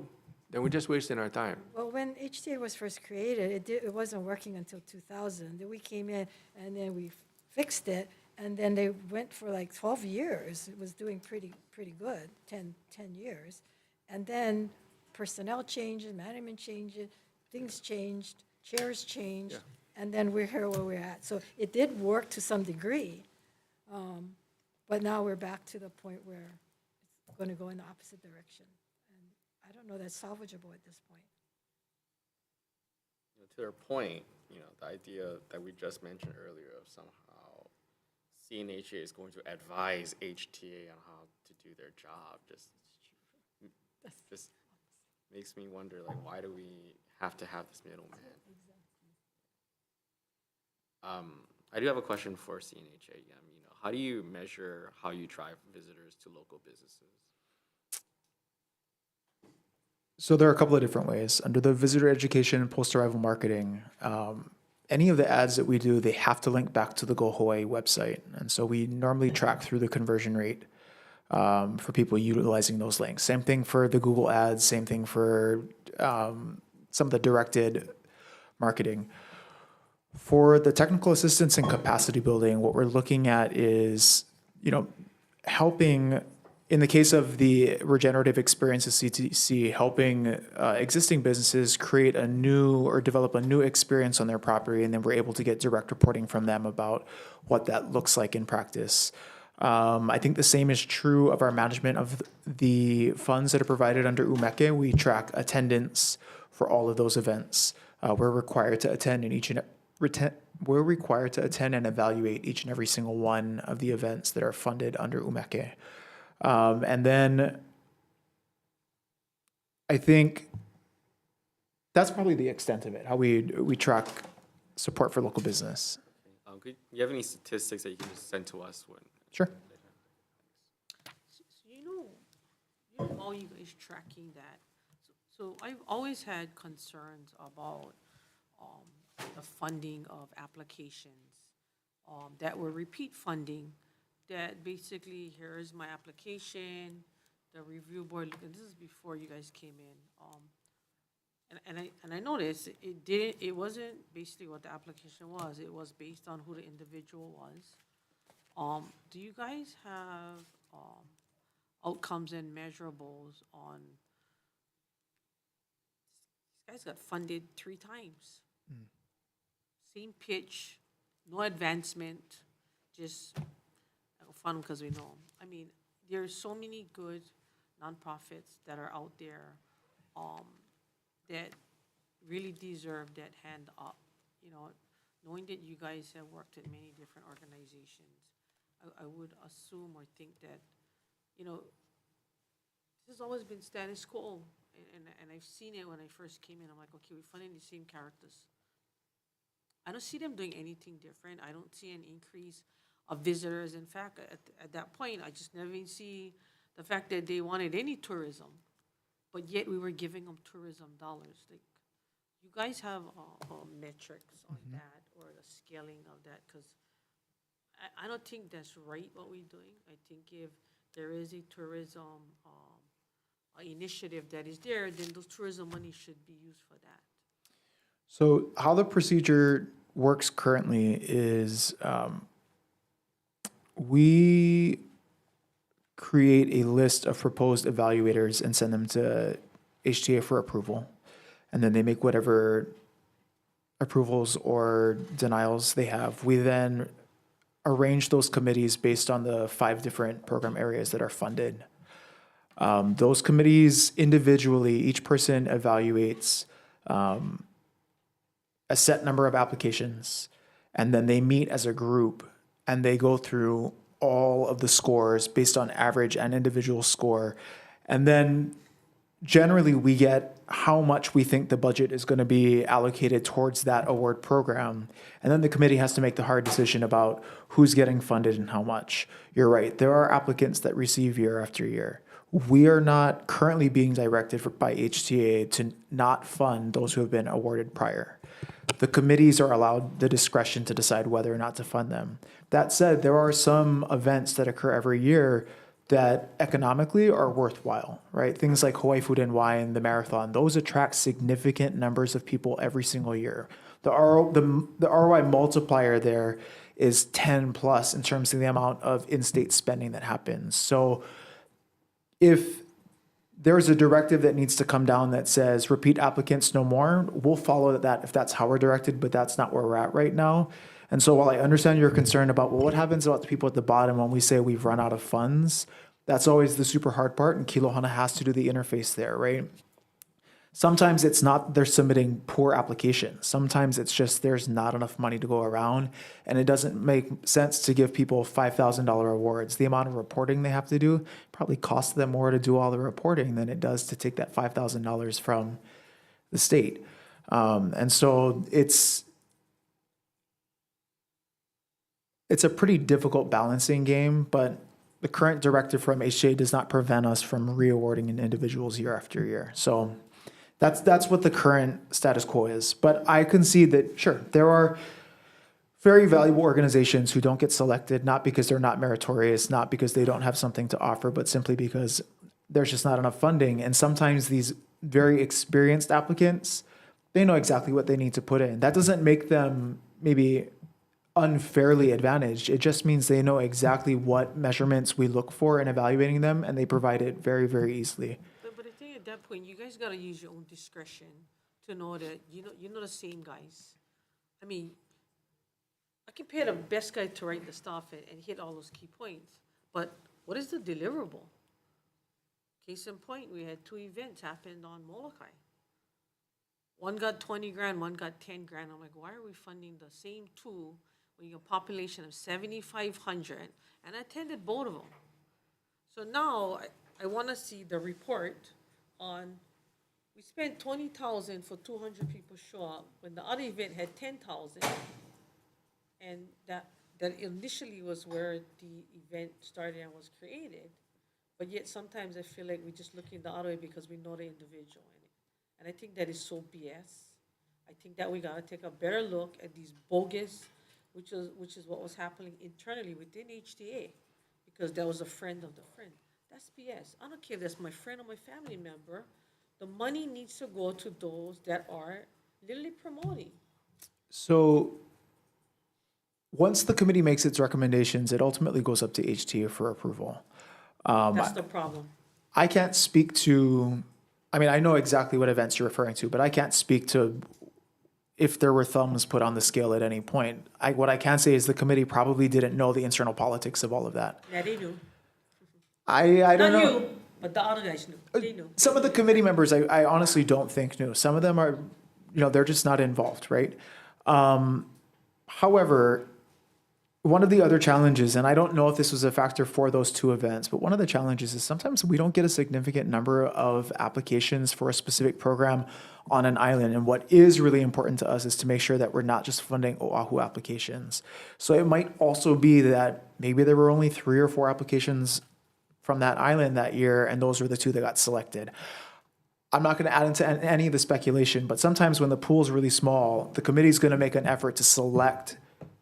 then we're just wasting our time. Well, when HTA was first created, it wasn't working until 2000. Then we came in and then we fixed it, and then they went for like 12 years. It was doing pretty good, 10 years. And then personnel changes, management changes, things changed, chairs changed, and then we're here where we're at. So it did work to some degree, but now we're back to the point where it's going to go in the opposite direction. And I don't know that's salvageable at this point. To their point, the idea that we just mentioned earlier of somehow CNHA is going to advise HTA on how to do their job just makes me wonder, like, why do we have to have this middleman? I do have a question for CNHA. How do you measure how you drive visitors to local businesses? So there are a couple of different ways. Under the visitor education and post-arrival marketing, any of the ads that we do, they have to link back to the Go Hawaii website. And so we normally track through the conversion rate for people utilizing those links. Same thing for the Google ads, same thing for some of the directed marketing. For the technical assistance and capacity building, what we're looking at is, helping, in the case of the regenerative experiences CTC, helping existing businesses create a new or develop a new experience on their property, and then we're able to get direct reporting from them about what that looks like in practice. I think the same is true of our management of the funds that are provided under UMEKE. We track attendance for all of those events. We're required to attend and evaluate each and every single one of the events that are funded under UMEKE. And then I think that's probably the extent of it, how we track support for local business. Do you have any statistics that you can just send to us? Sure. So all you guys tracking that. So I've always had concerns about the funding of applications that were repeat funding, that basically, here's my application, the review board, and this is before you guys came in. And I noticed it wasn't basically what the application was, it was based on who the individual was. Do you guys have, outcomes and measurables on, this guy's got funded 3 times. Same pitch, no advancement, just fun because we know 'em. I mean, there's so many good nonprofits that are out there that really deserve that hand up. You know, knowing that you guys have worked at many different organizations, I would assume or think that, you know, this has always been status quo. And I've seen it when I first came in. I'm like, okay, we're funding the same characters. I don't see them doing anything different. I don't see an increase of visitors. In fact, at that point, I just never even see the fact that they wanted any tourism, but yet we were giving them tourism dollars. Like, you guys have metrics on that or the scaling of that? Because I don't think that's right what we're doing. I think if there is a tourism initiative that is there, then those tourism money should be used for that. So how the procedure works currently is we create a list of proposed evaluators and send them to HTA for approval. And then they make whatever approvals or denials they have. We then arrange those committees based on the 5 different program areas that are funded. Those committees individually, each person evaluates a set number of applications, and then they meet as a group and they go through all of the scores based on average and individual score. And then generally we get how much we think the budget is going to be allocated towards that award program. And then the committee has to make the hard decision about who's getting funded and how much. You're right, there are applicants that receive year after year. We are not currently being directed by HTA to not fund those who have been awarded prior. The committees are allowed the discretion to decide whether or not to fund them. That said, there are some events that occur every year that economically are worthwhile, right? Things like Hawaii Food and Wine, the marathon, those attract significant numbers of people every single year. The ROI multiplier there is 10 plus in terms of the amount of in-state spending that happens. So if there's a directive that needs to come down that says repeat applicants no more, we'll follow that if that's how we're directed, but that's not where we're at right now. And so while I understand your concern about, well, what happens about the people at the bottom when we say we've run out of funds, that's always the super hard part, and Kilohana has to do the interface there, right? Sometimes it's not they're submitting poor applications. Sometimes it's just there's not enough money to go around, and it doesn't make sense to give people $5,000 awards. The amount of reporting they have to do probably costs them more to do all the reporting than it does to take that $5,000 from the state. And so it's a pretty difficult balancing game, but the current directive from HTA does not prevent us from re-awarding individuals year after year. So that's what the current status quo is. But I concede that, sure, there are very valuable organizations who don't get selected, not because they're not meritorious, not because they don't have something to offer, but simply because there's just not enough funding. And sometimes these very experienced applicants, they know exactly what they need to put in. That doesn't make them maybe unfairly advantaged. It just means they know exactly what measurements we look for in evaluating them, and they provide it very, very easily. But I think at that point, you guys gotta use your own discretion to know that, you know the same guys. I mean, I can pay the best guy to write the stuff and hit all those key points, but what is the deliverable? Case in point, we had 2 events happened on Molokai. One got 20 grand, one got 10 grand. I'm like, why are we funding the same 2 when you have a population of 7,500? And I attended both of them. So now I want to see the report on, we spent 20,000 for 200 people show up when the other event had 10,000. And that initially was where the event started and was created. But yet sometimes I feel like we're just looking the other way because we know the individual in it. And I think that is so BS. I think that we gotta take a better look at these bogus which is what was happening internally within HTA, because that was a friend of the friend. That's BS. I don't care if that's my friend or my family member. The money needs to go to those that are literally promoting. So once the committee makes its recommendations, it ultimately goes up to HTA for approval. That's the problem. I can't speak to, I mean, I know exactly what events you're referring to, but I can't speak to if there were thumbs put on the scale at any point. What I can say is the committee probably didn't know the internal politics of all of that. Yeah, they knew. I don't Not know. you, but the other guys knew. They knew. Some of the committee members, I honestly don't think knew. Some of them are, they're just not involved, right? However, one of the other challenges, and I don't know if this was a factor for those two events, but one of the challenges is sometimes we don't get a significant number of applications for a specific program on an island. And what is really important to us is to make sure that we're not just funding Oahu applications. So it might also be that maybe there were only 3 or 4 applications from that island that year, and those were the 2 that got selected. I'm not going to add into any of the speculation, but sometimes when the pool is really small, the committee's going to make an effort to select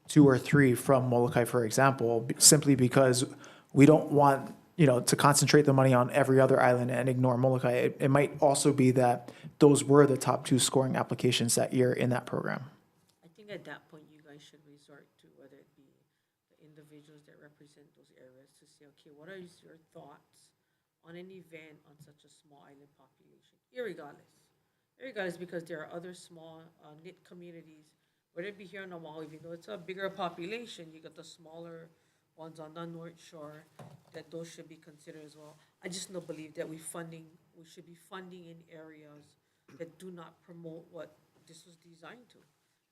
2 or 3 from Molokai, for example, simply because we don't want, to concentrate the money on every other island and ignore Molokai. It might also be that those were the top 2 scoring applications that year in that program. I think at that point, you guys should resort to whether it be the individuals that represent those areas to say, okay, what are your thoughts on an event on such a small island population, irregardless, because there are other small knit communities, whether it be here on Oahu, even though it's a bigger population, you got the smaller ones on the North Shore, that those should be considered as well. I just don't believe that we should be funding in areas that do not promote what this was designed to.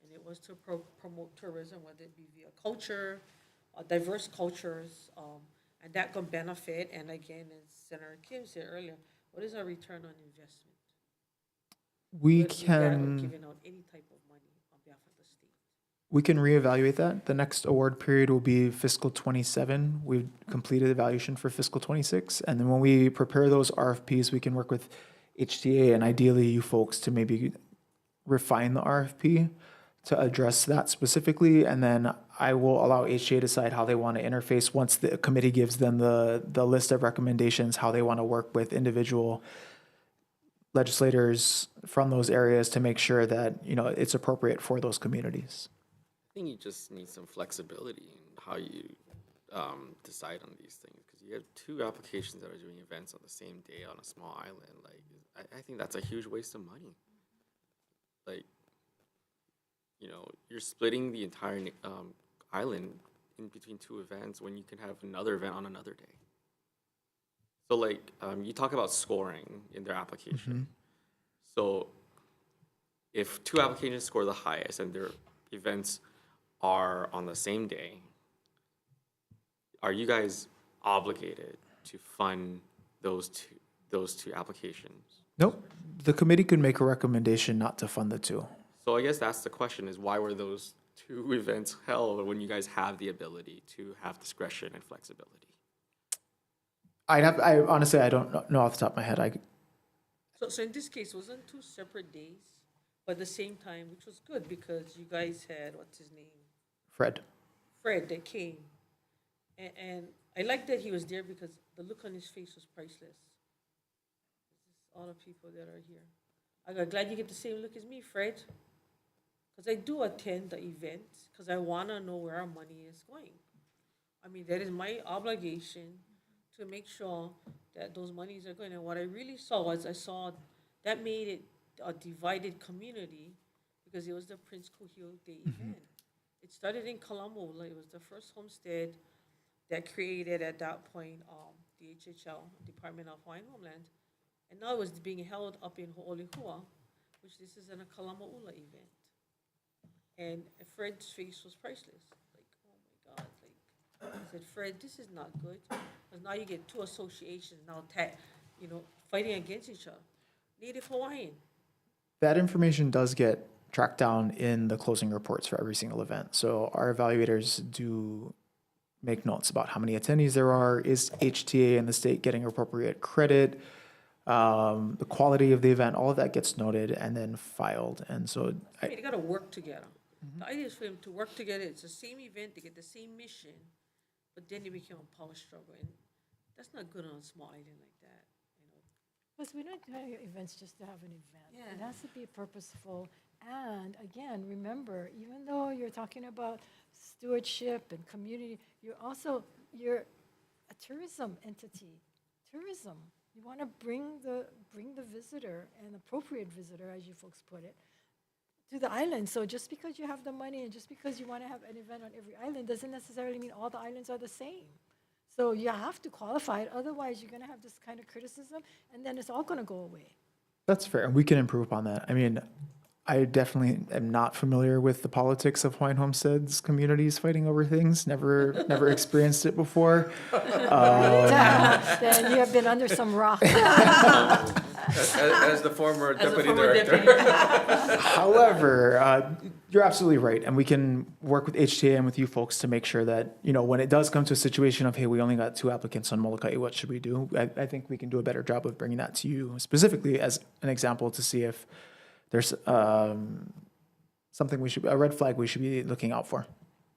And it was to promote tourism, whether it be via culture, diverse cultures, and that can benefit. And again, as Senator Kim said earlier, what is our return on investment? We Without can giving out any type of money on behalf of the state. reevaluate that. The next award period will be fiscal 27. We've completed evaluation for fiscal 26. And then when we prepare those RFPs, we can work with HTA and ideally you folks to maybe refine the RFP to address that specifically. And then I will allow HTA to decide how they want to interface once the committee gives them the list of recommendations, how they want to work with individual legislators from those areas to make sure that, it's appropriate for those communities. I think you just need some flexibility in how you decide on these things, because you have 2 applications that are doing events on the same day on a small island. Like, I think that's a huge waste of money. Like, you're splitting the entire island in between 2 events when you can have another event on another day. So, like, you talk about scoring in their application. So, if 2 applications score the highest and their events are on the same day, are you guys obligated to fund those two applications? Nope. The committee could make a recommendation not to fund the 2. So I guess that's the question, is why were those 2 events held when you guys have the ability to have discretion and flexibility? I honestly, I don't know off the top of my head. So in this case, it wasn't 2 separate days, but at the same time, which was good because you guys had, what's his name? Fred. Fred that came. And I like that he was there because the look on his face was priceless. All the people that are here. I'm glad you get the same look as me, Fred. Because I do attend the events because I want to know where our money is going. I mean, that is my obligation to make sure that those monies are going. And what I really saw was that made it a divided community because it was the Prince Kuhio Day event. It started in Kalamola. It was the first homestead that created at that point the HHL, Department of Hawaiian Homeland. And now it was being held up in Ho'olehua, which this is in a Kalamo'ula event. And Fred's face was priceless. Like, oh my God. Like, I said, Fred, this is not good. Because now you get 2 associations now fighting against each other. Native Hawaiian. That information does get tracked down in the closing reports for every single event. So our evaluators do make notes about how many attendees there are, is HTA and the state getting appropriate credit, the quality of the event, all of that gets noted and then filed. And so They got to work together. The idea is for them to work together. It's the same event, they get the same mission, but then they become a power struggle, and that's not good on a small island like that, you know. Because we don't have events just to have an event. It Yeah. has to be purposeful. And again, remember, even though you're talking about stewardship and community, you're a tourism entity. Tourism. You want to bring the visitor, an appropriate visitor, as you folks put it, to the island. So just because you have the money and just because you want to have an event on every island doesn't necessarily mean all the islands are the same. So you have to qualify it, otherwise you're going to have this kind of criticism, and then it's all going to go away. That's fair, and we can improve upon that. I mean, I definitely am not familiar with the politics of Hawaiian homesteads communities fighting over things. Never experienced it before. Then you have been under some rock. As the former deputy director. However, you're absolutely right, and we can work with HTA and with you folks to make sure that, you know, when it does come to a situation of, hey, we only got 2 applicants on Molokai, what should we do? I think we can do a better job of bringing that to you specifically as an example to see if there's something a red flag we should be looking out for.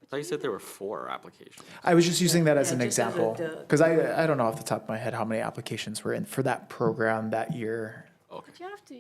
I thought you said there were 4 applications. I was just using that as an just as a example, because I don't know off the top of my head how many applications were in for that program that year. Okay. But you have to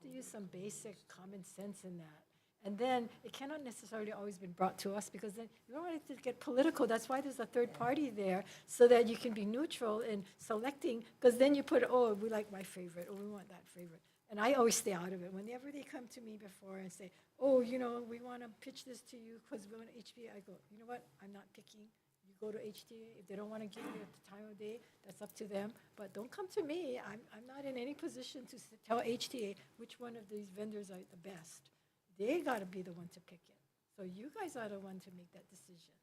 use some basic common sense in that. And then it cannot necessarily always be brought to us, because then you don't want it to get political. That's why there's a third party there, so that you can be neutral in selecting, because then you put, oh, we like my favorite, or we want that favorite. And I always stay out of it. Whenever they come to me before and say, oh, you know, we want to pitch this to you because we want HTA, I go, you know what, I'm not picking. You go to HTA. If they don't want to give you at the time of day, that's up to them. But don't come to me. I'm not in any position to tell HTA which one of these vendors are the best. They got to be the one to pick it. So you guys are the one to make that decision.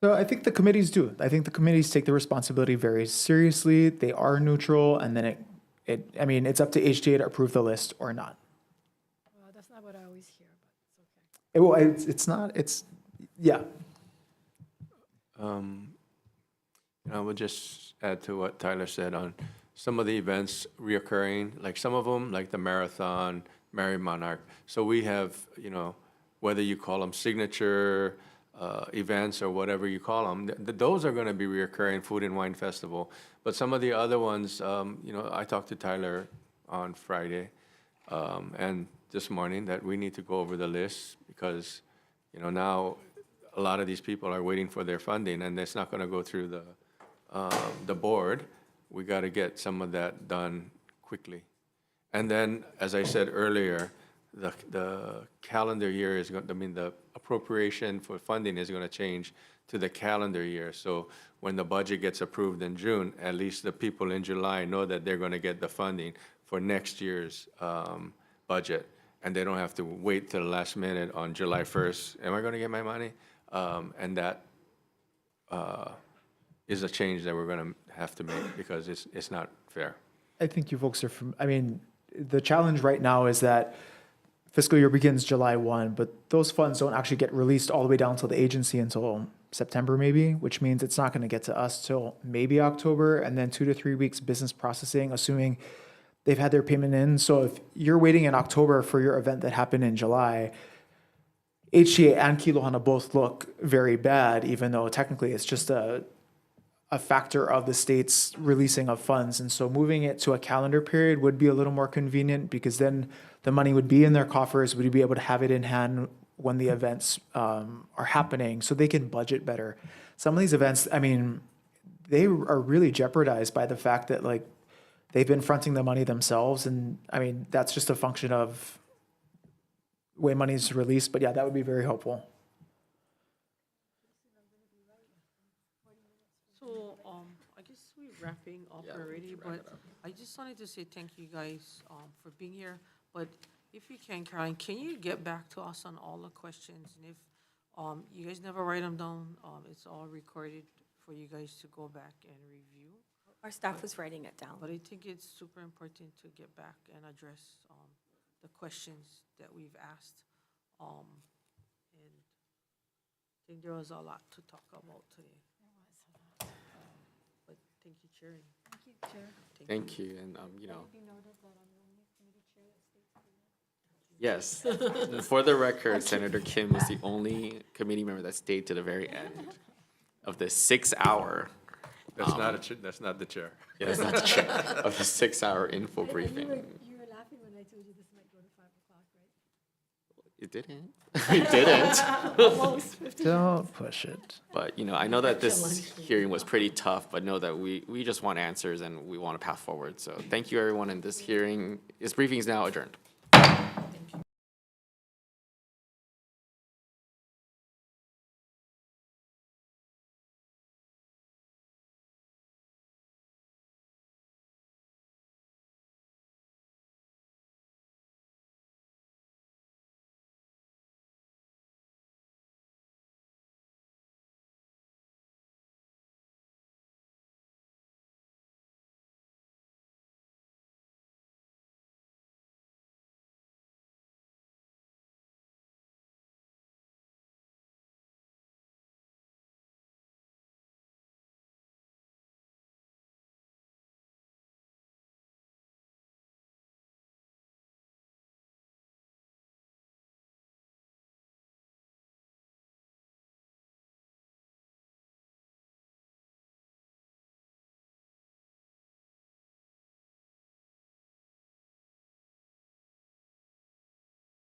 So I think the committees do. I think the committees take the responsibility very seriously. They are neutral, and then it's up to HTA to approve the list or not. Well, that's not what I always hear, but it's okay. It's not. Yeah. I would just add to what Tyler said on some of the events reoccurring, like some of them, like the marathon, Mary Monarch. So we have, you know, whether you call them signature events or whatever you call them, those are going to be reoccurring, Food and Wine Festival. But some of the other ones, you know, I talked to Tyler on Friday and this morning that we need to go over the list because, you know, now a lot of these people are waiting for their funding and it's not going to go through the board. We got to get some of that done quickly. And then, as I said earlier, the calendar year is going, I mean, the appropriation for funding is going to change to the calendar year. So when the budget gets approved in June, at least the people in July know that they're going to get the funding for next year's budget. And they don't have to wait till the last minute on July 1st. Am I going to get my money? And that is a change that we're going to have to make because it's not fair. I think you folks are the challenge right now is that fiscal year begins July 1, but those funds don't actually get released all the way down to the agency until September maybe, which means it's not going to get to us till maybe October, and then 2 to 3 weeks business processing, assuming they've had their payment in. So if you're waiting in October for your event that happened in July, HTA and Kilohana both look very bad, even though technically it's just a factor of the state's releasing of funds. And so moving it to a calendar period would be a little more convenient because then the money would be in their coffers. We'd be able to have it in hand when the events are happening so they can budget better. Some of these events, I mean, they are really jeopardized by the fact that like they've been fronting the money themselves. And I mean, that's just a function of way money is released. But yeah, that would be very helpful. So, I guess we're wrapping up already, but I just wanted to say thank you guys for being here. But if you can, Caroline, can you get back to us on all the questions? And if you guys never write them down, it's all recorded for you guys to go back and review. Our staff was writing it down. But I think it's super important to get back and address the questions that we've asked. And I think there was a lot to talk about today. But thank you, Chair. Thank you, Chair. Thank you. And, you know, Be noted that I'm the only committee chair that stays for you. Yes. For the record, Senator Kim was the only committee member that stayed to the very end of the 6-hour. That's not that's not the chair. Yeah, that's not the chair of the 6-hour info And briefing. you were laughing when I told you this might go to 5 o'clock, right? It didn't. It didn't. Almost 50. Don't push it. But, you know, I know that this hearing was pretty tough, but know that we just want answers and we want a path forward. So thank you, everyone, in this hearing. This briefing is now adjourned.